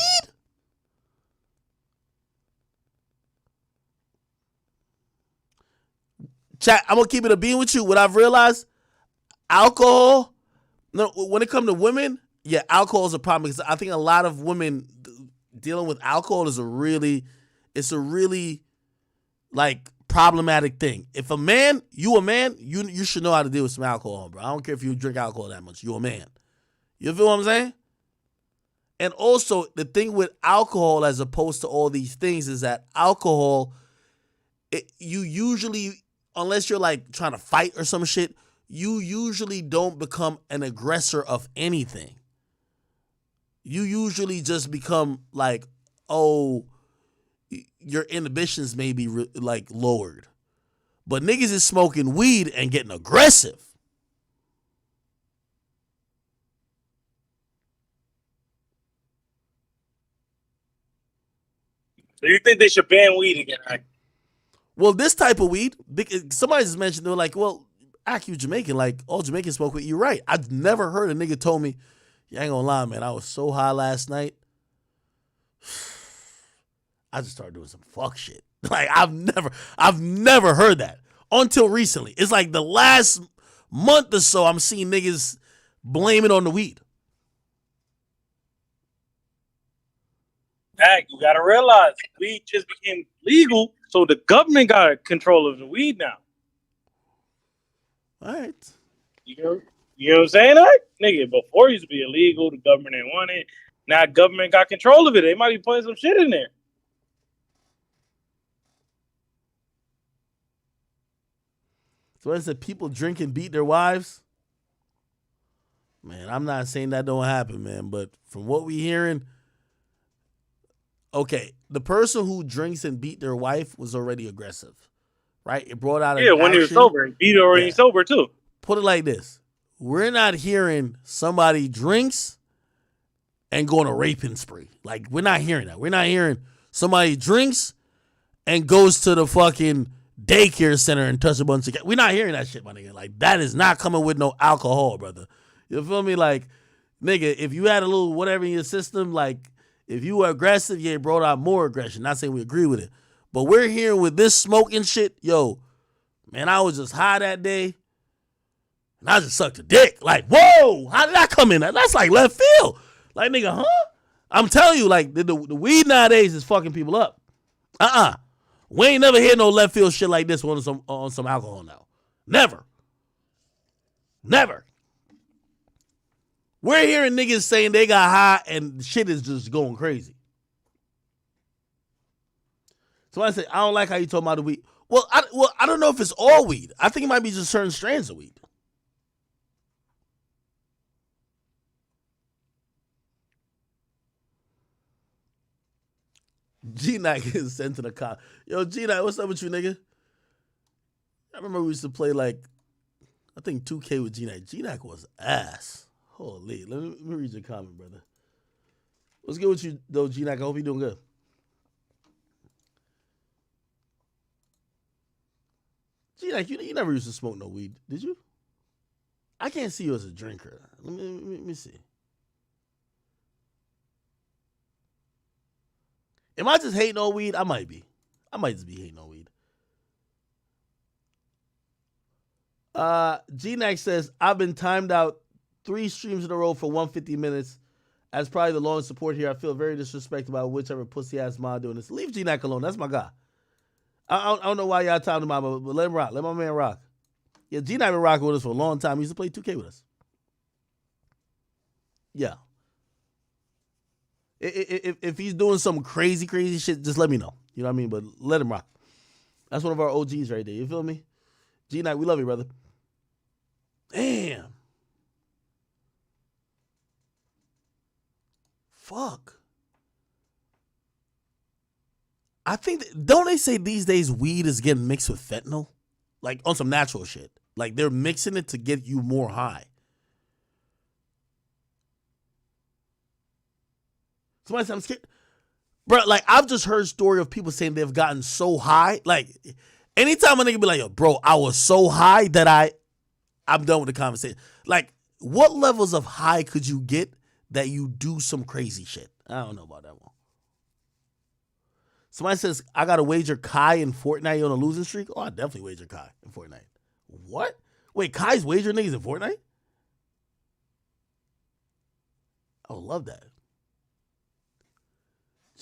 Chat, I'm going to keep it a bean with you. What I've realized, alcohol, no, when it comes to women, yeah, alcohol is a problem because I think a lot of women dealing with alcohol is a really like problematic thing. If a man, you should know how to deal with some alcohol, bro. I don't care if you drink alcohol that much. You're a man. You feel what I'm saying? And also, the thing with alcohol as opposed to all these things is that alcohol, you usually, unless you're like trying to fight or some shit, you usually don't become an aggressor of anything. You usually just become like, oh, your inhibitions may be like lowered. But niggas is smoking weed and getting aggressive. So you think they should ban weed again, right? Well, this type of weed, somebody just mentioned, they were like, well, you Jamaican, like all Jamaicans smoke weed. You're right. I've never heard a nigga told me, yeah, I ain't gonna lie, man, I was so high last night. I just started doing some fuck shit. Like I've never heard that until recently. It's like the last month or so I'm seeing niggas blame it on the weed. Dang, you gotta realize weed just became legal, so the government got control of the weed now. All right. You know what I'm saying? That? Nigga, before it used to be illegal, the government didn't want it. Now government got control of it. They might be putting some shit in there. So I said people drink and beat their wives. Man, I'm not saying that don't happen, man, but from what we hearing, okay, the person who drinks and beat their wife was already aggressive, right? It brought out when he was sober. He beat her when he's sober too. Put it like this. We're not hearing somebody drinks and go on a raping spree. Like, we're not hearing that. We're not hearing somebody drinks and goes to the fucking daycare center and touch a bunch of cats. We're not hearing that shit, my nigga. Like, that is not coming with no alcohol, brother. You feel me? Like, nigga, if you had a little whatever in your system, like, if you were aggressive, yeah, it brought out more aggression. Not saying we agree with it. But we're hearing with this smoking shit, yo, man, I was just high that day. And I just sucked a dick. Like, whoa, how did that come in? That's like left field. Like, nigga, huh? I'm telling you, like, the weed nowadays is fucking people up. We ain't never heard no left field shit like this on some alcohol now. Never. We're hearing niggas saying they got high and shit is just going crazy. So I say, I don't like how you talking about the weed. Well, I don't know if it's all weed. I think it might be just certain strands of weed. G-Nack is sent to the cop. Yo, G-Nack, what's up with you, nigga? I remember we used to play, like, I think 2K with G-Nack. G-Nack was ass. Holy. Let me read your comment, brother. What's good with you, though, G-Nack? I hope you're doing good. G-Nack, you never used to smoke no weed, did you? I can't see you as a drinker. Let me see. Am I just hating on weed? I might be. I might just be hating on weed. G-Nack says, I've been timed out 3 streams in a row for 150 minutes. As probably the longest support here, I feel very disrespected by whichever pussy-ass mod doing this. Leave G-Nack alone. That's my guy. I don't know why y'all timed him out, but let him rock. Let my man rock. Yeah, G-Nack been rocking with us for a long time. He used to play 2K with us. Yeah. If he's doing some crazy shit, just let me know. You know what I mean? But let him rock. That's one of our OGs right there. You feel me? G-Nack, we love you, brother. Damn. Fuck. I think, don't they say these days weed is getting mixed with fentanyl? Like on some natural shit. Like they're mixing it to get you more high. Somebody said I'm scared. Bro, like I've just heard story of people saying they've gotten so high. Like anytime a nigga be like, yo, bro, I was so high that I'm done with the conversation. Like what levels of high could you get that you do some crazy shit? I don't know about that one. Somebody says, I got to wager Kai in Fortnite on a losing streak. Oh, I definitely wager Kai in Fortnite. What? Wait, Kai's wagering niggas in Fortnite? I would love that.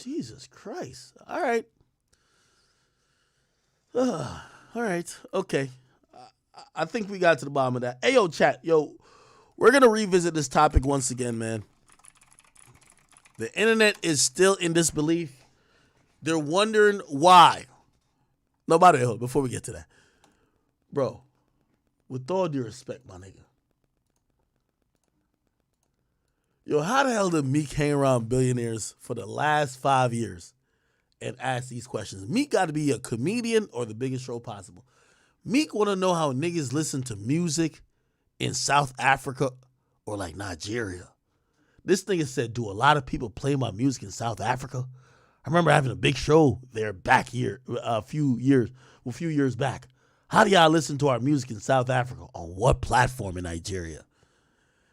Jesus Christ. All right. All right. Okay. I think we got to the bottom of that. Hey, yo, chat. Yo, we're going to revisit this topic once again, man. The internet is still in disbelief. They're wondering why. No, by the way, before we get to that. Bro, with all due respect, my nigga. Yo, how the hell did Meek hang around billionaires for the last 5 years and ask these questions? Meek got to be a comedian or the biggest show possible. Meek want to know how niggas listen to music in South Africa or like Nigeria. This nigga said, do a lot of people play my music in South Africa? I remember having a big show there back here a few years back. How do y'all listen to our music in South Africa? On what platform in Nigeria?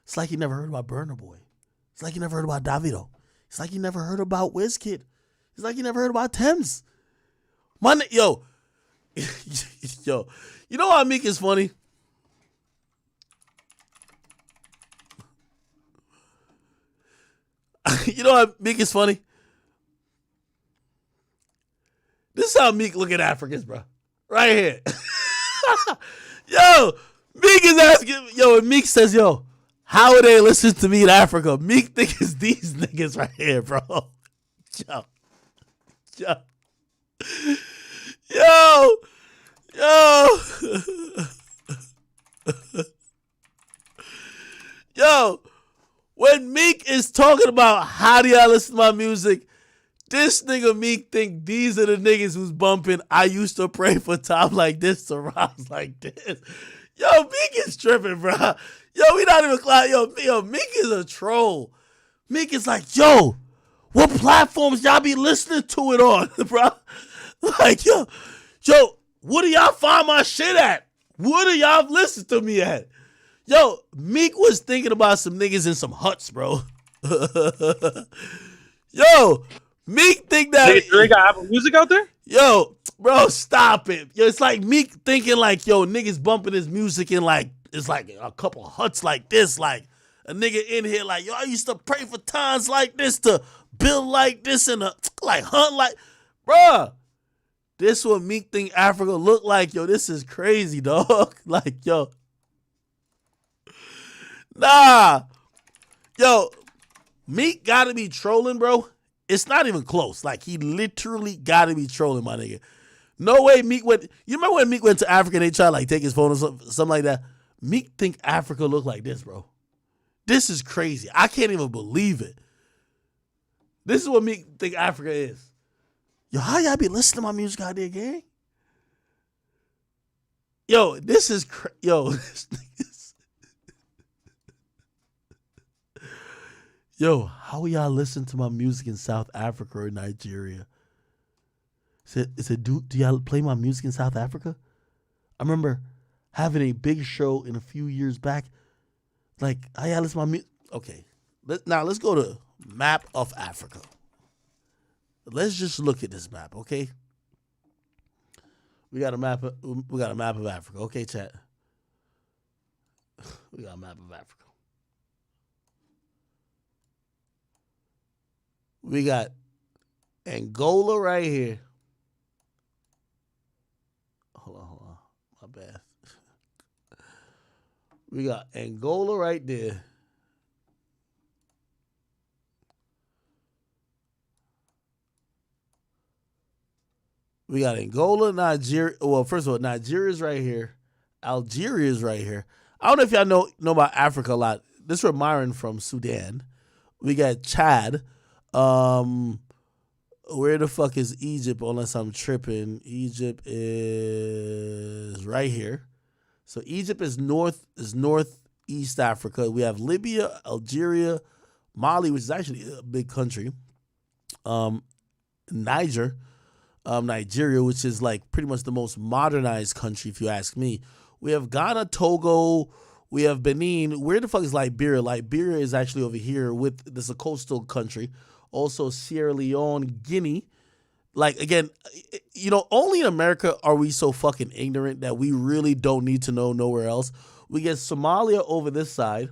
It's like you never heard about Burna Boy. It's like you never heard about Davido. It's like you never heard about Wizkid. It's like you never heard about Thames. Yo, yo, you know how Meek is funny? You know how Meek is funny? This is how Meek look at Africans, bro. Right here. Yo, Meek is asking, yo, and Meek says, yo, how would they listen to me in Africa? Meek think it's these niggas right here, bro. Yo. Yo, when Meek is talking about how do y'all listen to my music, this nigga Meek think these are the niggas who's bumping I used to pray for time like this to rise like this. Yo, Meek is tripping, bro. Yo, we not even clown. Yo, Meek is a troll. Meek is like, yo, what platforms y'all be listening to it on, bro? Like, yo, what do y'all find my shit at? What do y'all listen to me at? Yo, Meek was thinking about some niggas in some huts, bro. Yo, Meek think that they got Apple Music out there? Yo, bro, stop it. Yo, it's like Meek thinking like, yo, niggas bumping his music in like, it's like a couple huts like this, like a nigga in here like, yo, I used to pray for times like this to build like this and like hunt like, bruh. This what Meek think Africa look like, yo. This is crazy, dog. Like, yo. Nah. Yo, Meek gotta be trolling, bro. It's not even close. Like, he literally gotta be trolling, my nigga. No way Meek went. You remember when Meek went to Africa and they tried to like take his phone or something like that? Meek think Africa look like this, bro. This is crazy. I can't even believe it. This is what Meek think Africa is. Yo, how y'all be listening to my music out there, gang? Yo, this is this nigga's. Yo, how y'all listen to my music in South Africa or Nigeria? Do y'all play my music in South Africa? I remember having a big show in a few years back. Like, how y'all listen to my music? Okay, let's go to map of Africa. Let's just look at this map, okay? We got a map of Africa, okay, chat? We got a map of Africa. We got Angola right here. Hold on. My bad. We got Angola right there. We got Angola, Nigeria. Well, first of all, Nigeria's right here. Algeria's right here. I don't know if y'all know about Africa a lot. This is where Myron from Sudan. We got Chad. Where the fuck is Egypt? Unless I'm tripping. Egypt is right here. So Egypt is northeast Africa. We have Libya, Algeria, Mali, which is actually a big country. Nigeria, which is like pretty much the most modernized country, if you ask me. We have Ghana, Togo. We have Benin. Where the fuck is Liberia? Liberia is actually over here this is a coastal country. Also Sierra Leone, Guinea. Like, again, only in America are we so fucking ignorant that we really don't need to know nowhere else. We get Somalia over this side.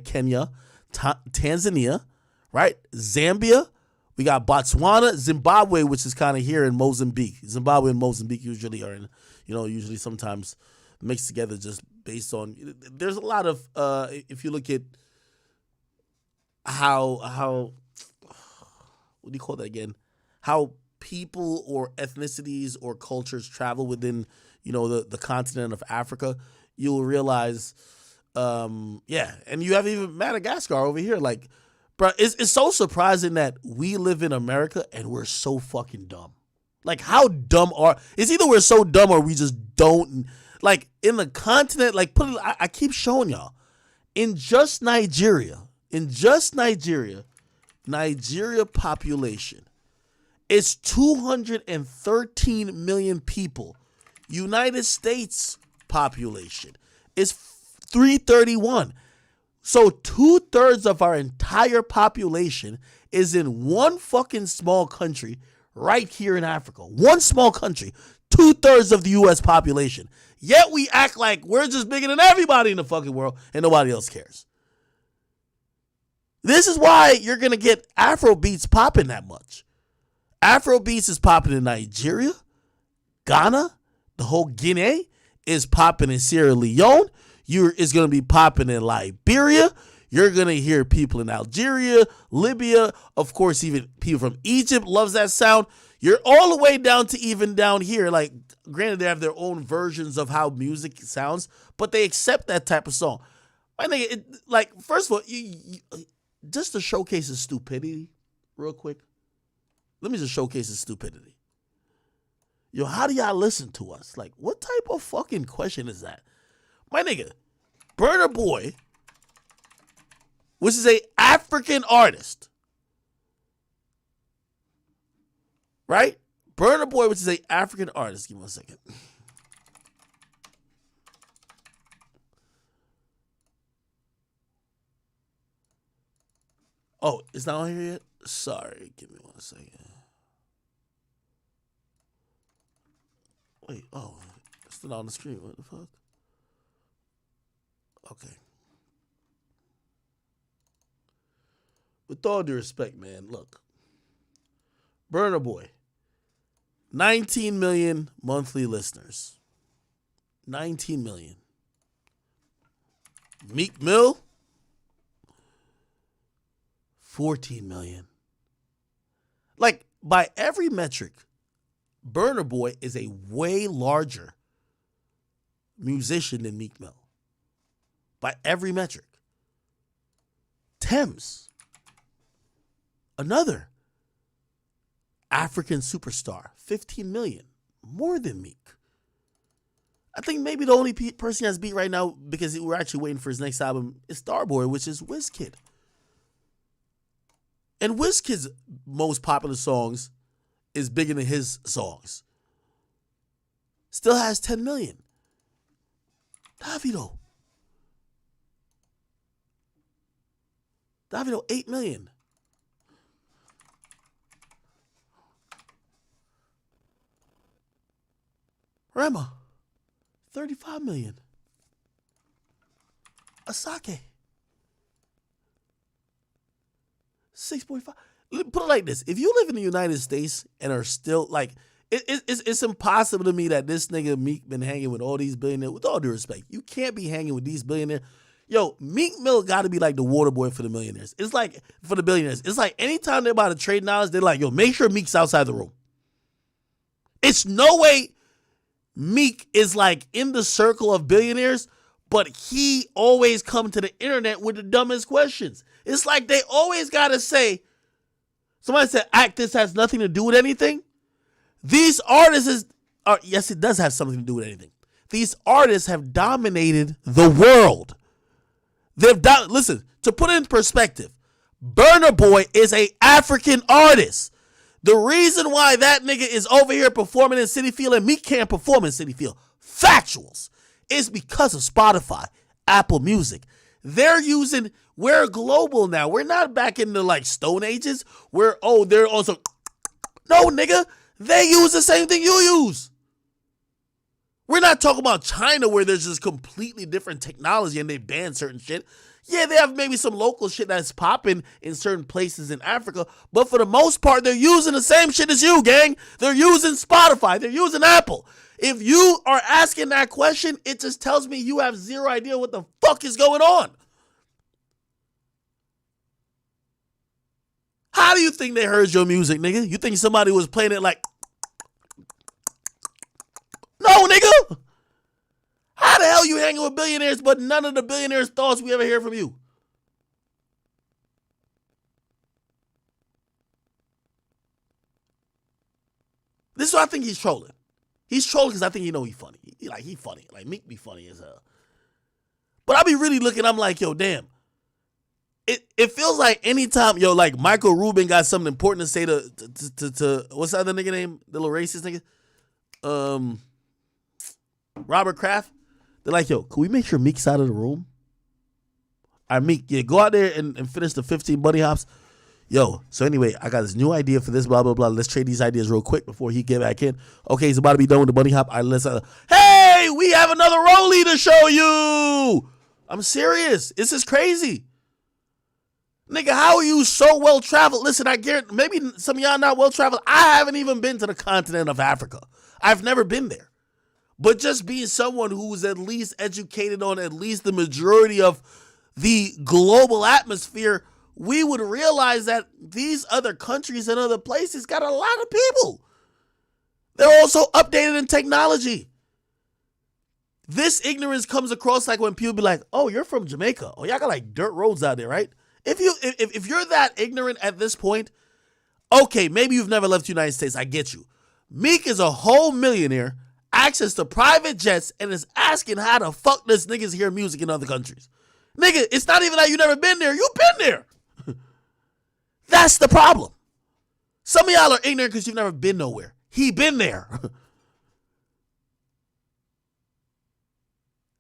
Kenya, Tanzania, right? Zambia. We got Botswana, Zimbabwe, which is kind of here in Mozambique. Zimbabwe and Mozambique usually are in, usually sometimes mixed together just based on, there's a lot of, if you look at how what do you call that again? How people or ethnicities or cultures travel within, the continent of Africa, you'll realize, and you have even Madagascar over here. Like, bro, it's so surprising that we live in America and we're so fucking dumb. Like, how dumb it's either we're so dumb or we just don't, like, in the continent, like, I keep showing y'all, in just Nigeria population, it's 213 million people. United States population is 331. So 2/3 of our entire population is in one fucking small country right here in Africa. One small country, 2/3 of the U.S. population. Yet we act like we're just bigger than everybody in the fucking world and nobody else cares. This is why you're going to get Afro beats popping that much. Afro beats is popping in Nigeria, Ghana, the whole Guinea is popping in Sierra Leone. It's going to be popping in Liberia. You're going to hear people in Algeria, Libya, of course, even people from Egypt loves that sound. You're all the way down to even down here. Like, granted, they have their own versions of how music sounds, but they accept that type of song. I think, first of all, just to showcase his stupidity real quick. Let me just showcase his stupidity. Yo, how do y'all listen to us? Like, what type of fucking question is that? My nigga, Burna Boy, which is a African artist, right? Burna Boy, which is a African artist. Give me 1 second. Oh, it's not on here yet? Sorry, give me 1 second. Wait, it's still on the screen. What the fuck? Okay. With all due respect, man, look. Burna Boy, 19 million monthly listeners. 19 million. Meek Mill, 14 million. Like, by every metric, Burna Boy is a way larger musician than Meek Mill. By every metric. Thames, another. African superstar, 15 million, more than Meek. I think maybe the only person he has beat right now, because we're actually waiting for his next album, is Starboy, which is Wizkid. And Wizkid's most popular songs is bigger than his songs. Still has 10 million. Davido, 8 million. Rema, 35 million. Asake, 6.5. Put it like this. If you live in the United States and are still like, it's impossible to me that this nigga Meek been hanging with all these billionaires. With all due respect, you can't be hanging with these billionaires. Yo, Meek Mill got to be like the water boy for the millionaires. It's like, for the billionaires. It's like anytime they're about to trade knowledge, they're like, yo, make sure Meek's outside the room. It's no way Meek is like in the circle of billionaires, but he always come to the internet with the dumbest questions. It's like they always got to say, somebody said, this has nothing to do with anything. These artists yes, it does have something to do with anything. These artists have dominated the world. Listen, to put it in perspective, Burna Boy is a African artist. The reason why that nigga is over here performing in City Field and Meek can't perform in City Field, factuals, is because of Spotify, Apple Music. We're global now. We're not back in the like Stone Ages where, they're also, no nigga, they use the same thing you use. We're not talking about China where there's just completely different technology and they ban certain shit. Yeah, they have maybe some local shit that's popping in certain places in Africa, but for the most part, they're using the same shit as you, gang. They're using Spotify. They're using Apple. If you are asking that question, it just tells me you have zero idea what the fuck is going on. How do you think they heard your music, nigga? You think somebody was playing it like, no, nigga? How the hell you hanging with billionaires, but none of the billionaires' thoughts we ever hear from you? This is why I think he's trolling. He's trolling because I think he's funny. He funny. Like, Meek be funny as hell. But I be really looking, I'm like, yo, damn. It feels like anytime, yo, like Michael Rubin got something important to say to what's the other nigga name? The little racist nigga? Robert Kraft. They're like, yo, can we make sure Meek's out of the room? All right, Meek, yeah, go out there and finish the 15 bunny hops. Yo, so anyway, I got this new idea for this, blah, blah, blah. Let's trade these ideas real quick before he get back in. Okay, he's about to be done with the bunny hop. All right, let's, hey, we have another rollie to show you. I'm serious. This is crazy. Nigga, how are you so well-traveled? Listen, I guarantee, maybe some of y'all not well-traveled. I haven't even been to the continent of Africa. I've never been there. But just being someone who's at least educated on at least the majority of the global atmosphere, we would realize that these other countries and other places got a lot of people. They're also updated in technology. This ignorance comes across like when people be like, oh, you're from Jamaica. Oh, y'all got like dirt roads out there, right? If you're that ignorant at this point, okay, maybe you've never left the United States. I get you. Meek is a whole millionaire, access to private jets, and is asking how the fuck does niggas hear music in other countries. Nigga, it's not even that you never been there. You've been there. That's the problem. Some of y'all are ignorant because you've never been nowhere. He been there.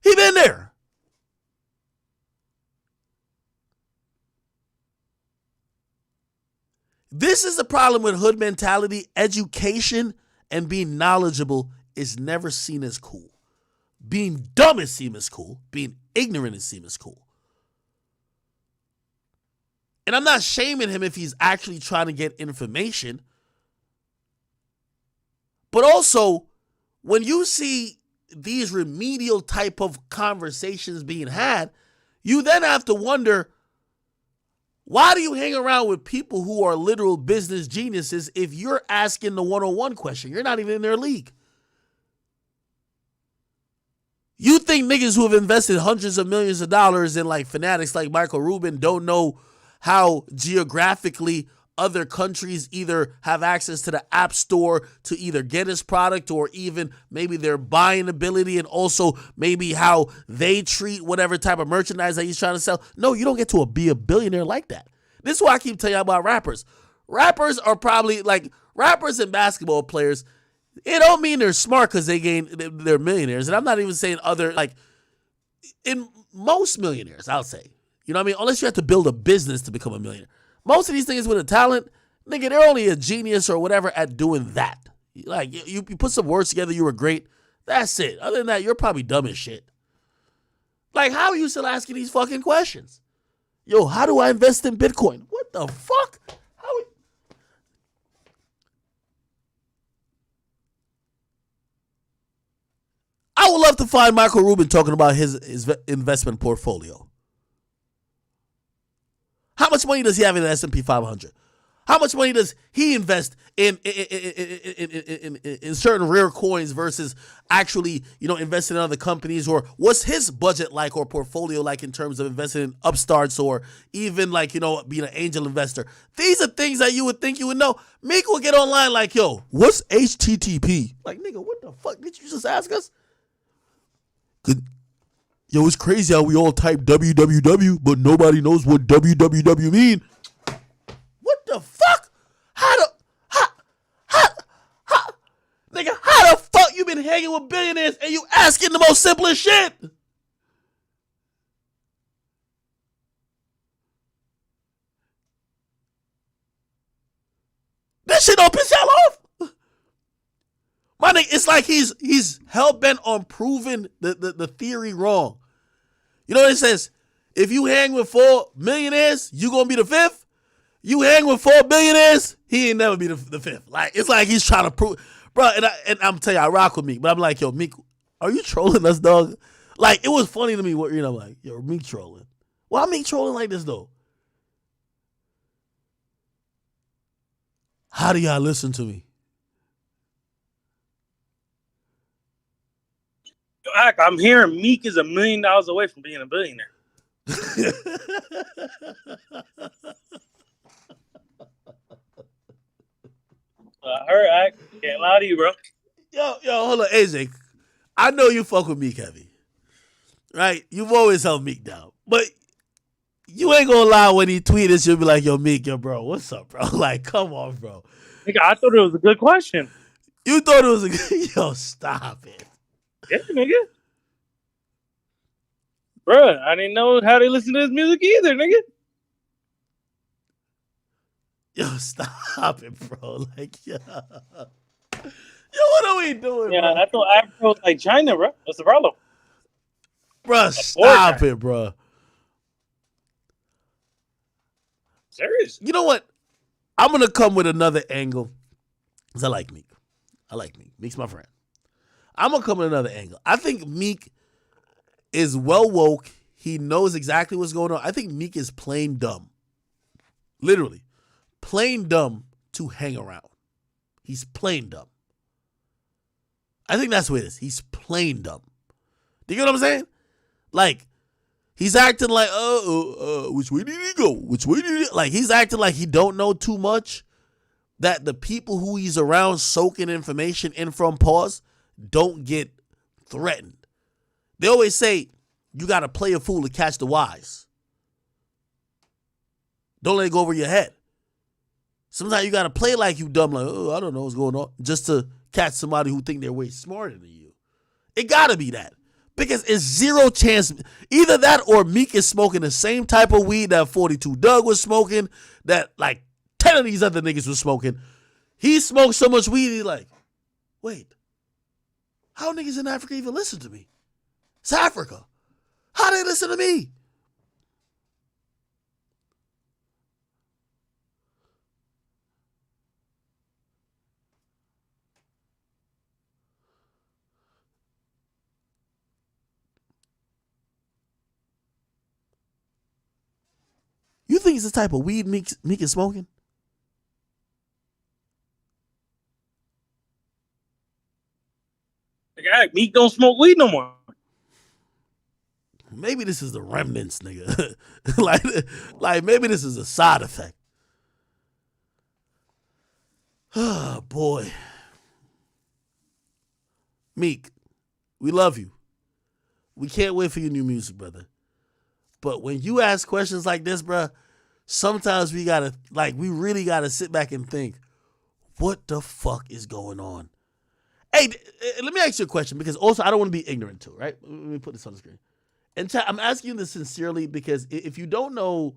He been there. This is the problem with hood mentality. Education and being knowledgeable is never seen as cool. Being dumb is seen as cool. Being ignorant is seen as cool. And I'm not shaming him if he's actually trying to get information. But also, when you see these remedial type of conversations being had, you then have to wonder, why do you hang around with people who are literal business geniuses if you're asking the 101 question? You're not even in their league. You think niggas who have invested hundreds of millions of dollars in like fanatics like Michael Rubin don't know how geographically other countries either have access to the app store to either get his product or even maybe their buying ability and also maybe how they treat whatever type of merchandise that he's trying to sell. No, you don't get to be a billionaire like that. This is why I keep telling you about rappers. Rappers are probably like rappers and basketball players. It don't mean they're smart because they're millionaires. And I'm not even saying other, like in most millionaires, I'll say. You know what I mean? Unless you have to build a business to become a millionaire. Most of these things with a talent, nigga, they're only a genius or whatever at doing that. Like, you put some words together, you were great. That's it. Other than that, you're probably dumb as shit. Like, how are you still asking these fucking questions? Yo, how do I invest in Bitcoin? What the fuck? I would love to find Michael Rubin talking about his investment portfolio. How much money does he have in the S&P 500? How much money does he invest in certain rare coins versus actually, investing in other companies? Or what's his budget like or portfolio like in terms of investing in upstarts or even like, being an angel investor? These are things that you would think you would know. Meek will get online like, yo, what's HTTP? Like, nigga, what the fuck did you just ask us? Yo, it's crazy how we all type www, but nobody knows what www mean. What the fuck? Nigga, how the fuck you been hanging with billionaires and you asking the most simplest shit? This shit don't piss y'all off. My nigga, it's like he's hell-bent on proving the theory wrong. You know what it says? If you hang with 4 millionaires, you gonna be the 5th. You hang with 4 billionaires, he ain't never be the 5th. Like, it's like he's trying to prove, bro. And I'm telling you, I rock with Meek, but I'm like, yo, Meek, are you trolling us, dog? Like, it was funny to me. What I'm like, yo, Meek trolling. Why Meek trolling like this though? How do y'all listen to me? I'm hearing Meek is $1 million away from being a billionaire. I heard. I can't lie to you, bro. Yo, hold on, AJ. I know you fuck with Meek heavy, right? You've always held Meek down, but you ain't gonna lie when he tweeted, you'll be like, yo, Meek, yo, bro, what's up, bro? Like, come on, bro. Nigga, I thought it was a good question. You thought it was a good... Yo, stop it. Yeah, nigga. Bruh, I didn't know how they listen to his music either, nigga. Yo, stop it, bro. Like, yo. Yo, what are we doing, yeah, bro? I thought Africa was like China, bro. What's the problem? Bro, stop it, bro. Serious? You know what? I'm going to come with another angle. Because I like Meek. Meek's my friend. I'm going to come with another angle. I think Meek is well woke. He knows exactly what's going on. I think Meek is plain dumb. Literally. Plain dumb to hang around. He's plain dumb. I think that's what it is. He's plain dumb. Do you get what I'm saying? Like, he's acting like, which way did he go? Which way did he... Like, he's acting like he don't know too much. That the people who he's around soaking information in from pause don't get threatened. They always say, you got to play a fool to catch the wise. Don't let it go over your head. Sometimes you got to play like you dumb, like, I don't know what's going on, just to catch somebody who think they're way smarter than you. It got to be that. Because it's zero chance. Either that or Meek is smoking the same type of weed that 42 Dugg was smoking, that like 10 of these other niggas was smoking. He smoked so much weed, he's like, wait, how niggas in Africa even listen to me? It's Africa. How they listen to me? You think it's the type of weed Meek is smoking? Meek don't smoke weed no more. Maybe this is the remnants, nigga. like maybe this is a side effect. Oh, boy. Meek, we love you. We can't wait for your new music, brother. But when you ask questions like this, bruh, sometimes we really gotta sit back and think, what the fuck is going on? Hey, let me ask you a question, because also I don't want to be ignorant too, right? Let me put this on the screen. And I'm asking you this sincerely, because if you don't know,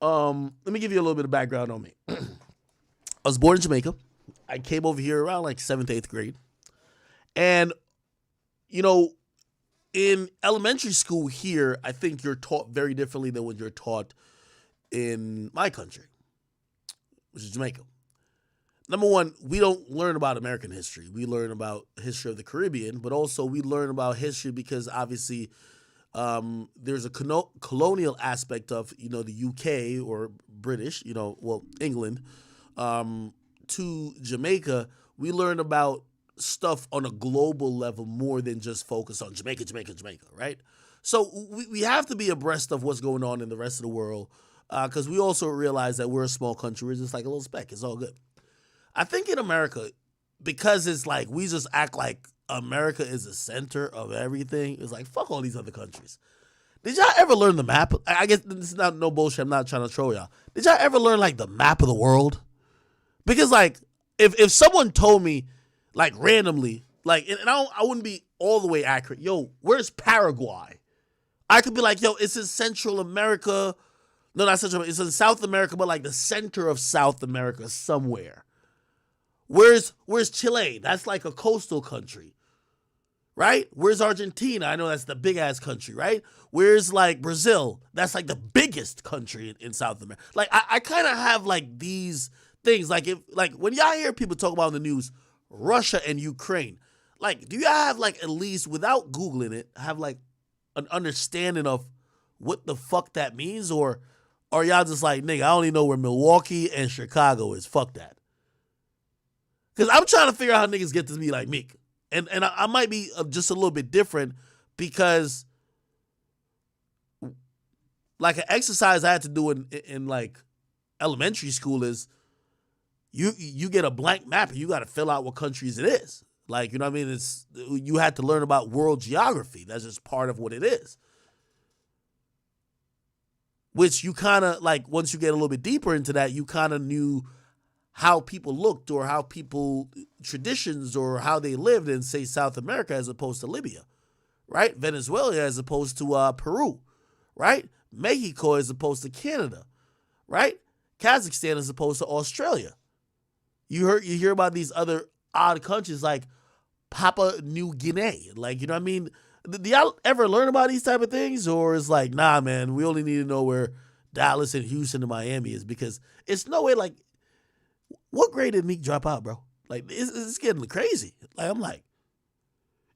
let me give you a little bit of background on me. I was born in Jamaica. I came over here around like 7th, 8th grade. And, you know, in elementary school here, I think you're taught very differently than what you're taught in my country, which is Jamaica. Number one, we don't learn about American history. We learn about history of the Caribbean, but also we learn about history because obviously there's a colonial aspect of, you know, the UK or British, you know, well, England, to Jamaica. We learn about stuff on a global level more than just focus on Jamaica, right? So we have to be abreast of what's going on in the rest of the world, because we also realize that we're a small country. We're just like a little speck. It's all good. I think in America, because it's like we just act like America is the center of everything, it's like, fuck all these other countries. Did y'all ever learn the map? I guess this is not no bullshit. I'm not trying to troll y'all. Did y'all ever learn like the map of the world? Because like if someone told me like randomly, like, and I wouldn't be all the way accurate. Yo, where's Paraguay? I could be like, yo, it's in Central America. No, not Central. It's in South America, but like the center of South America somewhere. Where's Chile? That's like a coastal country, right? Where's Argentina? I know that's the big ass country, right? Where's like Brazil? That's like the biggest country in South America. Like I kind of have like these things. Like when y'all hear people talk about in the news, Russia and Ukraine, like, do you have like at least without Googling it, have like an understanding of what the fuck that means? Or are y'all just like, nigga, I only know where Milwaukee and Chicago is. Fuck that. Because I'm trying to figure out how niggas get to be like Meek. And I might be just a little bit different, because like an exercise I had to do in like elementary school is you get a blank map and you got to fill out what countries it is. Like, you know what I mean? You had to learn about world geography. That's just part of what it is. Which you kind of like, once you get a little bit deeper into that, you kind of knew how people looked or how people, traditions or how they lived in, say, South America as opposed to Libya, right? Venezuela as opposed to Peru, right? Mexico as opposed to Canada, right? Kazakhstan as opposed to Australia. You hear about these other odd countries like Papua New Guinea. Like, you know what I mean? Do y'all ever learn about these type of things? Or is like, nah, man, we only need to know where Dallas and Houston and Miami is, because it's no way like, what grade did Meek drop out, bro? Like, it's getting crazy. Like, I'm like,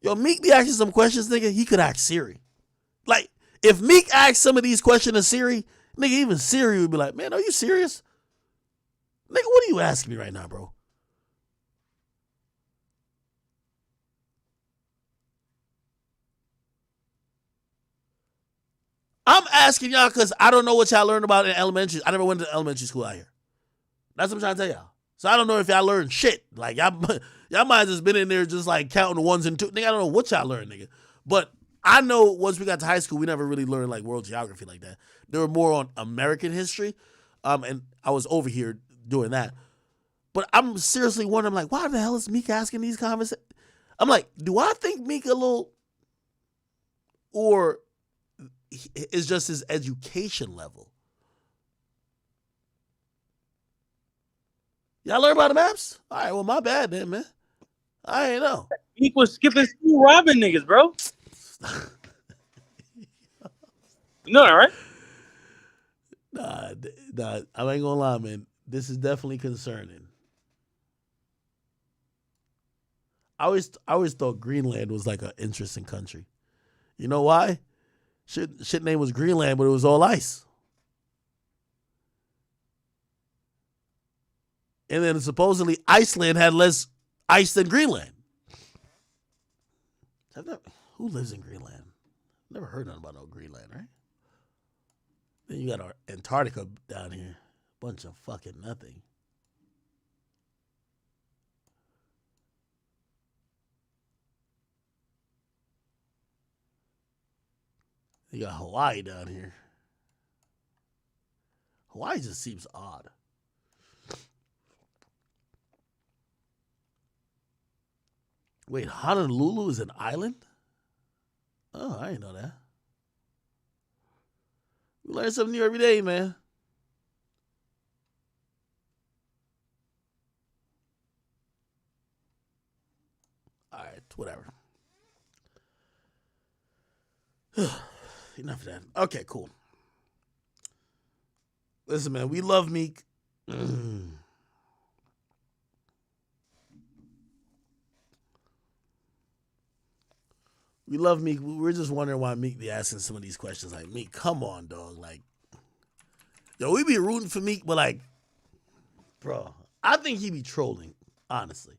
yo, Meek be asking some questions, nigga. He could ask Siri. Like, if Meek asked some of these questions to Siri, nigga, even Siri would be like, man, are you serious? Nigga, what are you asking me right now, bro? I'm asking y'all because I don't know what y'all learned about in elementary. I never went to elementary school out here. That's what I'm trying to tell y'all. So I don't know if y'all learned shit. Like, y'all might have just been in there just like counting the ones and two. Nigga, I don't know what y'all learned, nigga. But I know once we got to high school, we never really learned like world geography like that. They were more on American history. And I was over here doing that. But I'm seriously wondering, like, why the hell is Meek asking these conversations? I'm like, do I think Meek a little, or is just his education level? Y'all learn about the maps? All right, well, my bad then, man. I ain't know. Meek was skipping school robbing niggas, bro. You know that, right? Nah, I ain't gonna lie, man. This is definitely concerning. I always thought Greenland was like an interesting country. You know why? Shit name was Greenland, but it was all ice. And then supposedly Iceland had less ice than Greenland. Who lives in Greenland? Never heard nothing about no Greenland, right? Then you got our Antarctica down here. Bunch of fucking nothing. You got Hawaii down here. Hawaii just seems odd. Wait, Honolulu is an island? Oh, I didn't know that. We learn something new every day, man. All right, whatever. Enough of that. Okay, cool. Listen, man, we love Meek. We love Meek. We're just wondering why Meek be asking some of these questions. Like, Meek, come on, dog. Like, yo, we be rooting for Meek, but like, bro, I think he be trolling, honestly.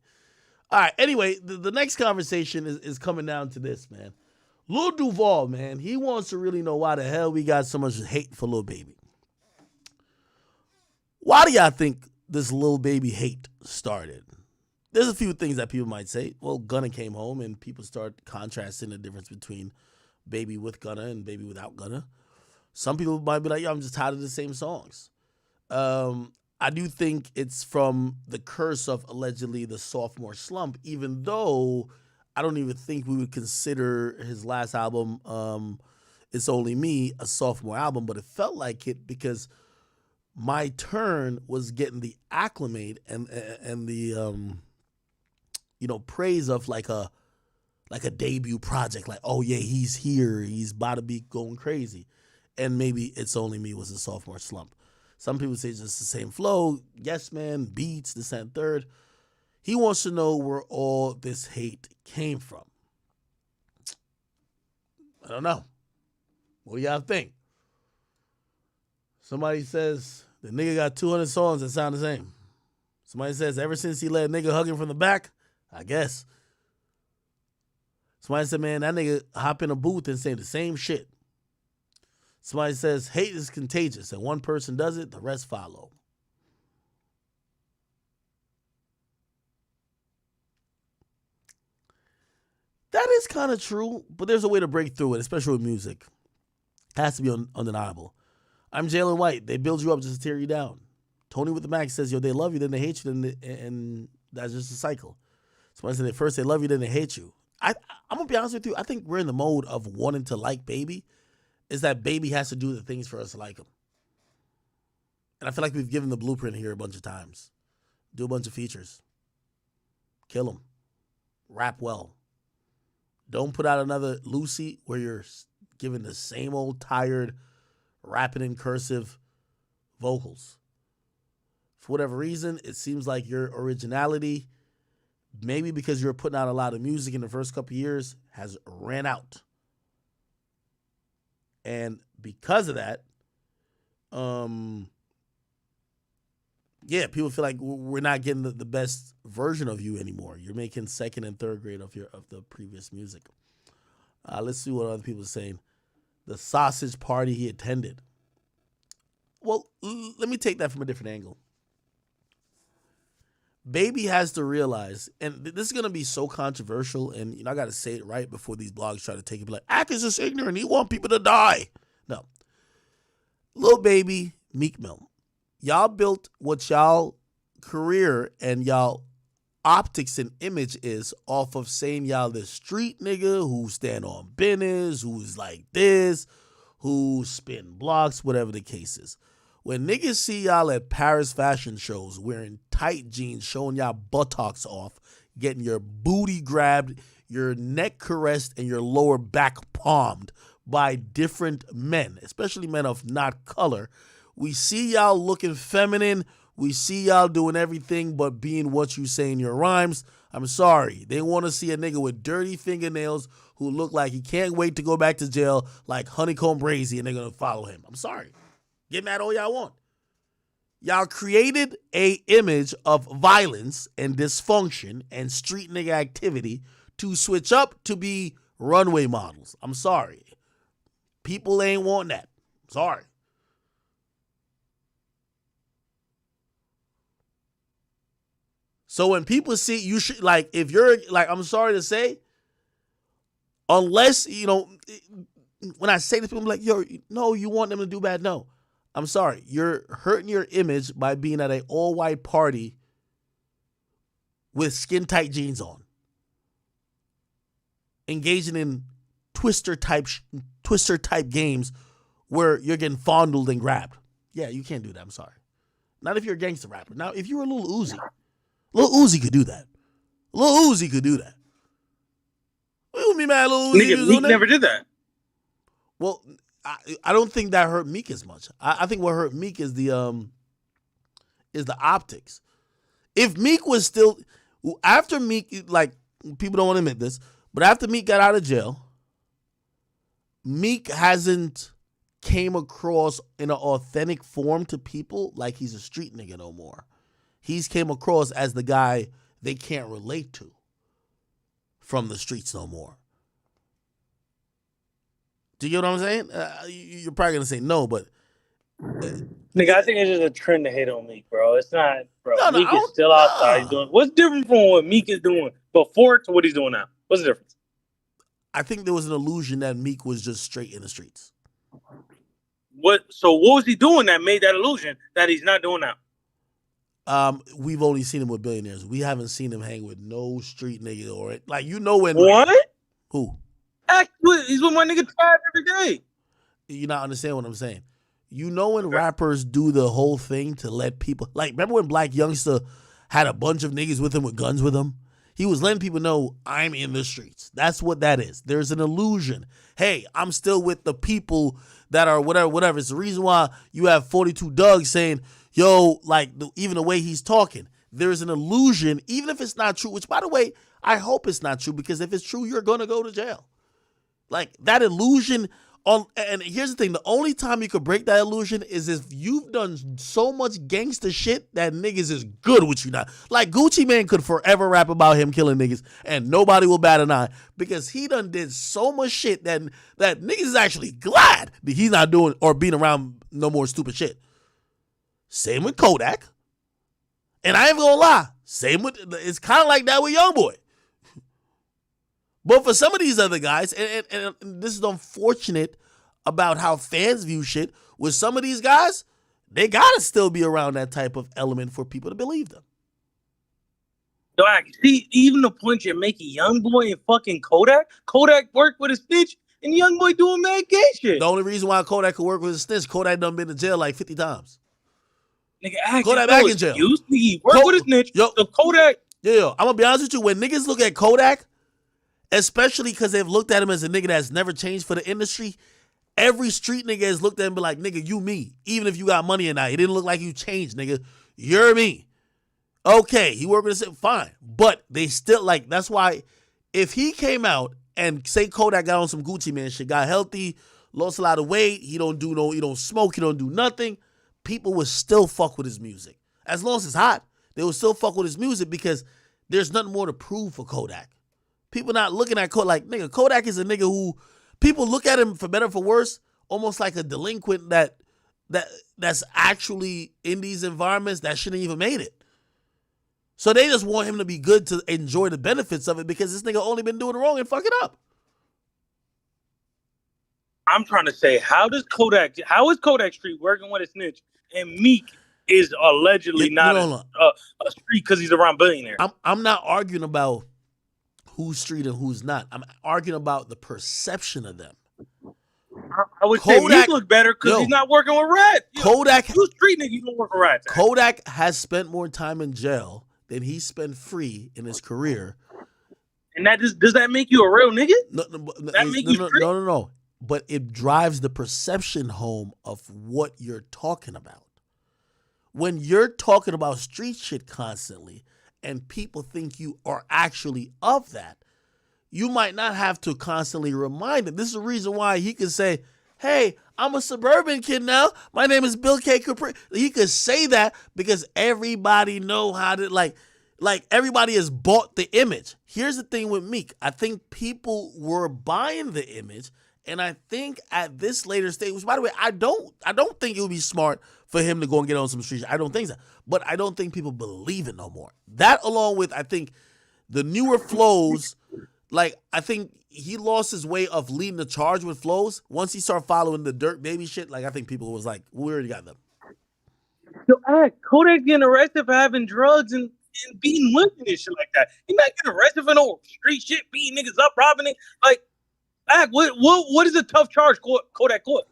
All right, anyway, the next conversation is coming down to this, man. Lil Duval, man, he wants to really know why the hell we got so much hate for Lil Baby. Why do y'all think this Lil Baby hate started? There's a few things that people might say. Well, Gunna came home and people start contrasting the difference between Baby with Gunna and Baby without Gunna. Some people might be like, yo, I'm just tired of the same songs. I do think it's from the curse of allegedly the sophomore slump, even though I don't even think we would consider his last album, It's Only Me, a sophomore album, but it felt like it because My Turn was getting the acclimate and the praise of like a debut project. Like, oh yeah, he's here, he's about to be going crazy. And maybe It's Only Me was a sophomore slump. Some people say it's just the same flow, yes man, beats, this and third. He wants to know where all this hate came from. I don't know. What do y'all think? Somebody says the nigga got 200 songs that sound the same. Somebody says ever since he let a nigga hug him from the back, I guess. Somebody said, man, that nigga hop in a booth and say the same shit. Somebody says hate is contagious, and one person does it, the rest follow. That is kind of true, but there's a way to break through it, especially with music. It has to be undeniable. I'm Jalen White. They build you up just to tear you down. Tony with the Max says, yo, they love you, then they hate you, and that's just a cycle. Somebody said, first they love you, then they hate you. I'm going to be honest with you. I think we're in the mode of wanting to like Baby. Is that Baby has to do the things for us to like him. And I feel like we've given the blueprint here a bunch of times. Do a bunch of features. Kill him. Rap well. Don't put out another Lucy where you're giving the same old tired rapping in cursive vocals. For whatever reason, it seems like your originality, maybe because you're putting out a lot of music in the first couple of years, has ran out. And because of that, people feel like we're not getting the best version of you anymore. You're making second and third grade of the previous music. Let's see what other people are saying. The sausage party he attended. Well, let me take that from a different angle. Baby has to realize, and this is going to be so controversial, and I got to say it right before these blogs try to take it, like, Ack is just ignorant. He want people to die. No. Lil Baby, Meek Mill. Y'all built what y'all career and y'all optics and image is off of saying y'all this street nigga who stand on business, who's like this, who spin blocks, whatever the case is. When niggas see y'all at Paris fashion shows wearing tight jeans, showing y'all buttocks off, getting your booty grabbed, your neck caressed, and your lower back palmed by different men, especially men of not color, we see y'all looking feminine. We see y'all doing everything but being what you say in your rhymes. I'm sorry. They want to see a nigga with dirty fingernails who look like he can't wait to go back to jail like Honeycomb Brazy, and they're going to follow him. I'm sorry. Get mad all y'all want. Y'all created a image of violence and dysfunction and street nigga activity to switch up to be runway models. I'm sorry. People ain't want that. Sorry. So when people see you should, like, if you're like, I'm sorry to say, unless, when I say this, people be like, yo, no, you want them to do bad? No. I'm sorry. You're hurting your image by being at an all-white party with skin-tight jeans on. Engaging in twister-type games where you're getting fondled and grabbed. Yeah, you can't do that. I'm sorry. Not if you're a gangster rapper. Now, if you were Lil Uzi could do that. Lil Uzi could do that. We'll be mad Lil Uzi. Nigga, Meek never did that. Well, I don't think that hurt Meek as much. I think what hurt Meek is the optics. If Meek was still after Meek, like people don't want to admit this, but after Meek got out of jail, Meek hasn't came across in an authentic form to people like he's a street nigga no more. He's came across as the guy they can't relate to from the streets no more. Do you get what I'm saying? You're probably going to say no, but... Nigga, I think it's just a trend to hate on Meek, bro. It's not, bro. No, Meek is still outside. He's doing, what's different from what Meek is doing before to what he's doing now? What's the difference? I think there was an illusion that Meek was just straight in the streets. So what was he doing that made that illusion that he's not doing now? We've only seen him with billionaires. We haven't seen him hang with no street nigga or like when what? Who? He's with my nigga Trav every day. You not understand what I'm saying? You know when rappers do the whole thing to let people like remember when Black Youngster had a bunch of niggas with him with guns with him? He was letting people know I'm in the streets. That's what that is. There's an illusion. Hey, I'm still with the people that are whatever. It's the reason why you have 42 Dugg saying, yo, like even the way he's talking. There's an illusion, even if it's not true, which by the way, I hope it's not true because if it's true, you're going to go to jail. Like that illusion and here's the thing, the only time you could break that illusion is if you've done so much gangster shit that niggas is good with you now. Like Gucci Mane could forever rap about him killing niggas and nobody will bat an eye because he done did so much shit that niggas is actually glad that he's not doing or being around no more stupid shit. Same with Kodak. And I ain't gonna lie, it's kind of like that with YoungBoy. But for some of these other guys, and this is unfortunate about how fans view shit, with some of these guys, they gotta still be around that type of element for people to believe them. Dog, see, even the point you're making, YoungBoy and fucking Kodak worked with a snitch, and YoungBoy doing mad gay shit. The only reason why Kodak could work with a snitch, Kodak done been to jail like 50 times. Nigga, Kodak back in jail. He worked with a snitch. So Kodak. Yeah, I'm gonna be honest with you. When niggas look at Kodak, especially because they've looked at him as a nigga that's never changed for the industry, every street nigga has looked at him and be like, nigga, you me. Even if you got money or not, it didn't look like you changed, nigga. You're me. Okay, he worked with us, fine. But they still, like, that's why if he came out and say Kodak got on some Gucci Mane shit, got healthy, lost a lot of weight, he don't smoke, he don't do nothing, people would still fuck with his music. As long as it's hot, they would still fuck with his music because there's nothing more to prove for Kodak. People not looking at Kodak like, nigga, Kodak is a nigga who people look at him for better or for worse, almost like a delinquent that's actually in these environments that shouldn't even made it. So they just want him to be good to enjoy the benefits of it because this nigga only been doing wrong and fucking up. I'm trying to say, how is Kodak Street working with a snitch and Meek is allegedly not a street because he's around billionaires? I'm not arguing about who's street and who's not. I'm arguing about the perception of them. I would say Meek look better because he's not working with rats. Kodak, you street nigga, you don't work with rats. Kodak has spent more time in jail than he spent free in his career. And does that make you a real nigga? No. But it drives the perception home of what you're talking about. When you're talking about street shit constantly and people think you are actually of that, you might not have to constantly remind them. This is the reason why he can say, hey, I'm a suburban kid now. My name is Bill K. Capri. He could say that because everybody know how to, like everybody has bought the image. Here's the thing with Meek. I think people were buying the image, and I think at this later stage, which by the way, I don't think it would be smart for him to go and get on some streets. I don't think so. But I don't think people believe it no more. That along with, I think, the newer flows, like, I think he lost his way of leading the charge with flows. Once he started following the Dirt Baby shit, like, I think people was like, we already got them. Yo, Kodak getting arrested for having drugs and beating women and shit like that. He not getting arrested for no street shit, beating niggas up, robbing it. Like, what is a tough charge Kodak caught?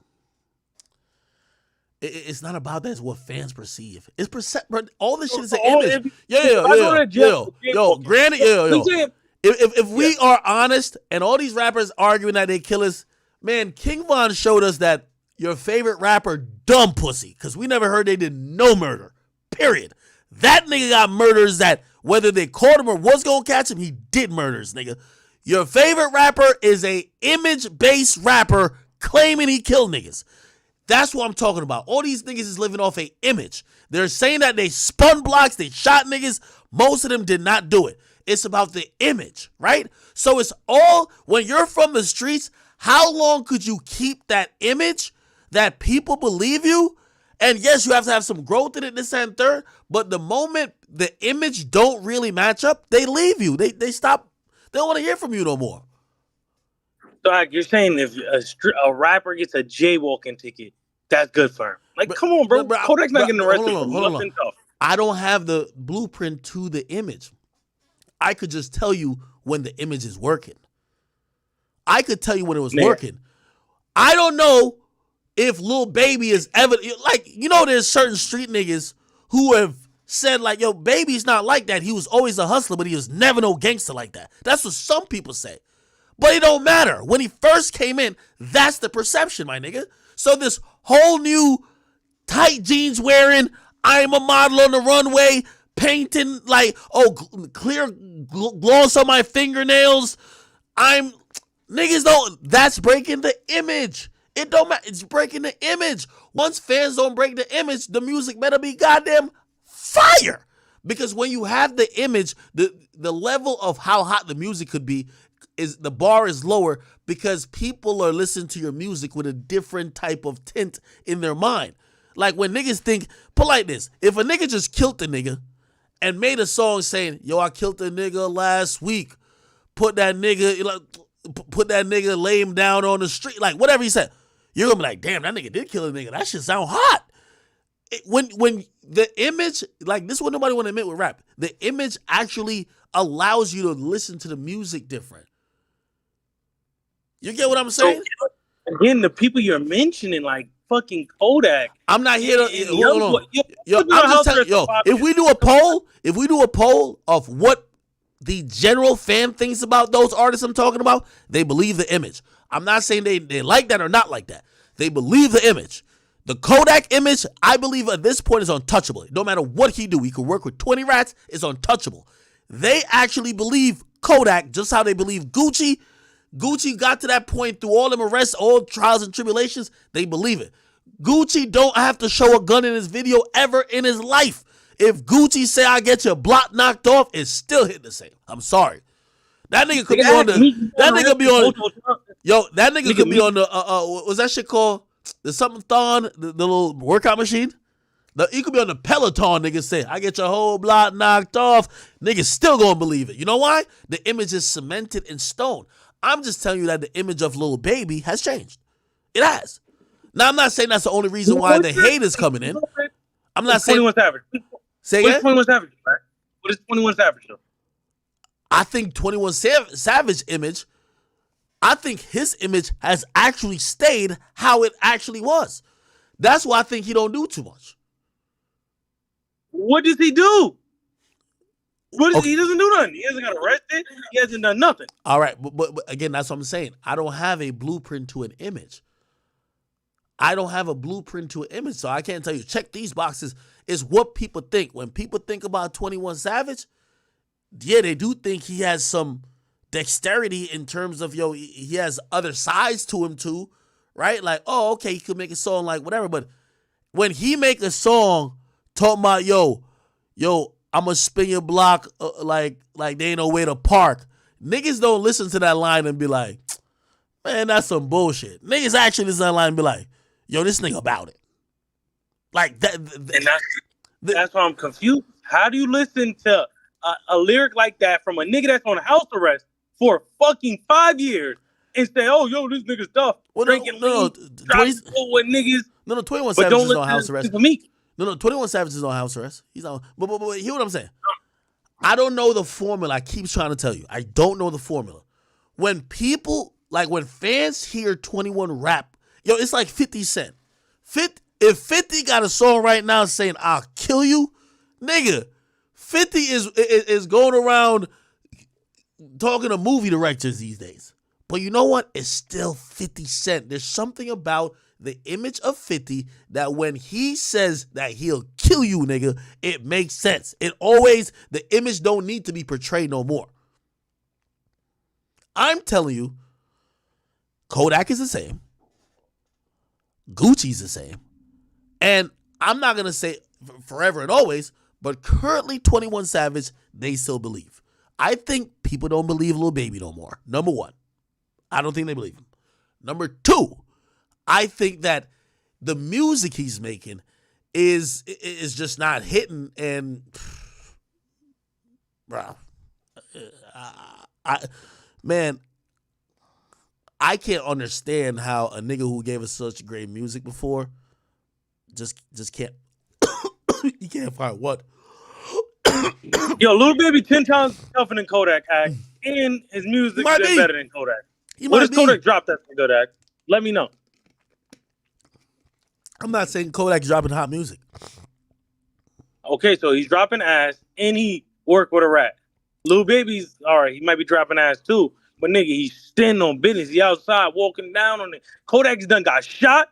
It's not about that. It's what fans perceive. It's all this shit is an Oh, image. Yo. Granted, If we are honest, and all these rappers arguing that they kill us, man, King Von showed us that your favorite rapper dumb pussy, because we never heard they did no murder. Period. That nigga got murders that whether they caught him or was gonna catch him, he did murders, nigga. Your favorite rapper is a image-based rapper claiming he killed niggas. That's what I'm talking about. All these niggas is living off a image. They're saying that they spun blocks, they shot niggas. Most of them did not do it. It's about the image, right? So it's all, when you're from the streets, how long could you keep that image that people believe you? And yes, you have to have some growth in it, this and third, but the moment the image don't really match up, they leave you. They stop. They don't want to hear from you no more. So like, you're saying if a rapper gets a jaywalking ticket, that's good for him. Like, come on, bro. Kodak's not getting arrested for nothing tough. I don't have the blueprint to the image. I could just tell you when the image is working. I could tell you when it was working. I don't know if Lil Baby is ever, like, you know, there's certain street niggas who have said, like, yo, Baby's not like that. He was always a hustler, but he was never no gangster like that. That's what some people say. But it don't matter. When he first came in, that's the perception, my nigga. So this whole new tight jeans wearing, I'm a model on the runway, painting like, clear gloss on my fingernails. Niggas don't, that's breaking the image. It don't matter. It's breaking the image. Once fans don't break the image, the music better be goddamn fire. Because when you have the image, the level of how hot the music could be, is the bar is lower because people are listening to your music with a different type of tint in their mind. Like when niggas think, put like this, if a nigga just killed the nigga and made a song saying, yo, I killed the nigga last week, put that nigga, lay him down on the street, like whatever he said, you're gonna be like, damn, that nigga did kill a nigga. That shit sound hot. When the image, like this is what nobody want to admit with rap, the image actually allows you to listen to the music different. You get what I'm saying? So, again, the people you're mentioning, like fucking Kodak. I'm not here to hold on. Yo, I'm just telling you, if we do a poll of what the general fan thinks about those artists I'm talking about, they believe the image. I'm not saying they like that or not like that. They believe the image. The Kodak image, I believe at this point is untouchable. No matter what he do, he could work with 20 rats, it's untouchable. They actually believe Kodak just how they believe Gucci. Gucci got to that point through all them arrests, all trials and tribulations. They believe it. Gucci don't have to show a gun in his video ever in his life. If Gucci say I get your block knocked off, it's still hitting the same. I'm sorry. That nigga could be on the. That nigga be on. Yo, that nigga could be on the. What's that shit called? The something thon, the little workout machine. He could be on the Peloton. Nigga say I get your whole block knocked off. Niggas still gonna believe it. You know why? The image is cemented in stone. I'm just telling you that the image of Lil Baby has changed. It has. Now, I'm not saying that's the only reason why the hate is coming in. I'm not saying. 21 Savage. Say what again? Is 21 Savage, right? What is 21 Savage, though? I think 21 Savage image, I think his image has actually stayed how it actually was. That's why I think he don't do too much. What does he do? He doesn't do nothing. He hasn't got arrested. He hasn't done nothing. All right, but again, that's what I'm saying. I don't have a blueprint to an image. I don't have a blueprint to an image, so I can't tell you, check these boxes. It's what people think. When people think about 21 Savage, yeah, they do think he has some dexterity in terms of, he has other sides to him too, right? Like, oh, okay, he could make a song like whatever, but when he make a song talking about, yo, I'm gonna spin your block like they ain't no way to park. Niggas don't listen to that line and be like, man, that's some bullshit. Niggas actually listen to that line and be like, yo, this nigga about it. Like that. And that's why I'm confused. How do you listen to a lyric like that from a nigga that's on house arrest for fucking 5 years and say, "Oh, yo, this nigga's tough." Well, drinking lean, driving with niggas. No, 21 but Savage don't is on listen house to arrest. Meek. No, 21 Savage is on house arrest. He's on. But hear what I'm saying. I don't know the formula. I keep trying to tell you. I don't know the formula. When people, like when fans hear 21 rap, yo, it's like 50 Cent. If 50 got a song right now saying, "I'll kill you," nigga, 50 is going around talking to movie directors these days. But you know what? It's still 50 Cent. There's something about the image of 50 that when he says that he'll kill you, nigga, it makes sense. The image don't need to be portrayed no more. I'm telling you, Kodak is the same. Gucci's the same. And I'm not going to say forever and always, but currently 21 Savage, they still believe. I think people don't believe Lil Baby no more. Number one, I don't think they believe him. Number two, I think that the music he's making is just not hitting, and bro, I can't understand how a nigga who gave us such great music before just can't he can't find what. Yo, Lil Baby 10 times tougher than Kodak act, and his music is better than Kodak. What does Kodak drop that's good at? Let me know. I'm not saying Kodak's dropping hot music. Okay, so he's dropping ass and he work with a rat. Lil Baby's all right. He might be dropping ass too, but nigga, he's standing on business. He outside walking down on it. Kodak's done got shot.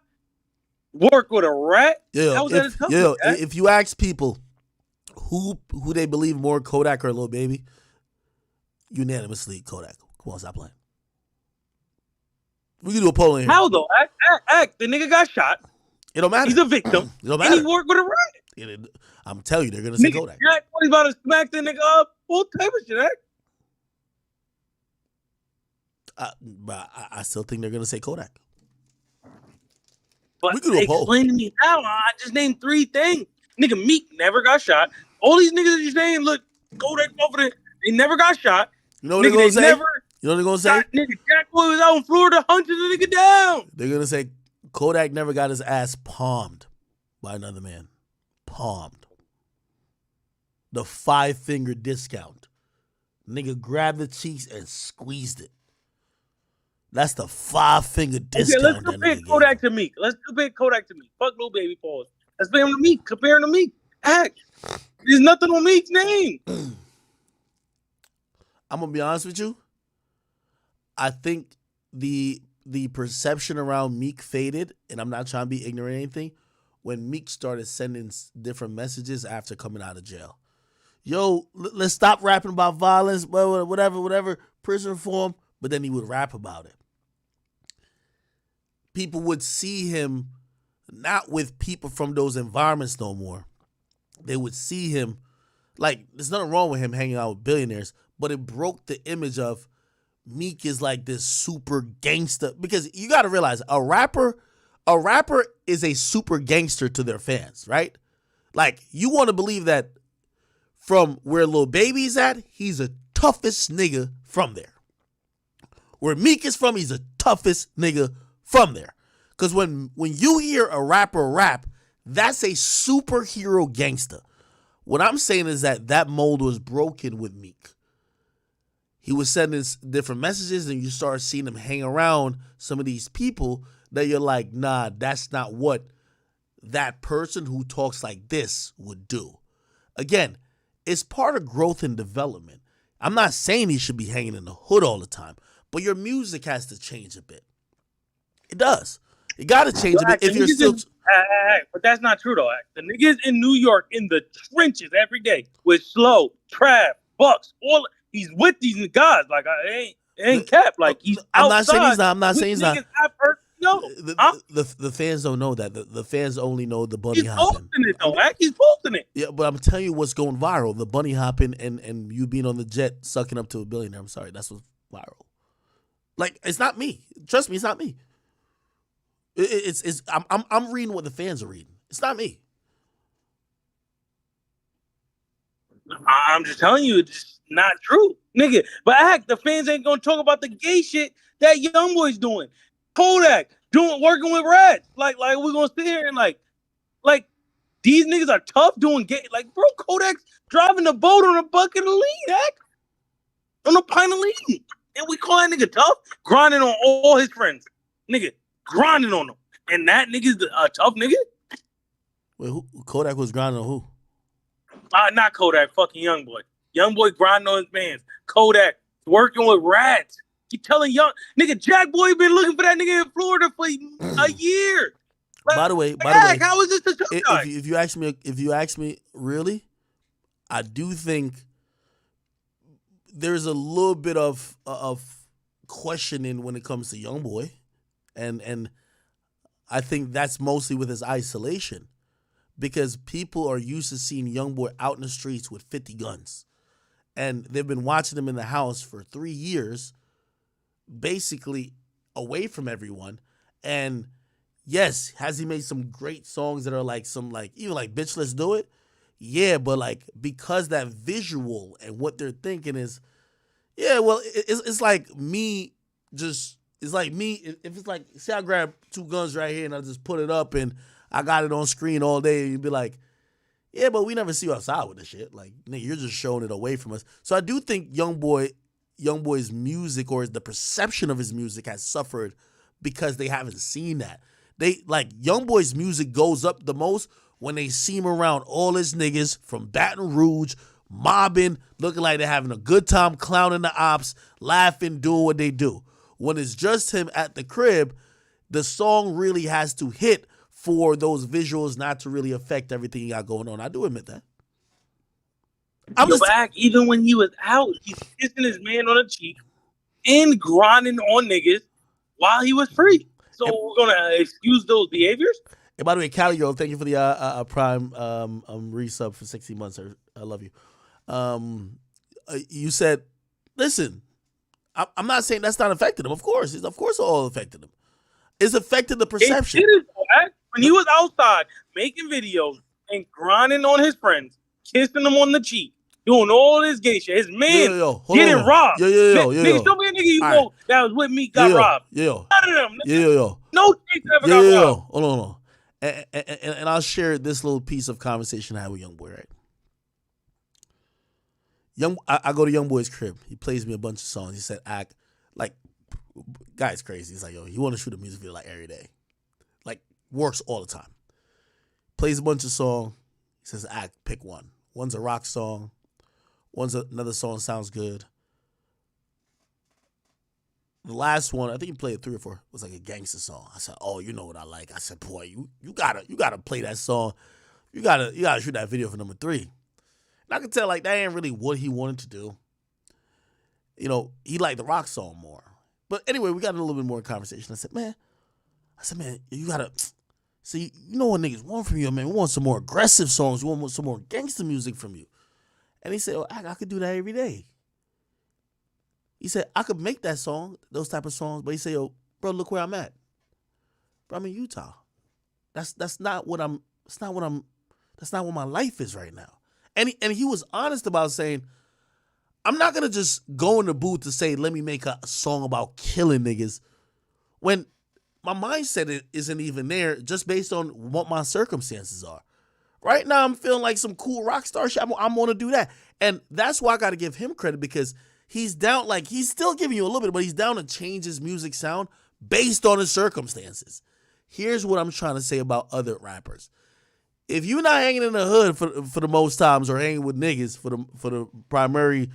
Work with a rat. If you ask people who they believe more, Kodak or Lil Baby, unanimously Kodak. Come on, stop playing. We can do a poll in here. How though? Act. The nigga got shot. It don't matter. He's a victim. It don't matter. And he worked with a rat. I'm telling you, they're gonna say Kodak. Jack, he's about to smack the nigga up. All type of shit. But I still think they're gonna say Kodak. But we can do a poll. Explain to me how. I just named 3 things. Nigga, Meek never got shot. All these niggas that you're saying, look, Kodak over there, they never got shot. You know what they're gonna say? You know what they're gonna say? Nigga, Jack Boy was out in Florida hunting the nigga down. They're gonna say Kodak never got his ass palmed by another man. Palmed. The 5-finger discount. Nigga grabbed the cheeks and squeezed it. That's the 5-finger discount. Okay, let's compare Kodak to Meek. Let's compare Kodak to Meek. Fuck Lil Baby, pause. Let's compare him to Meek. Compare him to Meek. Act. There's nothing on Meek's name. I'm gonna be honest with you. I think the perception around Meek faded, and I'm not trying to be ignorant or anything, when Meek started sending different messages after coming out of jail. Yo, let's stop rapping about violence, whatever, prison reform, but then he would rap about it. People would see him not with people from those environments no more. They would see him, like, there's nothing wrong with him hanging out with billionaires, but it broke the image of Meek is like this super gangster, because you got to realize a rapper is a super gangster to their fans, right? Like, you want to believe that from where Lil Baby's at, he's the toughest nigga from there. Where Meek is from, he's the toughest nigga from there. Because when you hear a rapper rap, that's a superhero gangster. What I'm saying is that mold was broken with Meek. He was sending different messages, and you start seeing him hang around some of these people that you're like, nah, that's not what that person who talks like this would do. Again, it's part of growth and development. I'm not saying he should be hanging in the hood all the time, but your music has to change a bit. It does. You got to change a bit if you're still... But that's not true, though. The niggas in New York in the trenches every day with Slow, Trav, Bucks, all... He's with these guys. Like, it ain't cap. Like, he's outside. I'm not saying he's not. No. The fans don't know that. The fans only know the bunny hopping. He's posting it, though. He's posting it. Yeah, but I'm telling you what's going viral. The bunny hopping and you being on the jet sucking up to a billionaire. I'm sorry. That's what's viral. Like, it's not me. Trust me, it's not me. I'm reading what the fans are reading. It's not me. I'm just telling you, it's just not true, nigga. But the fans ain't gonna talk about the gay shit that YoungBoy's doing. Kodak working with rats. Like we're gonna sit here and like these niggas are tough doing gay. Like, bro, Kodak's driving the boat on a bucket of lean, on a pint of lean, and we call that nigga tough, grinding on all his friends, nigga, grinding on them, and that nigga's a tough nigga. Wait, Kodak was grinding on who? Not Kodak, fucking YoungBoy. YoungBoy grinding on his mans. Kodak working with rats. You telling nigga Jack Boy been looking for that nigga in Florida for a year. By the way, how is this a tough guy? If you ask me, really, I do think there's a little bit of questioning when it comes to YoungBoy, and I think that's mostly with his isolation, because people are used to seeing YoungBoy out in the streets with 50 guns, and they've been watching him in the house for 3 years, basically away from everyone. And yes, has he made some great songs that are like even like Bitch Let's Do It? Yeah, but like, because that visual and what they're thinking is, yeah, well, it's like me if it's like, say I grab 2 guns right here and I just put it up and I got it on screen all day, and you'd be like, yeah, but we never see you outside with this shit. Like, nigga, you're just showing it away from us. So I do think YoungBoy's music, or the perception of his music, has suffered because they haven't seen that. They like, YoungBoy's music goes up the most when they see him around all his niggas from Baton Rouge, mobbing, looking like they're having a good time, clowning the ops, laughing, doing what they do. When it's just him at the crib, the song really has to hit for those visuals not to really affect everything he got going on. I do admit that. Even when he was out, he's kissing his man on the cheek and grinding on niggas while he was free. So we're gonna excuse those behaviors? And by the way, Cali Girl, thank you for the Prime resub for 60 months. I love you. You said, listen, I'm not saying that's not affecting him. Of course, it all affected him. It's affected the perception. When he was outside making videos and grinding on his friends, kissing them on the cheek, doing all this gay shit, his man getting robbed. Nigga, show me a nigga you know that was with me got robbed. None of them. No chicks ever got robbed. Hold on. And I'll share this little piece of conversation I had with YoungBoy, right? I go to YoungBoy's crib. He plays me a bunch of songs. He said, act like, guy's crazy. He's like, yo, he want to shoot a music video like every day. Like, works all the time. Plays a bunch of songs. He says, act, pick one. One's a rock song. One's another song sounds good. The last one, I think he played 3 or 4, was like a gangster song. I said, oh, you know what I like. I said, boy, you gotta play that song. You gotta shoot that video for number 3. And I could tell, like, that ain't really what he wanted to do. You know, he liked the rock song more. But anyway, we got a little bit more conversation. I said, man, you gotta see, you know what niggas want from you, man. We want some more aggressive songs. We want some more gangster music from you. And he said, oh, I could do that every day. He said, I could make that song, those type of songs, but he said, yo, bro, look where I'm at. Bro, I'm in Utah. That's not what my life is right now. And he was honest about saying, I'm not gonna just go in the booth to say, let me make a song about killing niggas, when my mindset isn't even there, just based on what my circumstances are. Right now, I'm feeling like some cool rock star shit. I'm gonna do that. And that's why I gotta give him credit, because he's down, like, he's still giving you a little bit, but he's down to change his music sound based on his circumstances. Here's what I'm trying to say about other rappers. If you're not hanging in the hood for the most times, or hanging with niggas for the primary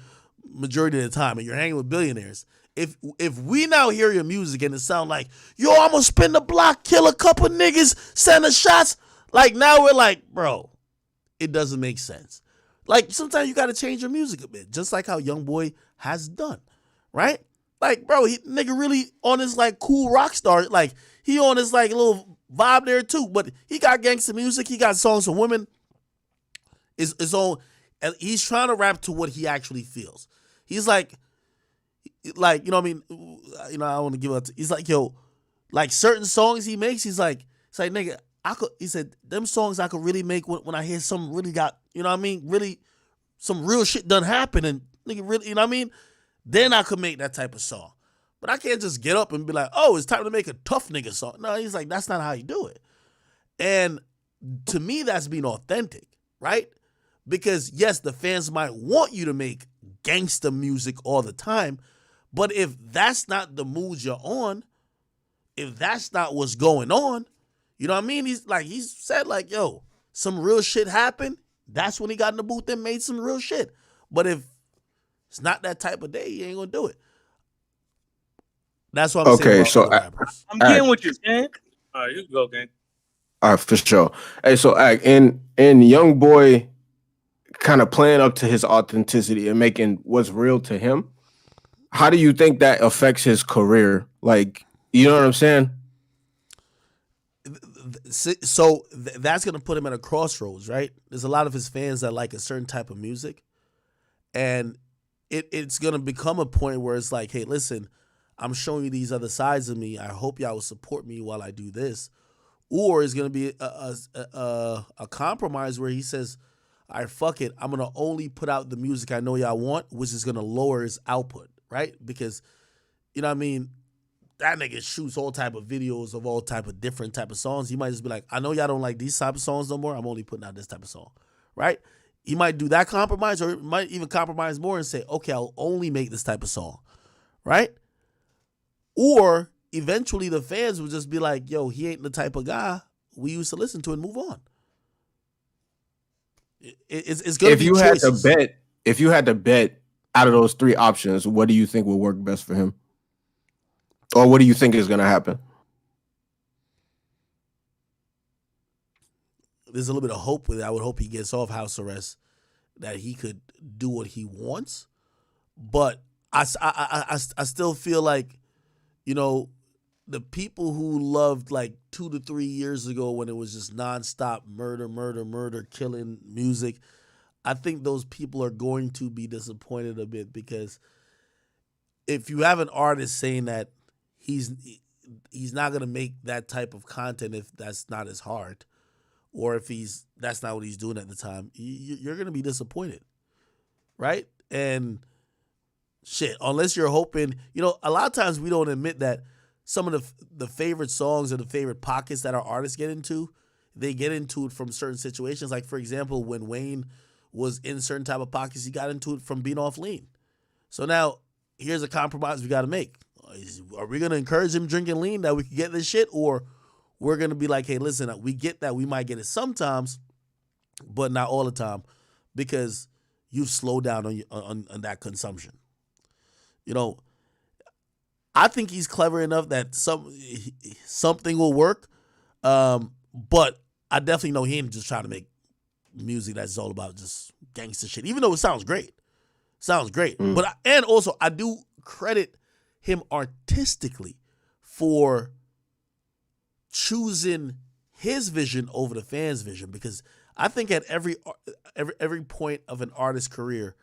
majority of the time, and you're hanging with billionaires, if we now hear your music and it sound like, yo, I'm gonna spin the block, kill a couple niggas, send the shots, like, now we're like, bro, it doesn't make sense. Like, sometimes you gotta change your music a bit, just like how YoungBoy has done, right? Like, bro, nigga really on his, like, cool rock star, like, he on his, like, little vibe there too, but he got gangster music, he got songs for women, his own, and he's trying to rap to what he actually feels. He's like, you know what I mean? You know, I want to give up. He's like, yo, like, certain songs he makes, it's like, nigga, he said, them songs I could really make when I hear something really got, you know what I mean, really some real shit done happen and nigga really, you know what I mean? Then I could make that type of song. But I can't just get up and be like, oh, it's time to make a tough nigga song. No, he's like, that's not how you do it. And to me, that's being authentic, right? Because yes, the fans might want you to make gangster music all the time, but if that's not the mood you're on, if that's not what's going on, you know what I mean? He's said like, yo, some real shit happened. That's when he got in the booth and made some real shit. But if it's not that type of day, he ain't gonna do it. That's what I'm saying. Okay, so I'm getting what you're saying. All right, you can go, gang. All right, for sure. Hey, so in Young Boy kind of playing up to his authenticity and making what's real to him, how do you think that affects his career? Like, you know what I'm saying? So that's going to put him at a crossroads, right? There's a lot of his fans that like a certain type of music. And it's going to become a point where it's like, hey, listen, I'm showing you these other sides of me. I hope y'all will support me while I do this. Or it's going to be a compromise where he says, all right, fuck it. I'm going to only put out the music I know y'all want, which is going to lower his output, right? Because, you know what I mean? That nigga shoots all type of videos of all type of different type of songs. He might just be like, I know y'all don't like these type of songs no more. I'm only putting out this type of song, right? He might do that compromise, or might even compromise more and say, okay, I'll only make this type of song, right? Or eventually the fans will just be like, yo, he ain't the type of guy we used to listen to and move on. It's going to be choices. If you had to bet out of those three options, what do you think will work best for him? Or what do you think is going to happen? There's a little bit of hope with it. I would hope he gets off house arrest, that he could do what he wants. But I still feel like, you know, the people who loved like 2 to 3 years ago when it was just nonstop murder, killing music, I think those people are going to be disappointed a bit, because if you have an artist saying that he's not going to make that type of content if that's not his heart, or if that's not what he's doing at the time, you're going to be disappointed, right? And shit, unless you're hoping, you know, a lot of times we don't admit that some of the favorite songs or the favorite pockets that our artists get into, they get into it from certain situations. Like, for example, when Wayne was in certain type of pockets, he got into it from being off lean. So now here's a compromise we got to make. Are we going to encourage him drinking lean that we can get this shit? Or we're going to be like, hey, listen, we get that we might get it sometimes, but not all the time, because you've slowed down on that consumption. You know, I think he's clever enough that something will work, but I definitely know he ain't just trying to make music that's all about just gangster shit, even though it sounds great. But and also I do credit him artistically for choosing his vision over the fans' vision, because I think at every point of an artist's career,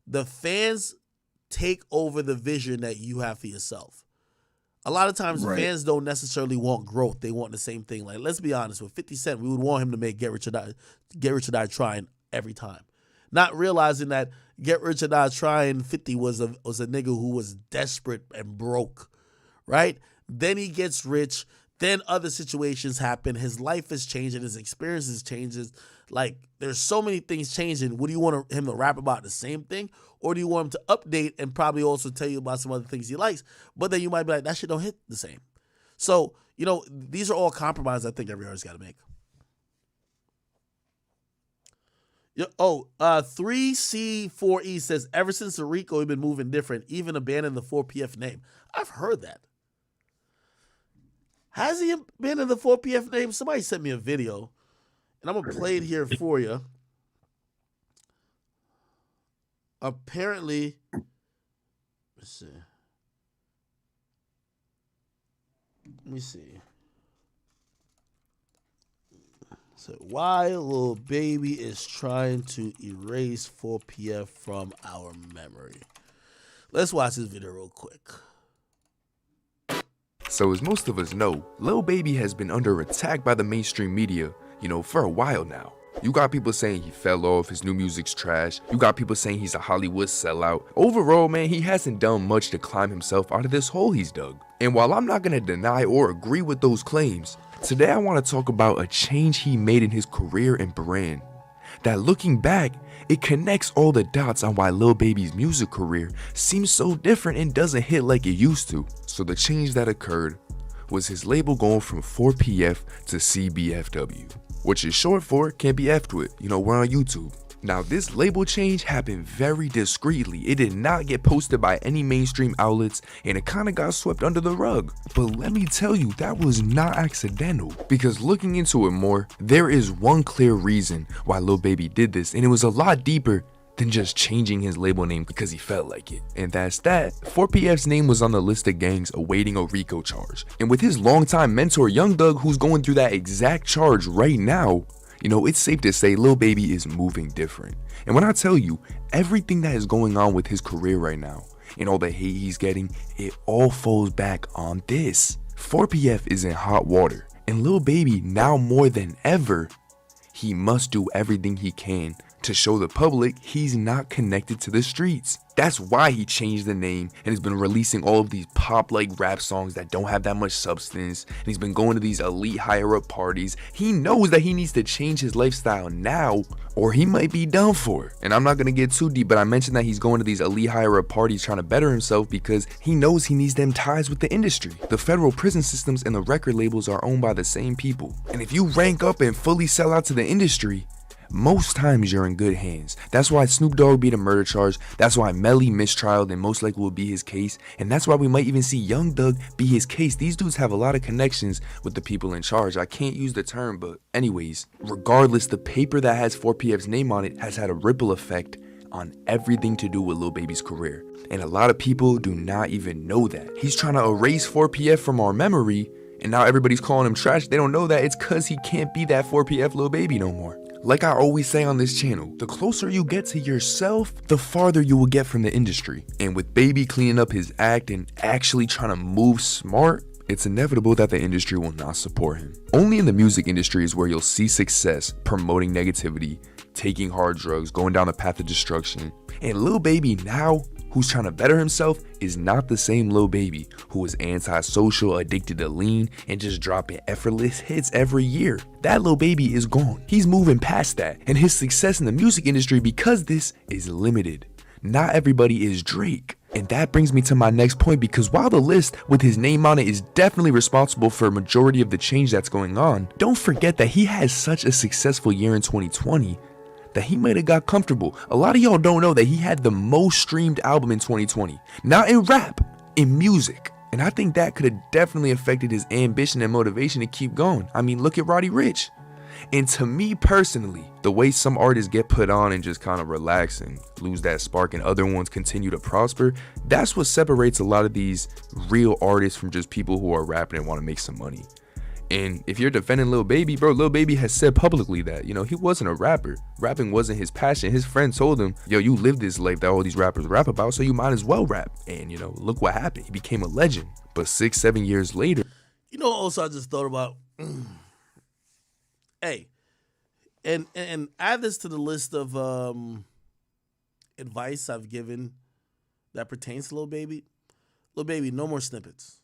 the fans take over the vision that you have for yourself. A lot of times fans don't necessarily want growth. They want the same thing. Like, let's be honest, with 50 Cent, we would want him to make Get Rich or Die Trying every time. Not realizing that Get Rich or Die Trying 50 was a nigga who was desperate and broke, right? Then he gets rich. Then other situations happen. His life is changing. His experiences changes. Like, there's so many things changing. What do you want him to rap about? The same thing? Or do you want him to update and probably also tell you about some other things he likes? But then you might be like, that shit don't hit the same. So, you know, these are all compromises I think every artist got to make. 3C4E says, ever since the Rico, he's been moving different, even abandoning the 4PF name. I've heard that. Has he been in the 4PF name? Somebody sent me a video, and I'm going to play it here for you. Apparently, let's see. Let me see. So, why Lil Baby is trying to erase 4PF from our memory. Let's watch this video real quick. So as most of us know, Lil Baby has been under attack by the mainstream media, for a while now. You got people saying he fell off, his new music's trash. You got people saying he's a Hollywood sellout. Overall, man, he hasn't done much to climb himself out of this hole he's dug. And while I'm not gonna deny or agree with those claims, today I want to talk about a change he made in his career and brand. That looking back, it connects all the dots on why Lil Baby's music career seems so different and doesn't hit like it used to. So the change that occurred was his label going from 4PF to CBFW, which is short for Can't Be F'd With. You know, we're on YouTube. Now, this label change happened very discreetly. It did not get posted by any mainstream outlets, and it kind of got swept under the rug. But let me tell you, that was not accidental. Because looking into it more, there is one clear reason why Lil Baby did this, and it was a lot deeper than just changing his label name because he felt like it. And that's that. 4PF's name was on the list of gangs awaiting a RICO charge. And with his longtime mentor, Young Dugg, who's going through that exact charge right now, you know, it's safe to say Lil Baby is moving different. And when I tell you, everything that is going on with his career right now, and all the hate he's getting, it all falls back on this. 4PF is in hot water, and Lil Baby, now more than ever, he must do everything he can to show the public he's not connected to the streets. That's why he changed the name and has been releasing all of these pop-like rap songs that don't have that much substance, and he's been going to these elite higher-up parties. He knows that he needs to change his lifestyle now or he might be done for. And I'm not gonna get too deep, but I mentioned that he's going to these elite higher-up parties trying to better himself because he knows he needs them ties with the industry. The federal prison systems and the record labels are owned by the same people, and if you rank up and fully sell out to the industry, most times you're in good hands. That's why Snoop Dogg beat a murder charge. That's why Melly mistrialed and most likely will be his case. And that's why we might even see Young Dugg be his case. These dudes have a lot of connections with the people in charge. I can't use the term, but anyways, regardless, the paper that has 4PF's name on it has had a ripple effect on everything to do with Lil Baby's career. And a lot of people do not even know that. He's trying to erase 4PF from our memory, and now everybody's calling him trash. They don't know that it's cause he can't be that 4PF Lil Baby no more. Like I always say on this channel, the closer you get to yourself, the farther you will get from the industry. And with Baby cleaning up his act and actually trying to move smart, it's inevitable that the industry will not support him. Only in the music industry is where you'll see success promoting negativity, taking hard drugs, going down the path of destruction. And Lil Baby now, who's trying to better himself, is not the same Lil Baby who is antisocial, addicted to lean, and just dropping effortless hits every year. That Lil Baby is gone. He's moving past that, and his success in the music industry because this is limited. Not everybody is Drake. And that brings me to my next point, because while the list with his name on it is definitely responsible for a majority of the change that's going on, don't forget that he had such a successful year in 2020 that he might have got comfortable. A lot of y'all don't know that he had the most streamed album in 2020. Not in rap, in music. And I think that could have definitely affected his ambition and motivation to keep going. I mean, look at Roddy Ricch. And to me personally, the way some artists get put on and just kind of relax and lose that spark and other ones continue to prosper, that's what separates a lot of these real artists from just people who are rapping and want to make some money. And if you're defending Lil Baby, bro, Lil Baby has said publicly that, you know, he wasn't a rapper. Rapping wasn't his passion. His friend told him, yo, you live this life that all these rappers rap about, so you might as well rap. And, you know, look what happened. He became a legend. But 6-7 years later. You know, also I just thought about, hey, and add this to the list of advice I've given that pertains to Lil Baby. Lil Baby, no more snippets.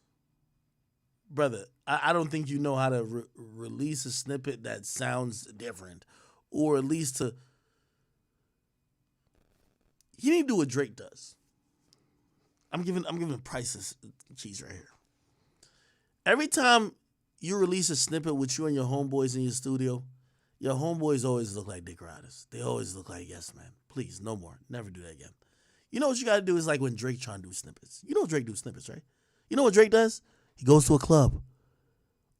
Brother, I don't think you know how to release a snippet that sounds different, or at least to. You need to do what Drake does. I'm giving prices cheese right here. Every time you release a snippet with you and your homeboys in your studio, your homeboys always look like dick riders. They always look like yes man. Please, no more. Never do that again. You know what you got to do is like when Drake trying to do snippets. You know Drake do snippets, right? You know what Drake does? He goes to a club,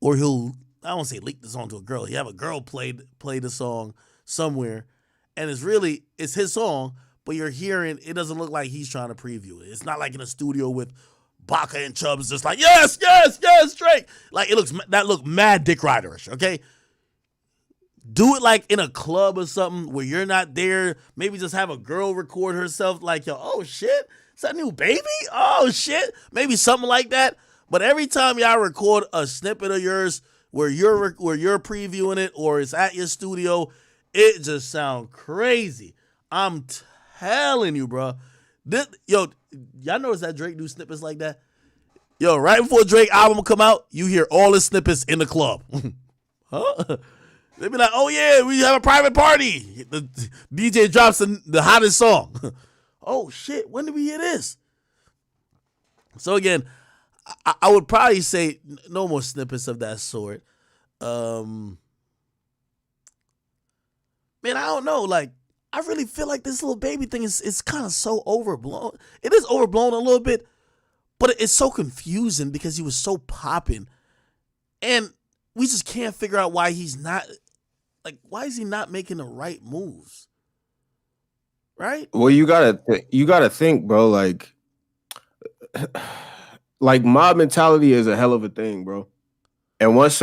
or he'll, I don't say leak the song to a girl. He have a girl play the song somewhere, and it's his song, but you're hearing, it doesn't look like he's trying to preview it. It's not like in a studio with Baca and Chubbs just like, yes, Drake. Like that look mad dick riderish, okay? Do it like in a club or something where you're not there. Maybe just have a girl record herself like, yo, oh shit, is that new Baby? Oh shit. Maybe something like that. But every time y'all record a snippet of yours where you're previewing it or it's at your studio it just sound crazy. I'm telling you, bro. Y'all notice that Drake do snippets like that? Yo, right before Drake album come out, you hear all his snippets in the club. Huh? They be like, oh yeah, we have a private party. The DJ drops the hottest song. Oh shit, when did we hear this? So again, I would probably say no more snippets of that sort. Man, I don't know. Like, I really feel like this Lil Baby thing is kind of so overblown. It is overblown a little bit, but it's so confusing because he was so popping. And we just can't figure out why he's not, like, why is he not making the right moves? Right? Well, you gotta think, bro. Like mob mentality is a hell of a thing, bro. And once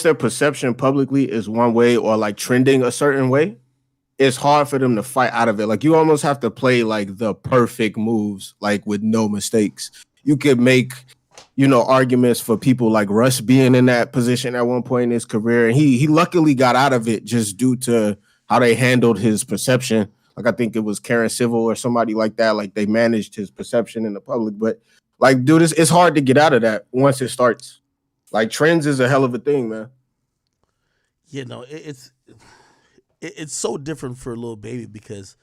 their perception publicly is one way or like trending a certain way, it's hard for them to fight out of it. Like you almost have to play like the perfect moves, like with no mistakes. You could make, arguments for people like Russ being in that position at one point in his career. And he luckily got out of it just due to how they handled his perception. Like I think it was Karen Civil or somebody like that. Like they managed his perception in the public. But like, dude, it's hard to get out of that once it starts. Like trends is a hell of a thing, man. It's so different for Lil Baby because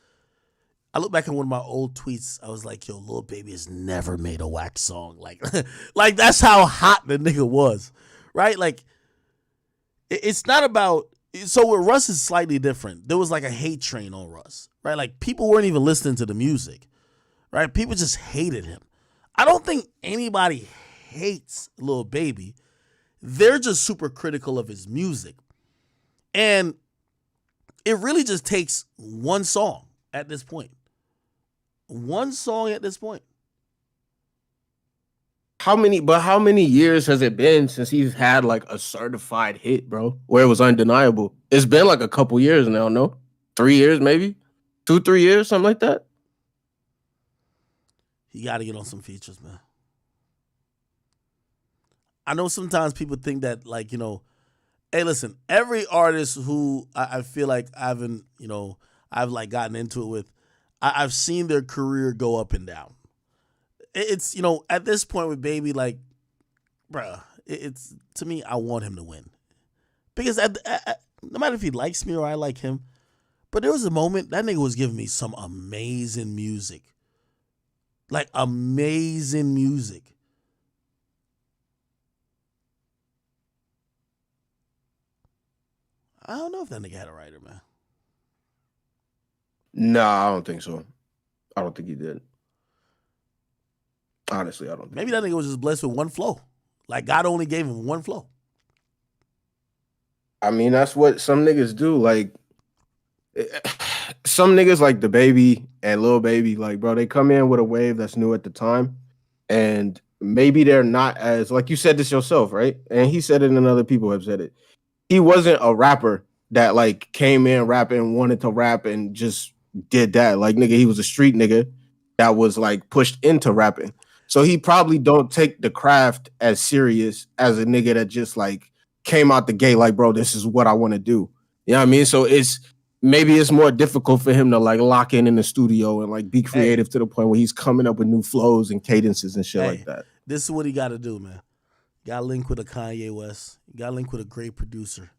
I look back at one of my old tweets. I was like, yo, Lil Baby has never made a whack song. Like that's how hot the nigga was, right? Like it's not about, so with Russ is slightly different. There was like a hate train on Russ, right? Like people weren't even listening to the music, right? People just hated him. I don't think anybody hates Lil Baby. They're just super critical of his music. And it really just takes one song at this point. One song at this point. How many years has it been since he's had like a certified hit, bro? Where it was undeniable. It's been like a couple years now, no? 3 years, maybe? 2-3 years, something like that. You got to get on some features, man. I know sometimes people think that, like, hey, listen, every artist who I feel like I've like gotten into it with, I've seen their career go up and down. It's, at this point with Baby, like, bruh, it's, to me, I want him to win. Because no matter if he likes me or I like him, but there was a moment, that nigga was giving me some amazing music. Like, amazing music. I don't know if that nigga had a writer, man. Nah, I don't think so. I don't think he did. Honestly, I don't think. Maybe that nigga was just blessed with one flow. Like, God only gave him one flow. I mean, that's what some niggas do. Like, some niggas like the Baby and Lil Baby, like, bro, they come in with a wave that's new at the time. And maybe they're not as, like you said this yourself, right? And he said it and other people have said it. He wasn't a rapper that like came in rapping, wanted to rap and just did that. Like, nigga, he was a street nigga that was like pushed into rapping. So he probably don't take the craft as serious as a nigga that just like came out the gate like, bro, this is what I want to do. You know what I mean? So maybe it's more difficult for him to like lock in the studio and like be creative to the point where he's coming up with new flows and cadences and shit like that. This is what he got to do, man. Got to link with a Kanye West. Got to link with a great producer.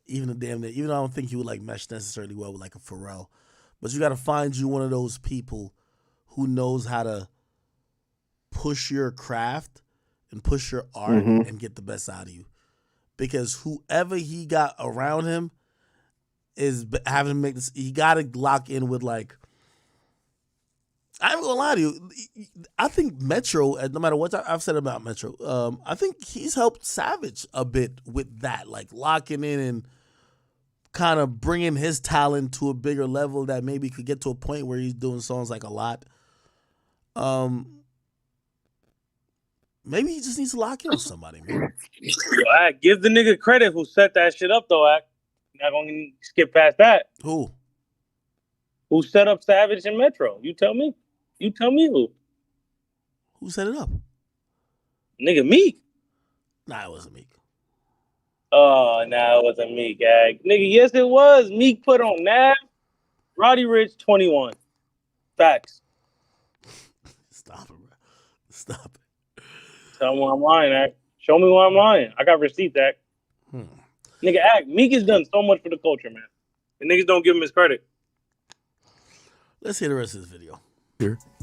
Even though I don't think he would like mesh necessarily well with like a Pharrell. But you got to find you one of those people who knows how to push your craft and push your art and get the best out of you. Because whoever he got around him is having to make this, he got to lock in with like, I'm gonna lie to you. I think Metro, no matter what I've said about Metro, I think he's helped Savage a bit with that, like locking in and kind of bringing his talent to a bigger level that maybe could get to a point where he's doing songs like a lot. Maybe he just needs to lock in with somebody, man. I give the nigga credit who set that shit up, though. Not gonna skip past that. Who? Who set up Savage and Metro? You tell me. You tell me who. Who set it up? Nigga, Meek. Nah, it wasn't Meek. Oh, nah, it wasn't Meek, Ag. Nigga, yes, it was. Meek put on Nav, Roddy Ricch, 21. Facts. Stop it, bro. Stop it. Tell me why I'm lying, Ag. Show me why I'm lying. I got receipts, Ag. Nigga, Ag, Meek has done so much for the culture, man. The niggas don't give him his credit. Let's hear the rest of this video.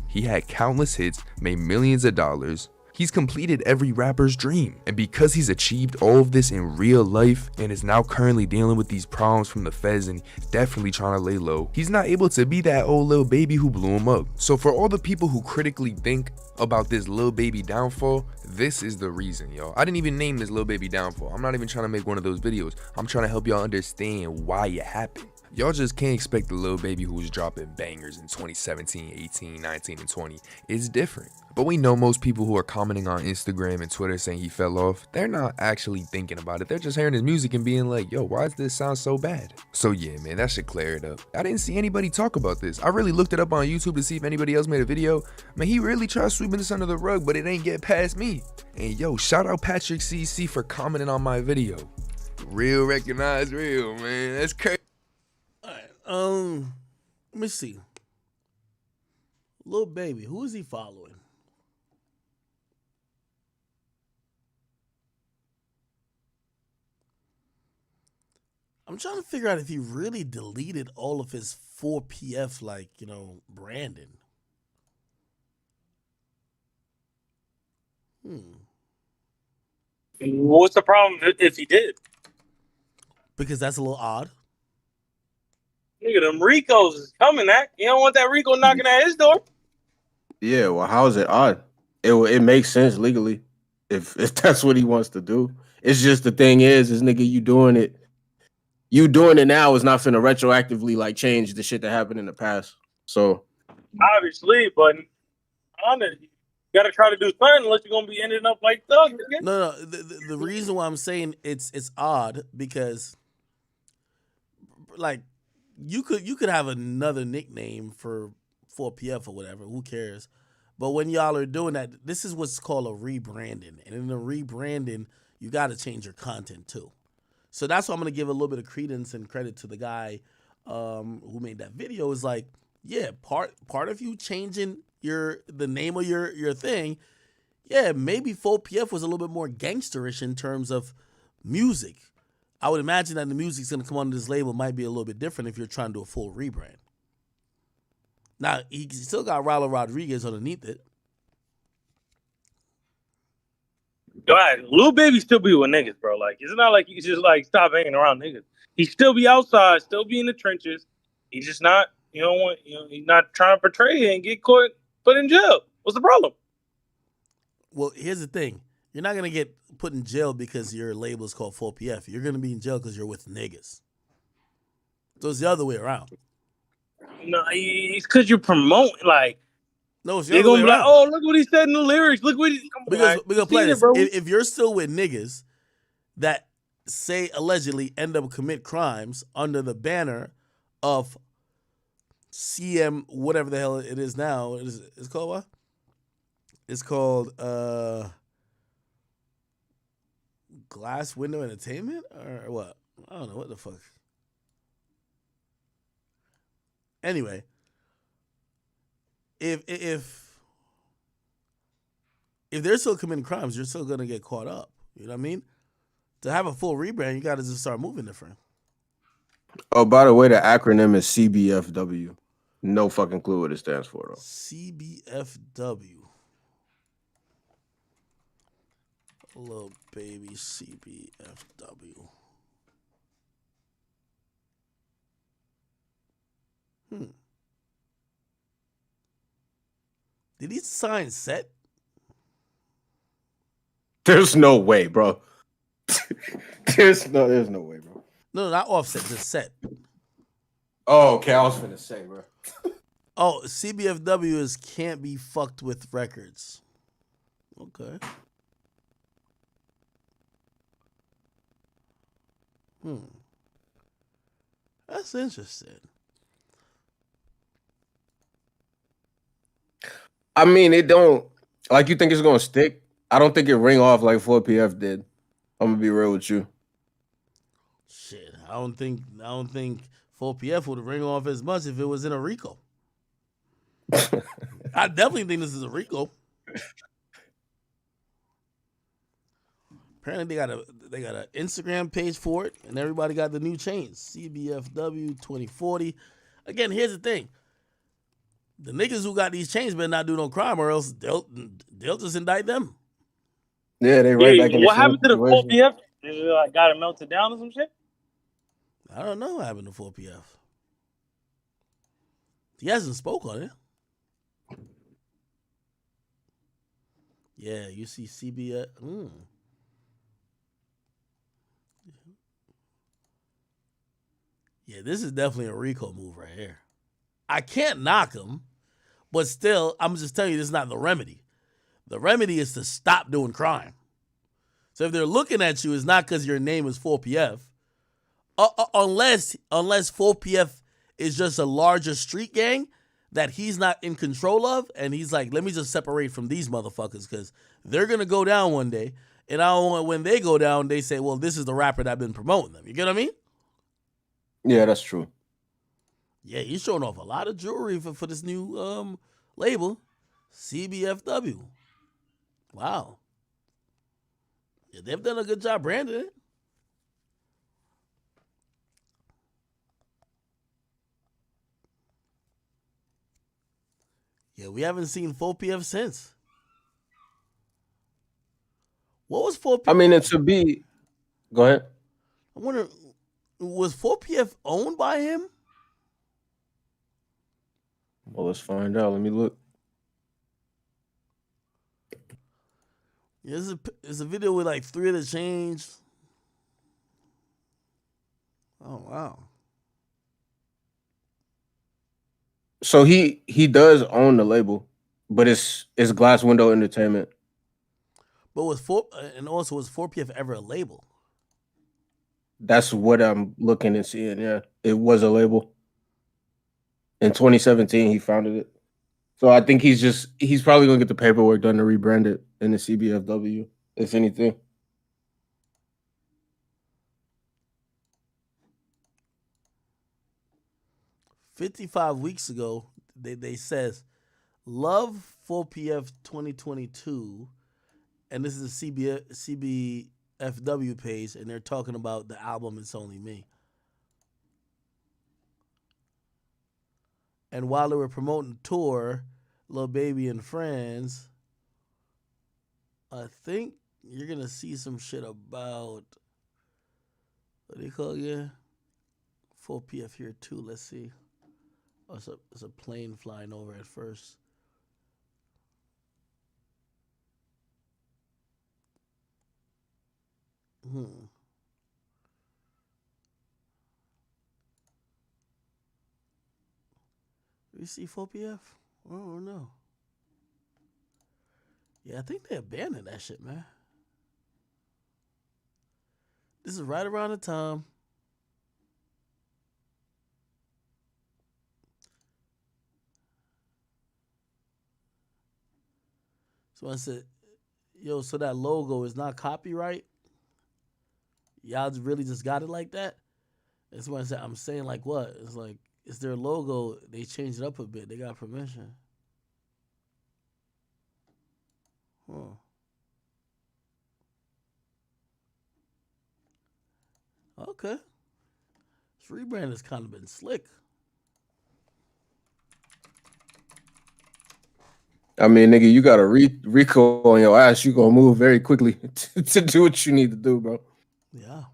He had countless hits, made millions of dollars. He's completed every rapper's dream. And because he's achieved all of this in real life and is now currently dealing with these problems from the feds and definitely trying to lay low, he's not able to be that old Lil Baby who blew him up. So for all the people who critically think about this Lil Baby downfall, this is the reason, y'all. I didn't even name this Lil Baby downfall. I'm not even trying to make one of those videos. I'm trying to help y'all understand why it happened. Y'all just can't expect the Lil Baby who was dropping bangers in 2017, 18, 19, and 20. It's different. But we know most people who are commenting on Instagram and Twitter saying he fell off, they're not actually thinking about it. They're just hearing his music and being like, yo, why does this sound so bad? So yeah, man, that should clear it up. I didn't see anybody talk about this. I really looked it up on YouTube to see if anybody else made a video. Man, he really tried sweeping this under the rug, but it ain't get past me. And yo, shout out Patrick CC for commenting on my video. Real recognize real, man. That's crazy. Let me see. Lil Baby, who is he following? I'm trying to figure out if he really deleted all of his 4PF, like, you know, branding. What's the problem if he did? Because that's a little odd. Nigga, them Ricos is coming, Act. You don't want that Rico knocking at his door. Yeah, well, how is it odd? It makes sense legally if that's what he wants to do. It's just the thing is nigga, you doing it now is not finna retroactively like change the shit that happened in the past. So obviously, but honestly, you gotta try to do something unless you're gonna be ending up like Thug. No. The reason why I'm saying it's odd because like you could have another nickname for 4PF or whatever. Who cares? But when y'all are doing that, this is what's called a rebranding. And in the rebranding, you got to change your content too. So that's why I'm going to give a little bit of credence and credit to the guy who made that video. Is like, yeah, part of you changing the name of your thing, yeah, maybe 4PF was a little bit more gangsterish in terms of music. I would imagine that the music's going to come under this label might be a little bit different if you're trying to do a full rebrand. Now, he still got Rallo Rodriguez underneath it. Go ahead. Lil Baby still be with niggas, bro. Like, it's not like he's just like stop hanging around niggas. He still be outside, still be in the trenches. He's just not, he's not trying to portray it and get caught, put in jail. What's the problem? Well, here's the thing. You're not going to get put in jail because your label is called 4PF. You're going to be in jail because you're with niggas. So it's the other way around. No, it's because you're promoting, like, no, it's the they're other going to way be like, around. oh, look what he said in the lyrics. Look what he... Because play this. If you're still with niggas that say allegedly end up commit crimes under the banner of CM, whatever the hell it is now, it's called what? It's called Glass Window Entertainment or what? I don't know what the fuck. Anyway, if they're still committing crimes, you're still gonna get caught up. You know what I mean? To have a full rebrand, you gotta just start moving different. Oh, by the way, the acronym is CBFW. No fucking clue what it stands for though. CBFW. Lil Baby CBFW. Did he sign Set? There's no way, bro. There's no way, bro. No, not Offset, just Set. Oh, okay. I was finna say, bro. Oh, CBFW is Can't Be Fucked With Records. Okay. That's interesting. I mean, it don't like you think it's gonna stick. I don't think it ring off like 4PF did. I'm gonna be real with you. Shit, I don't think 4PF would ring off as much if it was in a RICO. I definitely think this is a RICO. Apparently they got an Instagram page for it, and everybody got the new chains. CBFW 2040. Again, here's the thing. The niggas who got these chains better not do no crime, or else they'll just indict them. Yeah, they right back in the what happened to the situation. 4PF? Is it like got it melted down or some shit? I don't know what happened to 4PF. He hasn't spoke on it. Yeah, you see CBF. Yeah, this is definitely a RICO move right here. I can't knock him, but still, I'm just telling you, this is not the remedy. The remedy is to stop doing crime. So if they're looking at you, it's not because your name is 4PF. Unless 4PF is just a larger street gang that he's not in control of, and he's like, let me just separate from these motherfuckers because they're going to go down one day, and I don't want when they go down, they say, well, this is the rapper that I've been promoting them. You get what I mean? Yeah, that's true. Yeah, he's showing off a lot of jewelry for this new label, CBFW. Wow. Yeah, they've done a good job branding it. Yeah, we haven't seen 4PF since. What was 4PF? I mean, it should be. Go ahead. I wonder, was 4PF owned by him? Well, let's find out. Let me look. Yeah, it's a video with like 3 of the chains. Oh, wow. So he does own the label, but it's Glass Window Entertainment. But was 4PF ever a label? That's what I'm looking and seeing. Yeah, it was a label. In 2017, he founded it. So I think he's probably gonna get the paperwork done to rebrand it in the CBFW, if anything. "55 weeks ago, they says, love 4PF 2022, and this is a CBFW page, and they're talking about the album It's Only Me. And while they were promoting the tour, Lil Baby and Friends, I think you're going to see some shit about, what do you call it again? 4PF here too, let's see. Oh, it's a plane flying over at first. You see 4PF? Oh, no. Yeah, I think they abandoned that shit, man. This is right around the time so I said, yo, so that logo is not copyright? Y'all really just got it like that? That's why I said, I'm saying like what? It's like, it's their logo. They changed it up a bit. They got permission. Huh. Okay. This rebrand has kind of been slick. I mean, nigga, you got a RICO on your ass. You gonna move very quickly to do what you need to do, bro. Yeah.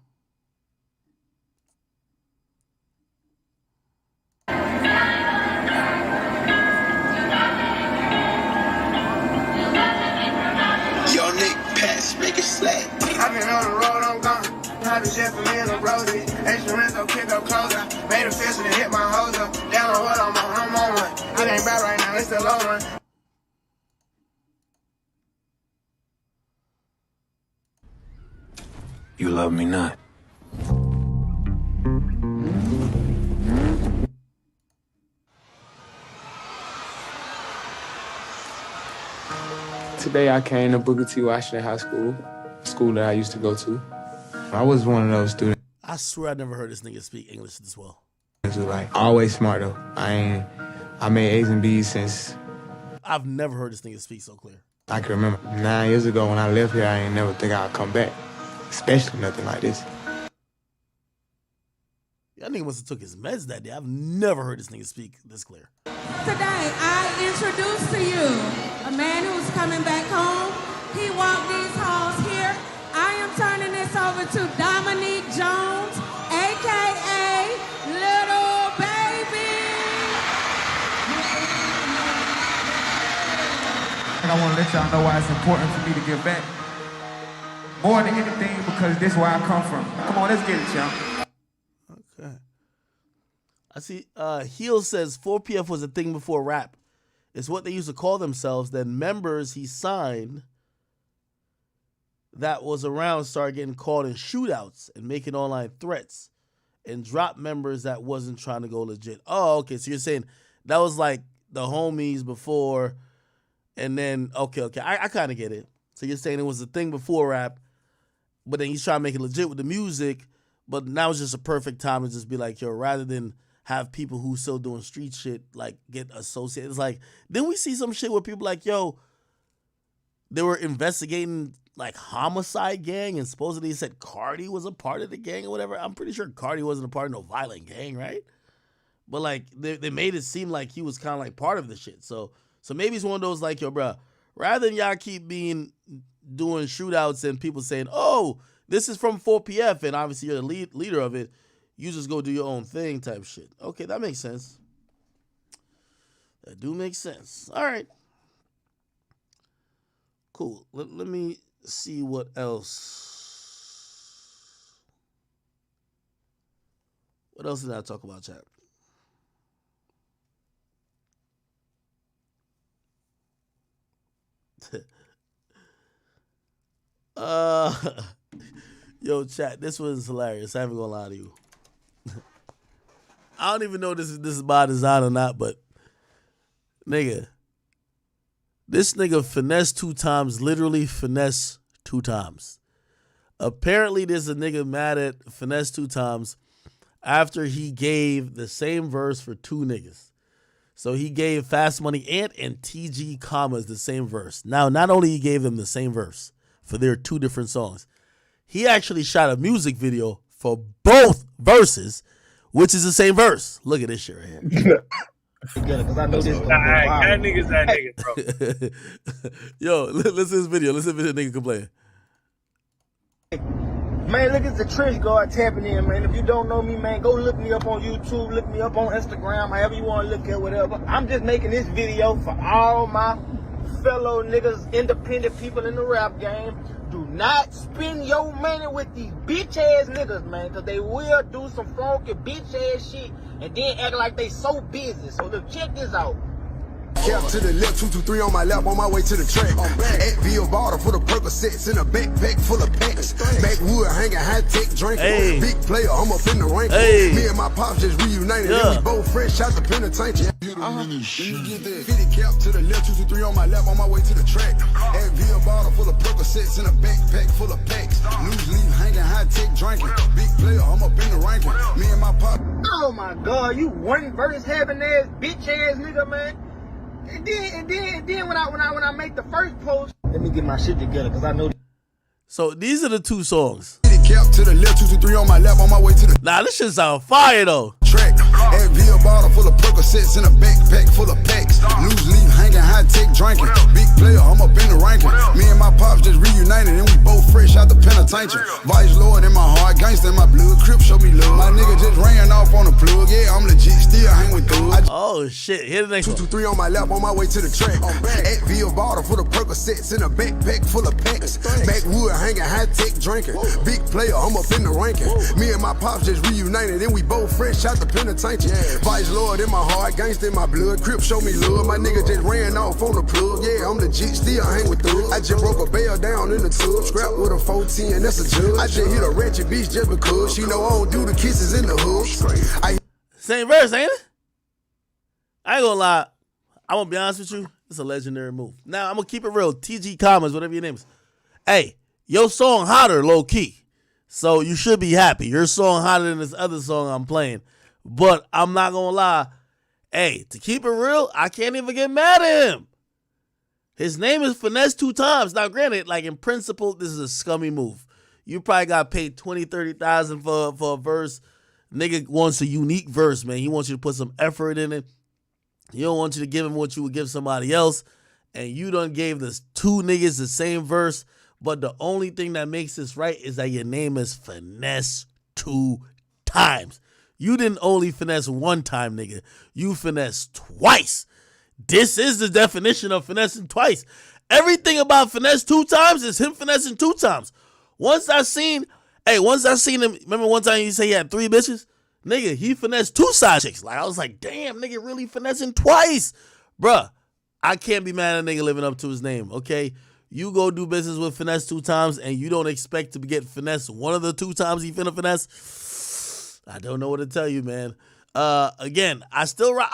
Yo, Nick, pass, make it slack. I've been on the road, I'm gone. Private jet for me and the roadie. Extra rental, pick up closer. Made a fist and hit my hose up. Down on what I'm on one. It ain't bad right now, it's the low one. You love me not. Today I came to Booker T. Washington High School, school that I used to go to. I was one of those students. I swear I never heard this nigga speak English this well. Like always smart though. I made A's and B's since I've never heard this nigga speak so clear. I can remember 9 years ago when I left here. I ain't never think I'd come back, especially nothing like this. That nigga must have took his meds that day. I've never heard this nigga speak this clear. Today, I introduce to you a man who's coming back home. He walked these halls here. I am turning this over to Dominique Jones, a.k.a. Lil Baby. And I want to let y'all know why it's important for me to give back. More than anything, because this is where I come from. Come on, let's get it, y'all. Okay. I see Heel says 4PF was a thing before rap. It's what they used to call themselves. Then members he signed that was around started getting caught in shootouts and making online threats and dropped members that wasn't trying to go legit. Oh, okay. So you're saying that was like the homies before and then, okay. I kind of get it. So you're saying it was a thing before rap, but then he's trying to make it legit with the music, but now it's just a perfect time to just be like, yo, rather than have people who still doing street shit, like, get associated. It's like, then we see some shit where people like, yo, they were investigating, like, homicide gang, and supposedly said Cardi was a part of the gang or whatever. I'm pretty sure Cardi wasn't a part of no violent gang, right? But, like, they made it seem like he was kind of, like, part of the shit. So maybe it's one of those, like, yo, bro, rather than y'all keep doing shootouts and people saying, oh, this is from 4PF, and obviously you're the leader of it, you just go do your own thing type shit. Okay, that makes sense. That do make sense. All right. Cool. Let me see what else. What else did I talk about, chat? Yo, chat, this was hilarious. I ain't gonna lie to you. I don't even know if this is by design or not, but nigga, this nigga finessed 2 times, literally finesse 2 times. Apparently, there's a nigga mad at finesse 2 times after he gave the same verse for 2 niggas. So he gave Fast Money Ant and TG Commas the same verse. Now, not only he gave them the same verse for their 2 different songs, he actually shot a music video for both verses, which is the same verse. Look at this shit right here. Because I know this. That nigga's that nigga, bro. Yo, listen to this video. Listen to the nigga complain. Man, look at the Trish guard tapping in, man. If you don't know me, man, go look me up on YouTube, look me up on Instagram, however you want to look at whatever. I'm just making this video for all my fellow niggas, independent people in the rap game. Do not spend your money with these bitch-ass niggas, man, because they will do some funky bitch-ass shit and then act like they so busy. So look, check this out. Cap to the left, 223 on my lap, on my way to the track. At Bill Barter for the Percocets in a backpack full of packs. Backwood hanging, high tech drinking. Hey. Big player, I'm up in the rank. Hey. Me and my pops just reunited. Yeah. And we both fresh out the penitentiary. You get that 50 cap to the left, 223 on my lap, on my way to the track. At Bill Barter full of Percocets in a backpack full of packs. Loose leaf hanging, high tech drinking. Big player, I'm up in the ranking. Me and my pops. Oh my God, you one verse having ass bitch-ass nigga, man. And then when I make the first post, let me get my shit together because I know. So these are the 2 songs. Cap to the left, 223 on my lap, on my way to the Nah, this shit sound fire though. track. At Bill Barter full of Percocets in a backpack full of packs. Loose leaf hanging, high tech drinking. Big player, I'm up in the ranking. Me and my pops just reunited and we both fresh out the penitentiary. Vice Lord in my heart, gangsta in my blood, Crip show me love. My nigga just ran off on the plug, yeah, I'm legit, still hang with thugs. Oh shit, here the next one. 223 on my lap, on my way to the track. At Bill Barter full of Percocets in a backpack full of packs. Backwood hanging, high tech drinking. Big player, I'm up in the ranking. Me and my pops just reunited and we both fresh out the penitentiary. Vice Lord in my heart, gangsta in my blood, Crip show me love. My nigga just ran off on the plug, yeah, I'm legit, still hang with thugs. I just broke a bell down in the tub, scrap with a 410, that's a judge. I just hit a ratchet bitch just because she know I don't do the kisses in the hood. Same verse, ain't it? I ain't gonna lie. I'm gonna be honest with you. It's a legendary move. Now, I'm gonna keep it real. TG Commas, whatever your name is. Hey, your song hotter, low key. So you should be happy. Your song hotter than this other song I'm playing. But I'm not going to lie. Hey, to keep it real, I can't even get mad at him. His name is Finesse 2 times. Now, granted, like in principle, this is a scummy move. You probably got paid $20,000, $30,000 for a verse. Nigga wants a unique verse, man. He wants you to put some effort in it. He don't want you to give him what you would give somebody else. And you done gave this 2 niggas the same verse. But the only thing that makes this right is that your name is Finesse 2 times. You didn't only finesse 1 time, nigga. You finessed twice. This is the definition of finessing twice. Everything about finesse 2 times is him finessing 2 times. Once I seen him, remember one time he said he had 3 bitches? Nigga, he finessed 2 side chicks. Like, I was like, damn, nigga really finessing twice. Bruh, I can't be mad at a nigga living up to his name, okay? You go do business with Finesse 2 times and you don't expect to get finesse one of the 2 times he finna finesse. I don't know what to tell you, man. Again, I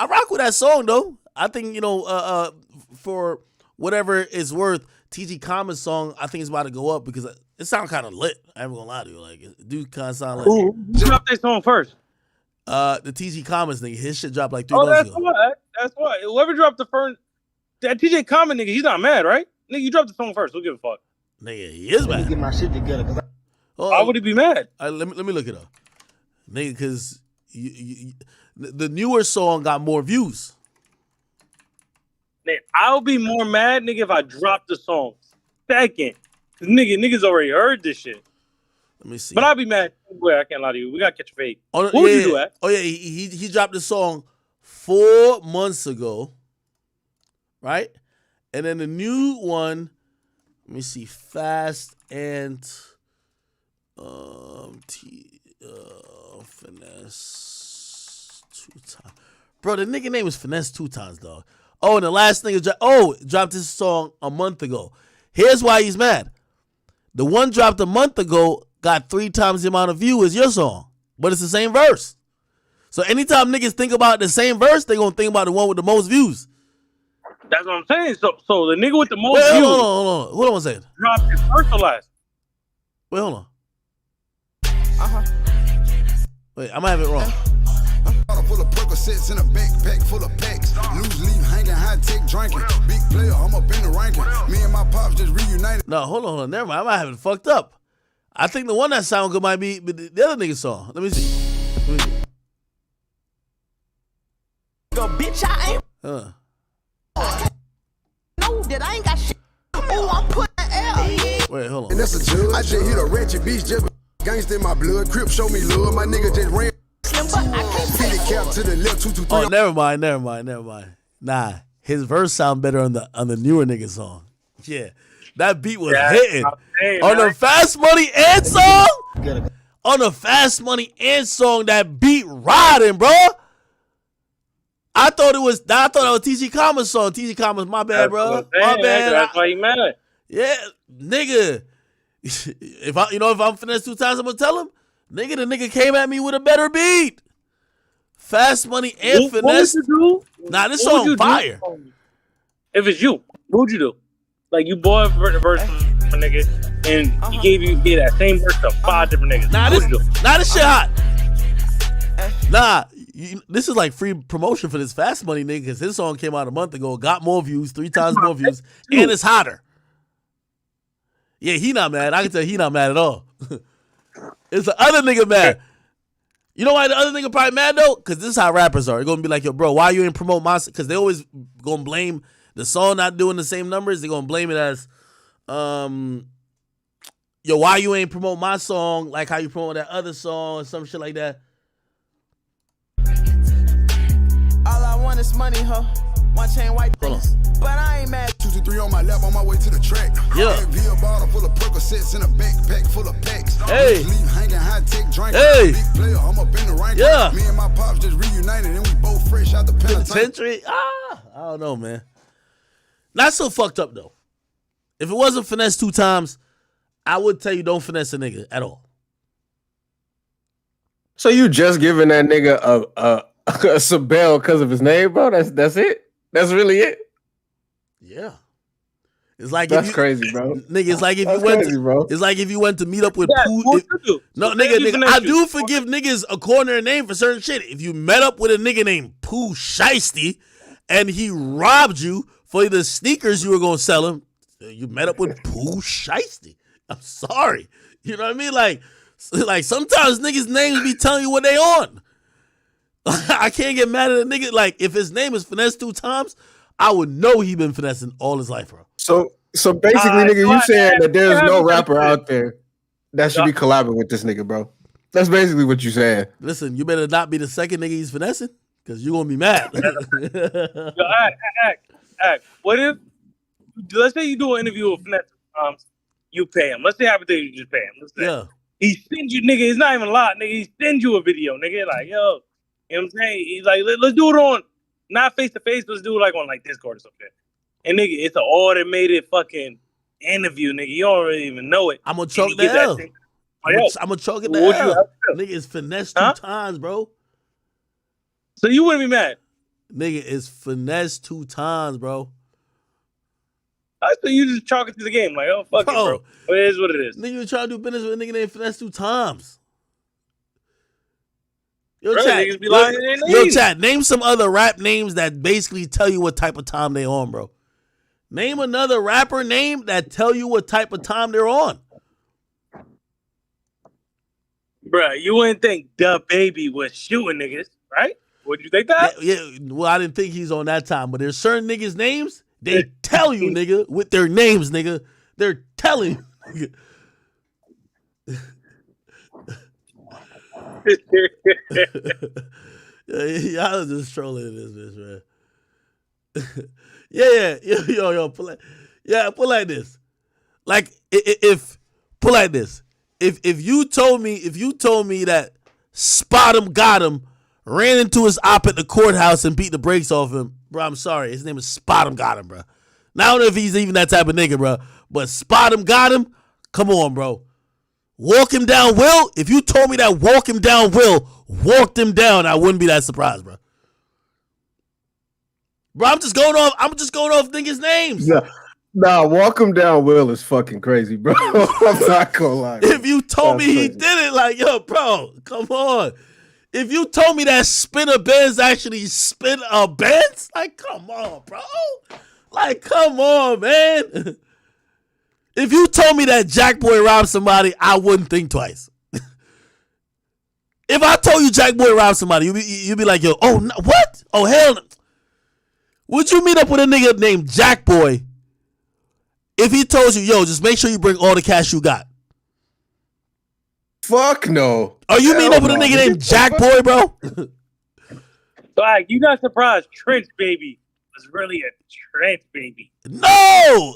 rock with that song though. I think, for whatever it's worth, TG Common's song, I think it's about to go up because it sounds kind of lit. I ain't gonna lie to you. Like, it do kind of sound lit. Who dropped that song first? The TG Commons nigga. His shit dropped like 3 months ago. That's why. Whoever dropped the first, that TJ Common nigga, he's not mad, right? Nigga, you dropped the song first. Who give a fuck? Nigga, he is mad. Get my shit together. Why would he be mad? Let me look it up. Nigga, because the newer song got more views. Nigga, I'll be more mad, nigga, if I drop the song second. Cause niggas already heard this shit. Let me see. But I'll be mad. Boy, I can't lie to you. We gotta catch a fade. What would you do at? Oh yeah, he dropped the song 4 months ago, right? And then the new one, let me see, Fast and Finesse 2 times. Bro, the nigga name was Finesse 2 times, dog. Oh, and the last nigga dropped this song a month ago. Here's why he's mad. The one dropped a month ago got 3 times the amount of views as your song, but it's the same verse. So anytime niggas think about the same verse, they gonna think about the one with the most views. That's what I'm saying. So the nigga with the most views. Hold on one second. Dropped his first or last? Wait, hold on. Wait, I might have it wrong. Full of Percocets in a backpack full of packs. Loose leaf hanging, high tech drinking. Big player, I'm up in the ranking. Me and my pops just reunited. No, hold on. Never mind. I might have it fucked up. I think the one that sound good might be the other nigga's song. Let me see. Go, bitch, I ain't. No, that I ain't got shit. Oh, I'm putting L. Wait, hold on. And that's a judge. I just hit a ratchet bitch, just gangsta in my blood. Crip show me love. My nigga just ran. Cap to the left, 2, 2, 3. Oh, never mind. Nah, his verse sound better on the newer nigga song. Yeah, that beat was hitting on the Fast Money and song. On the Fast Money and song, that beat riding, bro. I thought it was TG Common's song. TG Common's, my bad, bro. My bad. That's why you mad. Yeah, nigga. If I'm Finesse 2 times, I'm gonna tell him, nigga, the nigga came at me with a better beat. Fast Money and Finesse. What would you do? Nah, this song fire. If it's you, what would you do? Like, you bought a verse from a nigga and he gave that same verse to 5 different niggas. Nah, what would you do? Nah, this shit hot. Nah, this is like free promotion for this Fast Money nigga because his song came out a month ago, got more views, 3 times more views, and it's hotter. Yeah, he not mad. I can tell he not mad at all. It's the other nigga mad. You know why the other nigga probably mad though? Because this is how rappers are. They're going to be like, yo, bro, why you ain't promote my... Because they always going to blame the song not doing the same numbers. They're going to blame it as, yo, why you ain't promote my song like how you promote that other song or some shit like that. All I want is money, huh? One chain white things. But I ain't mad. 2, 2, 3 on my lap on my way to the track. Yeah. Be a bottle full of Percocets in a backpack full of packs. Hey. Leave hanging, high tech drinking. Hey. Big player, I'm up in the rank. Yeah. Me and my pops just reunited and we both fresh out the penitentiary. I don't know, man. Not so fucked up though. If it wasn't Finesse 2 times, I would tell you don't finesse a nigga at all. So you just giving that nigga a Sabelle because of his name, bro? That's it? That's really it? Yeah. It's like That's if you, crazy, bro. nigga. It's like if That's you went. crazy, bro. It's like if you went to meet up with Yeah, Pooh. what you do? No, So nigga, you nigga. finesse I you. do forgive niggas a corner name for certain shit. If you met up with a nigga named Pooh Shiesty and he robbed you for the sneakers you were gonna sell him, you met up with Pooh Shiesty. I'm sorry. You know what I mean? Like sometimes niggas' names be telling you what they on. I can't get mad at a nigga. Like, if his name is finesse 2 times, I would know he been finessing all his life, bro. So basically, nigga, you saying that there's no rapper out there that should be collabing with this nigga, bro. That's basically what you saying. Listen, you better not be the second nigga he's finessing, because you're going to be mad. Yo, act. What if, let's say you do an interview with Finesse, you pay him. Let's say hypothetically you just pay him. Let's say Yeah. he sends you, nigga, it's not even a lot, nigga. He sends you a video, nigga. Like, yo, you know what I'm saying? He's like, let's do it on, not face to face, let's do it like on like Discord or something. And nigga, it's an automated fucking interview, nigga. You don't really even know it. I'm going to choke the L. I'm going to choke it the L. Nigga, it's finesse 2 times, bro. So you wouldn't be mad? Nigga, it's finesse 2 times, bro. So you just chalk it to the game. Like, oh, fuck it, bro. It is what it is. Nigga, you trying to do business with a nigga named finesse 2 times. Yo, Bro, chat. niggas be lying in their Yo, names. chat. Name some other rap names that basically tell you what type of time they on, bro. Name another rapper name that tell you what type of time they're on. Bruh, you wouldn't think Dugg Baby was shooting niggas, right? Would you think that? Yeah, well, I didn't think he's on that time, but there's certain niggas' names, they tell you, nigga, with their names, nigga. They're telling you. Y'all are just trolling this bitch, man. Yo, pull like this. Like if pull like this. If you told me that Spot him, got him, ran into his op at the courthouse and beat the brakes off him, bro, I'm sorry. His name is Spot him, got him, bro. Now I don't know if he's even that type of nigga, bro. But Spot him, got him. Come on, bro. Walk him down, Will. If you told me that walk him down, Will walked him down, I wouldn't be that surprised, bro. Bro, I'm just going off niggas' names. Nah, walk him down, Will is fucking crazy, bro. I'm not gonna lie. If you told me he did it, like, yo, bro, come on. If you told me that Spinner Benz actually spin a Benz, like, come on, bro. Like, come on, man. If you told me that Jack Boy robbed somebody, I wouldn't think twice. If I told you Jack Boy robbed somebody, you'd be like, yo, oh, no, what? Oh, hell no. Would you meet up with a nigga named Jack Boy if he told you, yo, just make sure you bring all the cash you got? Fuck no. Are you meeting up with a nigga named Jack Boy, bro? So, like, you not surprised Trench Baby was really a Trench Baby? No!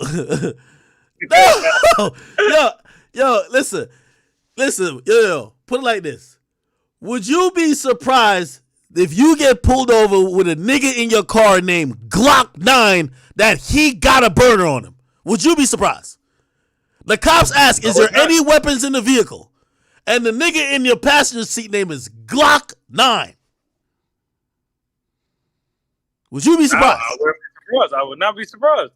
No! Yo, listen, yo, put it like this. Would you be surprised if you get pulled over with a nigga in your car named Glock 9 that he got a burner on him? Would you be surprised? The cops ask, is there any weapons in the vehicle? And the nigga in your passenger seat name is Glock 9. Would you be surprised? I would not be surprised.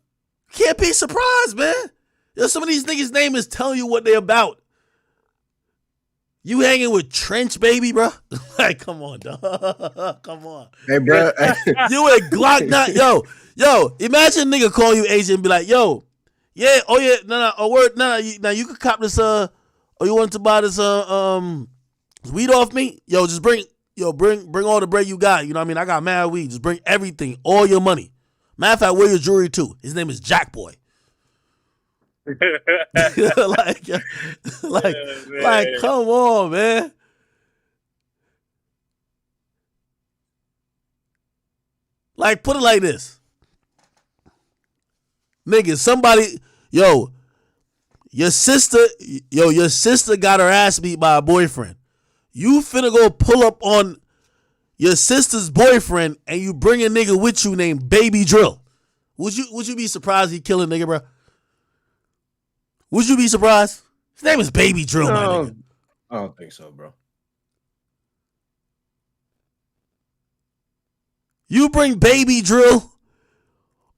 Can't be surprised, man. Yo, some of these niggas' name is telling you what they about. You hanging with Trench Baby, bro? Like, come on, dog. Come on. Hey, bro. You with Glock 9. Yo, imagine a nigga call you agent and be like, yo, yeah, oh yeah, now you could cop this, you want to buy this, weed off me? Yo, just bring all the bread you got. You know what I mean? I got mad weed. Just bring everything, all your money. Matter of fact, wear your jewelry too. His name is Jack Boy. like, come on, man. Like, put it like this. Nigga, somebody, your sister got her ass beat by a boyfriend. You finna go pull up on your sister's boyfriend and you bring a nigga with you named Baby Drill. Would you be surprised he kill a nigga, bro? Would you be surprised? His name is Baby Drill, my nigga. I don't think so, bro. You bring Baby Drill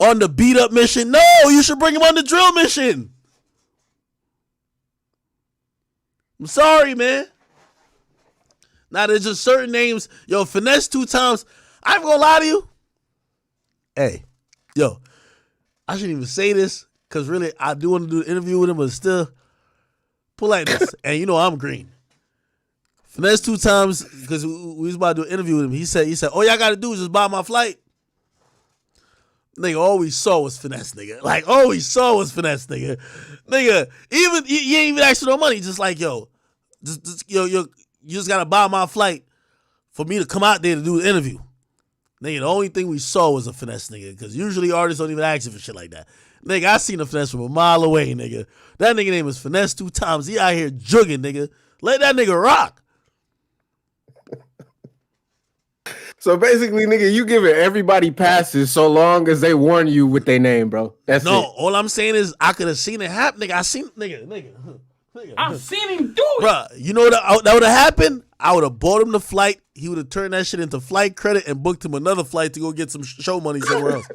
on the beat up mission. No, you should bring him on the drill mission. I'm sorry, man. Now, there's just certain names. Yo, Finesse 2 Times. I ain't gonna lie to you. Hey, yo, I shouldn't even say this because really I do want to do an interview with him, but still, pull like this. And you know I'm green. Finesse 2 Times, because we was about to do an interview with him. He said, all y'all got to do is just buy my flight. Nigga, all we saw was Finesse, nigga. Like, all we saw was Finesse, nigga. Nigga, even, you ain't even asked for no money. Just like, yo, you just got to buy my flight for me to come out there to do the interview. Nigga, the only thing we saw was a Finesse, nigga, because usually artists don't even ask you for shit like that. Nigga, I seen a Finesse from a mile away, nigga. That nigga name is Finesse 2 Times. He out here jugging, nigga. Let that nigga rock. So basically, nigga, you giving everybody passes so long as they warn you with their name, bro. That's no, it. All I'm saying is I could have seen it happen, nigga. I seen nigga. I've seen him do it. Bruh, you know what that would have happened? I would have bought him the flight. He would have turned that shit into flight credit and booked him another flight to go get some show money somewhere else.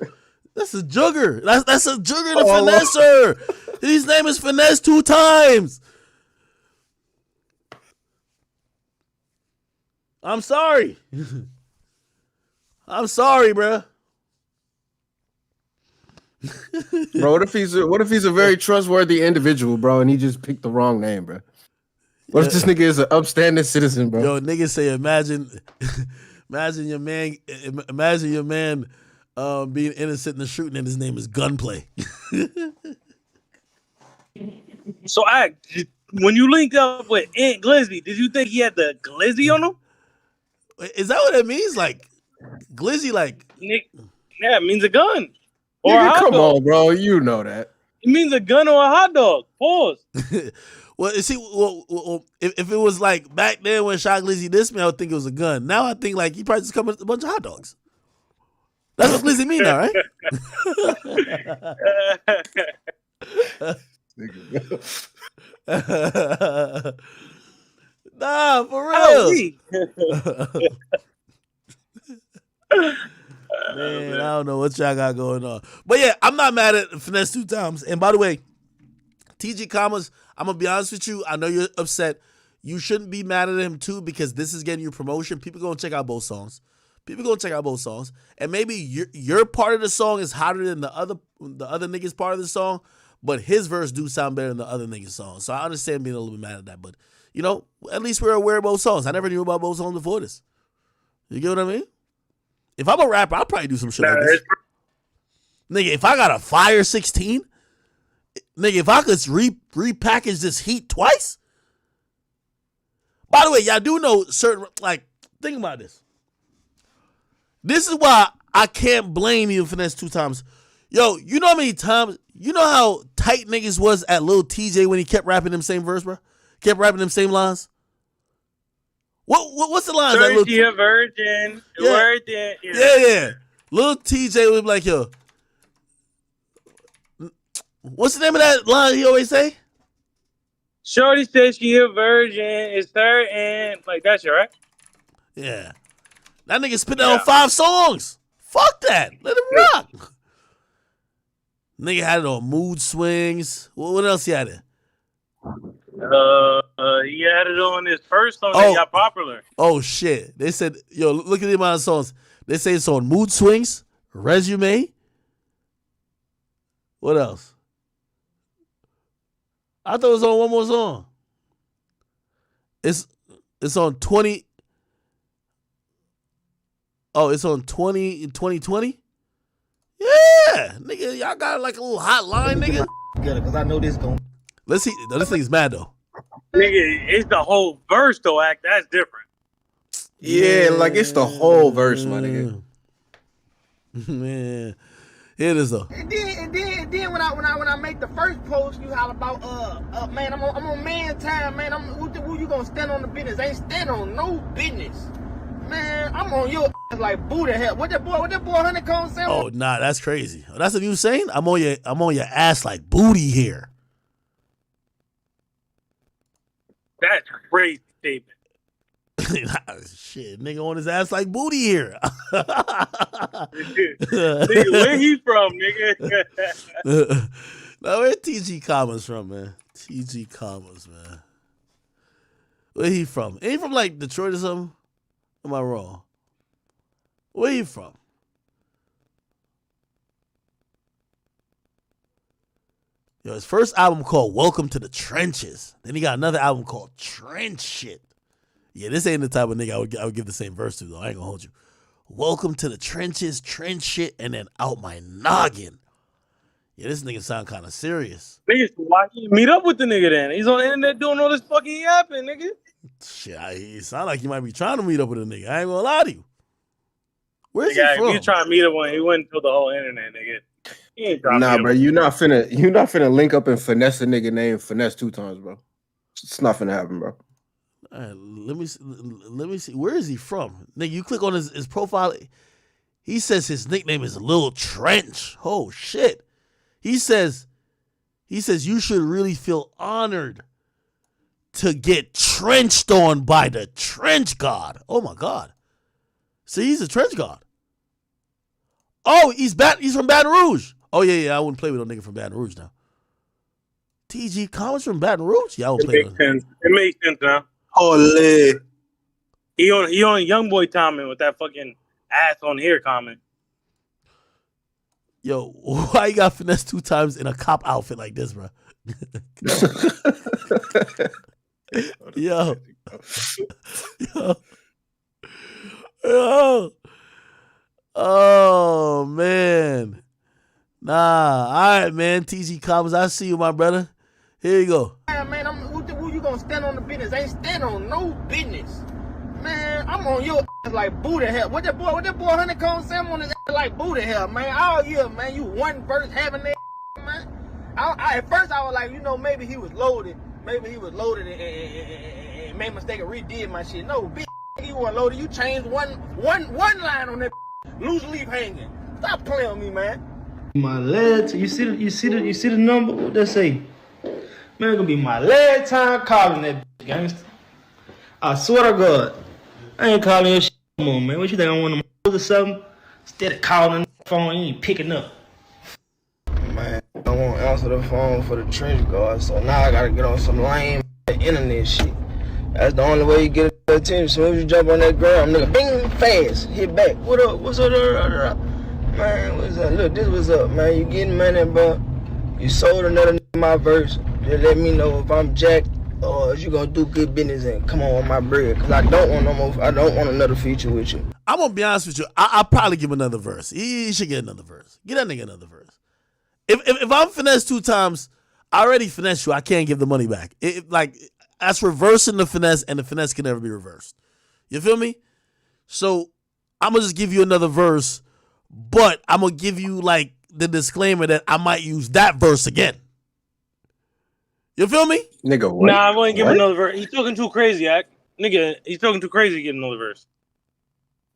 That's a jugger. That's a jugger and a finesser. His name is Finesse 2 Times. I'm sorry. I'm sorry, bro. Bro, what if he's a very trustworthy individual, bro, and he just picked the wrong name, bro? What if this nigga is an upstanding citizen, bro? Yo, niggas say, imagine your man being innocent in the shooting and his name is Gunplay. So, when you linked up with Aunt Glizzy, did you think he had the glizzy on him? Is that what it means? Like, glizzy, like... Yeah, it means a gun. Or Nigga, a hot come dog. on, bro. You know that. It means a gun or a hot dog. Pause. Well, you see, if it was like back then when Shot Glizzy dissed me, I would think it was a gun. Now I think like he probably just come with a bunch of hot dogs. That's what Glizzy mean now, right? Nah, for real. Man, I don't know what y'all got going on. But yeah, I'm not mad at Finesse 2 Times. And by the way, TG Commas, I'm going to be honest with you. I know you're upset. You shouldn't be mad at him too because this is getting you promotion. People going to check out both songs. And maybe your part of the song is hotter than the other nigga's part of the song, but his verse do sound better than the other nigga's song. So I understand being a little bit mad at that. But, you know, at least we're aware of both songs. I never knew about both songs before this. You get what I mean? If I'm a rapper, I'll probably do some shit like this. Nigga, if I got a Fire 16, nigga, if I could repackage this heat twice. By the way, y'all do know certain, like, think about this. This is why I can't blame you, Finesse 2 Times. Yo, you know how many times, you know how tight niggas was at Lil TJ when he kept rapping them same verse, bro? Kept rapping them same lines? What's the line? Virgin, a virgin. Yeah. Yeah. Lil TJ would be like, yo, what's the name of that line he always say? Shorty says she a virgin. It's her and like that's you, right? Yeah. That nigga spit that on 5 songs. Fuck that. Let him rock. Nigga had it on Mood Swings. What else he had it? He had it on his first song that got popular. Oh shit. They said, yo, look at the amount of songs. They say it's on Mood Swings, Resume. What else? I thought it was on one more song. It's on 20. Oh, it's on 2020? Yeah. Nigga, y'all got like a little hot line, nigga. Because I know this going. Let's see. No, this thing's mad though. Nigga, it's the whole verse though, act. That's different. Yeah, like it's the whole verse, my nigga. Man. It is though. And then when I make the first post, you holler about man, I'm on man time, man. Who you gonna stand on the business? I ain't stand on no business. Man, I'm on your ass like Buddha hell. What that boy Honeycomb saying? Oh nah, that's crazy. That's what you saying? I'm on your ass like booty here. That's crazy statement. Shit, nigga on his ass like booty here. Nigga, where he from, nigga? Now, where TG Commas from, man? TG Commas, man. Where he from? Ain't he from like Detroit or something? Am I wrong? Where he from? Yo, his first album called Welcome to the Trenches. Then he got another album called Trench Shit. Yeah, this ain't the type of nigga I would give the same verse to, though. I ain't gonna hold you. Welcome to the Trenches, Trench Shit, and then Out My Noggin. Yeah, this nigga sound kind of serious. Nigga, why you meet up with the nigga then? He's on the internet doing all this fucking yapping, nigga. Shit, he sound like you might be trying to meet up with a nigga. I ain't gonna lie to you. Where's nigga, he from? If you trying to meet up when he went to the whole internet, nigga. He ain't trying Nah, to bro, you not finna link up and finesse a nigga named Finesse 2 times, bro. It's not finna happen, bro. All right, let me see. Where is he from? Nigga, you click on his profile. He says his nickname is Lil Trench. Oh shit. He says you should really feel honored to get trenched on by the trench god. Oh my God. See, he's a trench god. Oh, he's from Baton Rouge. Oh yeah, I wouldn't play with no nigga from Baton Rouge now. TG Commas from Baton Rouge? Yeah, I won't play with him. It makes sense now. Holy. He on YoungBoy comment with that fucking ass on here comment. Yo, why you got Finesse 2 times in a cop outfit like this, bro? Yo. Oh, man. Nah, all right, man. TG Commas, I see you, my brother. Here you go. Man, who you gonna stand on the business? I ain't stand on no business. Man, I'm on your ass like booty hell. What that boy Honeycomb Sam on his ass like booty hell, man. All year, man, you one verse having that, man. At first I was like, maybe he was loaded. Maybe he was loaded and made a mistake and redid my shit. No, bitch, you weren't loaded. You changed one line on that loose leaf hanging. Stop playing with me, man. My last, you see the number? What they say? Man, it's gonna be my last time calling that gangster. I swear to God, I ain't calling your shit no more, man. What you think I want to or something? Instead of calling the phone, you ain't picking up. Man, I won't answer the phone for the trench guard, so now I gotta get on some lame internet shit. That's the only way you get attention. As soon as you jump on that ground, nigga, bing, fast, hit back. What up? What's up? Man, what's up? Look, this was up, man. You getting money, bro? You sold another nigga my verse. Just let me know if I'm jacked or if you gonna do good business and come on with my bread. Cause I don't want no more. I don't want another feature with you. I'm gonna be honest with you. I'll probably give him another verse. He should get another verse. Get that nigga another verse. If I'm finessed 2 times, I already finessed you. I can't give the money back. That's reversing the finesse, and the finesse can never be reversed. You feel me? So I'm gonna just give you another verse, but I'm gonna give you like the disclaimer that I might use that verse again. You feel me? Nigga, what? Nah, I wouldn't give him another verse. He's talking too crazy, Act. Nigga, he's talking too crazy to get another verse.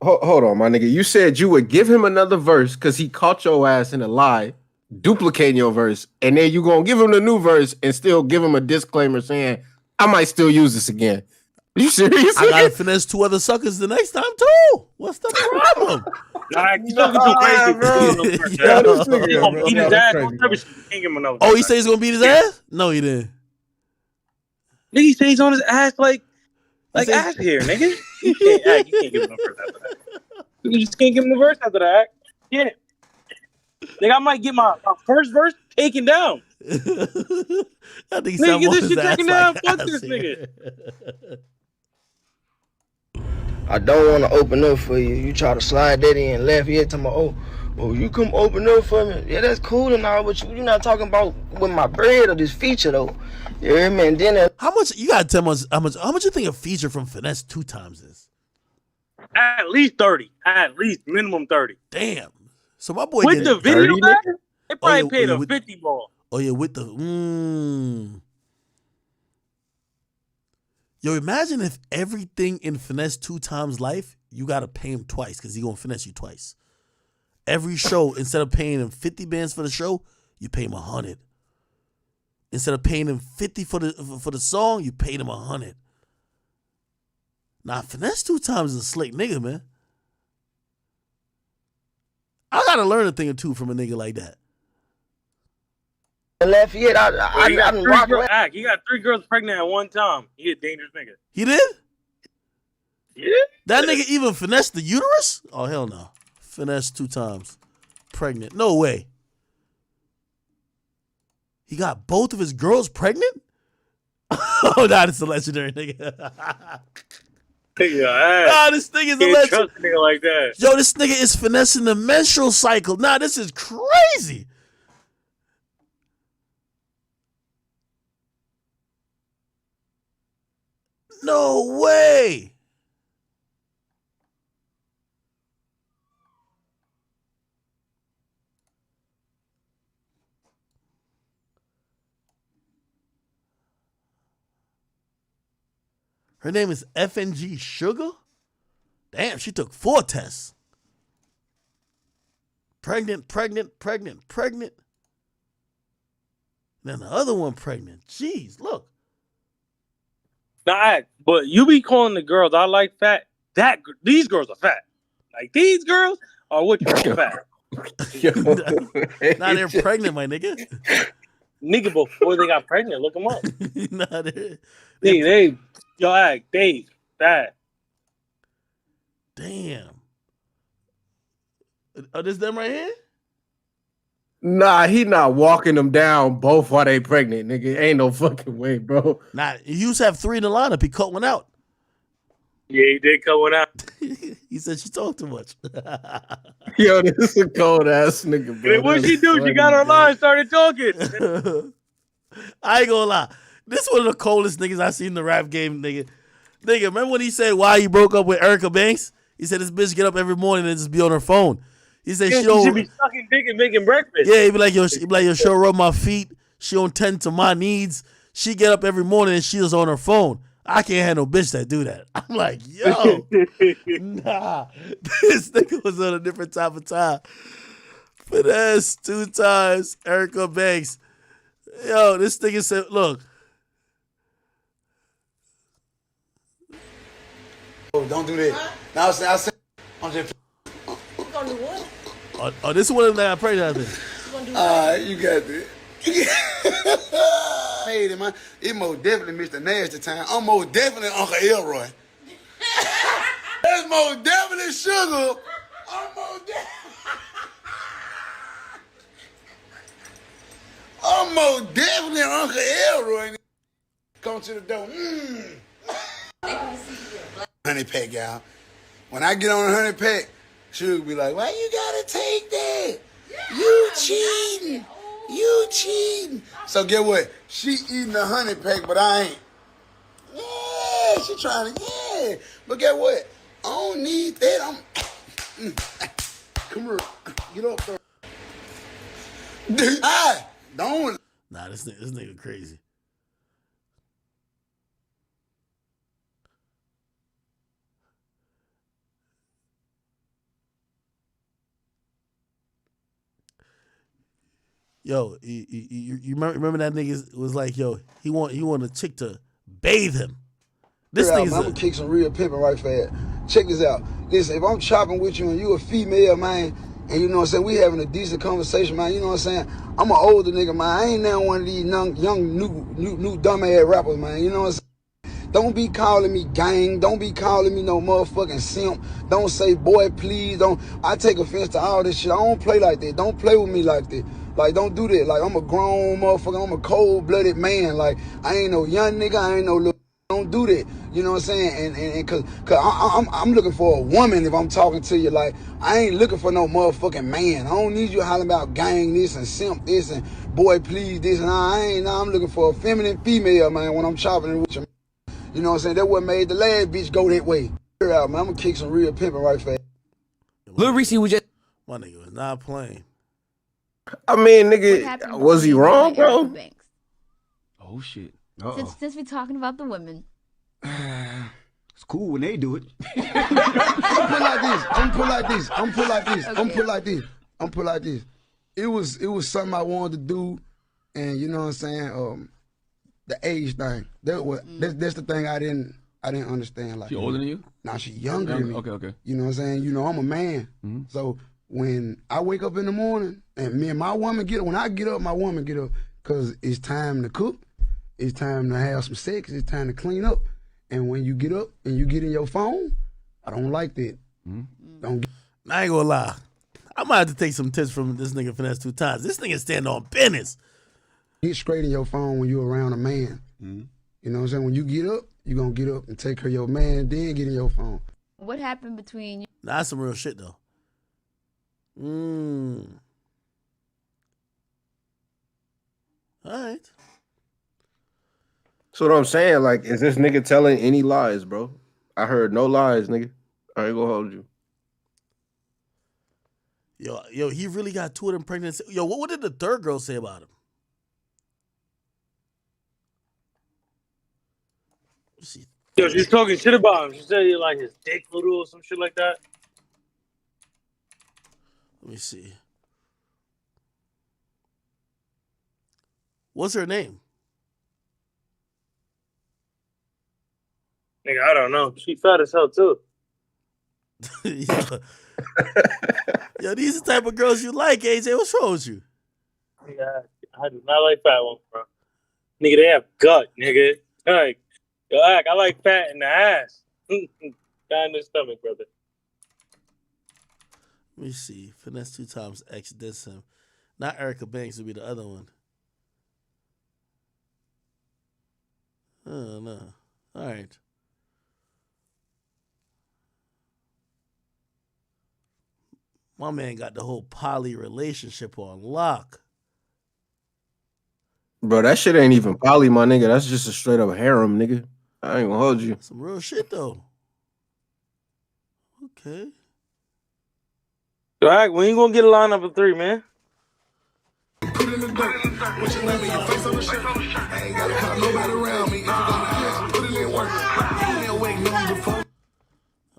Hold on, my nigga. You said you would give him another verse because he caught your ass in a lie, duplicating your verse, and then you gonna give him the new verse and still give him a disclaimer saying, I might still use this again. Are you serious? I gotta finesse 2 other suckers the next time too. What's the problem? Nah, he's talking too crazy, bro. Oh, he said he's gonna beat his ass? No, he didn't. Nigga, he said he's on his ass like ass here, nigga. You can't give him a verse after that. You just can't give him a verse after that. Yeah. Nigga, I might get my first verse taken down. I think nigga, get this shit taken down. Fuck this nigga. I don't want to open up for you. You try to slide that in left here to my you come open up for me. Yeah, that's cool and all, but you're not talking about with my bread or this feature though. You hear me? And then how much you gotta tell me how much you think a feature from Finesse 2 times is? At least 30. At least minimum 30. Damn. So my boy with the video back, they probably paid a with, 50 ball. Oh yeah, with the Yo, imagine if everything in Finesse 2 times life, you gotta pay him twice because he gonna finesse you twice. Every show, instead of paying him 50 bands for the show, you pay him 100. Instead of paying him 50 for the song, you paid him 100. Nah, finesse 2 times is a slick nigga, man. I gotta learn a thing or two from a nigga like that. Lafayette, He got done three rocked girls. He got 3 girls pregnant at one time. He a dangerous nigga. He did? Yeah. That nigga even finessed the uterus? Oh, hell no. Finesse 2 times. Pregnant. No way. He got both of his girls pregnant? Oh, nah, this is a legendary nigga. Nah, this nigga is a legend. Trust a nigga like that. Yo, this nigga is finessing the menstrual cycle. Nah, this is crazy. No way. Her name is FNG Sugar? Damn, she took 4 tests. Pregnant. Then the other one pregnant. Jeez, look. Nah, but you be calling the girls I like fat. These girls are fat. Like these girls are what you fat. Nah, they're pregnant, my nigga. Nigga, before they got pregnant, look them up. Nah, they fat. Damn. Oh, this them right here? Nah, he not walking them down both while they pregnant, nigga. Ain't no fucking way, bro. Nah, he used to have 3 in the lineup. He cut one out. Yeah, he did cut one out. He said she talked too much. Yo, this is a cold ass nigga, bro. What'd she do? She got her line, started talking. I ain't gonna lie. This one of the coldest niggas I seen in the rap game, nigga. Nigga, remember when he said why he broke up with Erica Banks? He said this bitch get up every morning and just be on her phone. He said she don't. She be sucking dick and making breakfast. Yeah, he be like, yo, she'll rub my feet. She don't tend to my needs. She get up every morning and she was on her phone. I can't have no bitch that do that. I'm like, yo, nah. This nigga was on a different type of time. Finesse 2 times, Erica Banks. Yo, this nigga said, look. Oh, don't do that. Now I said, I'm just. You gonna do what? Oh, this is one of them that I prayed at. You got this. Hey, man, it most definitely Mr. Nasty time. I'm most definitely Uncle Elroy. That's most definitely Sugar. I'm most definitely Uncle Elroy. Come to the door. Honey pack, y'all. When I get on a honey pack, Sugar be like, why you gotta take that? You cheating. You cheating. So get what? She eating the honey pack, but I ain't. Yeah, she trying to, yeah. But get what? I don't need that. Come here. Get up there. Don't. Nah, this nigga crazy. Yo, you remember that nigga was like, yo, he want a chick to bathe him. This nigga's I'm gonna kick some real pimping right fast. Check this out. Listen, if I'm chopping with you and you a female, man, and you know what I'm saying, we having a decent conversation, man, you know what I'm saying? I'm an older nigga, man. I ain't now one of these young new dumbass rappers, man. You know what I'm saying? Don't be calling me gang. Don't be calling me no motherfucking simp. Don't say boy, please. Don't. I take offense to all this shit. I don't play like that. Don't play with me like that. Like, don't do that. Like, I'm a grown motherfucker. I'm a cold-blooded man. Like, I ain't no young nigga. I ain't no little. Don't do that. You know what I'm saying? And cause I'm looking for a woman if I'm talking to you. Like, I ain't looking for no motherfucking man. I don't need you hollering about gang this and simp this and boy, please this. And I'm looking for a feminine female, man, when I'm chopping it with you. You know what I'm saying? That's what made the last bitch go that way. Here out, man. I'm gonna kick some real pimping right fast. Lil Reese was just. My nigga was not playing. I mean, nigga, was he wrong, bro? Oh shit. Since we're talking about the women. It's cool when they do it. I'm put like this. It was something I wanted to do, and you know what I'm saying? The age thing. That's the thing I didn't I didn't understand. Like, She older than you? Nah, she younger than me. Okay. You know what I'm saying? You know, I'm a man. Mm-hmm. So when I wake up in the morning and me and my woman get up, when I get up, my woman get up because it's time to cook. It's time to have some sex. It's time to clean up. And when you get up and you get in your phone, I don't like that. Don't. I ain't gonna lie. I might have to take some tips from this nigga Finesse 2 times. This nigga stand on business. Get straight in your phone when you're around a man. You know what I'm saying? When you get up, you're going to get up and take care of your man, then get in your phone. What happened between you? Nah, that's some real shit, though. All right. So what I'm saying, like, is this nigga telling any lies, bro? I heard no lies, nigga. I ain't gonna hold you. Yo, he really got 2 of them pregnant. Yo, what did the third girl say about him? Yo, she's talking shit about him. She said he like his dick little or some shit like that. Let me see. What's her name? Nigga, I don't know. She fat as hell too. Yo, these are the type of girls you like, AJ. What's wrong with you? Yeah, I do not like fat ones, bro. Nigga, they have gut, nigga. Like, yo, I like fat in the ass. Fat in the stomach, brother. Let me see. Finesse 2 times X diss him. Not Erica Banks would be the other one. Oh, no. All right. My man got the whole poly relationship on lock. Bro, that shit ain't even poly, my nigga. That's just a straight up harem, nigga. I ain't gonna hold you. Some real shit, though. Okay. All right, when you gonna get a lineup of 3, man?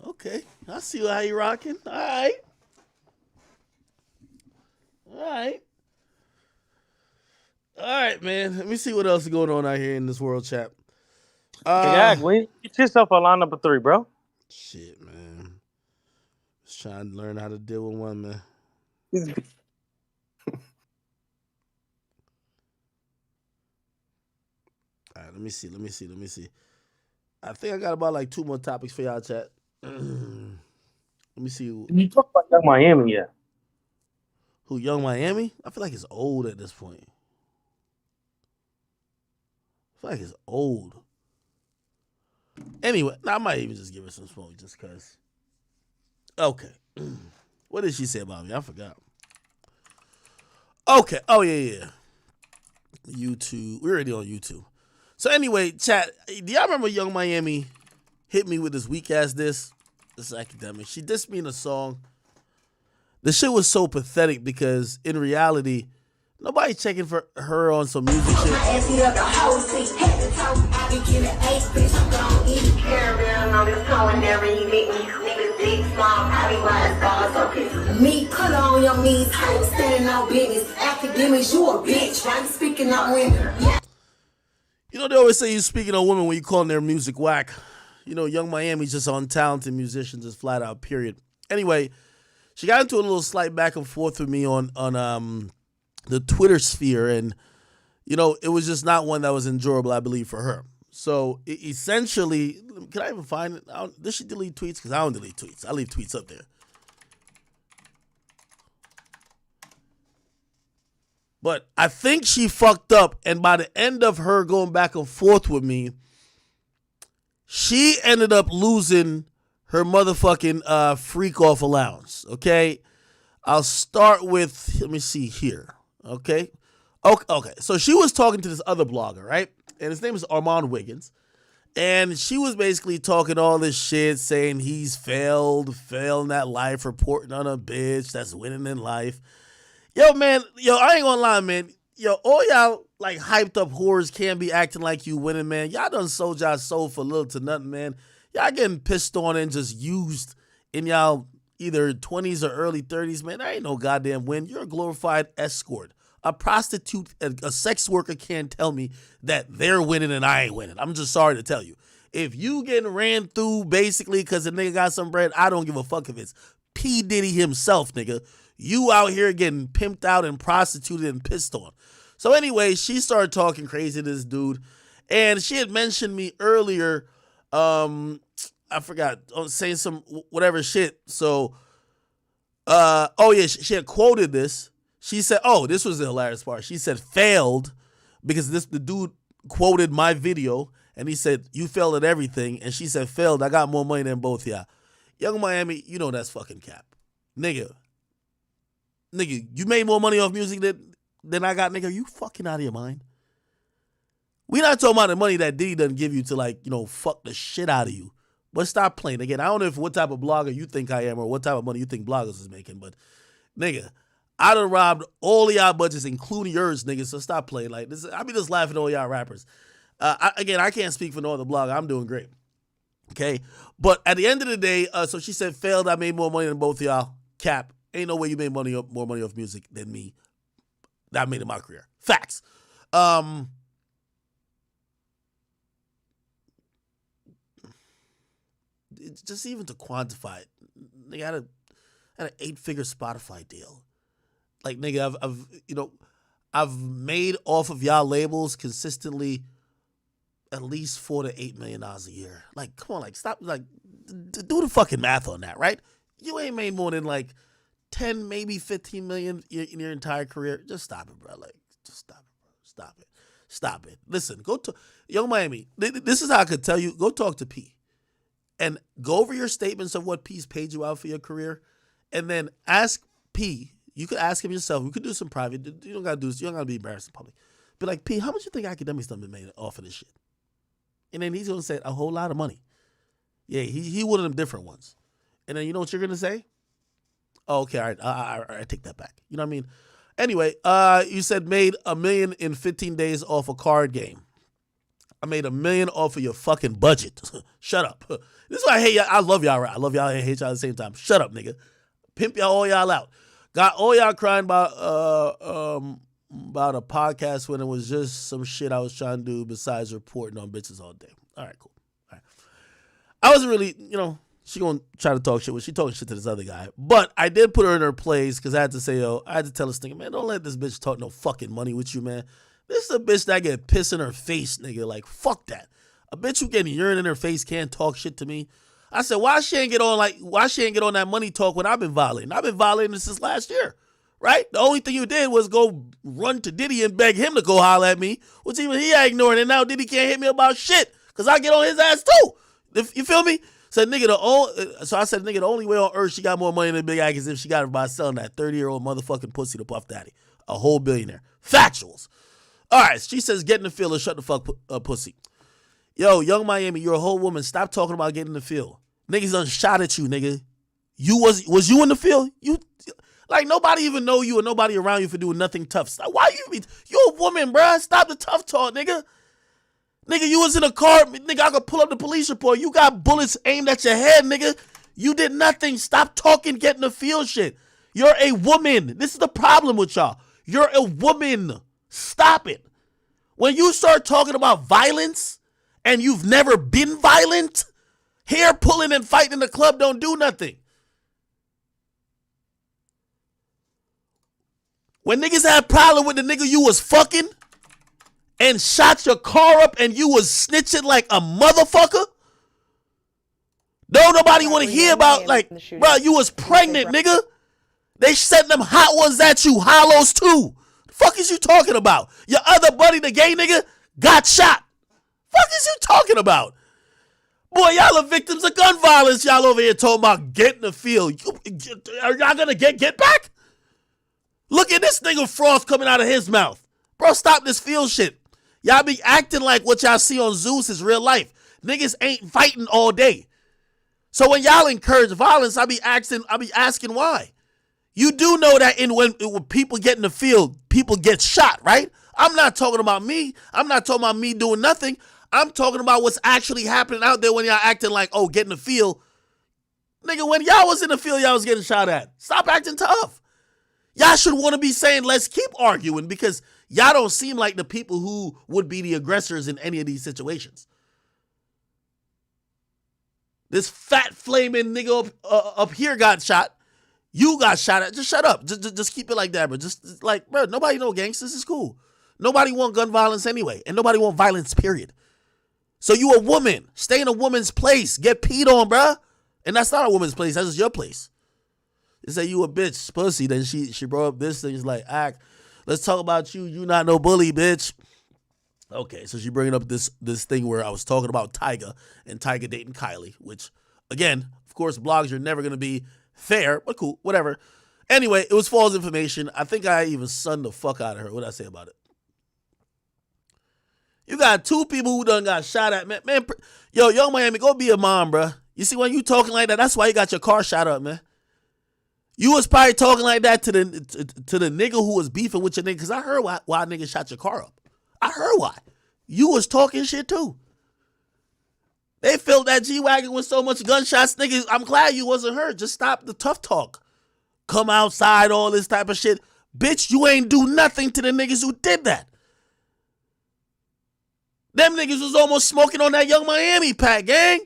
Okay. I see how you rocking. All right. All right, man. Let me see what else is going on out here in this world, chat. When get yourself a lineup of 3, bro. Shit, man. Just trying to learn how to deal with one, man. All right, let me see. I think I got about like 2 more topics for y'all, chat. Let me see. You talk about Young Miami yet? Who, Young Miami? I feel like it's old at this point. I feel like it's old. Anyway, I might even just give her some smoke just because. Okay. What did she say about me? I forgot. Okay. Oh, yeah. YouTube. We're already on YouTube. So anyway, chat, do y'all remember Young Miami hit me with this weak-ass diss? This is academic. She dissed me in a song. The shit was so pathetic because in reality, nobody checking for her on some music shit. Me put on your knees, I'm standing on business. Academics, you a bitch, right? Speaking on women. You know, they always say you're speaking on women when you calling their music whack. You know, Young Miami's just untalented musicians, just flat out, period. Anyway, she got into a little slight back and forth with me on the Twitter sphere, and, you know, it was just not one that was enjoyable, I believe, for her. So, essentially, can I even find it? Does she delete tweets? Because I don't delete tweets. I leave tweets up there. But I think she fucked up, and by the end of her going back and forth with me, she ended up losing her motherfucking freak off allowance, okay? I'll start with, let me see here, okay? Okay, so she was talking to this other blogger, right? And his name is Armand Wiggins. And she was basically talking all this shit, saying he's failed in that life, reporting on a bitch that's winning in life. Yo, man, I ain't gonna lie, man. Yo, all y'all, like, hyped up whores can't be acting like you winning, man. Y'all done sold y'all soul for little to nothing, man. Y'all getting pissed on and just used in y'all either 20s or early 30s, man. That ain't no goddamn win. You're a glorified escort. A prostitute, a sex worker can't tell me that they're winning and I ain't winning. I'm just sorry to tell you. If you getting ran through basically because the nigga got some bread, I don't give a fuck if it's P. Diddy himself, nigga. You out here getting pimped out and prostituted and pissed on. So anyway, she started talking crazy to this dude. And she had mentioned me earlier, I forgot, saying some whatever shit. So, she had quoted this. She said, this was the hilarious part. She said, failed, because the dude quoted my video, and he said, you failed at everything. And she said, failed, I got more money than both y'all. Young Miami, you know that's fucking cap. Nigga, you made more money off music than I got, nigga. Are you fucking out of your mind? We not talking about the money that Diddy doesn't give you to fuck the shit out of you. But stop playing. Again, I don't know what type of blogger you think I am or what type of money you think bloggers is making, but nigga, I done robbed all of y'all budgets, including yours, nigga, so stop playing like this. I be just laughing at all y'all rappers. I can't speak for no other blogger. I'm doing great. Okay? But at the end of the day, so she said, failed, I made more money than both of y'all. Cap. Ain't no way you made more money off music than me. That made it my career. Facts. Just even to quantify it, nigga, I had an 8-figure Spotify deal. Like, nigga, I've made off of y'all labels consistently at least $4 to $8 million a year. Like, come on, like, stop, like, do the fucking math on that, right? You ain't made more than like 10, maybe 15 million in your entire career. Just stop it, bro. Like, just stop it, bro. Stop it. Stop it. Listen, go to Young Miami. This is how I could tell you. Go talk to P. And go over your statements of what P's paid you out for your career. And then ask P. You could ask him yourself. We could do some private. You don't got to do this. You don't got to be embarrassed in public. Be like, P, how much you think academic stuff been made off of this shit? And then he's going to say a whole lot of money. Yeah, he one of them different ones. And then you know what you're going to say? Oh, okay, all right. I take that back. You know what I mean? Anyway, you said made $1 million in 15 days off a card game. I made $1 million off of your fucking budget. Shut up. This is why I hate y'all. I love y'all. I love y'all and hate y'all at the same time. Shut up, nigga. Pimp all y'all out. Got all y'all crying about a podcast when it was just some shit I was trying to do besides reporting on bitches all day. All right, cool. All right. I wasn't really, she gonna try to talk shit. Well, she talking shit to this other guy. But I did put her in her place because I had to say, I had to tell this nigga, man, don't let this bitch talk no fucking money with you, man. This is a bitch that get piss in her face, nigga. Like, fuck that. A bitch who getting urine in her face can't talk shit to me. I said, why she ain't get on that money talk when I've been violating? I've been violating since last year, right? The only thing you did was go run to Diddy and beg him to go holler at me, which even he ain't ignoring. And now Diddy can't hit me about shit because I get on his ass too. You feel me? So I said, nigga, the only way on earth she got more money than Big Ike is if she got it by selling that 30-year-old motherfucking pussy to Puff Daddy. A whole billionaire. Factuals. All right, she says, get in the field or shut the fuck pussy. Yo, Young Miami, you're a whole woman. Stop talking about getting in the field. Niggas done shot at you, nigga. Was you in the field? Like, nobody even know you or nobody around you for doing nothing tough. Why you a woman, bruh? Stop the tough talk, nigga. Nigga, you was in a car. Nigga, I could pull up the police report. You got bullets aimed at your head, nigga. You did nothing. Stop talking, get in the field shit. You're a woman. This is the problem with y'all. You're a woman. Stop it. When you start talking about violence and you've never been violent, hair pulling and fighting in the club don't do nothing. When niggas had a problem with the nigga you was fucking and shot your car up and you was snitching like a motherfucker, don't nobody want to hear about, like, bro, you was pregnant, nigga. They sent them hot ones at you, hollows too. The fuck is you talking about? Your other buddy, the gay nigga, got shot. Fuck is you talking about? Boy, y'all are victims of gun violence. Y'all over here talking about get in the field. Are y'all gonna get back? Look at this nigga froth coming out of his mouth. Bro, stop this field shit. Y'all be acting like what y'all see on Zeus is real life. Niggas ain't fighting all day. So when y'all encourage violence, I be asking why. You do know that when people get in the field, people get shot, right? I'm not talking about me. I'm not talking about me doing nothing. I'm talking about what's actually happening out there when y'all acting like, oh, get in the field. Nigga, when y'all was in the field, y'all was getting shot at. Stop acting tough. Y'all should want to be saying, let's keep arguing, because y'all don't seem like the people who would be the aggressors in any of these situations. This fat flaming nigga up here got shot. You got shot at. Just shut up. Just keep it like that, bro. Just like, bro, nobody know gangsters. It's cool. Nobody want gun violence anyway. And nobody want violence, period. So you a woman. Stay in a woman's place. Get peed on, bro. And that's not a woman's place. That's just your place. They say you a bitch, pussy. Then she brought up this thing. She's like, let's talk about you. You not no bully, bitch. Okay, so she bringing up this thing where I was talking about Tyga and Tyga dating Kylie, which, again, of course, blogs are never going to be fair, but cool, whatever. Anyway, it was false information. I think I even sunned the fuck out of her. What did I say about it? You got two people who done got shot at, man. Yo, Young Miami, go be a mom, bro. You see, when you talking like that, that's why you got your car shot up, man. You was probably talking like that to the nigga who was beefing with your nigga, because I heard why nigga shot your car up. I heard why. You was talking shit too. They filled that G-Wagon with so much gunshots, niggas. I'm glad you wasn't hurt. Just stop the tough talk. Come outside, all this type of shit. Bitch, you ain't do nothing to the niggas who did that. Them niggas was almost smoking on that Young Miami pack, gang.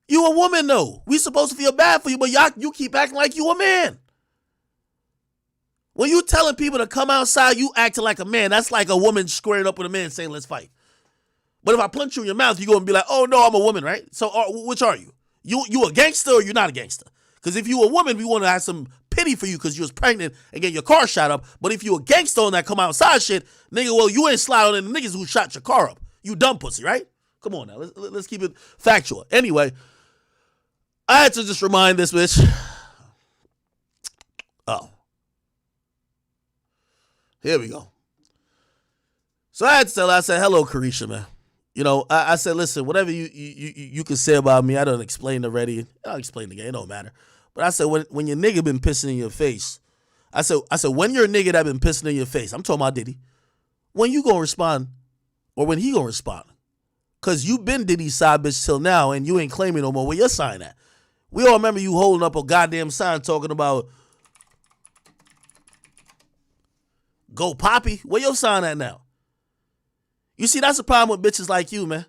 You a woman, though. We supposed to feel bad for you, but you keep acting like you a man. When you telling people to come outside, you acting like a man. That's like a woman squaring up with a man saying, let's fight. But if I punch you in your mouth, you're going to be like, oh, no, I'm a woman, right? So which are you? You a gangster or you're not a gangster? Because if you a woman, we want to have some pity for you because you was pregnant and get your car shot up. But if you a gangster on that come outside shit, nigga, well, you ain't sliding in the niggas who shot your car up. You dumb pussy, right? Come on now. Let's keep it factual. Anyway, I had to just remind this bitch. Oh. Here we go. So I had to tell her, I said, hello, Carisha, man. You know, I said, listen, whatever you can say about me, I done explained already. I'll explain again, it don't matter. But I said, when your nigga been pissing in your face, I said, when your nigga that been pissing in your face, I'm talking about Diddy, when you gonna respond or when he gonna respond? Because you been Diddy's side bitch till now and you ain't claiming no more where your sign at. We all remember you holding up a goddamn sign talking about Go Poppy. Where your sign at now? You see, that's the problem with bitches like you, man.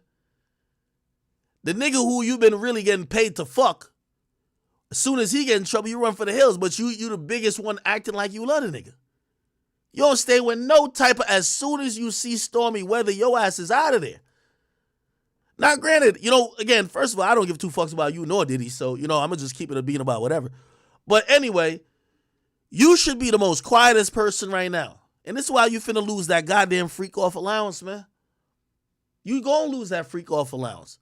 The nigga who you been really getting paid to fuck, as soon as he get in trouble, you run for the hills. But you the biggest one acting like you love the nigga. You don't stay with no type of, as soon as you see stormy weather, your ass is out of there. Now, granted, you know, again, first of all, I don't give two fucks about you nor Diddy. So, you know, I'm going to just keep it a beat about whatever. But anyway, you should be the most quietest person right now. And this is why you finna lose that goddamn freak off allowance, man. You gonna lose that freak off allowance.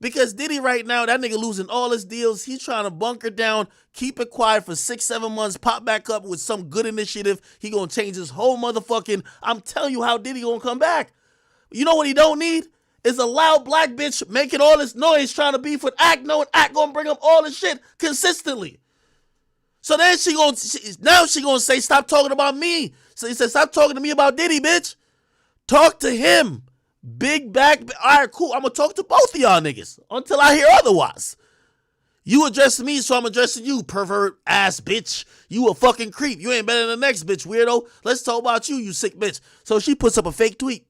Because Diddy right now, that nigga losing all his deals. He's trying to bunker down, keep it quiet for 6-7 months, pop back up with some good initiative. He gonna change his whole motherfucking, I'm telling you how Diddy gonna come back. You know what he don't need? Is a loud black bitch making all this noise trying to beef with Act, knowing Act gonna bring up all this shit consistently. So then she gonna say, stop talking about me. So he said, stop talking to me about Diddy, bitch. Talk to him. Big back. All right, cool. I'm going to talk to both of y'all niggas until I hear otherwise. You addressing me, so I'm addressing you, pervert ass bitch. You a fucking creep. You ain't better than the next bitch, weirdo. Let's talk about you, you sick bitch. So she puts up a fake tweet.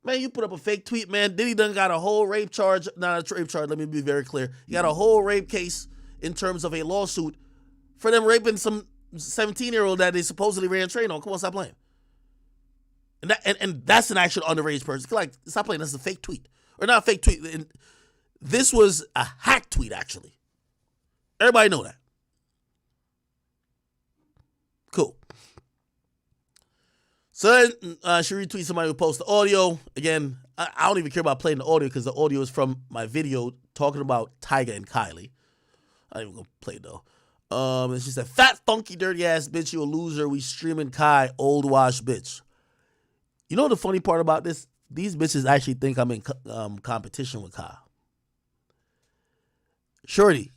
Man, you put up a fake tweet, man. Diddy done got a whole rape charge. Not a rape charge, let me be very clear. He got a whole rape case in terms of a lawsuit for them raping some 17-year-old that they supposedly ran train on. Come on, stop playing. And that's an actual underage person. Like, stop playing. That's a fake tweet. Or not a fake tweet. And this was a hack tweet, actually. Everybody know that. Cool. So then she retweets somebody who posted the audio. Again, I don't even care about playing the audio because the audio is from my video talking about Tyga and Kylie. I ain't even going to play it, though. And she said, fat, funky, dirty ass bitch, you a loser. We streaming Kai, old wash bitch. You know the funny part about this? These bitches actually think I'm in competition with Kai. Shorty,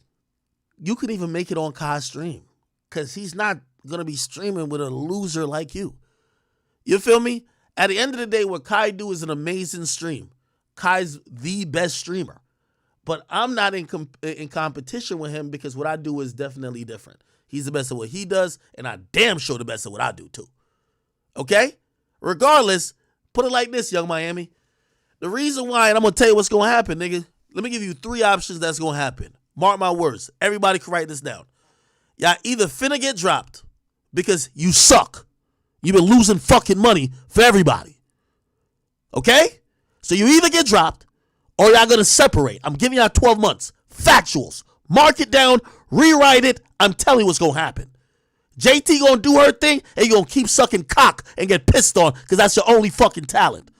you could even make it on Kai's stream because he's not going to be streaming with a loser like you. You feel me? At the end of the day, what Kai do is an amazing stream. Kai's the best streamer. But I'm not in competition with him because what I do is definitely different. He's the best at what he does, and I damn sure the best at what I do too. Okay? Regardless, put it like this, Young Miami. The reason why, and I'm going to tell you what's going to happen, nigga. Let me give you 3 options that's going to happen. Mark my words. Everybody can write this down. Y'all either finna get dropped because you suck. You've been losing fucking money for everybody. Okay? So you either get dropped or y'all going to separate. I'm giving y'all 12 months. Factuals. Mark it down. Rewrite it. I'm telling you what's going to happen. JT going to do her thing and you're going to keep sucking cock and get pissed on because that's your only fucking talent.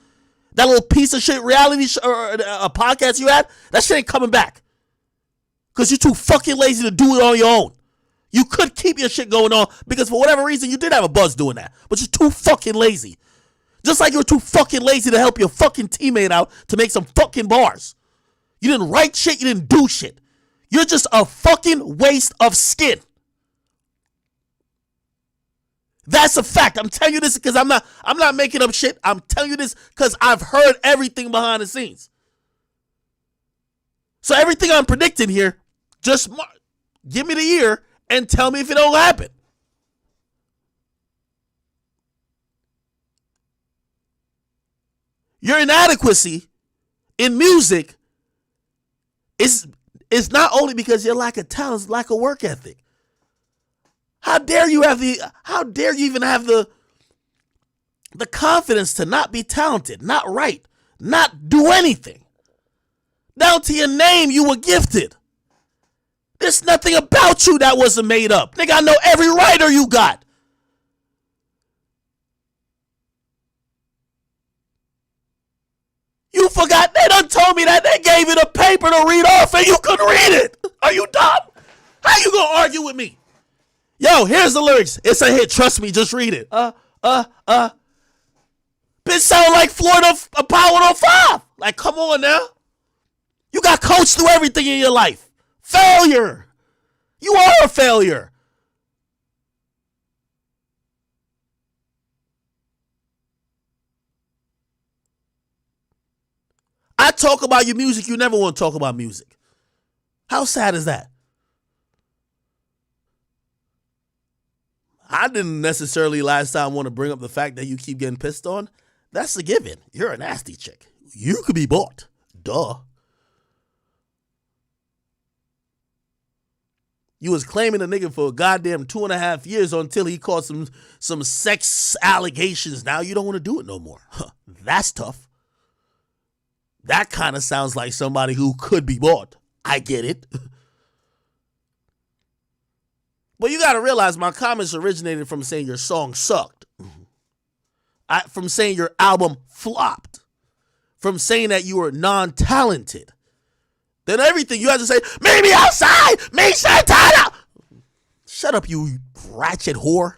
That little piece of shit reality a podcast you had, that shit ain't coming back. Because you're too fucking lazy to do it on your own. You could keep your shit going on because for whatever reason you did have a buzz doing that. But you're too fucking lazy. Just like you're too fucking lazy to help your fucking teammate out to make some fucking bars. You didn't write shit, you didn't do shit. You're just a fucking waste of skin. That's a fact. I'm telling you this because I'm not making up shit. I'm telling you this because I've heard everything behind the scenes. So everything I'm predicting here, just give me the year and tell me if it don't happen. Your inadequacy in music is not only because you lack of talent, it's lack of work ethic. How dare you even have the confidence to not be talented, not write, not do anything? Down to your name, you were gifted. There's nothing about you that wasn't made up. Nigga, I know every writer you got. You forgot they done told me that they gave you the paper to read off and you couldn't read it. Are you dumb? How you gonna argue with me? Yo, here's the lyrics. It's a hit. Trust me, just read it. Bitch sound like Florida Power 105. Like, come on now. You got coached through everything in your life. Failure. You are a failure. I talk about your music. You never want to talk about music. How sad is that? I didn't necessarily last time want to bring up the fact that you keep getting pissed on. That's a given. You're a nasty chick. You could be bought. Duh. You was claiming a nigga for a goddamn 2.5 years until he caught some sex allegations. Now you don't want to do it no more. Huh, that's tough. That kind of sounds like somebody who could be bought. I get it. But you got to realize my comments originated from saying your song sucked. From saying your album flopped. From saying that you were non-talented. Then everything you had to say, meet me outside, me Santana. Shut up, you ratchet whore.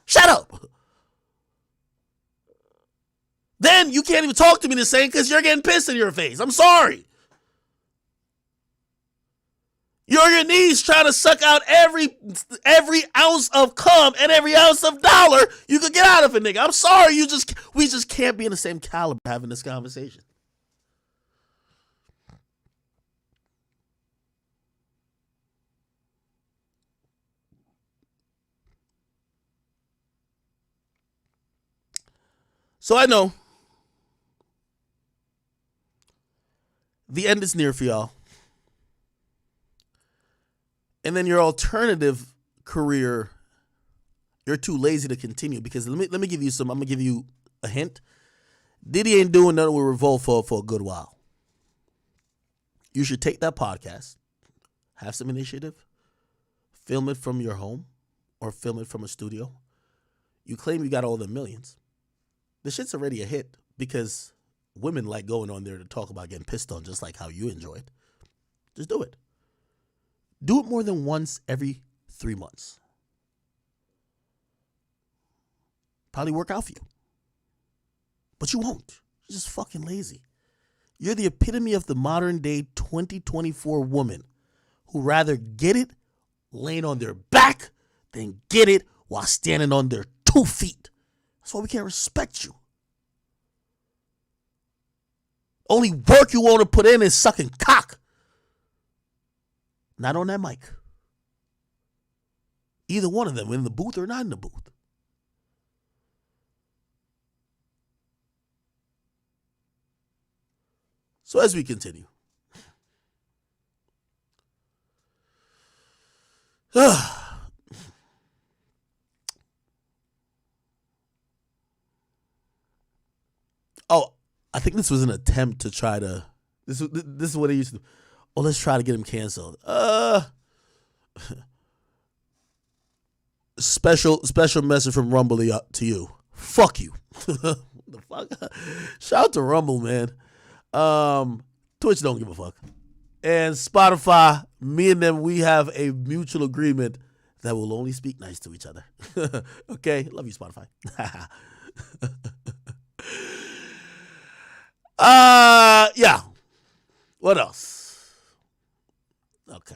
Shut up. Then you can't even talk to me the same because you're getting pissed in your face. I'm sorry. You're on your knees trying to suck out every ounce of cum and every ounce of dollar you could get out of a nigga. I'm sorry, we just can't be in the same caliber having this conversation. So I know the end is near for y'all. And then your alternative career, you're too lazy to continue because let me give you I'm gonna give you a hint. Diddy ain't doing nothing with Revolt for a good while. You should take that podcast, have some initiative, film it from your home or film it from a studio. You claim you got all the millions. The shit's already a hit because women like going on there to talk about getting pissed on just like how you enjoy it. Just do it. Do it more than once every 3 months. Probably work out for you. But you won't. You're just fucking lazy. You're the epitome of the modern day 2024 woman who rather get it laying on their back than get it while standing on their 2 feet. That's why we can't respect you. Only work you want to put in is sucking cock. Not on that mic. Either one of them, in the booth or not in the booth. So as we continue, Oh, I think this was an attempt to try to. This is what they used to do. Oh, let's try to get him canceled. Special message from Rumble to you. Fuck you. The fuck? Shout out to Rumble, man. Twitch don't give a fuck. And Spotify, me and them, we have a mutual agreement that we'll only speak nice to each other. Okay? Love you, Spotify. Yeah. What else? Okay.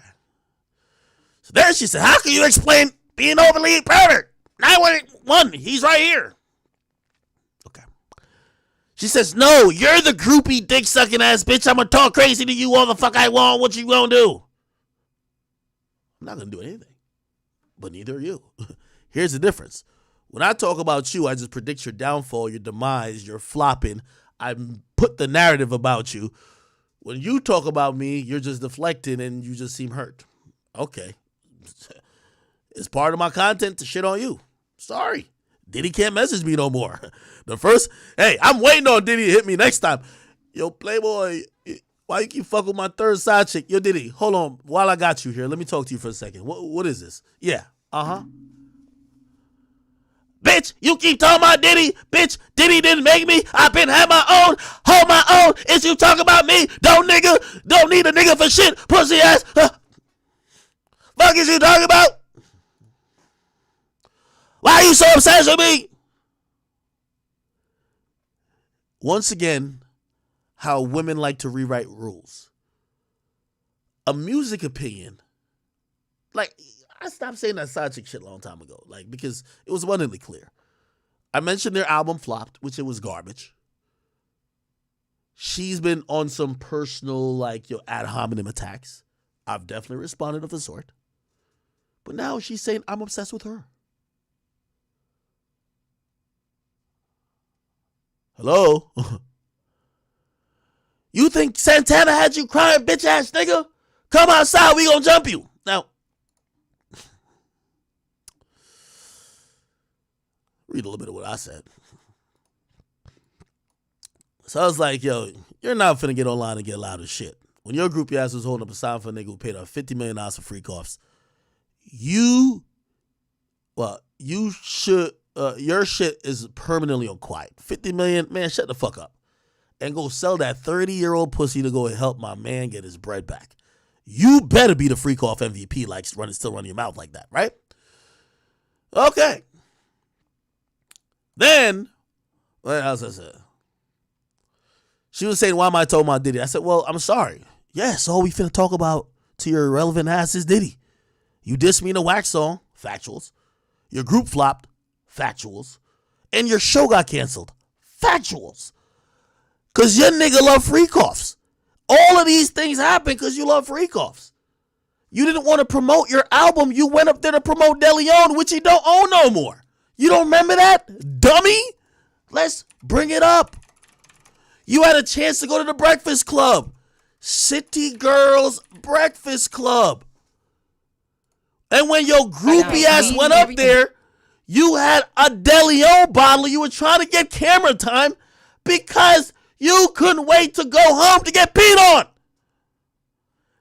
So there she said, how can you explain being overly pervert? 911, he's right here. Okay. She says, no, you're the groupie dick sucking ass bitch. I'm gonna talk crazy to you all the fuck I want. What you gonna do? I'm not gonna do anything. But neither are you. Here's the difference. When I talk about you, I just predict your downfall, your demise, your flopping. I put the narrative about you. When you talk about me, you're just deflecting and you just seem hurt. Okay. It's part of my content to shit on you. Sorry. Diddy can't message me no more. Hey, I'm waiting on Diddy to hit me next time. Yo, Playboy, why you keep fucking with my third side chick? Yo, Diddy, hold on. While I got you here, let me talk to you for a second. What is this? Yeah. Uh-huh. Bitch, you keep talking about Diddy. Bitch, Diddy didn't make me. I've been had my own. Hold my own. Is you talking about me? Don't need a nigga for shit. Pussy ass. Fuck is you talking about? Why are you so obsessed with me? Once again, how women like to rewrite rules. A music opinion. Like, I stopped saying that side chick shit a long time ago. Like, because it was abundantly clear. I mentioned their album flopped, which it was garbage. She's been on some personal, ad hominem attacks. I've definitely responded of the sort. But now she's saying I'm obsessed with her. Hello? You think Santana had you crying, bitch ass nigga? Come outside, we gonna jump you. Now, read a little bit of what I said. So I was like, yo, you're not finna get online and get loud as shit. When your groupie ass was holding up a sign for a nigga who paid her $50 million for free coughs, your shit is permanently on quiet. 50 million, man, shut the fuck up. And go sell that 30-year-old pussy to go and help my man get his bread back. You better be the freak off MVP, still running your mouth like that, right? Okay. Then, what else I said? She was saying, why am I talking about Diddy? I said, well, I'm sorry. Yes, all we finna talk about to your irrelevant ass is Diddy. You dissed me in a wax song, factuals. Your group flopped, factuals. And your show got canceled, factuals. Because your nigga love freak offs. All of these things happen because you love freak offs. You didn't want to promote your album. You went up there to promote De Leon, which he don't own no more. You don't remember that, dummy? Let's bring it up. You had a chance to go to the Breakfast Club. City Girls Breakfast Club. And when your groupie ass went up there, you had a De Leon bottle. You were trying to get camera time because you couldn't wait to go home to get peed on.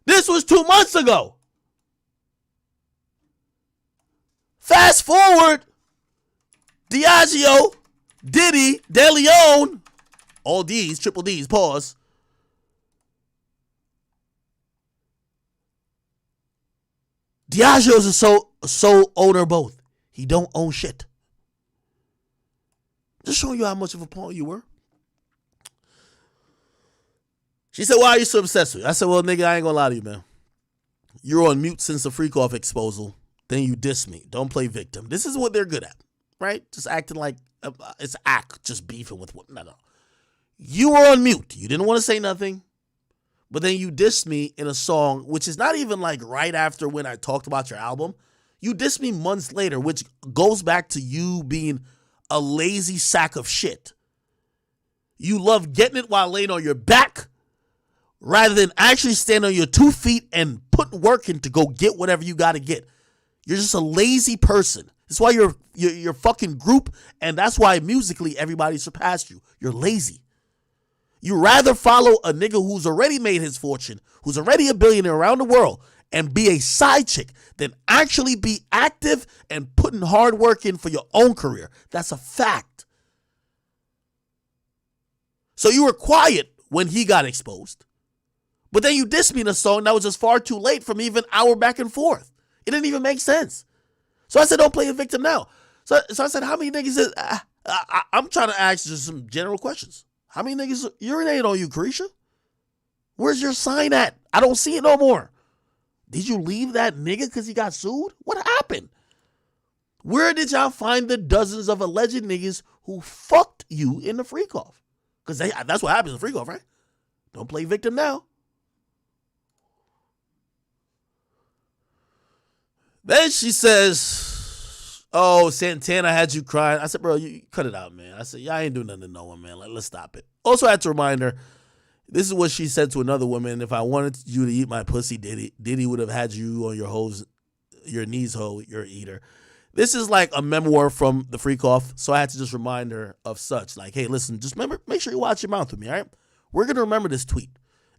This was 2 months ago. Fast forward, Diageo, Diddy, De Leon, all D's, triple D's, pause. Diageo's a sole owner of both. He don't own shit. Just showing you how much of a pawn you were. She said, why are you so obsessed with me? I said, well, nigga, I ain't gonna lie to you, man. You're on mute since the freak off exposal. Then you diss me. Don't play victim. This is what they're good at, right? Just acting like it's act, just beefing with what. No. You were on mute. You didn't want to say nothing. But then you dissed me in a song, which is not even right after when I talked about your album. You dissed me months later, which goes back to you being a lazy sack of shit. You love getting it while laying on your back rather than actually stand on your 2 feet and put work in to go get whatever you got to get. You're just a lazy person. That's why you're fucking group, and that's why musically everybody surpassed you. You're lazy. You rather follow a nigga who's already made his fortune, who's already a billionaire around the world, and be a side chick than actually be active and putting hard work in for your own career. That's a fact. So you were quiet when he got exposed, but then you dissed me in a song that was just far too late from even our back and forth. It didn't even make sense. So I said, don't play a victim now. So I said, how many niggas is, I'm trying to ask just some general questions. How many niggas urinate on you, Carisha? Where's your sign at? I don't see it no more. Did you leave that nigga because he got sued? What happened? Where did y'all find the dozens of alleged niggas who fucked you in the freak off? Because that's what happens in freak off, right? Don't play victim now. Then she says, oh, Santana had you crying. I said, bro, you cut it out, man. I said, y'all ain't doing nothing to no one, man. Let's stop it. Also, I had to remind her, this is what she said to another woman. If I wanted you to eat my pussy, Diddy would have had you on your knees, you're an eater. This is like a memoir from the freak off. So I had to just remind her of such. Like, hey, listen, just remember, make sure you watch your mouth with me, all right? We're going to remember this tweet.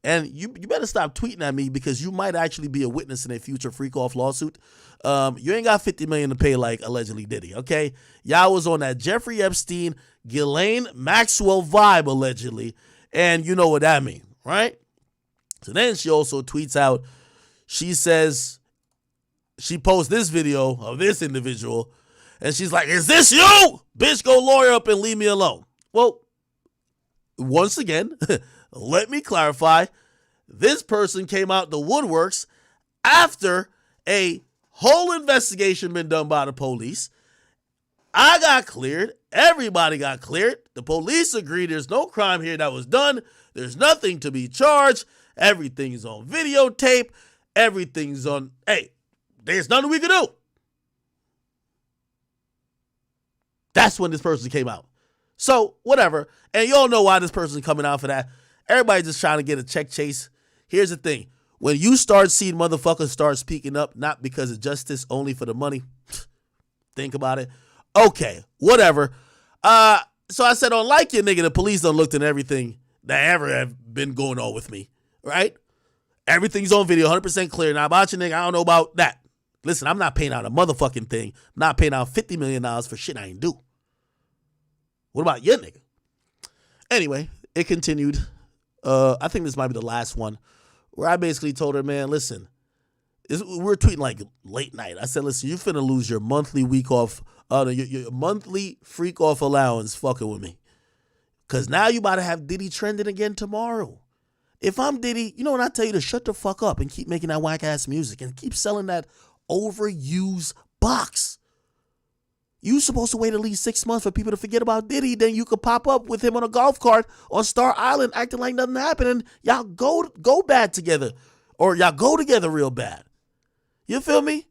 And you better stop tweeting at me because you might actually be a witness in a future freak off lawsuit. You ain't got $50 million to pay like allegedly Diddy, okay? Y'all was on that Jeffrey Epstein, Ghislaine Maxwell vibe allegedly, and you know what that means, right? So then she also tweets out, she says, she posts this video of this individual, and she's like, is this you? Bitch, go lawyer up and leave me alone. Well, once again, let me clarify. This person came out the woodworks after a whole investigation been done by the police. I got cleared. Everybody got cleared. The police agreed there's no crime here that was done. There's nothing to be charged. Everything's on videotape. Everything's on, hey, there's nothing we can do. That's when this person came out. So, whatever. And you all know why this person's coming out for that. Everybody's just trying to get a check chase. Here's the thing. When you start seeing motherfuckers start speaking up, not because of justice, only for the money, think about it. Okay, whatever. So I said, unlike your nigga, the police done looked at everything that ever have been going on with me, right? Everything's on video, 100% clear. Now, about your nigga, I don't know about that. Listen, I'm not paying out a motherfucking thing. I'm not paying out $50 million for shit I ain't do. What about your nigga? Anyway, it continued. I think this might be the last one, where I basically told her, man, listen, we're tweeting like late night. I said, listen, you finna lose your monthly week off, your monthly freak off allowance fucking with me. Because now you about to have Diddy trending again tomorrow. If I'm Diddy, you know what I tell you, to shut the fuck up and keep making that whack ass music and keep selling that overused box. You supposed to wait at least 6 months for people to forget about Diddy, then you could pop up with him on a golf cart on Star Island acting like nothing happened, and y'all go bad together, or y'all go together real bad. You feel me?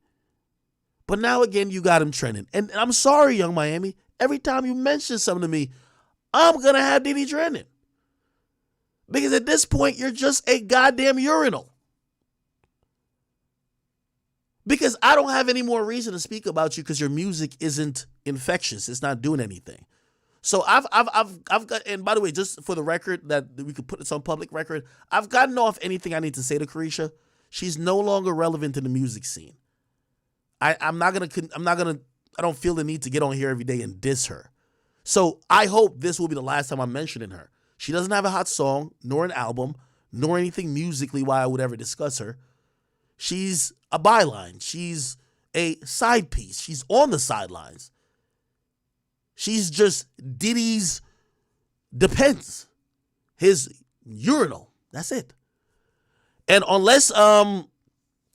But now again, you got him trending. And I'm sorry, Young Miami, every time you mention something to me, I'm going to have Diddy trending. Because at this point, you're just a goddamn urinal. Because I don't have any more reason to speak about you because your music isn't infectious. It's not doing anything. So I've got, and by the way, just for the record that we could put this on public record, I've gotten off anything I need to say to Carisha. She's no longer relevant in the music scene. I don't feel the need to get on here every day and diss her. So I hope this will be the last time I'm mentioning her. She doesn't have a hot song, nor an album, nor anything musically why I would ever discuss her. She's a byline. She's a side piece. She's on the sidelines. She's just Diddy's depends. His urinal. That's it. And unless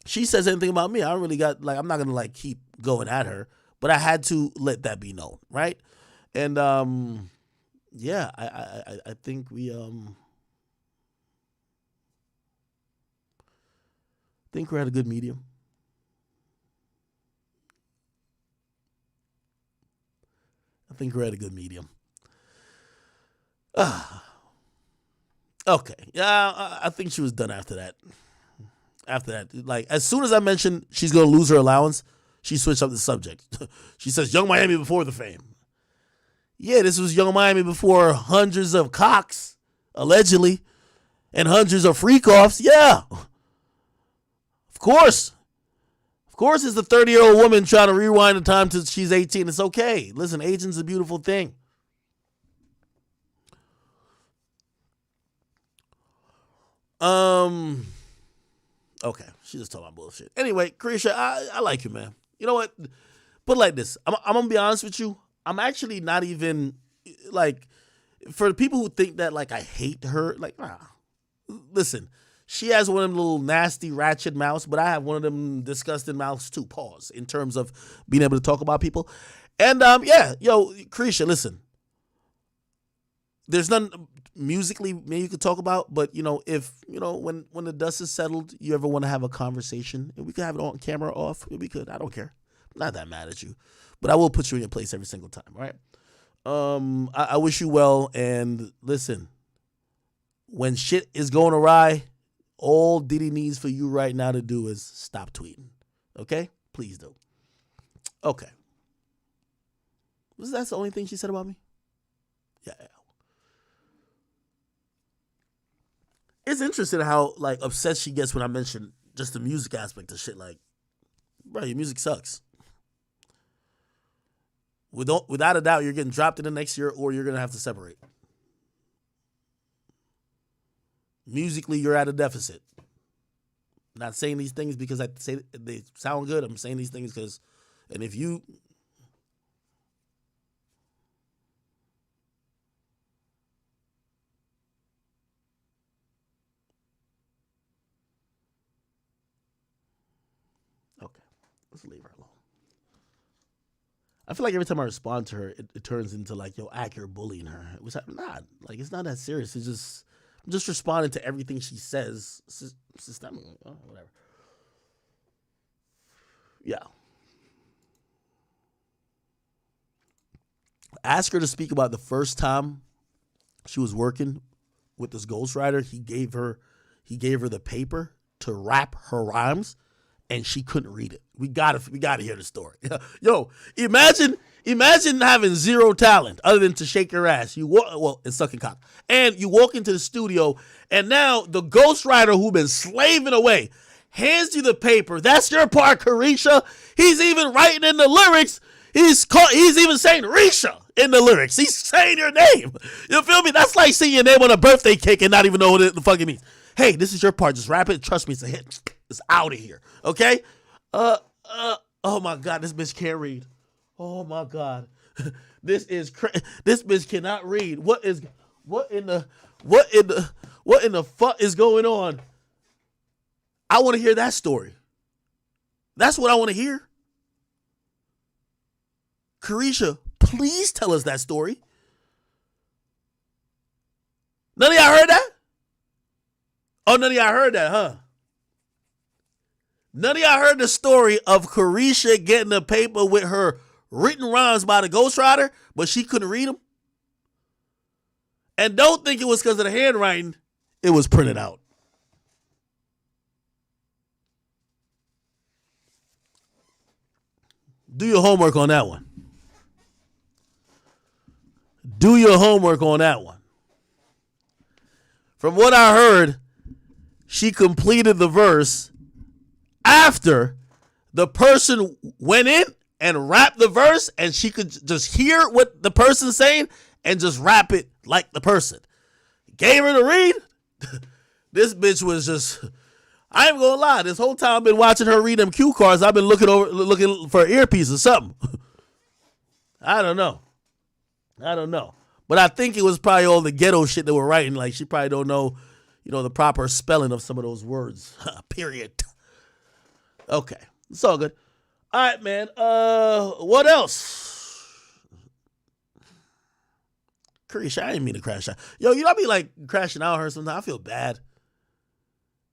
she says anything about me, I don't really got, like, I'm not gonna keep going at her, but I had to let that be known, right? And yeah, I think we think we're at a good medium. I think we're at a good medium. Okay. Yeah, I think she was done after that. After that, like, as soon as I mentioned she's going to lose her allowance, she switched up the subject. She says, Young Miami before the fame. Yeah, this was Young Miami before hundreds of cocks, allegedly, and hundreds of freak-offs. Yeah. Of course. Of course it's the 30-year-old woman trying to rewind the time till she's 18. It's okay. Listen, aging's a beautiful thing. Okay, she just talking about bullshit. Anyway, Carisha, I like you, man. You know what? Put it like this. I'm gonna be honest with you. I'm actually not even like, for the people who think that like I hate her, like, nah. Listen, she has one of them little nasty ratchet mouths, but I have one of them disgusting mouths too. Pause. In terms of being able to talk about people. And yeah, yo, Carisha, listen. There's nothing musically maybe you could talk about, but you know, if you know when the dust is settled, you ever want to have a conversation, and we could have it on camera off, we could. I don't care. I'm not that mad at you, but I will put you in your place every single time. All right. I wish you well, and listen, when shit is going awry, all Diddy needs for you right now to do is stop tweeting. Okay? Please do. Okay. Was that the only thing she said about me? Yeah. It's interesting how like upset she gets when I mention just the music aspect of shit. Like, bro, your music sucks. Without a doubt, you're getting dropped in the next year, or you're gonna have to separate. Musically, you're at a deficit. I'm not saying these things because I say they sound good. I'm saying these things because, and if you. Okay, let's leave her alone. I feel like every time I respond to her, it turns into like, yo, you're bullying her. Which I'm not. Like, it's not that serious. It's just, I'm just responding to everything she says. Whatever. Yeah. Ask her to speak about the first time she was working with this ghostwriter. He gave her the paper to rap her rhymes, and she couldn't read it. We gotta hear the story. Yo, imagine having zero talent other than to shake your ass. And sucking cock. And you walk into the studio, and now the ghostwriter who been slaving away hands you the paper. That's your part, Carisha. He's even writing in the lyrics. He's even saying Risha in the lyrics. He's saying your name. You feel me? That's like seeing your name on a birthday cake and not even know what the fuck it means. Hey, this is your part. Just rap it. Trust me, it's a hit. It's out of here. Okay? Oh my God, this bitch can't read. Oh my God. This bitch cannot read. What in the fuck is going on? I want to hear that story. That's what I want to hear. Carisha, please tell us that story. None of y'all heard that? Oh, none of y'all heard that, huh? None of y'all heard the story of Carisha getting a paper with her written rhymes by the ghostwriter, but she couldn't read them? And don't think it was because of the handwriting. It was printed out. Do your homework on that one. Do your homework on that one. From what I heard, she completed the verse after the person went in and rapped the verse, and she could just hear what the person's saying and just rap it like the person. Gave her to read. This bitch was just, I ain't gonna lie, this whole time I've been watching her read them cue cards. I've been looking for an earpiece or something. I don't know. But I think it was probably all the ghetto shit they were writing. Like, she probably don't know, the proper spelling of some of those words. Period. Okay. It's all good. All right, man. What else? Carisha, I didn't mean to crash out. Yo, I be like crashing out her sometimes. I feel bad.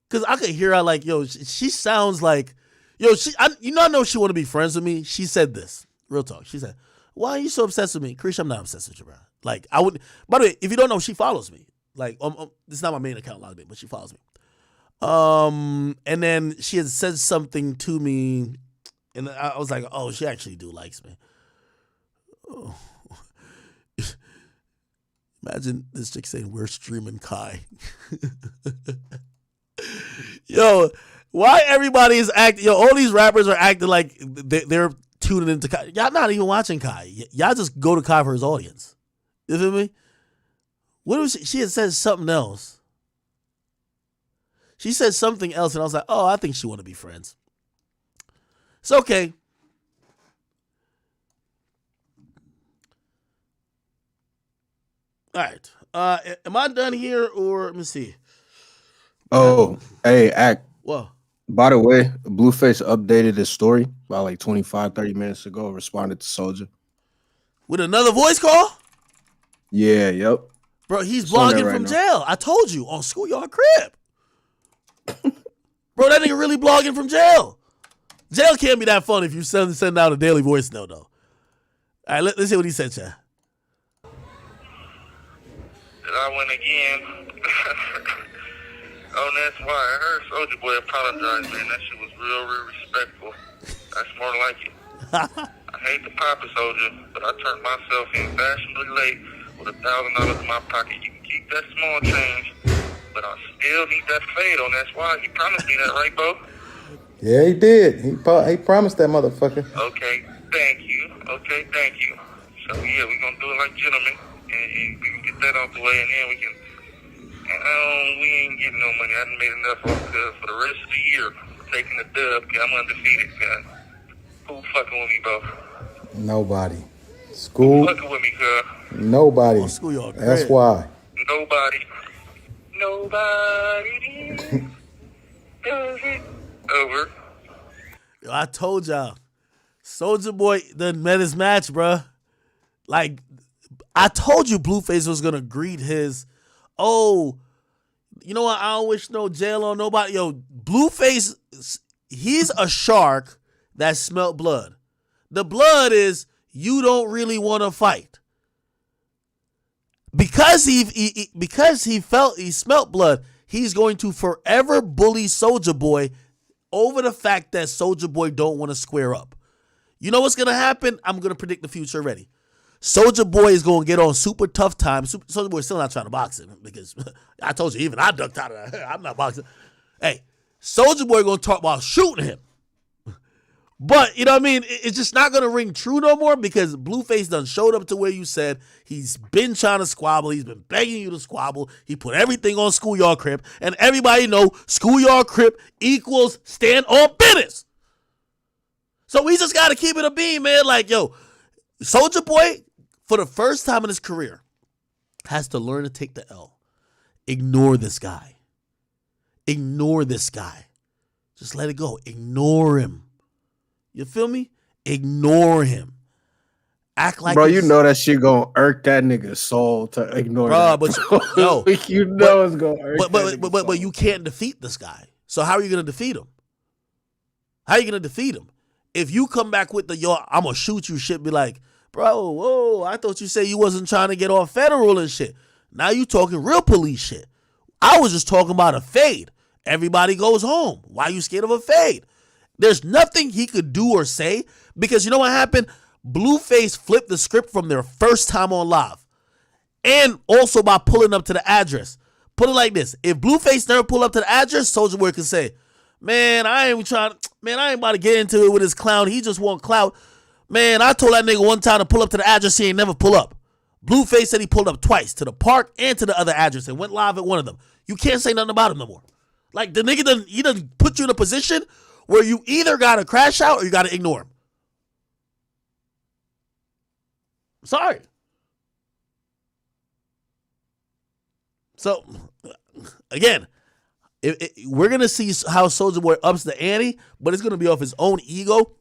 Because I could hear her like, yo, she sounds like, I know she want to be friends with me. She said this. Real talk. She said, why are you so obsessed with me? Carisha, I'm not obsessed with you, bro. Like, I would, by the way, if you don't know, she follows me. Like, this is not my main account logged in, but she follows me. And then she had said something to me And I was like, oh, she actually do likes me. Oh. Imagine this chick saying, we're streaming Kai. Yo, why everybody is acting, all these rappers are acting like they're tuning into Kai. Y'all not even watching Kai. Y'all just go to Kai for his audience. You feel me? What was she had said something else. She said something else, and I was like, oh, I think she want to be friends. It's okay. All right. Am I done here, or let me see. Oh, hey, Act. What? By the way, Blueface updated his story about like 25, 30 minutes ago, responded to Soulja. With another voice call? Yeah, yep. Bro, he's blogging from jail. I told you, on Schoolyard Crib. Bro, that nigga really blogging from jail. Jail can't be that fun if you send out a daily voice note, though. All right, let's see what he said, chat. I went again. That's why I heard Soulja Boy apologize, man. That shit was real respectful. That's more like it. I hate to pop it, Soulja, but I turned myself in fashionably late with $1,000 in my pocket. You can keep that small change, but I still need that fade on. That's why he promised me that, right, Bo? Yeah, he did. He promised that motherfucker. Okay, thank you. So, yeah, we're going to do it like gentlemen, and we can get that out the way, and then we can... we ain't getting no money. I done made enough off for the rest of the year. Taking the dub. I'm undefeated, man. Who fucking with me, bro? Nobody. School. Who fucking with me, girl? Nobody. That's why. Nobody. Does it. Over. Yo, I told y'all. Soulja Boy done met his match, bruh. Like, I told you Blueface was going to greet his... Oh, you know what? I don't wish no jail on nobody. Yo, Blueface, he's a shark that smelt blood. The blood is you don't really want to fight. Because he smelt blood, he's going to forever bully Soulja Boy over the fact that Soulja Boy don't want to square up. You know what's going to happen? I'm going to predict the future already. Soulja Boy is going to get on super tough time. Soulja Boy is still not trying to box him because I told you, even I ducked out of that. I'm not boxing. Hey, Soulja Boy going to talk about shooting him. But, you know what I mean? It's just not going to ring true no more because Blueface done showed up to where you said. He's been trying to squabble. He's been begging you to squabble. He put everything on Schoolyard Crib. And everybody know Schoolyard Crib equals stand on business. So we just got to keep it a beam, man. Like, yo, Soulja Boy, for the first time in his career, has to learn to take the L. Ignore this guy. Ignore this guy. Just let it go. Ignore him. You feel me? Ignore him. Act like... Bro, you know that shit gonna irk that nigga's soul to ignore that. But yo, it's gonna irk but you can't defeat this guy. So how are you gonna defeat him? How are you gonna defeat him? If you come back with the, yo, I'm gonna shoot you shit, be like, bro, whoa, I thought you said you wasn't trying to get off federal and shit. Now you talking real police shit. I was just talking about a fade. Everybody goes home. Why you scared of a fade? There's nothing he could do or say because you know what happened? Blueface flipped the script from their first time on live. And also by pulling up to the address. Put it like this. If Blueface never pull up to the address, Soulja Boy can say, man, I ain't about to get into it with his clown. He just want clout. Man, I told that nigga one time to pull up to the address. He ain't never pull up. Blueface said he pulled up twice, to the park and to the other address, and went live at one of them. You can't say nothing about him no more. Like, the nigga doesn't put you in a position where you either got to crash out or you got to ignore him. Sorry. So, again, we're going to see how Soulja Boy ups the ante, but it's going to be off his own ego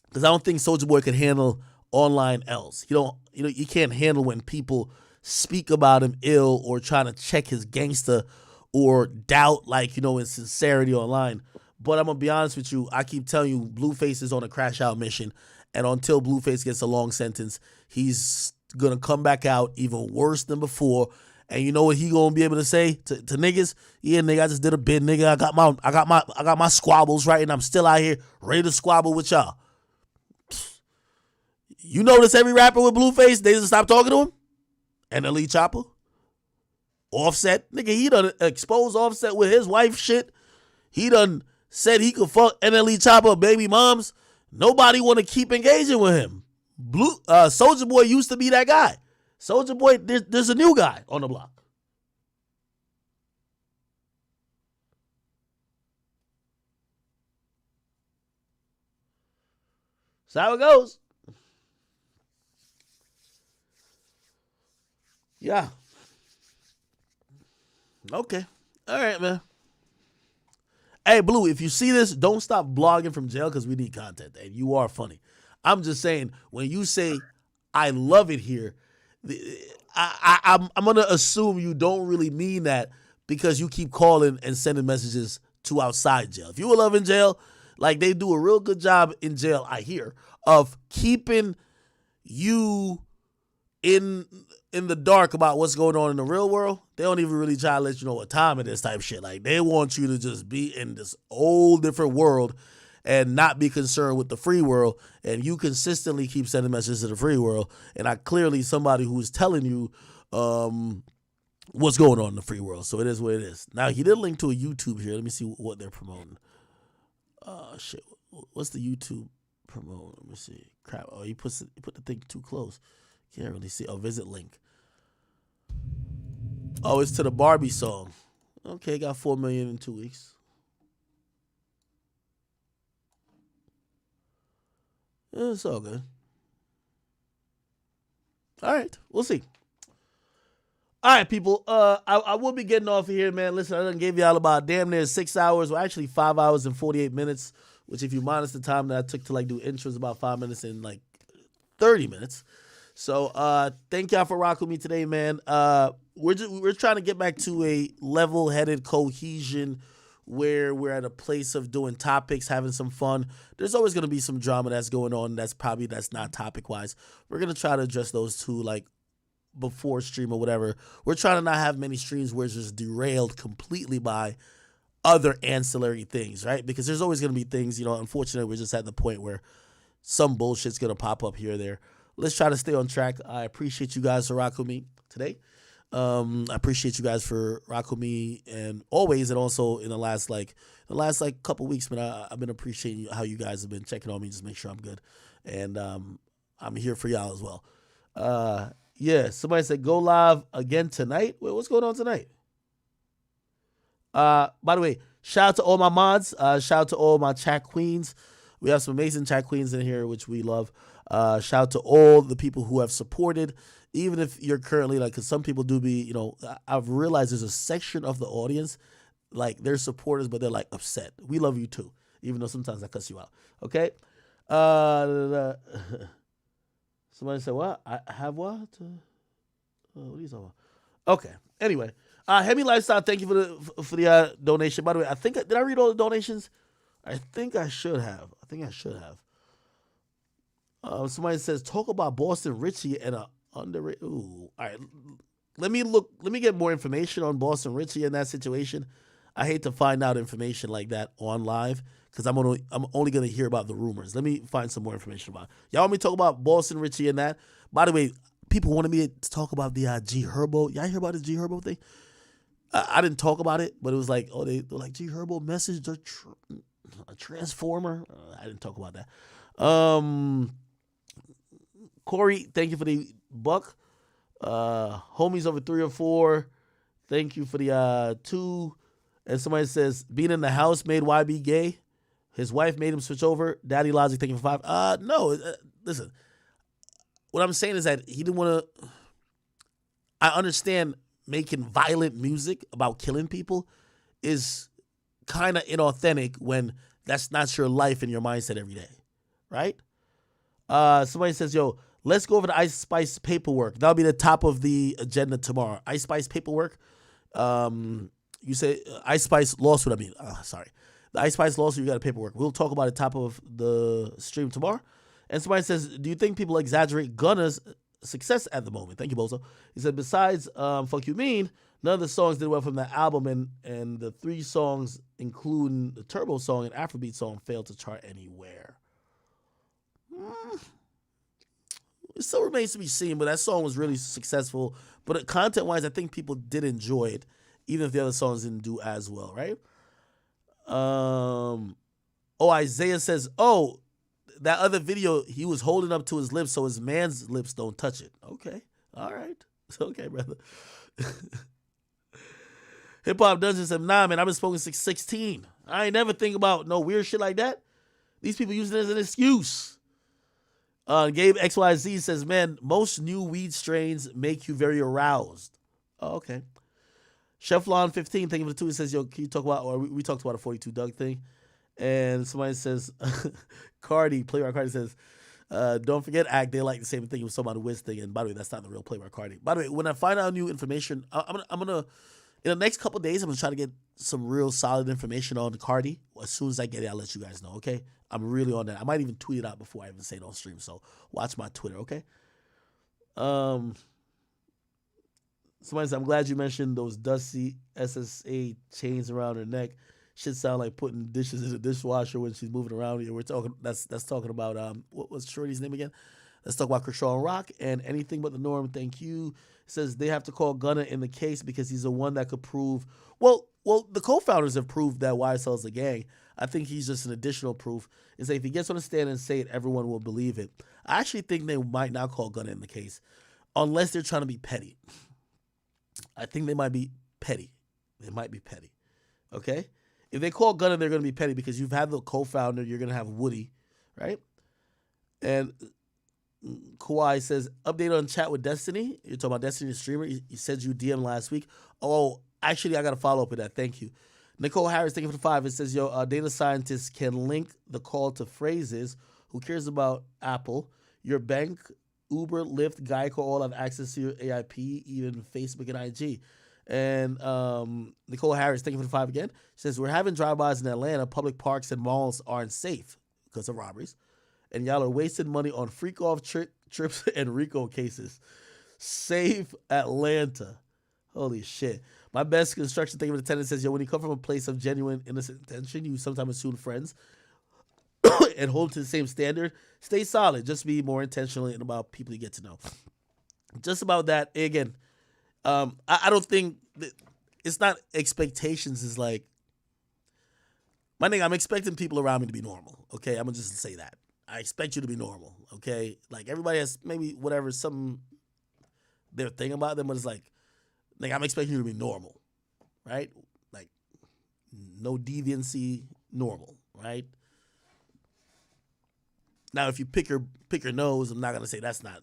because I don't think Soulja Boy could handle online L's. You can't handle when people speak about him ill or trying to check his gangster or doubt, his sincerity online. But I'm going to be honest with you. I keep telling you, Blueface is on a crash out mission. And until Blueface gets a long sentence, he's going to come back out even worse than before. And you know what he going to be able to say to niggas? Yeah, nigga, I just did a bid, nigga. I got my squabbles right, and I'm still out here ready to squabble with y'all. You notice every rapper with Blueface, they just stop talking to him? NLE Chopper? Offset? Nigga, he done exposed Offset with his wife shit. He done said he could fuck NLE Chopper baby moms. Nobody want to keep engaging with him. Soulja Boy used to be that guy. Soulja Boy, there's a new guy on the block. That's how it goes. Yeah. Okay. All right, man. Hey, Blue, if you see this, don't stop blogging from jail because we need content. And you are funny. I'm just saying, when you say, I love it here, I'm going to assume you don't really mean that because you keep calling and sending messages to outside jail. If you were loving jail, like they do a real good job in jail, I hear, of keeping you in the dark about what's going on in the real world. They don't even really try to let you know what time it is type shit. Like they want you to just be in this whole different world and not be concerned with the free world. And you consistently keep sending messages to the free world. And I clearly somebody who is telling you what's going on in the free world. So it is what it is. Now he did link to a YouTube here. Let me see what they're promoting. Shit. What's the YouTube promote? Let me see. Crap. Oh, he put the thing too close. Can't really see. Oh, visit link. Oh, it's to the Barbie song. Okay, got 4 million in 2 weeks. Yeah, it's all good. All right, we'll see. All right, people. I will be getting off of here, man. Listen, I done gave y'all about damn near 6 hours. Well, actually 5 hours and 48 minutes, which if you minus the time that I took to like do intros, about 5 minutes and like 30 minutes. So thank y'all for rocking with me today, man. We're trying to get back to a level-headed cohesion where we're at a place of doing topics, having some fun. There's always going to be some drama that's going on that's not topic-wise. We're going to try to address those two like before stream or whatever. We're trying to not have many streams where it's just derailed completely by other ancillary things, right? Because there's always going to be things, unfortunately, we're just at the point where some bullshit's going to pop up here or there. Let's try to stay on track. I appreciate you guys for rocking with me today. I appreciate you guys for rocking with me and always, and also in the last couple weeks, man. I've been appreciating how you guys have been checking on me, just make sure I'm good, and I'm here for y'all as well. Yeah, somebody said go live again tonight. Wait, what's going on tonight? By the way, shout out to all my mods. Shout out to all my chat queens. We have some amazing chat queens in here, which we love. Shout out to all the people who have supported, even if you're currently because some people do be, I've realized there's a section of the audience, like they're supporters, but they're like upset. We love you too, even though sometimes I cuss you out. Okay. Somebody said, what? I have what? What are you talking about? Okay. Anyway, Hemi Lifestyle, thank you for the donation. By the way, did I read all the donations? I think I should have. Somebody says, talk about Boston Richie and a underrated. Ooh, all right. Let me get more information on Boston Richie in that situation. I hate to find out information like that on live because I'm only going to hear about the rumors. Let me find some more information about it. Y'all want me to talk about Boston Richie and that? By the way, people wanted me to talk about the G Herbo. Y'all hear about the G Herbo thing? I didn't talk about it, but it was like, they're like, G Herbo messaged a transformer. I didn't talk about that. Corey, thank you for the buck. Homies over 3 or 4. Thank you for the 2. And somebody says, being in the house made YB gay. His wife made him switch over. Daddy Logic, thank you for 5. No, listen. What I'm saying is that he didn't want to. I understand making violent music about killing people is kind of inauthentic when that's not your life and your mindset every day, right? Somebody says, yo, let's go over the Ice Spice paperwork. That'll be the top of the agenda tomorrow. Ice Spice paperwork. You say Ice Spice lawsuit. Sorry. The Ice Spice lawsuit, you got a paperwork. We'll talk about it top of the stream tomorrow. And somebody says, do you think people exaggerate Gunna's success at the moment? Thank you, Bozo. He said, besides Fuck You Mean, none of the songs did well from that album, and the 3 songs, including the Turbo song and Afrobeat song, failed to chart anywhere. It still remains to be seen, but that song was really successful. But content-wise, I think people did enjoy it, even if the other songs didn't do as well, right? Isaiah says, that other video, he was holding up to his lips so his man's lips don't touch it. Okay. All right. Okay, brother. Hip Hop Dungeon said, nah, man, I've been smoking since 16. I ain't never think about no weird shit like that. These people using it as an excuse. Gabe XYZ says, man, most new weed strains make you very aroused. Oh, okay. Cheflon 15, thank you for the tweet. Says, yo, can you talk about, or we talked about a 42 Dugg thing. And somebody says, Playwright Cardi says, don't forget, Act, they like the same thing. It was talking about the Wiz thing. And by the way, that's not the real Playwright Cardi. By the way, when I find out new information, I'm gonna in the next couple of days, I'm going to try to get some real solid information on Cardi. As soon as I get it, I'll let you guys know, okay? I'm really on that. I might even tweet it out before I even say it on stream. So watch my Twitter, okay? Somebody said, I'm glad you mentioned those dusty SSA chains around her neck. Shit sound like putting dishes in the dishwasher when she's moving around. We're talking. That's talking about what was Shorty's name again? Let's talk about Kershaw and Rock and anything but the norm. Thank you. It says they have to call Gunna in the case because he's the one that could prove. Well, the co-founders have proved that YSL is a gang. I think he's just an additional proof. Is that if he gets on the stand and say it, everyone will believe it. I actually think they might not call Gunna in the case unless they're trying to be petty. I think they might be petty. They might be petty. Okay? If they call Gunna, they're going to be petty because you've had the co-founder. You're going to have Woody, right? And Kawhi says, update on chat with Destiny. You're talking about Destiny the streamer. He said you DM last week. Oh, actually, I got to follow up with that. Thank you. Nicole Harris, thank you for the 5. It says, yo, data scientists can link the call to phrases. Who cares about Apple? Your bank, Uber, Lyft, Geico all have access to your AIP, even Facebook and IG. And Nicole Harris, thank you for the 5 again. She says, we're having drive-bys in Atlanta. Public parks and malls aren't safe because of robberies. And y'all are wasting money on freak-off trips and RICO cases. Save Atlanta. Holy shit. My best construction thing of the tenant says, yo, when you come from a place of genuine innocent intention, you sometimes assume friends and hold to the same standard. Stay solid. Just be more intentional about people you get to know. Just about that. Again, I don't think it's not expectations. Is like, my nigga, I'm expecting people around me to be normal. Okay, I'm gonna just say that. I expect you to be normal. Okay, like everybody has maybe whatever something they're thinking about them, but it's like I'm expecting you to be normal, right? Like no deviancy, normal, right? Now, if you pick your nose, I'm not gonna say that's not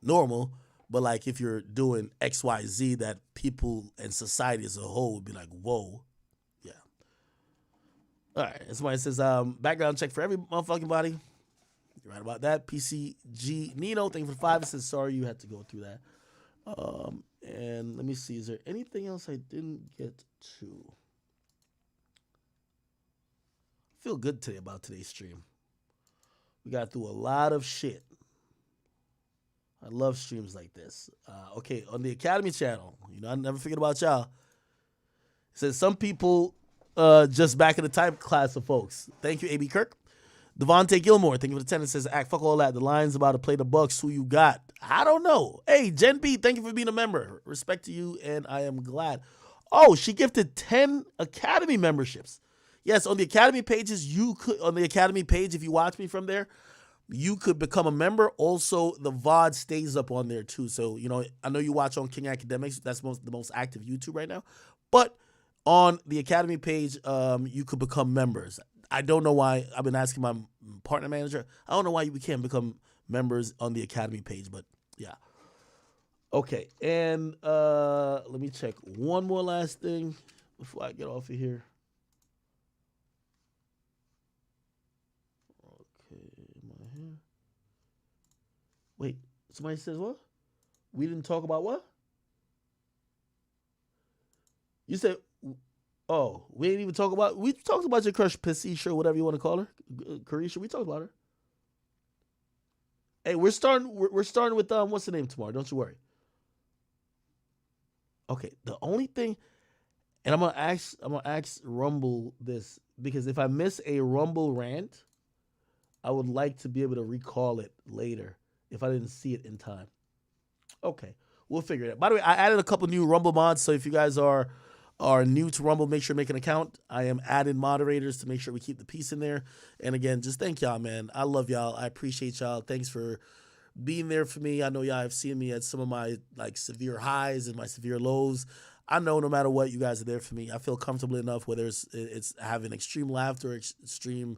normal. But like if you're doing X, Y, Z, that people and society as a whole would be like, whoa. Yeah. All right. And somebody says, background check for every motherfucking body. You're right about that. PCG Nino, thank you for the 5. It says, sorry you had to go through that. And let me see, is there anything else I didn't get to? I feel good today about today's stream. We got through a lot of shit. I love streams like this. Okay, on the Academy channel, I never forget about y'all. It says some people just back in the type class of folks. Thank you, A.B. Kirk. Devontae Gilmore, thank you for the 10. It says, act, fuck all that. The Lions about to play the Bucks. Who you got? I don't know. Hey, Jen B, thank you for being a member. Respect to you, and I am glad. Oh, she gifted 10 Academy memberships. Yes, on the Academy pages, on the Academy page, if you watch me from there, you could become a member. Also, the VOD stays up on there too. So, I know you watch on King Academics. That's the most active YouTube right now. But on the Academy page, you could become members. I don't know why. I've been asking my partner manager. I don't know why we can't become members on the Academy page, but yeah. Okay, and let me check one more last thing before I get off of here. Wait, somebody says what? We didn't talk about what? You said, oh, we didn't even talk about, we talked about your crush, Pasisha, or whatever you want to call her. Carisha, we talked about her. Hey, we're starting with, what's the name tomorrow? Don't you worry. Okay, the only thing, and I'm gonna ask Rumble this, because if I miss a Rumble rant, I would like to be able to recall it later if I didn't see it in time. Okay, we'll figure it out. By the way, I added a couple new Rumble mods, so if you guys are new to Rumble, make sure to make an account. I am adding moderators to make sure we keep the peace in there. And again, just thank y'all, man. I love y'all. I appreciate y'all. Thanks for being there for me. I know y'all have seen me at some of my like severe highs and my severe lows. I know no matter what, you guys are there for me. I feel comfortable enough, whether it's having extreme laughter, extreme,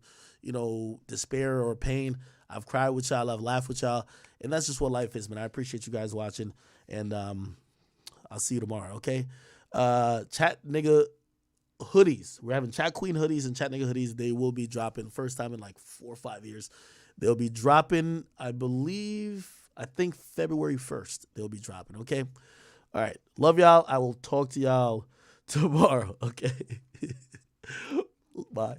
despair or pain. I've cried with y'all. I've laughed with y'all. And that's just what life is, man. I appreciate you guys watching. And I'll see you tomorrow, okay? Chat Nigga hoodies. We're having Chat Queen hoodies and Chat Nigga hoodies. They will be dropping first time in like 4 or 5 years. They'll be dropping, I think February 1st. They'll be dropping, okay? All right. Love y'all. I will talk to y'all tomorrow, okay? Bye.